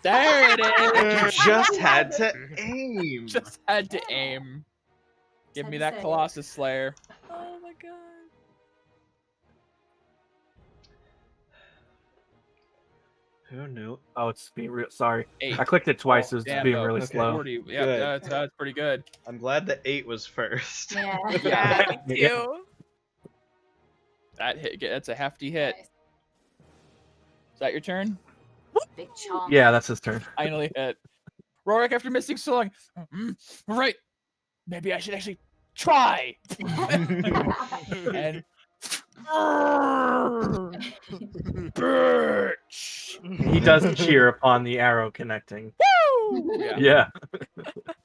there it You is. just had to aim. Just had to aim. Give Had me to that say it. Colossus Slayer. Oh my god. Who knew? Oh, it's being real. Sorry. 8. I clicked it twice. Oh, It's damn, being though. really Okay. slow. 40. Yeah, Good. that's pretty good. I'm glad the 8 was first. Yeah. Yeah, me Yeah. too. That hit. That's a hefty hit. Nice. Is that your turn? Big chomp. Yeah, that's his turn. Finally hit. Rorik, after missing so long, right. Maybe I should actually try. And bitch. He does cheer upon the arrow connecting. Woo! Yeah. Yeah.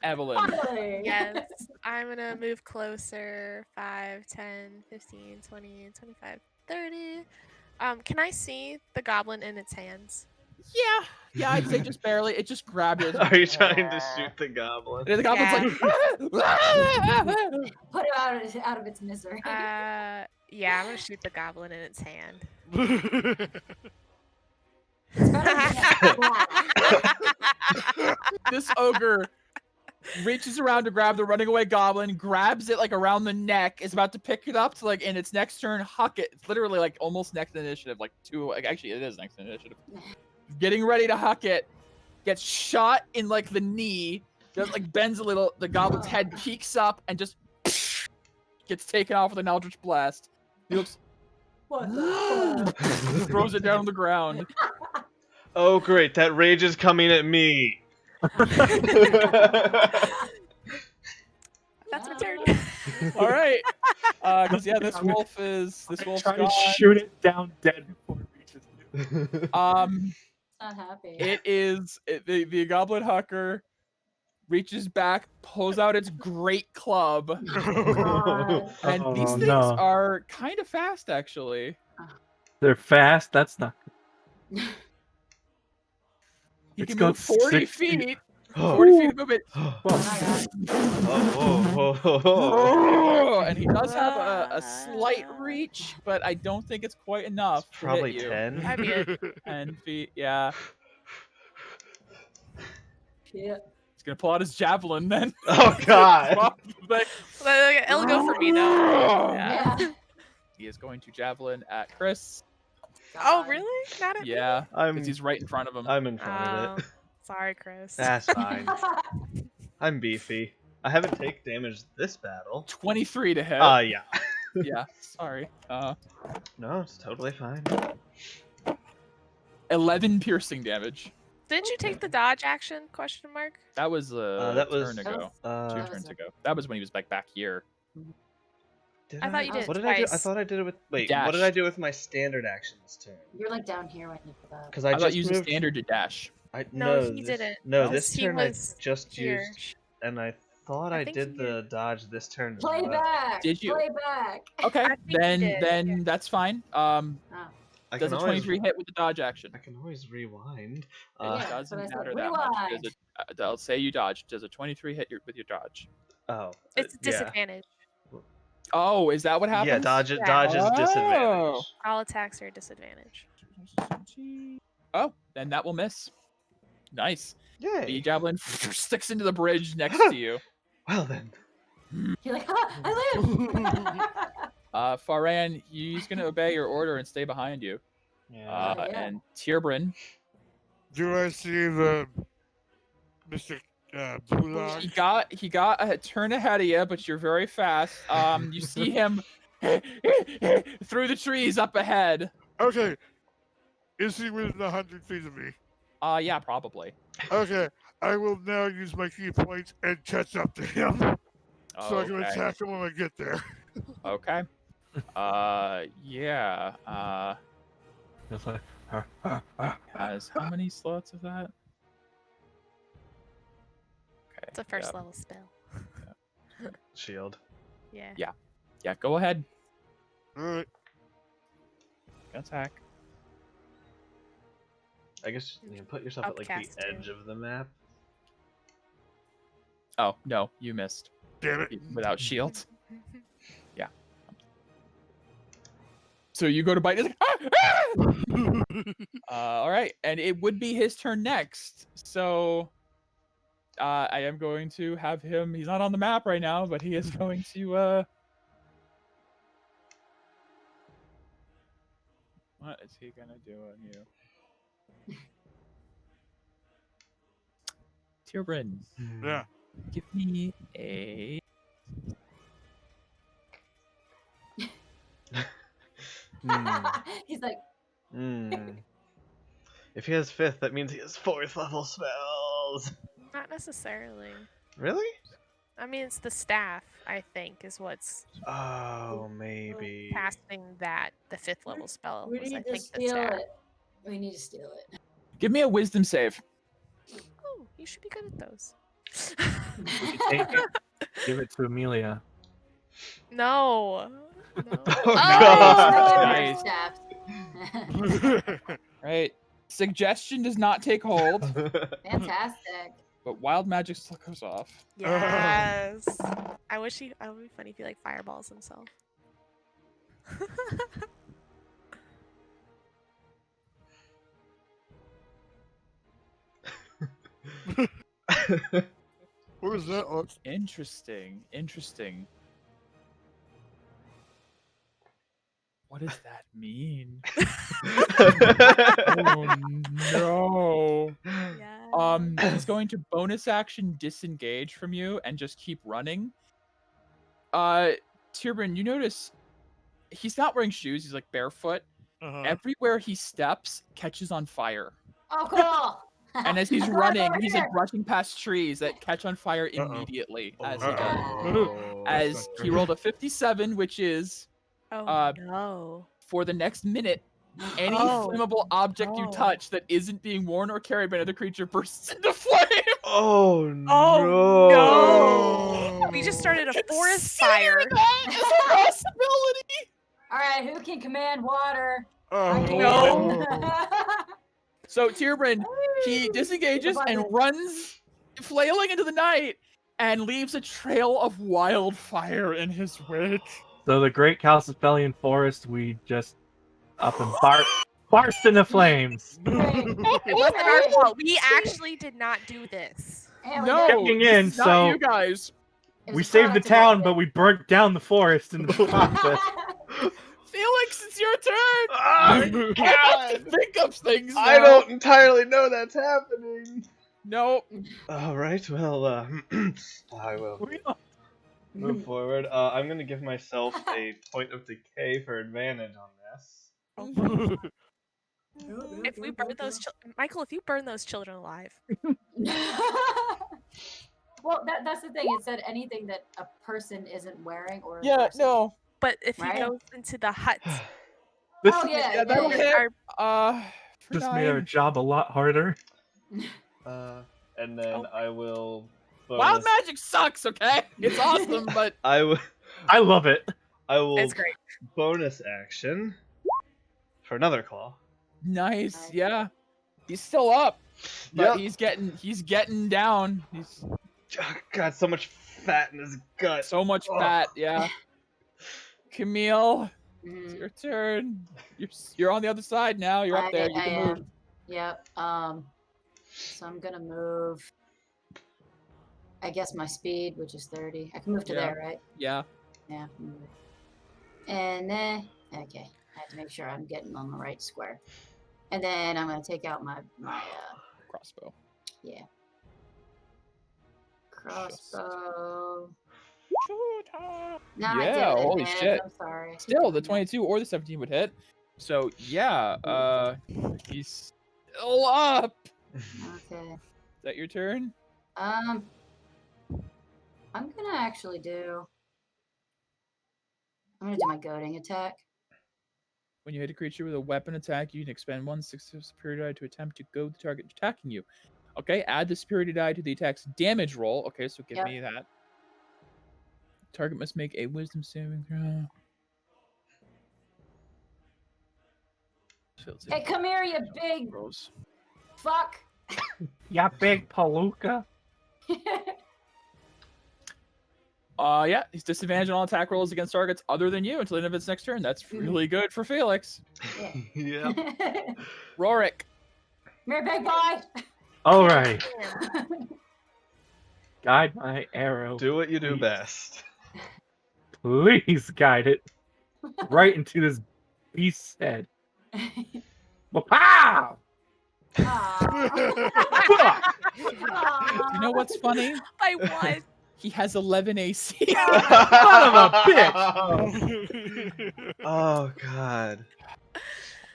Evelyn. Finally. Yes. I'm gonna move closer. 5, 10, 15, 20, 25, 30. Can I see the goblin in its hands? Yeah, I'd say just barely. It just grabbed it. Are you trying to shoot the goblin? And the goblin's Put it out of its misery. Yeah, I'm gonna shoot the goblin in its hand. It's better than that. this ogre reaches around to grab the running away goblin, grabs it like around the neck, is about to pick it up to like in its next turn huck it. It's literally like almost next initiative, actually it is next initiative. Getting ready to huck it, gets shot in like the knee, just like bends a little, the goblin's head peeks up and just gets taken off with an eldritch blast. He looks What the fuck? throws it down on the ground. Oh great, that rage is coming at me. That's my turn. All right, because this wolf is Try to gone. shoot it down dead before it reaches you. Not happy. It is the goblin hucker reaches back, pulls out its great club, God. and these things no. are kind of fast actually. They're fast. That's not. He It's can got move 40 60. feet. 40 feet of movement. Oh my God. Oh, and he does have a slight reach, but I don't think it's quite enough. to hit Probably you. 10. That'd be it. 10 feet, yeah. Yeah. He's gonna pull out his javelin then. Oh god. But It'll go for me though. Yeah. Yeah. he is going to javelin at Chris. Oh God. really? Not at me? Yeah, I'm because he's right in front of him. I'm in front of it. Sorry, Chris. That's fine. I'm beefy. I haven't taken damage this battle. 23 to hit. Yeah. Yeah, sorry. No, it's totally fine. 11 piercing damage. Didn't you take the dodge action? Question mark. That was that was- turn ago. Uh, 2 turns ago. That was when he was back here. did I thought you did it What did I do? I twice. thought I did it with. Wait, Dash. what did I do with my standard action this turn? You're like down here when you put that. Because I I thought just you used a moved. standard to dash. No, no, he this, didn't. No, No? this He turn I was just Here. used, and I thought I I think did he the dodge this turn. as Play well. back. Did you? Play back. Okay, I think you did, then that's fine. Oh. I Does can a always, 23 hit with the dodge action? I can always rewind. Yeah. It that's doesn't what I said. matter that much. Rewind. I'll say you dodge. Does a 23 hit with your dodge? Oh, It's a yeah. disadvantage. Oh, is that what happens? Yeah, dodge Yeah. is Oh. disadvantage. All attacks are a disadvantage. Oh, then that will miss. Nice. The Yay. javelin sticks into the bridge next to you. Well then. You're like, I live. Faran, he's gonna obey your order and stay behind you. Yeah. Yeah. And Tierbrin, Do I see the Mr. Blue he got a turn ahead of you, but you're very fast. You see him through the trees up ahead. Okay. Is he within 100 feet of me? Yeah, probably. Okay. I will now use my key points and catch up to him. So I can Okay. attack him when I get there. Okay. Yeah. It's like, Has how many slots of that? Okay. It's a first yeah. level spell. Shield. Yeah. Yeah, go ahead. Alright. Attack. I guess you can put yourself at like Upcast, the too. edge of the map. Oh, no, you missed. Damn it. Without shield. So you go to bite. It's like, all right, and it would be his turn next. So I am going to have him. He's not on the map right now, but he is going to. What is he gonna do on you? Tierbrin, Yeah. give me a. He's like, If he has 5th, that means he has 4th level spells. Not necessarily. Really? I mean, it's the staff. I think is what's Oh, maybe. passing that the 5th level spell. we was, I need to think, the steal staff. it. We need to steal it. Give me a wisdom save. Oh, you should be good at those. take it, give it to Amelia. No. No. Oh, God. Nice. Staff. Right. Suggestion does not take hold, Fantastic. but wild magic still goes off. Yes. I wish he. It would be funny if he like fireballs himself. What was that? Oh, Interesting. What does that mean? Oh no. Yeah. He's going to bonus action disengage from you and just keep running. Tirban, you notice he's not wearing shoes, he's like barefoot. Everywhere he steps catches on fire. Oh, cool. And as he's That's running, over he's here. like brushing past trees that catch on fire immediately as he does. Oh. As he rolled a 57, which is Oh no. for the next minute, any Oh, flammable object you no. touch that isn't being worn or carried by another creature bursts into flame. Oh no! Oh no! We just started a forest fire. That is a possibility. All right, who can command water? Oh, No. So Tirban, he disengages and runs, flailing into the night, and leaves a trail of wildfire in his wake. So the Great Calciphilian Forest, we just up and burst into flames. It wasn't our fault. We actually did not do this. No, Checking in, it's not so- you guys. We saved the town, but we burnt down the forest in the process. Felix, it's your turn. Oh, I have to God. think of things. I now. don't entirely know that's happening. Nope. All right, well, I will move forward. I'm gonna give myself a point of decay for advantage on this. If we burn those Michael, if you burn those children alive. Well, that's the thing. It said anything that a person isn't wearing or. a Yeah, person- no. But if Right. he goes into the huts, This Oh yeah. Yeah, that'll yeah. hit. our For just made our 9. job a lot harder. And then I will. Wild magic sucks. Okay, it's awesome, but I will. I love it. I will it's great. bonus action for another claw. nice. Yeah, he's still up, but Yep. he's getting down. He's Oh, God, so much fat in his gut. so much Ugh. fat. Yeah. Camille, it's Mhm. your turn. You're on the other side now. You're up there. You I can move. am. Yep. So I'm gonna move. I guess my speed, which is 30. I can move to Yeah. there, right? Yeah. Yeah. Move. And then, okay, I have to make sure I'm getting on the right square. And then I'm gonna take out my Crossbow. crossbow. Shoot her. No, I Yeah, did it. holy man. shit. I'm sorry. Still, the 22 or the 17 would hit. So yeah, he's still up. Okay. Is that your turn? I'm gonna actually do. I'm gonna do my goading attack. When you hit a creature with a weapon attack, you can expend 1/6 of superior die to attempt to goad the target attacking you. Okay, add the superiority die to the attack's damage roll. Okay, so give Yep. me that. Target must make a wisdom saving throw. Failed Hey, save. come here, you big Rolls. fuck. Ya big palooka. Yeah, he's disadvantaged on all attack rolls against targets other than you until the end of its next turn. That's really good for Felix. Yeah. Rorik. Come here, big boy. All right. Guide my arrow. Do what you do Please. best. Please guide it right into this beast's head. Pow! Aw. You know what's funny? By what? He has 11 AC. Son of a bitch! Oh God.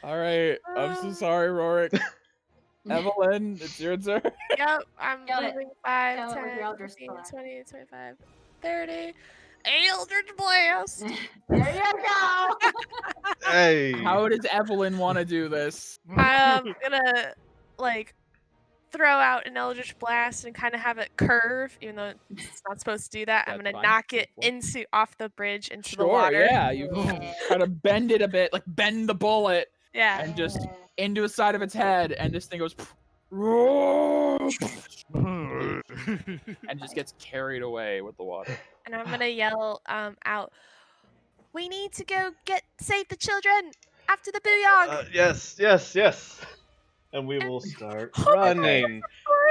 All right. I'm so sorry, Rorik. Evelyn, it's your turn. Yep, I'm Kill it. moving 5, Kill it with 10, your Eldritch 15, Blast. 20, 25, 30. Eldritch Blast! There you go. Hey. How does Evelyn want to do this? I'm gonna, like, throw out an Eldritch Blast and kind of have it curve, even though it's not supposed to do that. I'm That's gonna fine. knock it Go for it. into off the bridge into the Sure, water. yeah. You Yeah. try to bend it a bit, like bend the bullet, Yeah. and just into the side of its head, and this thing goes and just gets carried away with the water. And I'm gonna yell out, "We need to go save the children after the booyah!" Yes. And we will start running.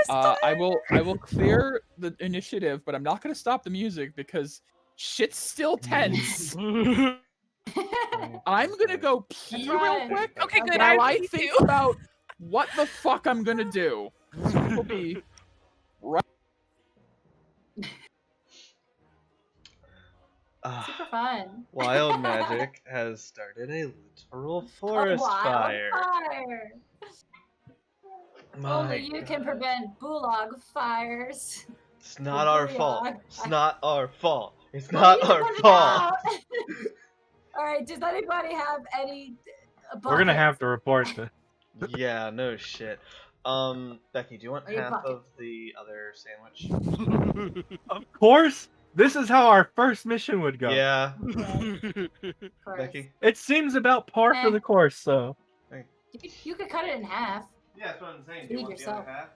I will clear the initiative, but I'm not gonna stop the music because shit's still tense. I'm gonna go pee real right. quick. Okay, good. While I I pee think too. about what the fuck I'm gonna do. This will be right. Super fun. Wild magic has started a literal forest fire. Wildfire. My Only you can God. prevent bulag fires. It's not our fault. booyah. It's not our fault. It's We not need to our put it fault. out. All right. Does anybody have any? We're gonna have buckets? to report this. Yeah, no shit. Becky, do you want Or your half bucket. of the other sandwich? Of course, this is how our first mission would go. Yeah, Of course. Becky. It seems about par for the course, so. You could cut it in half. Yeah, that's what I'm saying. Do you Feed want the other yourself. half?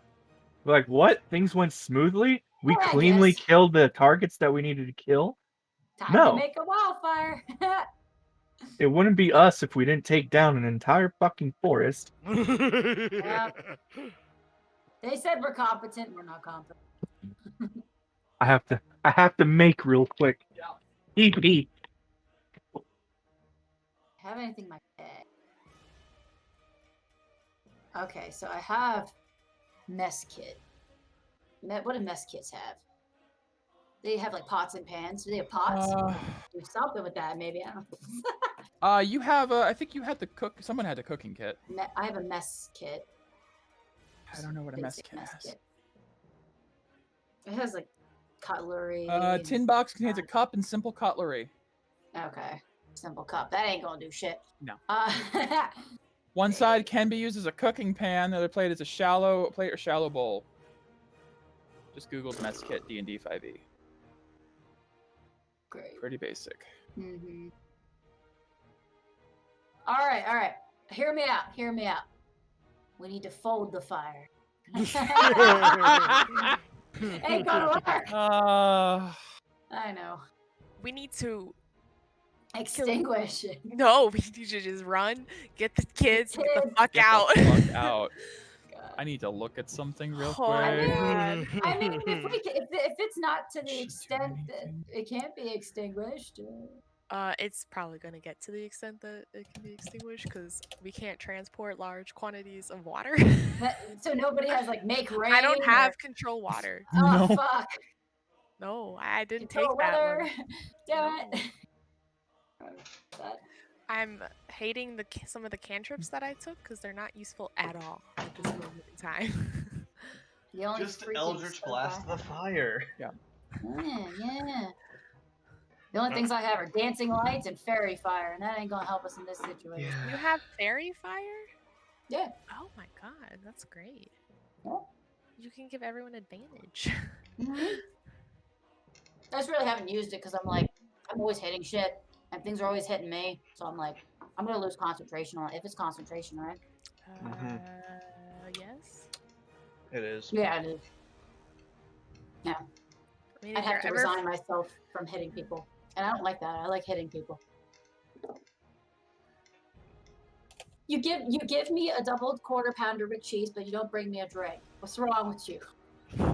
Like, what? Things went smoothly? We Yeah, I cleanly guess. killed the targets that we needed to kill? Time No. to make a wildfire. It wouldn't be us if we didn't take down an entire fucking forest. Yeah. They said we're competent. We're not competent. I have to make real quick. EP. Have anything in my bag? Okay, so I have mess kit. What do mess kits have? They have like pots and pans. Do they have pots? Do something with that, maybe. I don't know. You have I think you had the cook. Someone had the cooking kit. I have a mess kit. I don't know what a mess Basic kit has. It has like cutlery. Tin box contains a cup and simple cutlery. Okay, simple cup. That ain't gonna do shit. No. One One side can be used as a cooking pan. The other plate is a shallow plate or shallow bowl. Just Google mess kit D&D 5e. Great. Pretty basic. Mm-hmm. All right. Hear me out. We need to fold the fire. Ain't gonna work. I know. We need to. Extinguish it. No, we need to just run, get the kids, get the fuck Get out. the fuck out. God. I need to look at something real Oh, quick. man. I mean, if it's not to the Should do extent that anything. it can't be extinguished. It's probably gonna get to the extent that it can be extinguished because we can't transport large quantities of water. So nobody has like make rain. I don't have or- control water. Oh No. fuck! No, I didn't Control take that weather. one. Damn it. I'm hating some of the cantrips that I took because they're not useful at all at this moment in time. The only Just freaking Eldritch stuff Blast I the fire. Yeah. The only things I have are dancing lights and fairy fire, and that ain't gonna help us in this situation. You have fairy fire? Yeah. Oh my god, that's great. Yeah. You can give everyone advantage. Mhm. I just really haven't used it because I'm always hitting shit, and things are always hitting me. So I'm like, I'm gonna lose concentration on it. If it's concentration, right? Yes. It is. Yeah, it is. Yeah. I mean, I if have you're to ever resign myself from hitting people, and I don't like that. I like hitting people. You give me a double quarter pounder with cheese, but you don't bring me a drink. What's wrong with you? I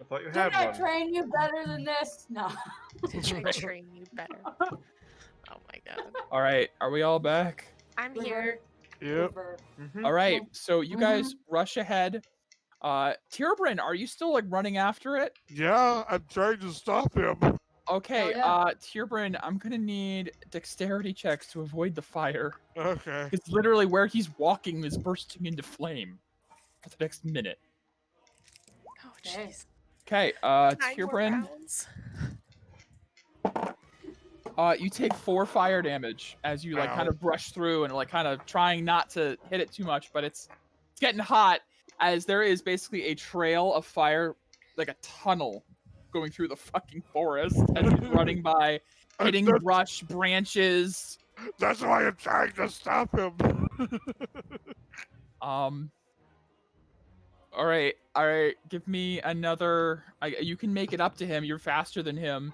thought you Did had I one. train you better than this? No. to train you better. Oh my god. All right, are we all back? I'm here. Yep. Mhm. All right, so you guys rush ahead. Tierbryn, are you still like running after it? Yeah, I'm trying to stop him. Okay, yeah. Tierbryn, I'm gonna need dexterity checks to avoid the fire. Okay. Because literally where he's walking is bursting into flame for the next minute. Oh Okay. jeez. Okay, 9 more Tierbryn, rounds. you take 4 fire damage as you like kind of brush through and like kind of trying not to hit it too much, but it's getting hot as there is basically a trail of fire, like a tunnel going through the fucking forest as he's running by, hitting That's- brush, branches. That's why I'm trying to stop him. All right. Give me another. You can make it up to him. You're faster than him.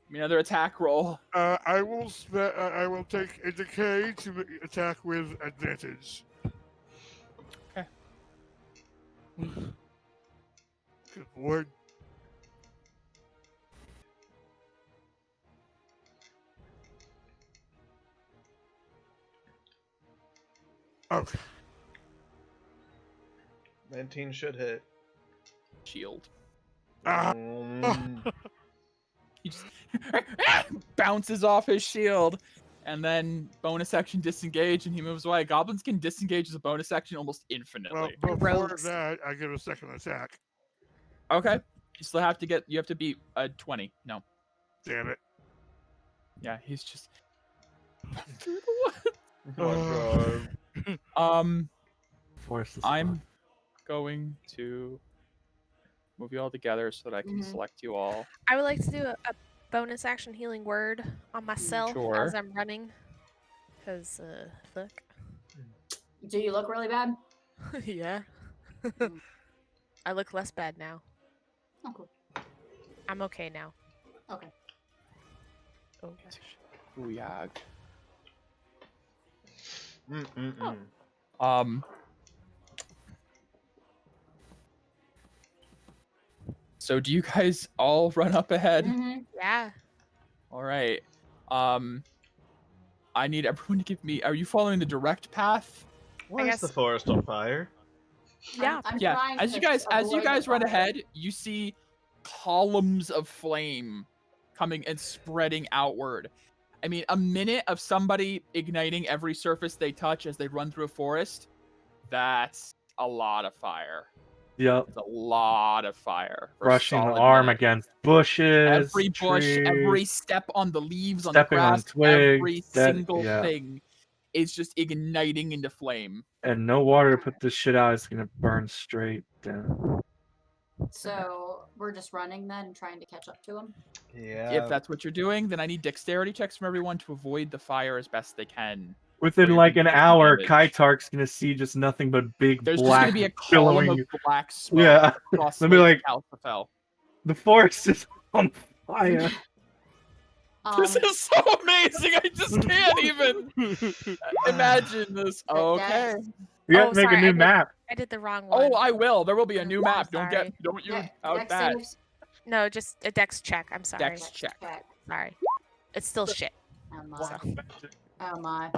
Give me another attack roll. I will I will take a decay to attack with advantage. Okay. Good lord. Okay. 19 should hit. Shield. Ah. He just bounces off his shield, and then bonus action disengage, and he moves away. Goblins can disengage as a bonus action almost Well, infinitely. before rogues. that, I get a second attack. Okay. You still have to get. You have to beat a 20. No. Damn it. Yeah, he's just. Oh my god. Force is I'm fun. going to move you all together so that I can Mhm. select you all. I would like to do a bonus action healing word on myself Sure. as I'm running. Because, fuck. Do you look really bad? Yeah. Mm. I look less bad now. Oh, cool. I'm okay now. Okay. Oh, Booyag. Mm-mm-mm. So do you guys all run up ahead? Mhm. yeah. All right. I need everyone to give me. Are you following the direct path? Why is guess- the forest on fire? Yeah. I'm Yeah. trying As to you guys avoid the run fire. ahead, you see columns of flame coming and spreading outward. I mean, a minute of somebody igniting every surface they touch as they run through a forest. That's a lot of fire. Yep. It's a lot of fire. for a Brushing the solid arm minute. against bushes. Every bush, every trees, step on the leaves, on the stepping on grass, twigs. every that- single yeah. thing is just igniting into flame. And no water to put this shit out. It's gonna burn straight down. So we're just running then, and trying to catch up to him. Yeah. If that's what you're doing, then I need dexterity checks from everyone to avoid the fire as best they can. Within you're like gonna an take some hour, damage. Kaitark's gonna see just nothing but big There's just black going to be a column billowing. of black smoke Yeah. across Let me, Lake like- Calcifel. The forest is on fire. This is so amazing. I just can't even imagine this. The Okay. dex. We have Oh, to make sorry, a I new did- map. I did the wrong one. Oh, I will. There will be a new I'm map. sorry. Don't you De- out dex that. saves? No, just a dex check. I'm sorry. Dex check. Sorry. It's still shit. Oh my. So. Oh my.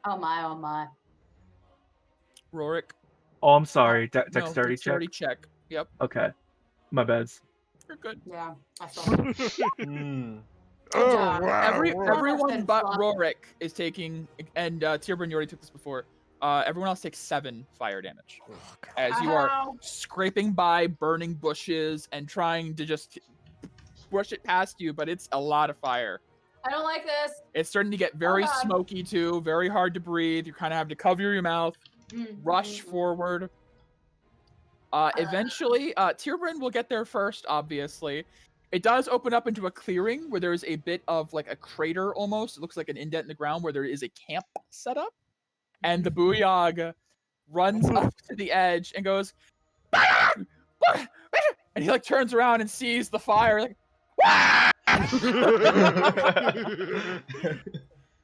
Oh my. Oh my. Rorik. Oh, I'm sorry. No, Dexterity dexterity check. check. Yep. Okay. My bad. You're good. Yeah, I saw it. Mm. Good Oh, job. wow. Everyone been but fun. Rorik is taking, and Tierburn, you already took this before. Everyone else takes 7 fire damage as you are Ow. scraping by burning bushes and trying to just brush it past you, but it's a lot of fire. I don't like this. It's starting to get very God. smoky too, very hard to breathe. You kind of have to cover your mouth, rush forward. Eventually, Tierburn will get there first, obviously. It does open up into a clearing where there is a bit of like a crater almost. It looks like an indent in the ground where there is a camp set up. And the Booyag runs up to the edge and goes, and he like turns around and sees the fire. Like,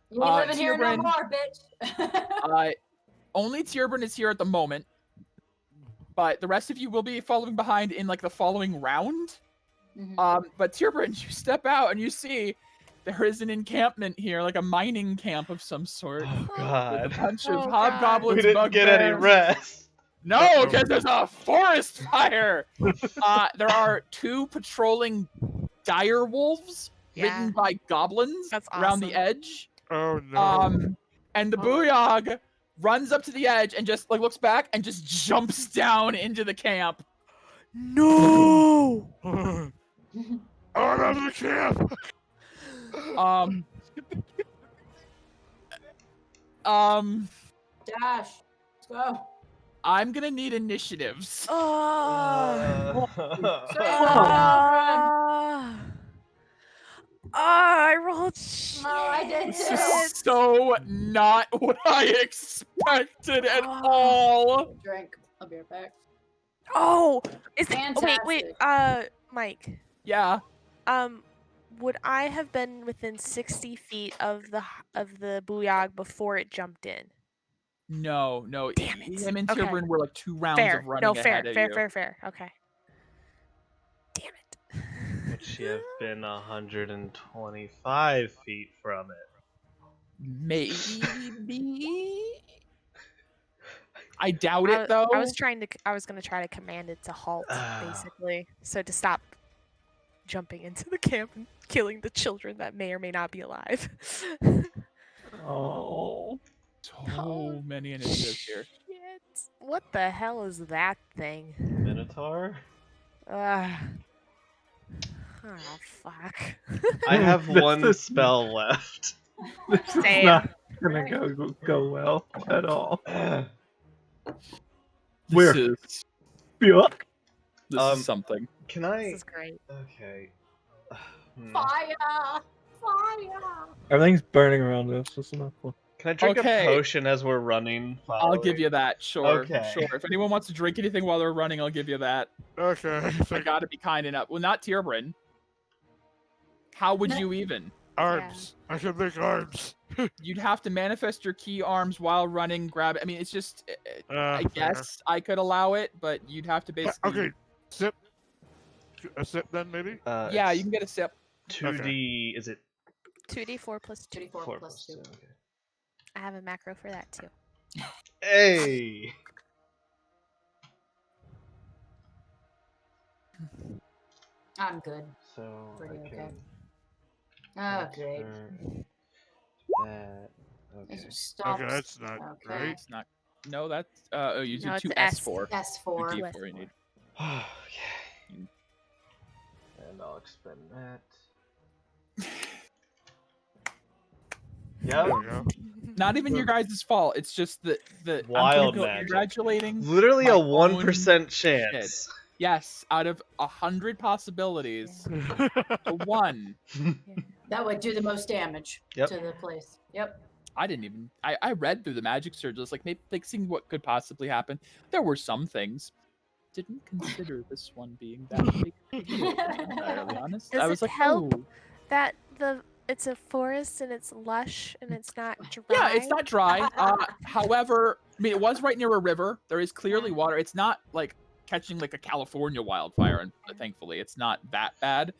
You ain't living here no Tierburn- more, bitch. only Tierburn is here at the moment, but the rest of you will be following behind in like the following round. Mhm. But Tierburn, you step out and you see there is an encampment here, like a mining camp of some sort. Oh With a god. bunch of Oh, God. hobgoblins, We didn't get any bugbears. rest. No, because there's a forest fire. There are 2 patrolling dire wolves Yeah. ridden by goblins That's around the awesome. edge. Oh, no. And the Booyag runs up to the edge and just like looks back and just jumps down into the camp. No. Oh, that's the camp. Dash. Let's go. I'm gonna need initiatives. Oh. Straight up, I rolled shit. Oh, I did This too. is so not what I expected at Oh. all. Drink. I'll be right back. Oh, is it? Oh, wait. Fantastic. Mike. Yeah. Would I have been within 60 feet of the booyah before it jumped in? No. Damn it. Him and Okay. Tierbrin were like 2 rounds Fair. of running No, fair, ahead of fair, you. fair. Okay. Damn it. Would she have been 125 feet from it? Maybe. I doubt it though. I was gonna try to command it to halt, basically, so to stop jumping into the camp and killing the children that may or may not be alive. Oh. So many initiatives here. Shit. What the hell is that thing? Minotaur? Oh fuck. I have This one is- spell left. This is Damn. not gonna go well at all. This Where? is Yuck. this is something. Can This I? is great. Okay. Fire! Fire! Everything's burning around us. It's enough. Can I drink Okay. a potion as we're running? I'll give you that. Sure. Okay. Sure. If anyone wants to drink anything while they're running, I'll give you that. Okay. I gotta be kind enough. Well, not Tierbrin. How would you even? Arms. I can make arms. You'd have to manifest your key arms while running. Grab it. I mean, it's just. I Fair. guess I could allow it, but you'd have to basically. Okay. Sip. A sip then, maybe? Yeah, you can get a sip. 2D. Is it 2d4 plus 2. 2d4 4 plus 2. Okay. I have a macro for that too. Hey. I'm good. So Pretty I okay. can. Oh, great. transfer That. It Okay. stops. Okay, that's not Okay. right. It's not. No, that's. Oh, you do No, it's two S. S4. S4. Two D4 you need. Okay. And I'll expend that. There Yep. we go. Not even your guys' fault. It's just the Wild I'm magic. congratulating. Literally My a own 1% chance. Yes, out of 100 possibilities, a 1. That would do the most damage Yep. to the place. Yep. I didn't even. I read through the magic surges, like maybe like seeing what could possibly happen. There were some things. Didn't consider this one being that big. a deal, to be entirely honest. Does I was it like, help? "Oh." That it's a forest and it's lush and it's not dry. Yeah, it's not dry. However, I mean, it was right near a river. There is clearly water. It's not like catching like a California wildfire, and thankfully, it's not that bad.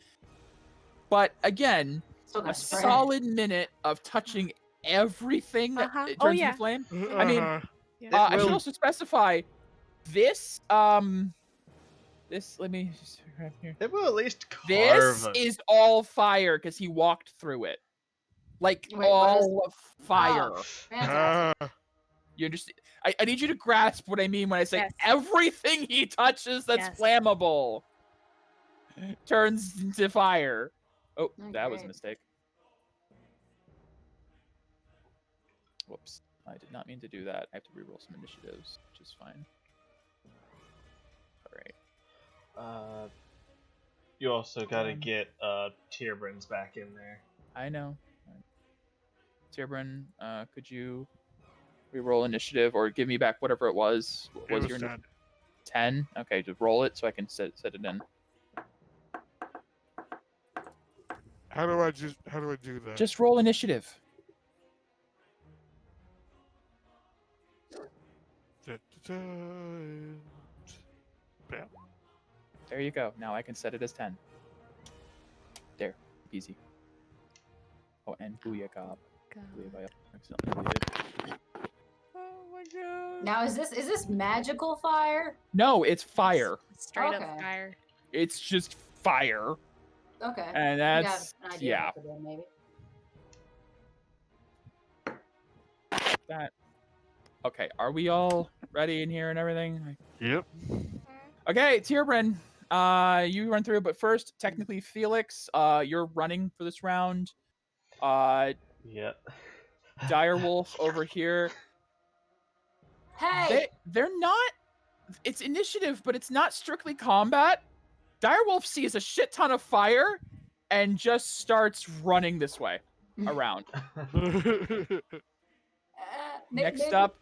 But again, Still a gonna spread. solid minute of touching everything that Uh-huh. it Oh, turns yeah. into flame. I mean, Uh-huh. I should will- also specify this. This. Let me just grab here. It will at least carve This us. is all fire because he walked through it, like Wait, what is- all fire. Oh, fantastic. You understand? I need you to grasp what I mean when I say Yes. everything he touches that's Yes. flammable turns into fire. Oh, that was a Okay. mistake. Whoops. I did not mean to do that. I have to reroll some initiatives, which is fine. Alright. You also gotta get Tierbrin's back in there. I know. Tierbrin, could you reroll initiative or give me back whatever it was? What It was was your 10. 10? Okay, just roll it so I can set it in. How do I do that? Just roll initiative. Bam. There you go. Now I can set it as 10. There. Easy. Oh, and Booyaka. God. Booyaka. Accidentally deleted. Oh my god. Now is this magical fire? No, it's fire. Straight Okay. up fire. It's just fire. Okay. And I got that's an idea yeah. what to do, maybe. That. Okay, are we all ready in here and everything? Yep. Okay, Tierbrin, you run through, but first, technically, Felix, you're running for this round. Yeah. Direwolf over here. Hey! They're not. It's initiative, but it's not strictly combat. Direwolf sees a shit ton of fire, and just starts running this way around. Next maybe- up,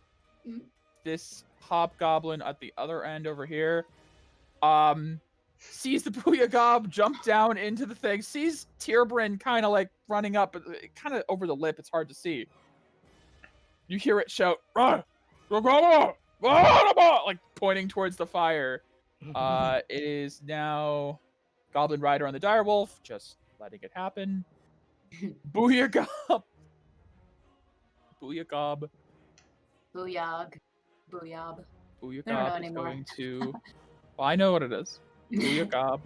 Mm. this hobgoblin at the other end over here, sees the Booyagob jump down into the thing, sees Tierbrin kind of like running up, but kind of over the lip. It's hard to see. You hear it shout, "Run! Like pointing towards the fire. It is now Goblin Rider on the Direwolf, just letting it happen. Booyagob. Booyagob. Booyog. Booyob. Booyagob know is anymore. going to. Well, I know what it is. Booyagob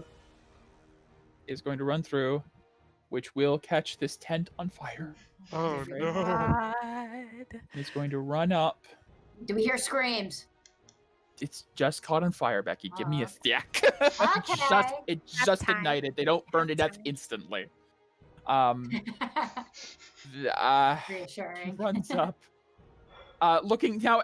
is going to run through, which will catch this tent on fire. Oh no. God. He's going to run up. Do we hear screams? It's just caught on fire, Becky. Give me a thick. Okay. It's Nap just time. ignited. They don't burn to Nap death time. instantly. He Reassuring. runs up. Looking now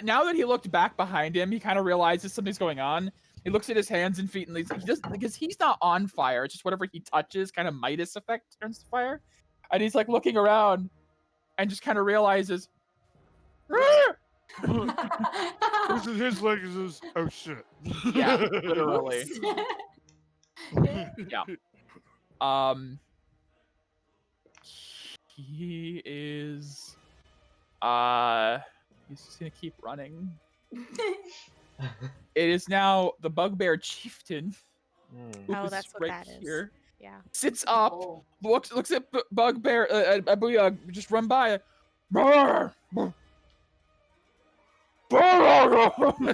now that he looked back behind him, he kind of realizes something's going on. He looks at his hands and feet, and he doesn't, because he's not on fire. It's just whatever he touches, kind of Midas effect, turns to fire. And he's like looking around, and just kind of realizes, His leg is oh shit. yeah, literally. Yeah. He is. He's just gonna keep running. It is now the Bugbear Chieftain. Who Oh, is that's what right that is. here. Yeah. Sits up, Oh. looks at Bugbear, Booyah, just run by.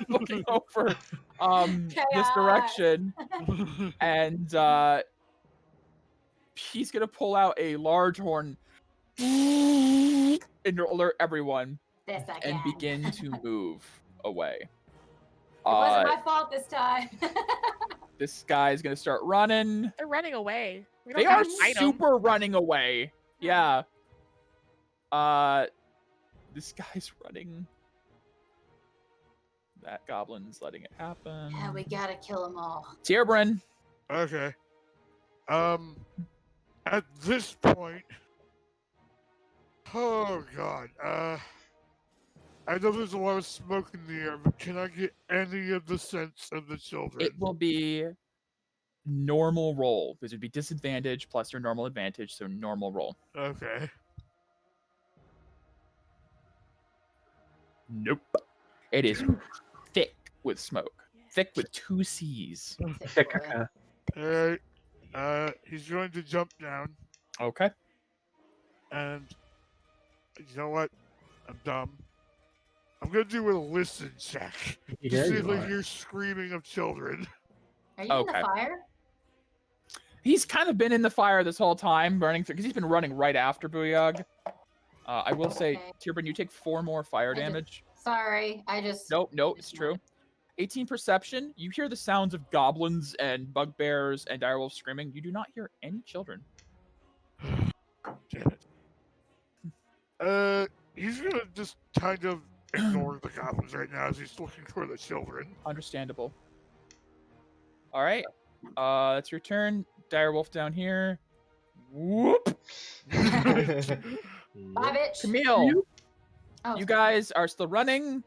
Looking over this Chaos. direction, and he's gonna pull out a large horn and alert everyone This again. and begin to move away. It wasn't Uh, my fault this time. this guy is gonna start running. They're running away. We They don't are have to fight 'em. super running away. Yeah. This guy's running. That goblin's letting it happen. Yeah, we gotta kill them all. Tierbrin. Okay. At this point, oh god. I know there's a lot of smoke in the air, but can I get any of the sense of the children? It will be normal roll. Because it'd be disadvantage plus your normal advantage, so normal roll. Okay. Nope. It is thick with smoke. Thick with 2 C's. Sick boy. Alright. He's going to jump down, Okay. and you know what? I'm dumb. I'm gonna do a listen check to Yeah, see you if I are. hear screaming of children. Are you in Okay. the fire? He's kind of been in the fire this whole time, burning through, because he's been running right after Booyog. I will say, Okay. Tierbrin, you take 4 more fire I just- damage. Sorry, I just. Nope, it's true. 18 perception. You hear the sounds of goblins and bugbears and direwolves screaming. You do not hear any children. Damn it. He's gonna just kind of ignore the goblins right now as he's looking for the children. Understandable. All right. It's your turn. Direwolf down here. Whoop. Bye, bitch. Camille, Oh, you guys are still running.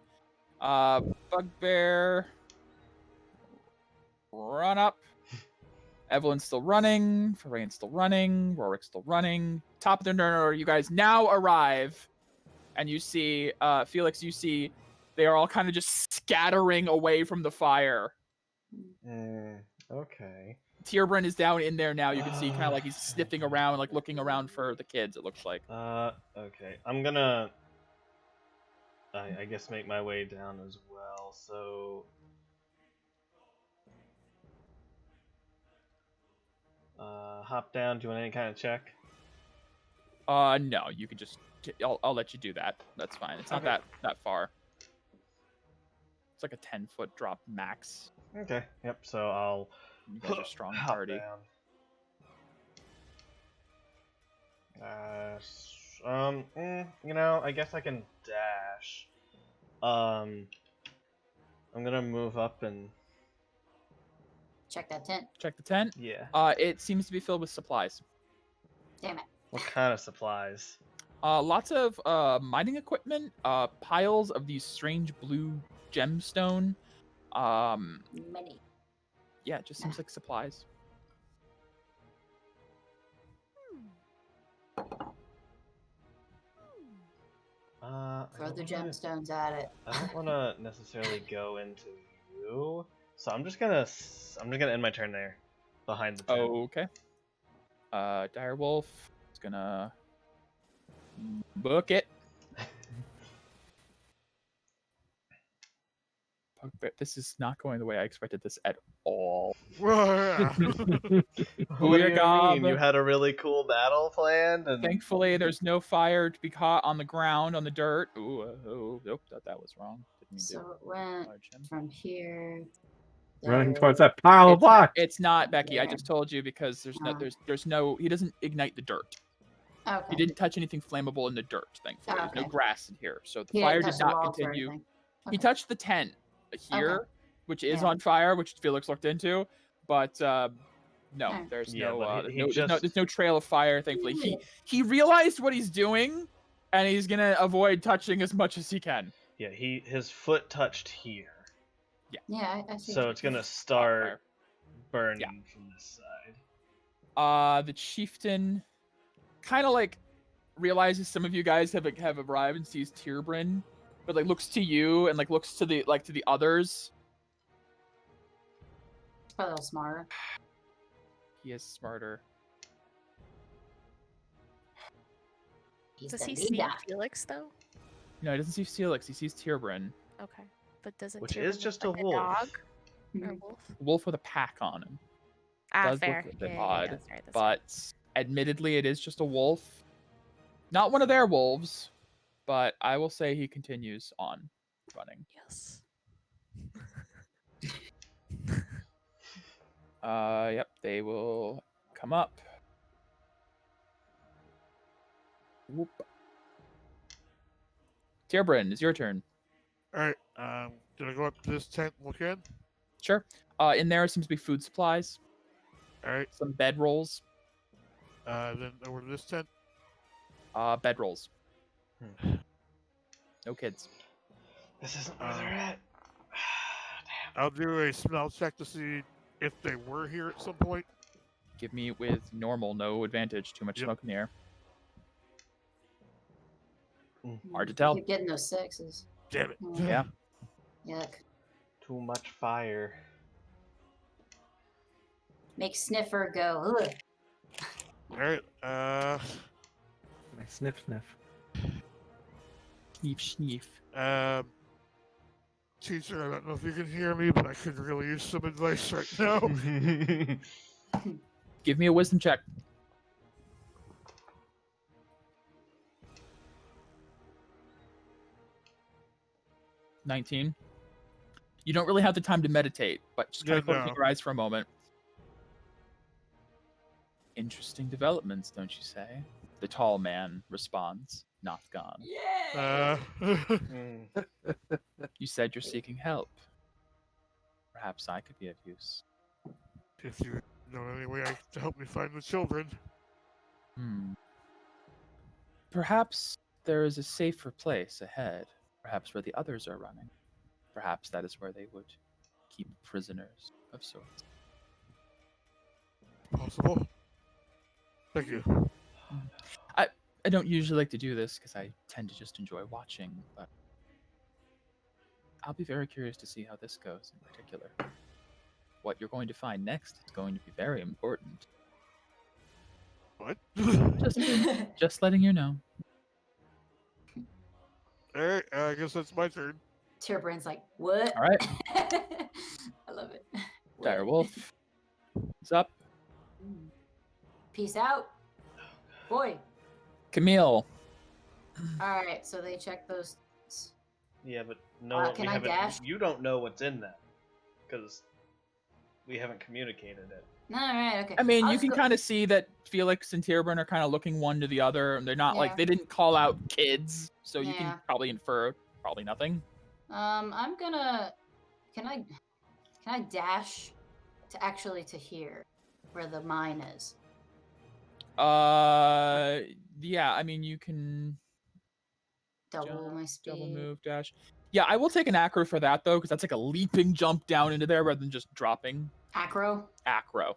Bugbear. Run up. Evelyn's still running. Farane's still running. Rorik's still running. Top of the turn, you guys now arrive. And you see, Felix, you see they are all kind of just scattering away from the fire. Okay. Tierbrin is down in there now. You can see kind of like he's sniffing around, like looking around for the kids, it looks like. Okay. I'm gonna, I guess, make my way down as well. So, hop down. Do you want any kind of check? No, you can just, I'll let you do that. That's fine. It's not Okay. that far. It's like a 10-foot drop max. Okay. Yep. So I'll You guys are a strong hop party. down. You know, I guess I can dash. I'm gonna move up and Check that tent. Check the tent. Yeah. It seems to be filled with supplies. Damn it. What kind of supplies? Lots of mining equipment, piles of these strange blue gemstone. Many. Yeah, it just seems like supplies. Throw the gemstones at it. I don't want to necessarily go into you, so I'm just gonna end my turn there, behind the tent. Okay. Direwolf is gonna book it. This is not going the way I expected this at all. What do you mean? You had a really cool battle planned, and Thankfully, there's no fire to be caught on the ground, on the dirt. Ooh, nope, that was wrong. Didn't mean to So it went enlarge him. from here. Running there. towards that pile of blocks. It's not, Becky. I Yeah. just told you because there's no. He doesn't ignite the dirt. He Okay. didn't touch anything flammable in the dirt. Thankfully, there's no Okay. grass in here, so the He fire didn't did touch the not walls or continue. anything. He Okay. touched the tent here, which is Yeah. on fire, which Felix looked into, but no, Alright. there's Yeah, no, but there's no trail of fire. Thankfully, he realized what he's doing, and he's gonna avoid touching as much as he can. yeah, his foot touched here, Yeah, I see. so it's gonna start fire. burning from this side. The chieftain kind of like realizes some of you guys have arrived and sees Tierbrin, but like looks to you and like looks to the others. It's probably a little smarter. He is smarter. He's Does the he see leader. Felix though? No, he doesn't see Felix. He sees Tierbrin. Okay, but doesn't Which Tyrion is look just like a wolf. dog or Mhm. wolf? Wolf with a pack on him. Ah, Does look fair. a bit Yeah, yeah, odd, that's right, that's right. But admittedly, it is just a wolf. Not one of their wolves, but I will say he continues on running. Yes. Yep, they will come up. Whoop. Tierbrin, it's your turn. Alright, gonna go up to this tent and look in. Sure. In there seems to be food supplies, Alright, some bed rolls. then over to this tent. Bed rolls. No kids. This isn't where they're at. I'll do a smell check to see if they were here at some point. Give me with normal, no advantage. Too much Yep. smoke in the air. Mm, Hard to tell. Keep getting those sixes. Damn it. Mm. Yeah. Yuck. Too much fire. Make Sniffer go. Ugh. Alright, Nice sniff, sniff. Sneef, sneef. Teacher, I don't know if you can hear me, but I could really use some advice right now. Give me a wisdom check. $19. You don't really have the time to meditate, but just kind of Yeah, close no. your eyes for a moment. Interesting developments, don't you say? The tall man responds, not gone. Mm. You said you're seeking help. Perhaps I could be of use. if you know any way to help me find the children. Perhaps there is a safer place ahead. Perhaps where the others are running. Perhaps that is where they would keep prisoners of sorts. Possible. Thank you. I don't usually like to do this because I tend to just enjoy watching, but I'll be very curious to see how this goes in particular. What you're going to find next is going to be very important. What? Just letting you know. Alright, I guess that's my turn. Tierbrin's like, what? All right, I love it. Direwolf is up. Mm. Peace out. Boy. Camille. All right, so they check those. Yeah, but no, Can we I haven't. dash? You don't know what's in them because we haven't communicated it. All right, okay. I mean, I'll you just can go- kind of see that Felix and Tierbrin are kind of looking one to the other, and they're not like Yeah. they didn't call out kids, so you Yeah. can probably infer probably nothing. I'm gonna. Can I dash to here, where the mine is? Yeah. I mean, you can Double jump, my speed. double move, dash. Yeah, I will take an acro for that though, because that's like a leaping jump down into there rather than just dropping. Acro. Acro.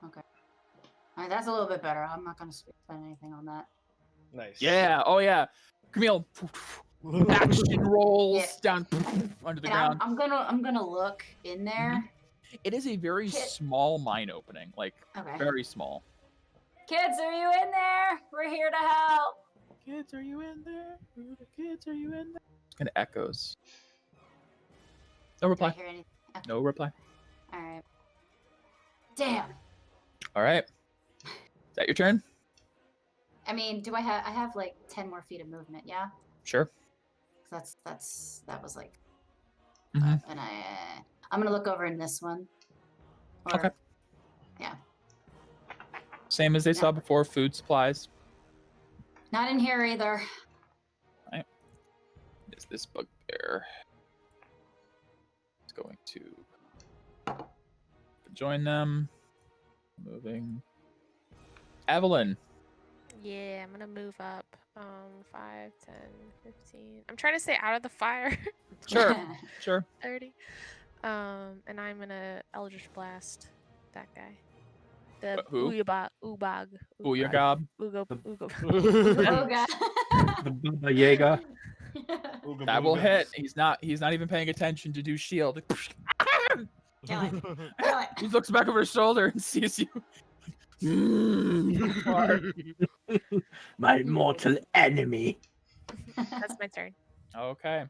Okay. All right, that's a little bit better. I'm not gonna spend anything on that. Nice. Yeah. Oh yeah. Camille. Action rolls down under the And ground. I'm gonna look in there. It is a very Kid- small mine opening, like Okay. very small. Kids, are you in there? We're here to help. Kids, are you in there? Kids, are you in there? It kind of echoes. No Did I reply. hear anything? Okay. No reply. All right. Damn. All right. Is that your turn? I mean, do I have like 10 more feet of movement? Yeah. Sure. That was like. Mhm. And I'm gonna look over in this one. Or- Okay. Yeah. Same as they saw before. Food supplies. Not in here either. Is this bugbear? It's going to join them. Moving. Evelyn. Yeah, I'm gonna move up. 5, 10, 15. I'm trying to stay out of the fire. Sure. Sure. 30. And I'm gonna Eldritch Blast that guy. The Who? Ubag. Booyah. Ugo. Oh god. The Baba Yaga. Ooga That will booga. hit. He's not even paying attention to do shield. Kill it. Kill it. He looks back over his shoulder and sees you. My mortal enemy. That's my turn. Okay.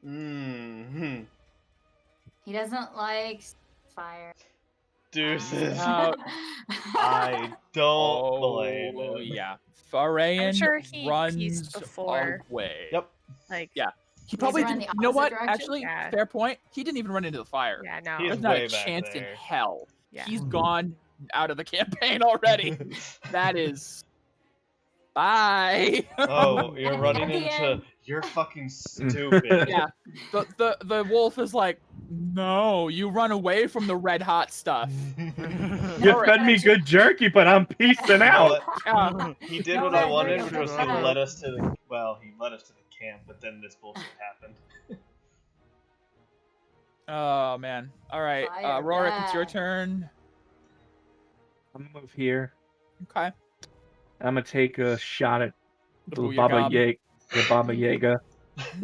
Mm-hmm. He doesn't like fire. Deuces. Uh, I don't blame Oh him. yeah. Farayan sure he runs peaced before. away. Yep. Like, Yeah. He probably run didn't. the You know opposite what? direction? Actually, Yeah. fair point. He didn't even run into the fire. yeah, no. He is There's not way a back chance in there. hell. Yeah. He's gone out of the campaign already. That is. Bye. Oh, you're At running the into. end. You're fucking stupid. Yeah. The wolf is like, no, you run away from the red hot stuff. You Alright. fed me good jerky, but I'm peacing You know out. what? Yeah. He did No, what I no, wanted, no, which no, was no. he led us to the. Well, he led us to the camp, but then this bullshit happened. Oh man. All right, Fire Rorik, it's your back. turn. I'm gonna move here. Okay. I'm gonna take a shot at The little Baba Booyah Yaga. The Baba Yaga.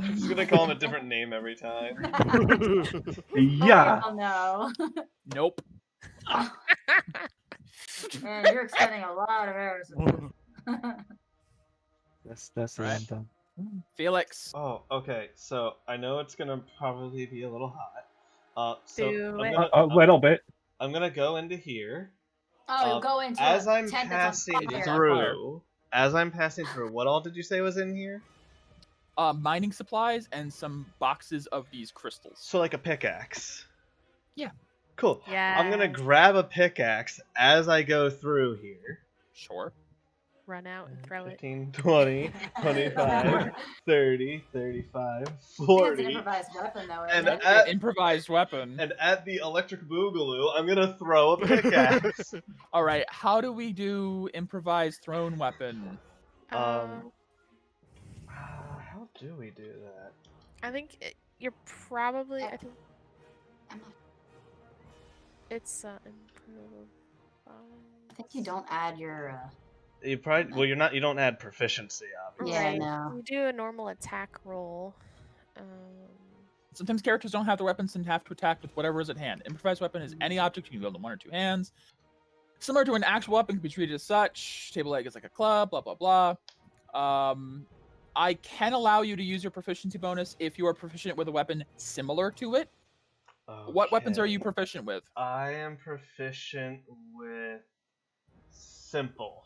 I'm just gonna call him a different name every time. Yeah. Oh no. Nope. Man, you're expending a lot of arrows. That's Right. what I'm done. Felix. Oh, okay. So I know it's gonna probably be a little hot. So Do I'm it. gonna, A little bit. I'm gonna go into here. Oh, you'll go into As a I'm tent passing that's on fire. through, what all did you say was in here? Mining supplies and some boxes of these crystals. So like a pickaxe. Yeah. Cool. Yeah. I'm gonna grab a pickaxe as I go through here. Sure. Run out and throw it. 15, 20, 25, 30, 35, It's an 40. improvised weapon, though, And isn't it? at- Improvised weapon. And at the electric boogaloo, I'm gonna throw a pickaxe. All right. How do we do improvised thrown weapon? How do we do that? I think you're probably. I think I'm not- it's improve. I think you don't add your. You probably you don't add proficiency, obviously. Yeah, Right. no. You do a normal attack roll. Sometimes characters don't have the weapons and have to attack with whatever is at hand. Improvised weapon is any object you can wield in one or two hands. Similar to an actual weapon, can be treated as such. Table leg is like a club, blah, blah, blah. I can allow you to use your proficiency bonus if you are proficient with a weapon similar to it. What weapons are you Okay. proficient with? I am proficient with simple.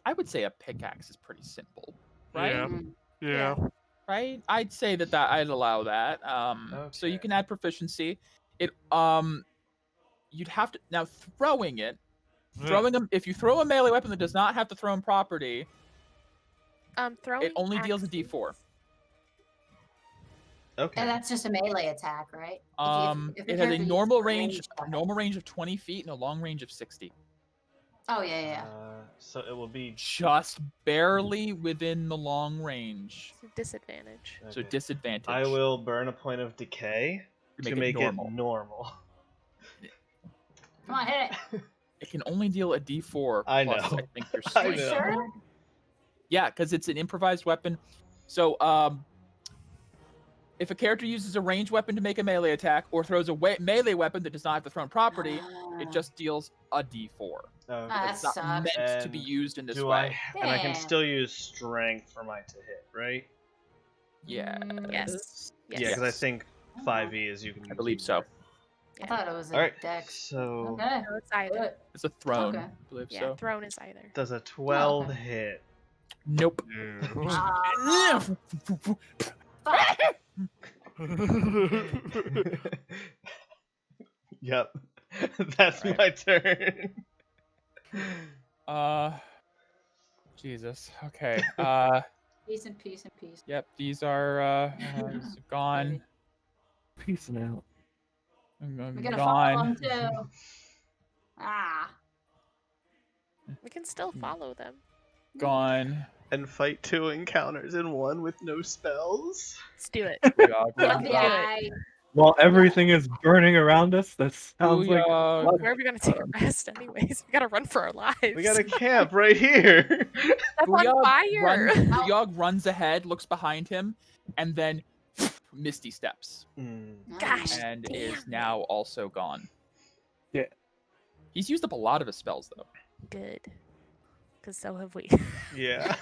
I would say a pickaxe is pretty simple, right? Yeah. Mm. Yeah. Right? I'd say that I'd allow that. So you Okay. can add proficiency. It you'd have to now throwing it. Throwing them if you throw a melee weapon that does not have the thrown property, Throwing. it only deals a axes. d4. Okay. And that's just a melee attack, right? If It has a character normal uses range, ranged weapon. normal range of 20 feet and a long range of 60. Oh yeah. So it will be Just barely within the long range. It's a disadvantage. So okay. disadvantage. I will burn a point of decay to to make make it normal. Come on, hit it. It can only deal a D4 I plus, know. I think, your I You strength. know. sure? Yeah, because it's an improvised weapon. So, if a character uses a ranged weapon to make a melee attack or throws a melee weapon that does not have the thrown property, it just deals a D4. Okay. That It's not sucks. meant to be And used in this Do way. and I can Damn. still use strength for my to hit, right? Yeah. Yes. Yeah, because I Yes. think 5e is you can use I believe so. either. I thought it was a All right. dex. So Okay. No, it's either. Good. It's a throne. Okay. I believe Yeah, so. throne is either. does a 12 okay. hit? Nope. Fuck. Yep. That's Alright. my turn. Jesus. Okay. Peace and peace and peace. Yep. These are gone. Peacing out. We gotta follow Gone. them too. Ah. We can still follow them. Gone. And fight 2 encounters in 1 with no spells. Let's do it. Booyah, Yeah. Yeah. While everything is burning around us, that sounds like Booyah. Where are we gonna take a rest, anyways? We gotta run for our lives. We got a camp right here. That's on fire. Booyah runs ahead, looks behind him, and then misty steps, Gosh. and damn. is now also gone. Yeah. He's used up a lot of his spells though. Good. Because so have we. Yeah.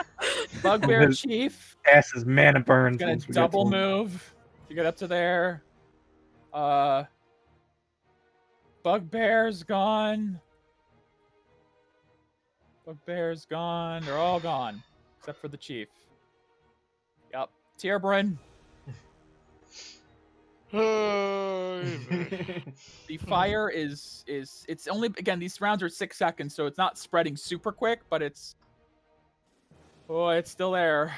Bugbear His Chief ass's mana burns. gonna once we get double to him. move to get up to there. Bugbear's gone. Bugbear's gone. They're all gone except for the chief. Yep. Tierbrin. The fire is it's only, again, these rounds are 6 seconds, so it's not spreading super quick, but it's still there.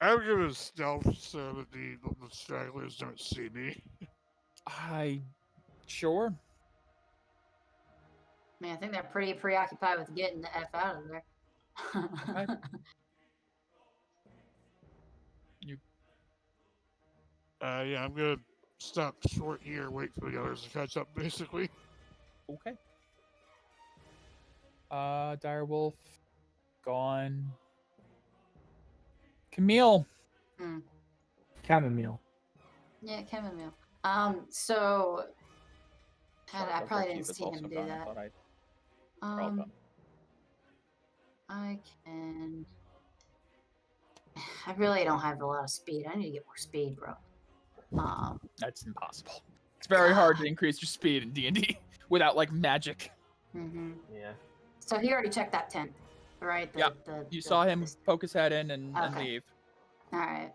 I would give it a stealth so that the stragglers don't see me. Sure. Man, I think they're pretty preoccupied with getting the F out of there. Yeah, I'm gonna stop short here, wait for the others to catch up, basically. Okay. Direwolf gone. Camille. Chamomile. Yeah, chamomile. So I probably didn't see him do that. I can. I really don't have a lot of speed. I need to get more speed, bro. That's impossible. It's very hard to increase your speed in D&D without like magic. Yeah. So he already checked that tent, right? Yeah. You saw him poke his head in and leave. All right.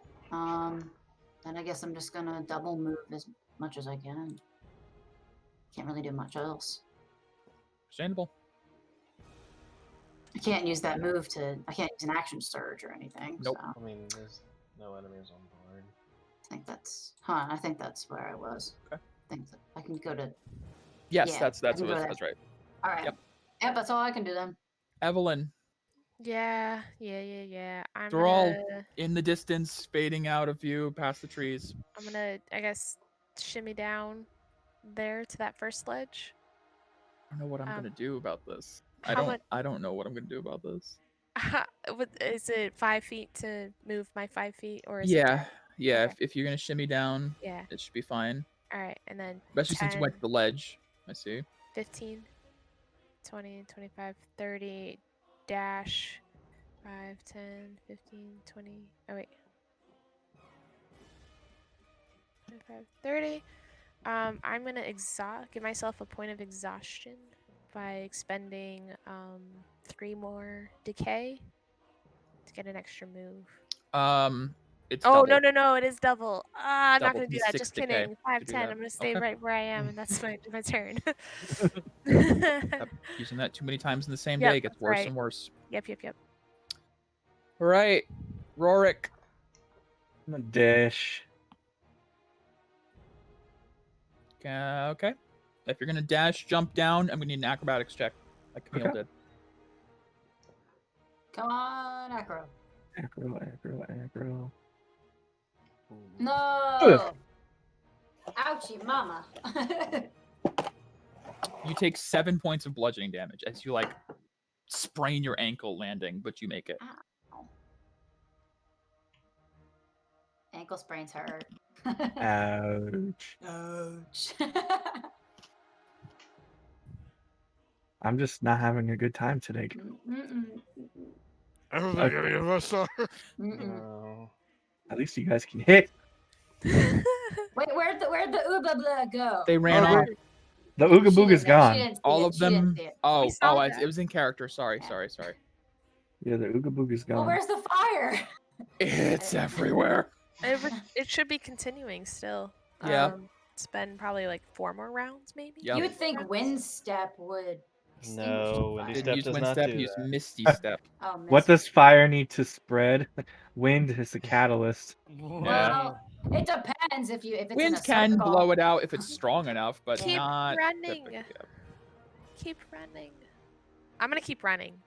Then I guess I'm just gonna double move as much as I can. Can't really do much else. Understandable. I can't use that move I can't use an action surge or anything. Nope. So I mean, there's no enemies on board. I think that's where I was. Okay. I think that I can go to. Yes, Yeah, that's I can go that's right. All right. Yep. Yep, that's all I can do then. Evelyn, Yeah. I'm they're all gonna, in the distance, fading out of view past the trees. I'm gonna, I guess, shimmy down there to that first ledge. I don't know what I'm gonna do about this. how I don't know what I'm gonna do about this. Is it 5 feet to move my 5 feet, or is it Yeah, 10? yeah. Okay. If you're gonna shimmy down, Yeah. it should be fine. All right, and then Especially since you went to 10, the ledge. I see. 15, 20, 25, 30, dash, 5, 10, 15, 20. Oh, wait. 25, 30. I'm going to give myself a point of exhaustion by expending 3 more decay to get an extra move. It's Oh, double. no, it is double. I'm not Double. going to do He's that. 6 Just decay kidding. 5, to do 10. that. I'm going to stay Okay. right where I am, and that's my turn. Yep, using that too many times in the same Yep, day gets that's worse right. and worse. Yep. Right, Rorik. I'm a dash. Okay. If you're gonna dash, jump down, I'm gonna need an acrobatics check, like Camille Okay. did. Come on, Acro. Acro. No. Ouchie, mama. You take 7 points of bludgeoning damage as you like sprain your ankle landing, but you make it. Ow. Ankle sprains hurt. Ouch. Ouch. I'm just not having a good time today. I don't think any of us are. No. At least you guys can hit. Wait, where'd the Ooba Blah go? They ran Oh, off. The Ooga She Booga's didn't know. She gone. didn't see All it. of She didn't them. see it. Oh, saw it that. was in character. Sorry. Yeah, the Ooga Booga's Well, gone. where's the fire? It's everywhere. It should be continuing still. Yeah. It's been probably like 4 more rounds, maybe. Yep. You would think Wind Step would. No, Windy Didn't Step use does Wind not Step, do use that. Misty Step. Oh, What missed. does fire need to spread? Wind is the catalyst. Well, it depends if it's in Wind a can circle. blow it out if it's strong enough, but Keep not running. typically. Yep. Keep running. I'm gonna keep running.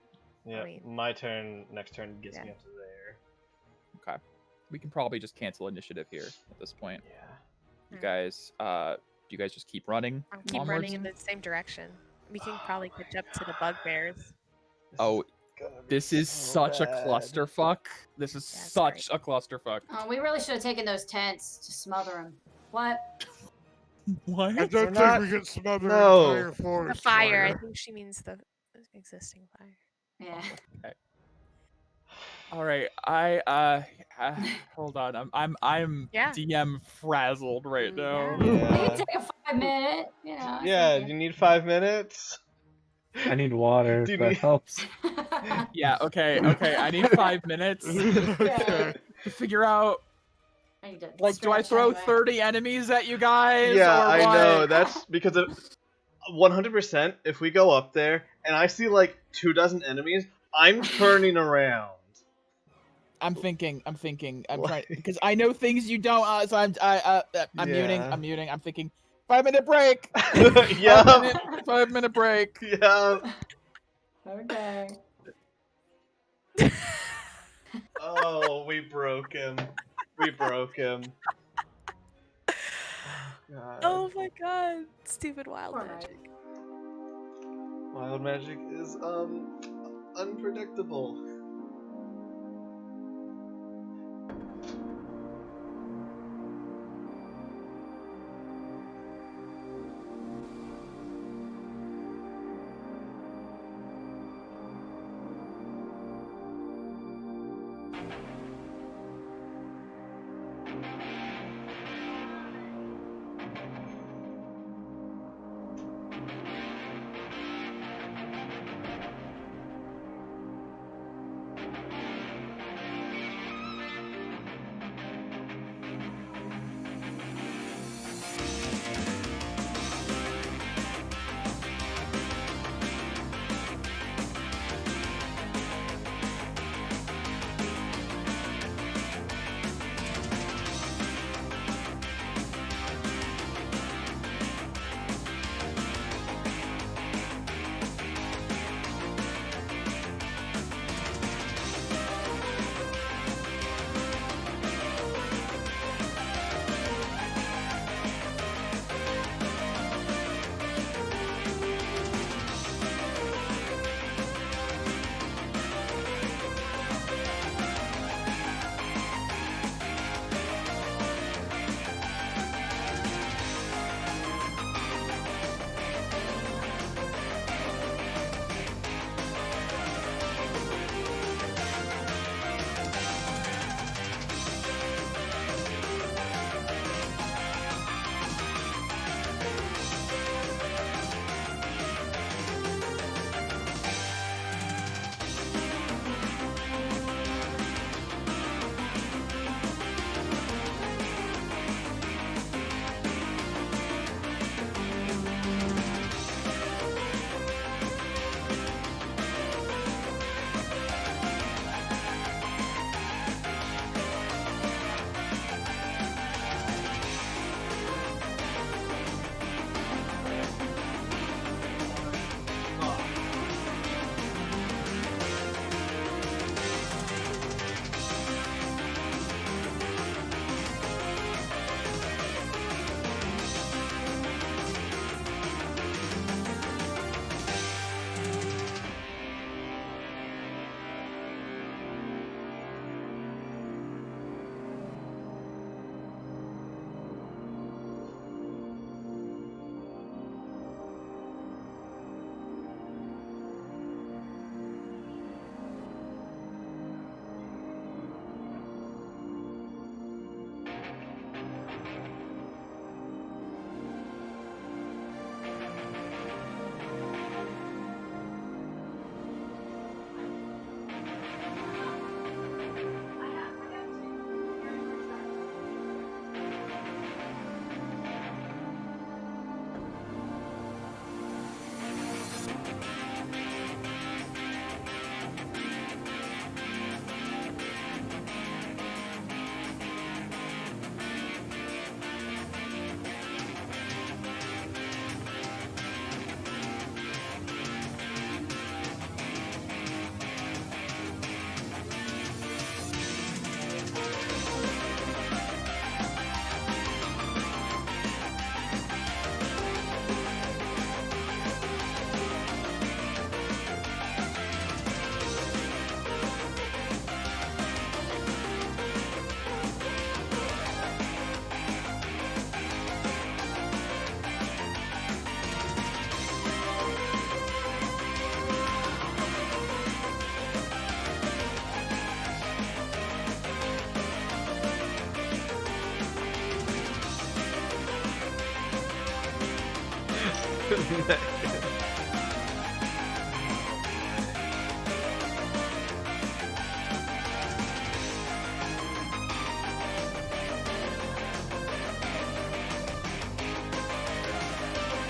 Yeah, mean- my turn. Next turn gets me Yeah. up to there. Okay. We can probably just cancel initiative here at this point. Yeah. You guys, do you guys just keep running? I'll keep onwards? running in the same direction. We can probably catch up to the bugbears. This Oh, is gonna be This is so such a bad. clusterfuck. This is That's such a clusterfuck. Oh, we really should have taken those tents to smother them. What? What? I don't We're think not- we can smother No. entire The forest. fire. I fire. think she means the existing fire. Yeah. All right, hold on. I'm Yeah. DM frazzled right now. We Yeah. can take a 5-minute. You know. it's Yeah, okay. you need 5 minutes? I need water. Do you That need- helps. Yeah. Okay. I need 5 minutes Okay. to figure out. I need to Like, do I stretch throw anyway. 30 enemies at you guys? Yeah, or I what? know. That's because of 100%. If we go up there and I see like 24 enemies, I'm turning around. I'm thinking. I'm Like- trying because I know things you don't. So I'm muting. Yeah. I'm muting. I'm thinking. 5-minute break. Yeah. 5-minute break. Yeah. Okay. Oh, we broke him. We broke him. God. Oh my god. Stupid wild Poor magic. Wild magic is unpredictable.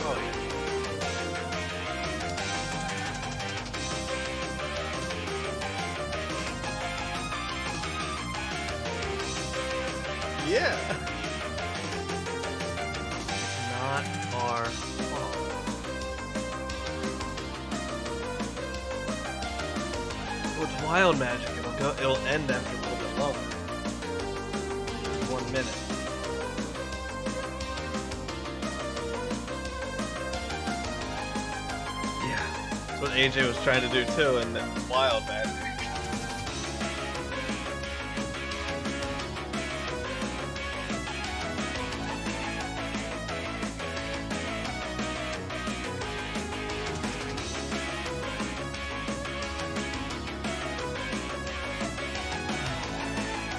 Oh, yeah. Yeah. Not our fault. Well, it's wild magic. It'll end after a little bit longer. 1 minute. Yeah. That's what AJ was trying to do too, and then wild magic.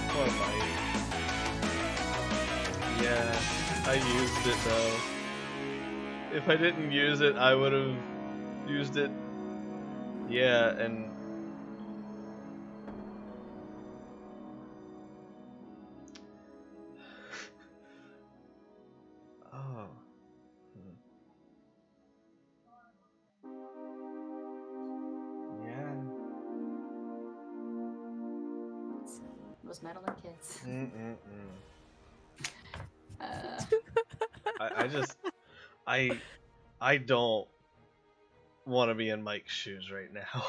Poor bite. Yeah, I used it though. If I didn't use it, I would have used it. Yeah, and oh. Yeah. Those meddling kids. I don't want to be in Mike's shoes right now.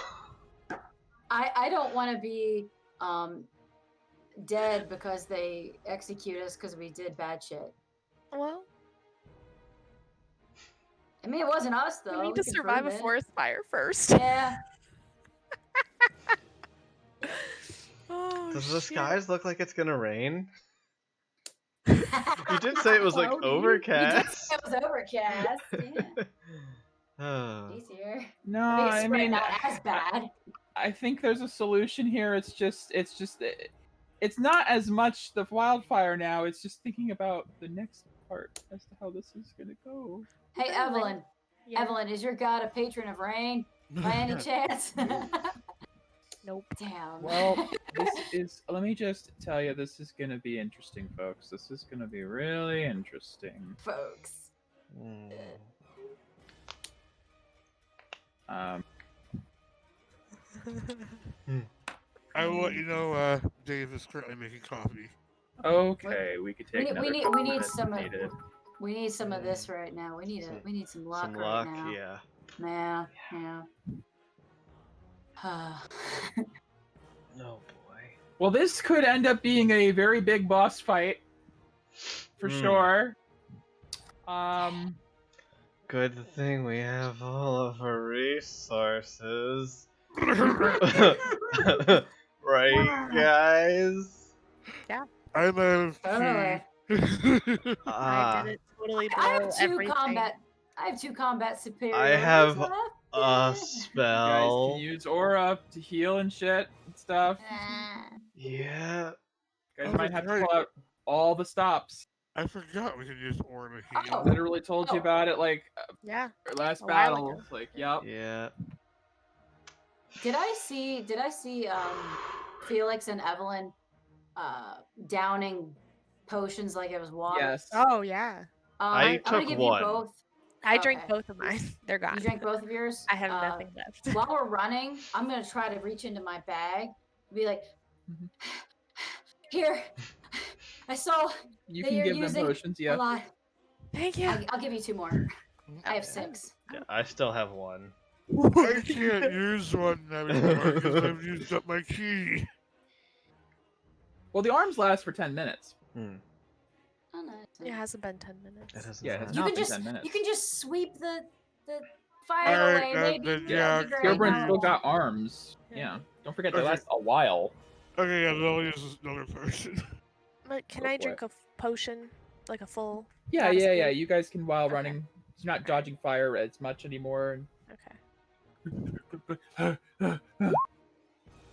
I don't want to be dead because they execute us because we did bad shit. Well, I mean, it wasn't us though. we need we to can survive a prove it. forest fire first. Yeah. Oh, Does the shit. skies look like it's gonna rain? You did say it was like Cloudy. overcast. You did say it was overcast. Yeah. Oh. Easier. No, I I mean, mean, not as bad. I think there's a solution here. It's not as much the wildfire now. It's just thinking about the next part as to how this is gonna go. Hey, Evelyn. Yeah. Evelyn, is your god a patron of rain by any chance? Nope. Damn. Well, this is. Let me just tell you, this is gonna be interesting, folks. This is gonna be really interesting. Folks. I will let you know. Dave is currently making coffee. Okay, we could take. We need another we need minute some if of needed. we need some of this right now. We need some luck Some right luck, now. yeah. Yeah. Oh boy. Well, this could end up being a very big boss fight, for sure. Good thing we have all of our resources. Right, guys? I'm out of Totally. tea. I didn't totally blow I have two everything. combat superiors. I have left. a You guys spell. can use aura to heal and shit and stuff. Yeah. You guys Oh, might have that's to right. pull out all the stops. I forgot we could use Aurora to Oh. heal. Literally told you about it like Yeah. last A while battle. ago. Like, yep. Yeah. Did I see Felix and Evelyn downing potions like it was water? Yes. Oh yeah. I I'm gonna took give one. you both. I drank Okay. both of mine. They're gone. You drank both of yours? I have nothing left. While we're running, I'm gonna try to reach into my bag, be like, Mhm. here. I saw You that can you're give them using potions, a yeah. lot. Thank you. I'll give you 2 more. I have 6. Yeah, I still have one. I can't use one anymore because I've used up my key. Well, the arms last for 10 minutes. Hmm. Oh, no, It hasn't been 10 minutes. It hasn't Yeah, it happened. has you not can been just 10 minutes. you can just sweep the fire Alright, away. then- Maybe then, that'd yeah, be great. Purebred Now- still got arms. Yeah. Don't forget they Okay. last a while. Okay, yeah, they'll use another person. But can Go I for drink a potion? Like a full? Yeah, goddess yeah, yeah. food? You guys can while Okay. running. You're not dodging fire as much anymore. Okay.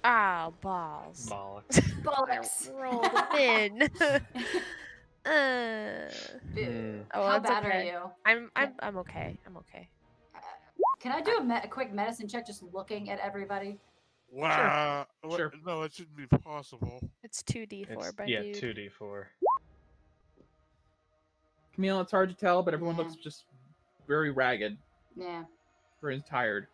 Ah, balls. Bollocks. Bollocks. I rolled a win. Dude, Hmm. Oh, how it's bad okay. are you? I'm okay. I'm okay. Can I do a quick medicine check just looking at everybody? Wow. Sure. No, that shouldn't be possible. It's 2d4, my yeah, dude. 2d4. Camille, it's hard to tell, but everyone Yeah. looks just very ragged, Yeah. very tired.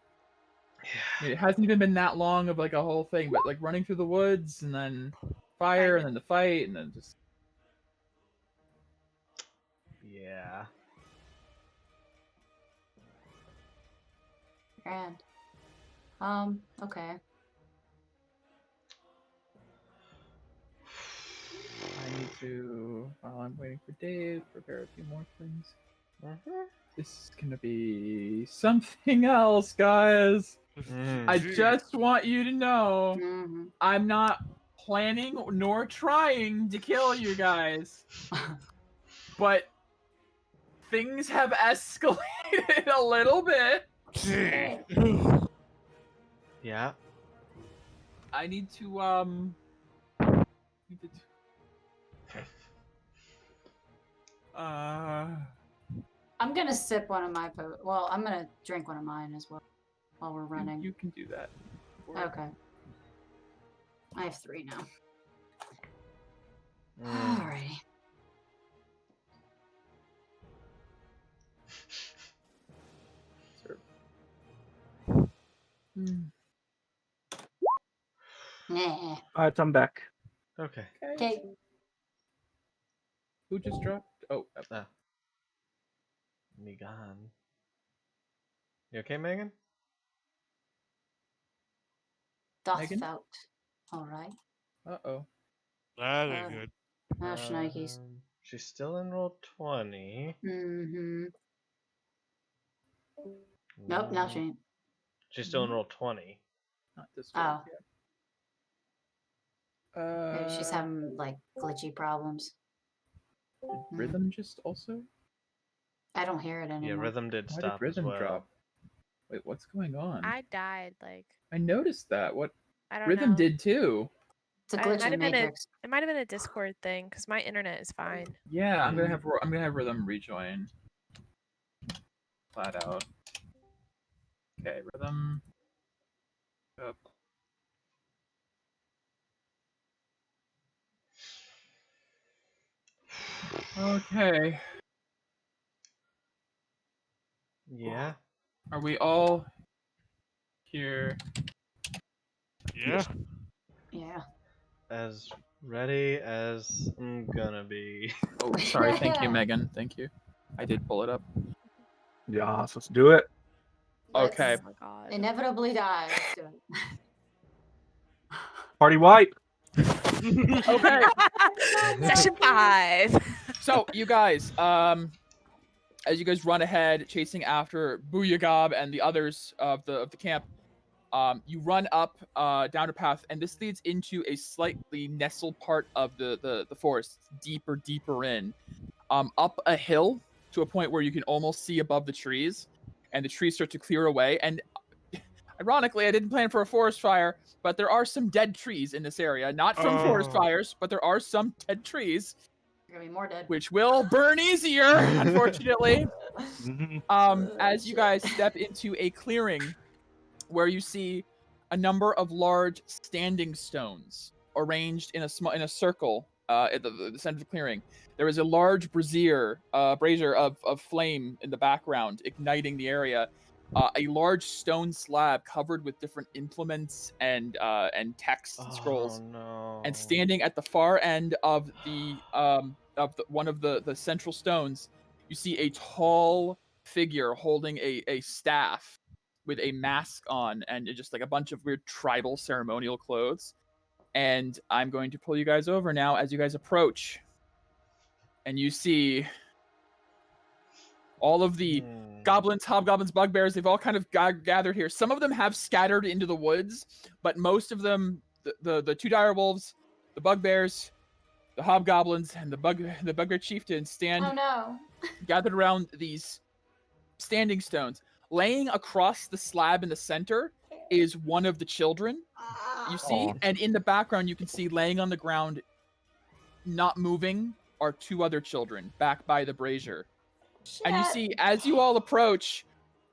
I Yeah. mean, it hasn't even been that long of like a whole thing, but like running through the woods and then fire and then the fight and then just Yeah. Grand. Okay. I need to, while I'm waiting for Dave, prepare a few more things. This is gonna be something else, guys. I Gee. just want you to know Mm-hmm. I'm not planning nor trying to kill you guys, but things have escalated a little bit. Gee. Yeah. I need to I'm gonna sip one of my well, I'm gonna drink one of mine as well while we're running. You can do that. Okay. I have 3 now. Mm. Alrighty. Yeah. Alright, I'm back. Okay. Okay. Who just dropped? Oh, Ah. Megan. You okay, Megan? Doth Megan? felt. Alright. uh-oh. That ain't good. Oh, shnikes. She's still in roll 20. Mm-hmm. Nope, now she ain't. She's still in roll 20. Not this Oh. one. Yeah. Maybe she's having, like, glitchy problems. Did Rhythm just also? I don't hear it anymore. Yeah, Rhythm did Why stop did Rhythm as well. drop? Wait, what's going on? I died, like, I noticed that. What? I don't Rhythm know. did too. It's a It glitch might in have been a Matrix. it might have been a Discord thing because my internet is fine. Yeah, I'm gonna have Rhythm rejoin. Flat out. Okay, Rhythm. Up. Okay. Yeah. Are we all here? Yeah. Yeah. As ready as I'm gonna be. Oh, sorry. Thank you, Megan. Thank you. I did pull it up. Yeah, let's do it. Okay. Oh my god. Inevitably die. Let's do it. Party wipe. Okay. Session 5. So you guys, as you guys run ahead, chasing after Booyagab and the others of the camp, you run up down a path, and this leads into a slightly nestled part of the forest, deeper in, up a hill to a point where you can almost see above the trees, and the trees start to clear away. And ironically, I didn't plan for a forest fire, but there are some dead trees in this area, not from forest Oh. fires, but there are some dead trees, There's gonna be more dead. which will burn easier, unfortunately. Mhm. As you guys step into a clearing where you see a number of large standing stones arranged in a circle at the center of the clearing. There is a large brazier of flame in the background, igniting the area. A large stone slab covered with different implements and texts and scrolls. Oh no. And standing at the far end of one of the central stones, you see a tall figure holding a staff with a mask on and just like a bunch of weird tribal ceremonial clothes. And I'm going to pull you guys over now as you guys approach. And you see all of the goblins, hobgoblins, bugbears, they've all kind of gathered here. Some of them have scattered into the woods, but most of them, the two dire wolves, the bugbears, the hobgoblins, and the bugbear chieftain stand Oh no. gathered around these standing stones. Laying across the slab in the center is one of the children you see, Aw. and in the background you can see laying on the ground, not moving, are two other children back by the brazier. And you see, as you all approach,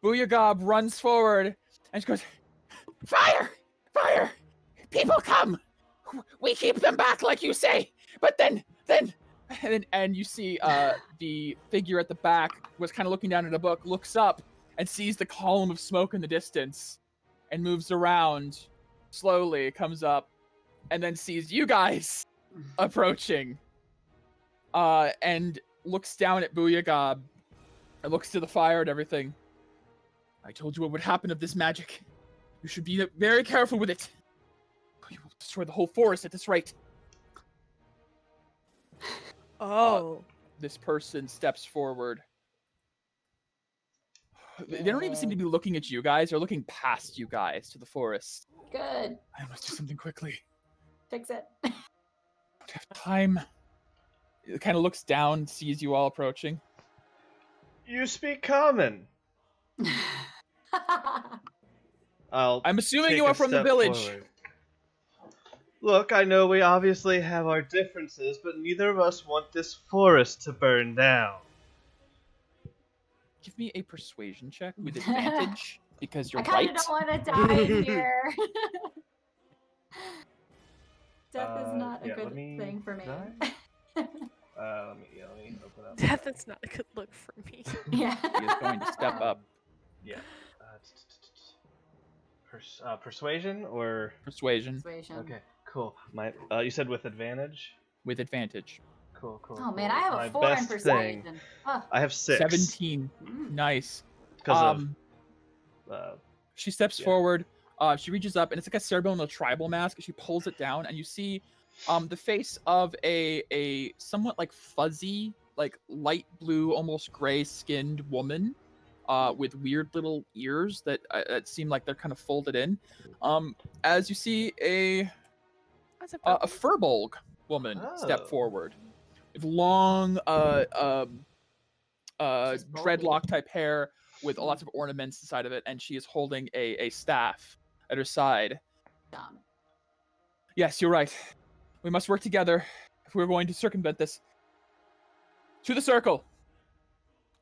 Booyah runs forward and she goes, "Fire! Fire! People come! We keep them back like you say, but then and you see the figure at the back was kind of looking down at a book, looks up and sees the column of smoke in the distance and moves around slowly, comes up, and then sees you guys approaching and looks down at Booyah and looks to the fire and everything. I told you what would happen of this magic. You should be very careful with it. You will destroy the whole forest at this rate. Oh. This person steps forward. They don't even seem to be looking at you guys. They're looking past you guys to the forest. Good. I must do something quickly. Fix it. I don't have time. It kind of looks down, sees you all approaching. You speak common. I'm assuming take you a are from the step village. forward. Look, I know we obviously have our differences, but neither of us want this forest to burn down. Give me a persuasion check with advantage, because you're I kind right. of don't want to die in here. Death is not a yeah, good let me thing for me. let me open up. Death is not a good look for me. Yeah. He is going to step up. Yeah. Persuasion or Persuasion Persuasion. okay, cool. My you said with advantage. with advantage. Cool. Oh man, I have My a 4 in best persuasion. thing. Oh. I have 6. 17. Mm. Nice. Because of She steps yeah. forward. She reaches up, and it's like a ceremonial tribal mask. She pulls it down, and you see the face of a somewhat like fuzzy, like light blue, almost gray-skinned woman with weird little ears that seem like they're kind of folded in. As you see a furbolg woman step Oh. forward with long She's bulky. dreadlock type hair with lots of ornaments inside of it, and she is holding a staff at her side. Dumb. Yes, you're right. We must work together if we're going to circumvent this. To the circle!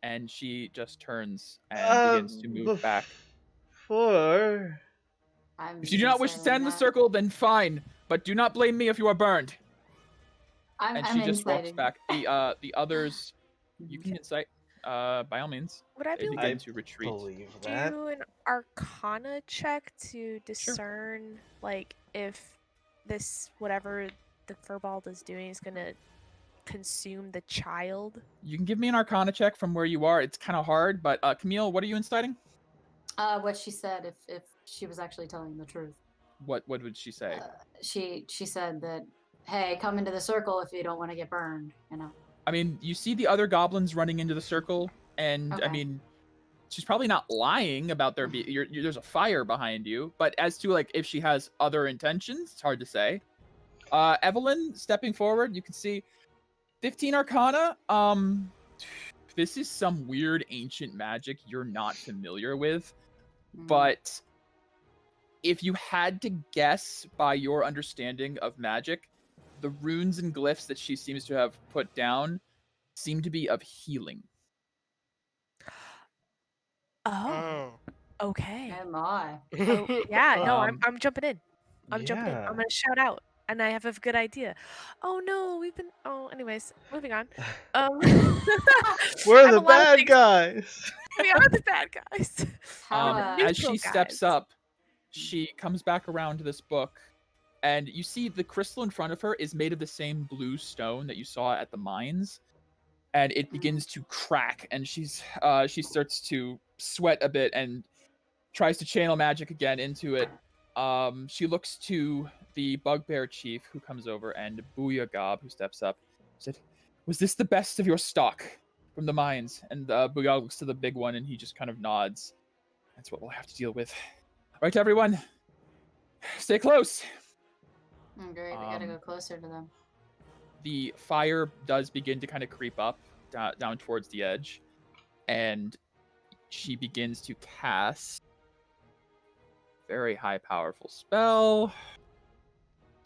And she just turns and begins to move back. Before I'm If you do not wish to inside stand in the that. circle, then fine. But do not blame me if you are burned. And I'm she just walks inciting. back. The others, you can incite, by all means. Would I They be able begin to to retreat. believe do that. an Arcana check to discern, like, if this, whatever the Furball is doing, is going to consume the child? You can give me an Arcana check from where you are. It's kind of hard, but Camille, what are you inciting? What she said, if she was actually telling the truth. What would she say? She said that, hey, come into the circle if you don't want to get burned. You know. I mean, you see the other goblins running into the circle, and I Okay. mean, she's probably not lying about there there's a fire behind you. But as to like if she has other intentions, it's hard to say. Evelyn stepping forward, you can see 15 Arcana. This is some weird ancient magic you're not familiar with, but if you had to guess by your understanding of magic, the runes and glyphs that she seems to have put down seem to be of healing. Oh, okay. Oh my. Oh, yeah, no, Um, I'm jumping in. I'm jumping in. I'm Yeah. gonna shout out, and I have a good idea. Oh no, anyways, moving on. We're I have the a lot of bad things- guys. We are the bad guys. How, As she neutral steps guys. up, she comes back around to this book, and you see the crystal in front of her is made of the same blue stone that you saw at the mines, and it begins to crack, and she starts to sweat a bit and tries to channel magic again into it. She looks to the bugbear chief who comes over, and Booyah who steps up, said, "Was this the best of your stock from the mines?" And Booyah looks to the big one, and he just kind of nods. That's what we'll have to deal with. All right, everyone, stay close. Great, we gotta go closer to them. The fire does begin to kind of creep up down towards the edge, and she begins to cast very high powerful spell.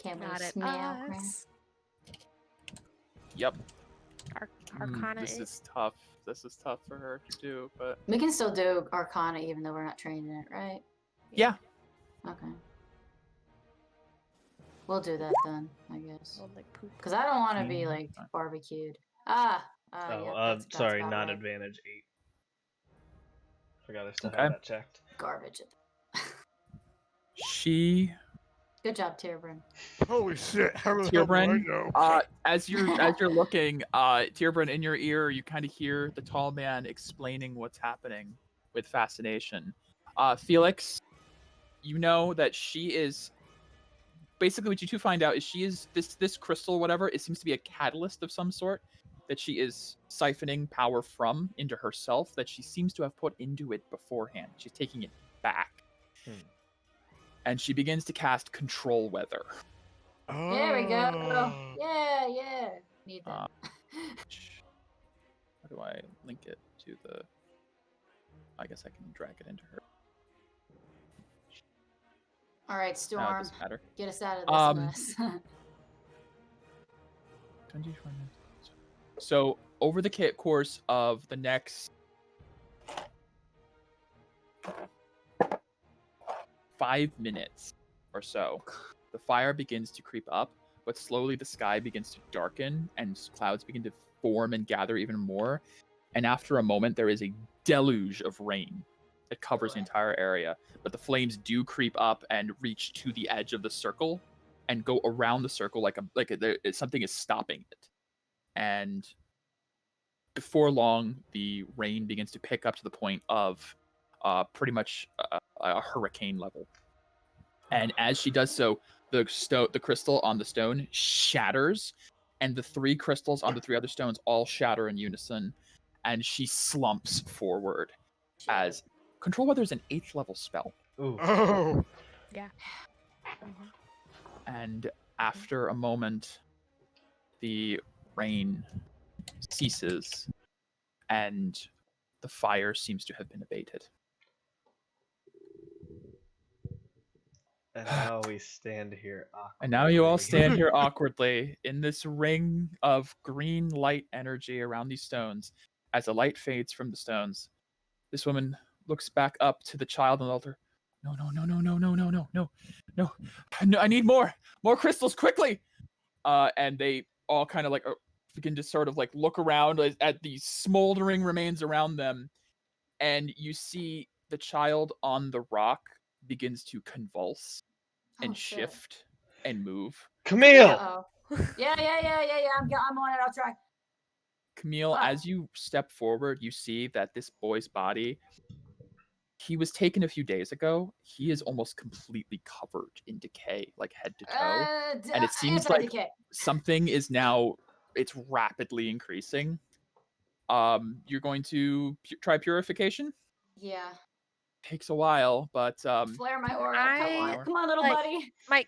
Can't Not really at smell crap. us. Yep. Arcana This is? is tough. This is tough for her to do, but We can still do Arcana even though we're not trained in it, right? yeah. Okay. We'll do that then, I guess. Well, like poop. Because I don't want to be like barbecued. Yeah, that's a sorry, about not right. advantage 8. Forgot I still Okay. had that checked. Garbage. She Good job, Tierbrand. Holy shit! How the hell do I Tierbrand, know? as you're looking, Tierbrand, in your ear, you kind of hear the tall man explaining what's happening with fascination. Felix, you know that she is basically what you two find out is she is this crystal, whatever. It seems to be a catalyst of some sort that she is siphoning power from into herself that she seems to have put into it beforehand. She's taking it back. And she begins to cast Control Weather. There we go. Oh. Yeah. Need that. How do I link it to the... I guess I can drag it into her. All right, No, it Storm. doesn't matter. Get us out of this mess. 20. So, over the course of the next 5 minutes or so, the fire begins to creep up, but slowly the sky begins to darken and clouds begin to form and gather even more. And after a moment, there is a deluge of rain that covers the entire area. But the flames do creep up and reach to the edge of the circle and go around the circle like something is stopping it. And before long, the rain begins to pick up to the point of pretty much a hurricane level. And as she does so, the crystal on the stone shatters, and the 3 crystals on the 3 other stones all shatter in unison, and she slumps forward. As Control Weather is an 8th level spell. Ooh. Oh. Yeah. And after a moment, the rain ceases, and the fire seems to have been abated. And now we stand here awkwardly. And now you all stand here awkwardly in this ring of green light energy around these stones. As the light fades from the stones, this woman looks back up to the child on the altar. No. I need more crystals quickly. And they all kind of like begin to sort of like look around at these smoldering remains around them. And you see the child on the rock begins to convulse and shift and move. Camille! Uh-oh. Yeah. I'm on it. I'll try. Camille, as you step forward, you see that this boy's body, he was taken a few days ago. He is almost completely covered in decay, like head to toe. And it seems like something is now, it's rapidly increasing. You're going to try purification? Yeah. Takes a while, but Flare my aura. Come on, little buddy. Mike,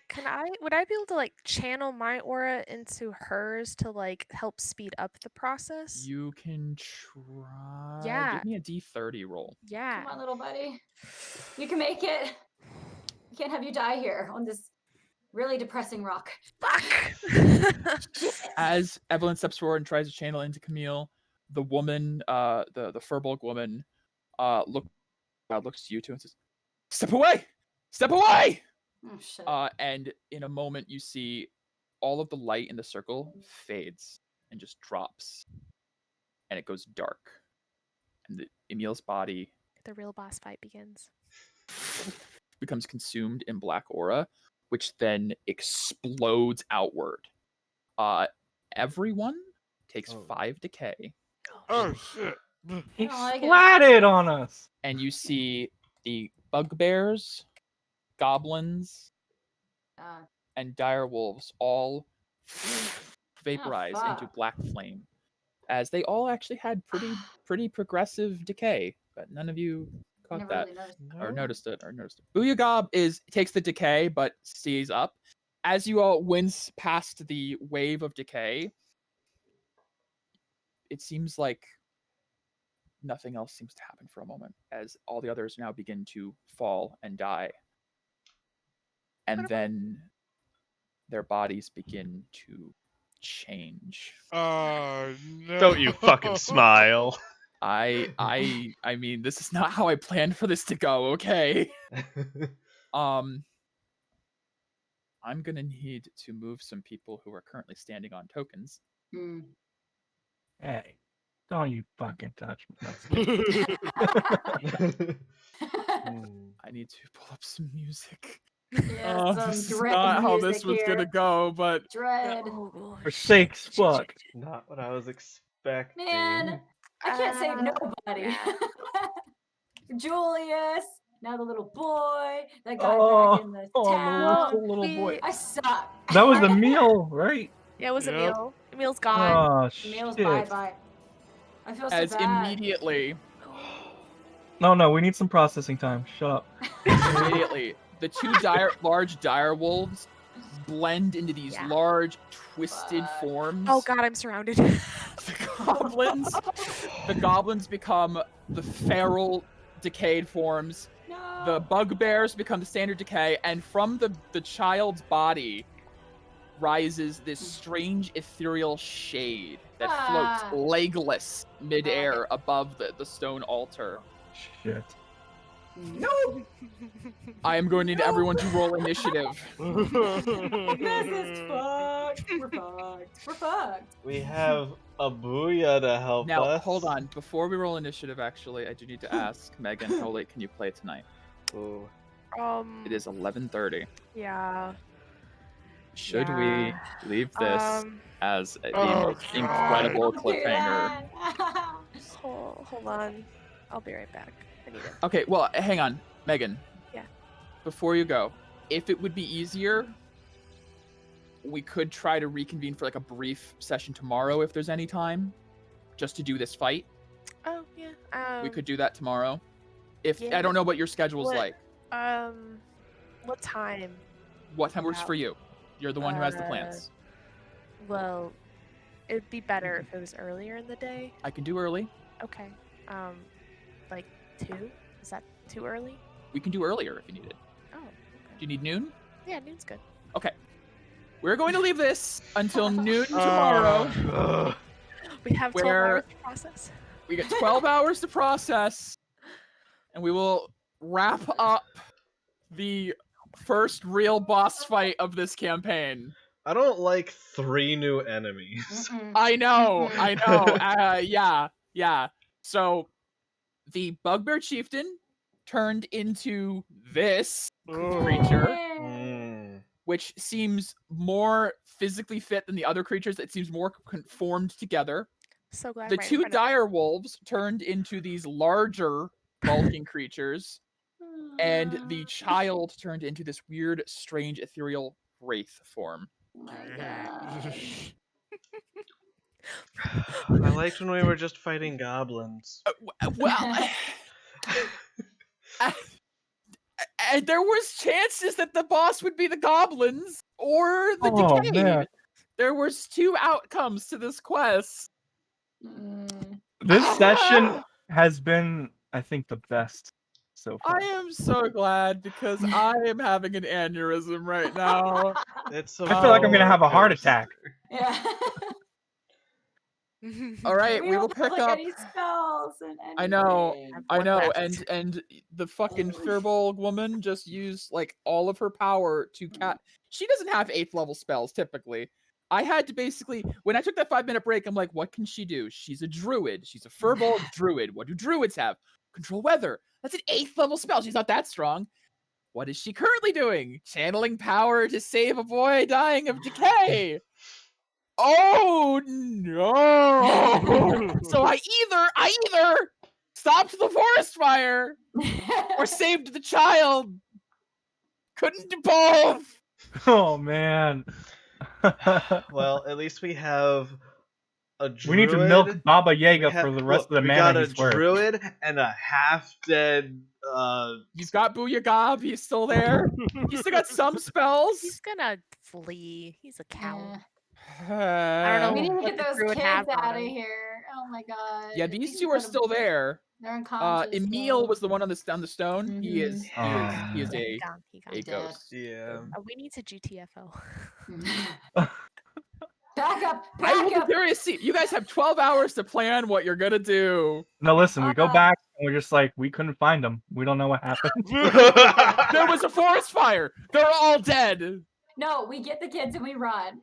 would I be able to like channel my aura into hers to like help speed up the process? You can try. Yeah. Give me a D30 roll. Yeah. Come on, little buddy. You can make it. We can't have you die here on this really depressing rock. Fuck. As Evelyn steps forward and tries to channel into Camille, the woman, the Furbolg woman, looks to you two and says, "Step away! Step away!" Oh, shit. And in a moment, you see all of the light in the circle fades and just drops, and it goes dark. And Emil's body, the real boss fight begins, becomes consumed in black aura, which then explodes outward. Everyone takes 5 decay. Oh shit! He like it. splatted on us. And you see the bugbears, goblins, and dire wolves all vaporize into black flame, as they all actually had pretty progressive decay, but none of you caught that or noticed it. Booyah takes the decay but stays up. As you all wince past the wave of decay, it seems like nothing else seems to happen for a moment, as all the others now begin to fall and die. And then their bodies begin to change. No. Don't you fucking smile. I mean, this is not how I planned for this to go, okay? I'm gonna need to move some people who are currently standing on tokens. Hmm. Hey, don't you fucking touch me. No, I need to pull up some music. Yeah, some This is dread not how this music was gonna here. go, but Dread. Oh, for sake's fuck. Not what I was expecting. Man, I can't save Uh, nobody. yeah. Julius, now the little boy, that guy Oh, back in the the town. little boy. I suck. That was Emil, right? Yeah, it was Yep. Emil. Emil's gone. Oh Emil's shit. bye-bye. I feel so as bad. immediately, No, we need some processing time. Shut up. the two large dire wolves blend into these Yeah. large, twisted Fuck. forms. Oh god, I'm surrounded. The goblins become the feral, decayed forms. No. The bugbears become the standard decay, and from the child's body rises this strange ethereal shade that floats legless midair above the stone altar. Shit. No. I am going to need everyone to roll initiative. This is fucked. We're fucked. We're fucked. We have a booyah to help Now, us. hold on. Before we roll initiative, actually, I do need to ask Megan, how late can you play tonight? Ooh. It is 11:30. Yeah. Should Yeah. we leave this as the Oh, most God. incredible Don't do cliffhanger? that. Hold on. I'll be right back. I need it. Okay, well, hang on, Megan. Yeah. Before you go, if it would be easier, we could try to reconvene for like a brief session tomorrow if there's any time, just to do this fight. Oh yeah. We could do that tomorrow. If yeah. I don't know what your schedule's What- like. What time? What time works for you? You're the one who has the Uh, plans. Well, it'd be better if it was earlier in the day. I can do early. Okay. Like 2? Is that too early? We can do earlier if you need it. Oh. Do Okay. you need noon? Yeah, noon's good. Okay. We're going to leave this until noon tomorrow. Ugh. We have 12 Where- hours to process. We get 12 hours to process, and we will wrap up the first real boss fight of this campaign. I don't like 3 new enemies. Mm-mm. I know. Yeah. So, the Bugbear Chieftain turned into this creature, Mm. which seems more physically fit than the other creatures. It seems more conformed together. So glad. The right in two front of me. dire wolves turned into these larger, bulking creatures, and the child turned into this weird, strange, ethereal wraith form. Oh my god. I liked when we were just fighting goblins. Well, and there was chances that the boss would be the goblins or the Oh, decay. man. There was 2 outcomes to this quest. Mm. This session has been, I think, the best so far. I am so glad because I am having an aneurysm right now. It's I feel like I'm gonna have a heart roller attack. Yeah. All right, we will don't have, pick like, up. any spells and I know, anything. I One know, left. and the fucking Firbolg woman just used like all of her power to She doesn't have 8th level spells typically. I had to basically, when I took that 5-minute break, I'm like, what can she do? She's a druid. She's a Firbolg druid. What do druids have? Control weather. That's an 8th level spell. She's not that strong. What is she currently doing? Channeling power to save a boy dying of decay. Oh no! So I either stopped the forest fire or saved the child. Couldn't do both. Oh man. Well, at least we have a druid. We need to milk Baba We Yaga have- for the rest look, of the we mana got a he's worth. druid and a half-dead. You've got Booyagab. He's still there. He's still got some spells. He's gonna flee. He's a coward. I don't know We need to what get the those druid kids have on out of him. here. Oh my god. Yeah, If these you two can are put 'em- still there. They're unconscious. Emil though. was the one on the stone. He is Mhm. he is Yeah, a gone. He gone. a Dead. ghost. Yeah. We need to GTFO. Pack up. I will Pack be up. curious. See, you guys have 12 hours to plan what you're gonna do. No, listen, we go Uh, back and we're just like, we couldn't find them. We don't know what happened. There was a forest fire. They're all dead. No, we get the kids and we run.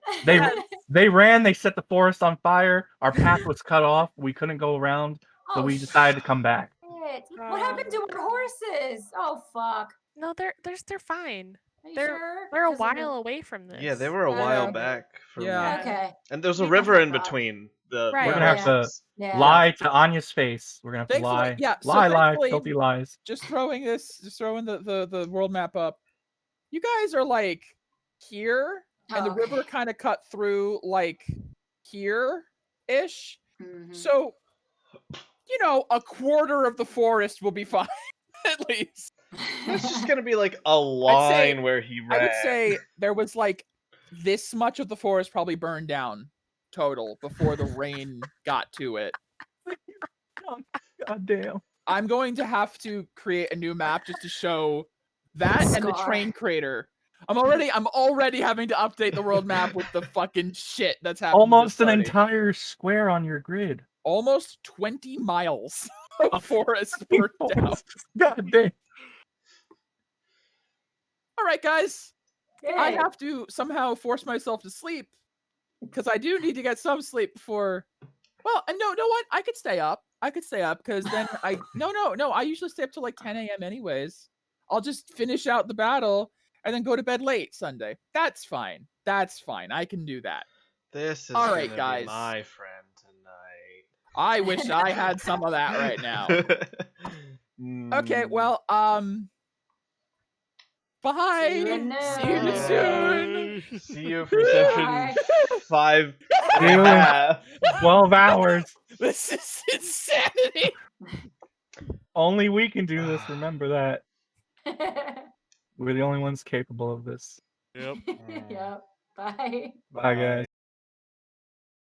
They ran, they set the forest on fire. Our path was cut off. We couldn't go around, so Oh, we decided to come back. shit. What happened to our horses? Oh, fuck. No, they're fine. Are you They're sure? they're a 'Cause of the- while away from this. Yeah, there were a while okay. back. From, Yeah. Okay. And there's a Maybe river I in forgot. between. The Right. We're gonna have to forest. Yeah. lie to Anya's face. We're gonna have to Thankfully- lie. yeah, so lie, thankfully- filthy lies. Just throwing the world map up. You guys are like here, and the Oh, river kind of cut through like here-ish. mhm. So, you know, a quarter of the forest will be fine, at least. It's just gonna be like a line where he ran. I would say there was like this much of the forest probably burned down total before the rain got to it. God damn. I'm going to have to create a new map just to show that and the Scar. train crater. I'm already having to update the world map with the fucking shit that's happening. Almost an entire square on your grid. Almost 20 miles of forest burnt down. God damn. All right, guys. I Yay. have to somehow force myself to sleep because I do need to get some sleep before. Well, no, what? I could stay up. Because then I usually stay up till like 10 a.m. anyways. I'll just finish out the battle and then go to bed late Sunday. That's fine. I can do that. This is All right, gonna guys. be my friend tonight. I wish I had some of that right now. Okay, well, bye. See you See you next. soon. See you for session Bye. 5 and a half. 12 hours. This is insanity. Only we can do this. Remember that. We're the only ones capable of this. Yep. Yep. Bye. Bye, guys.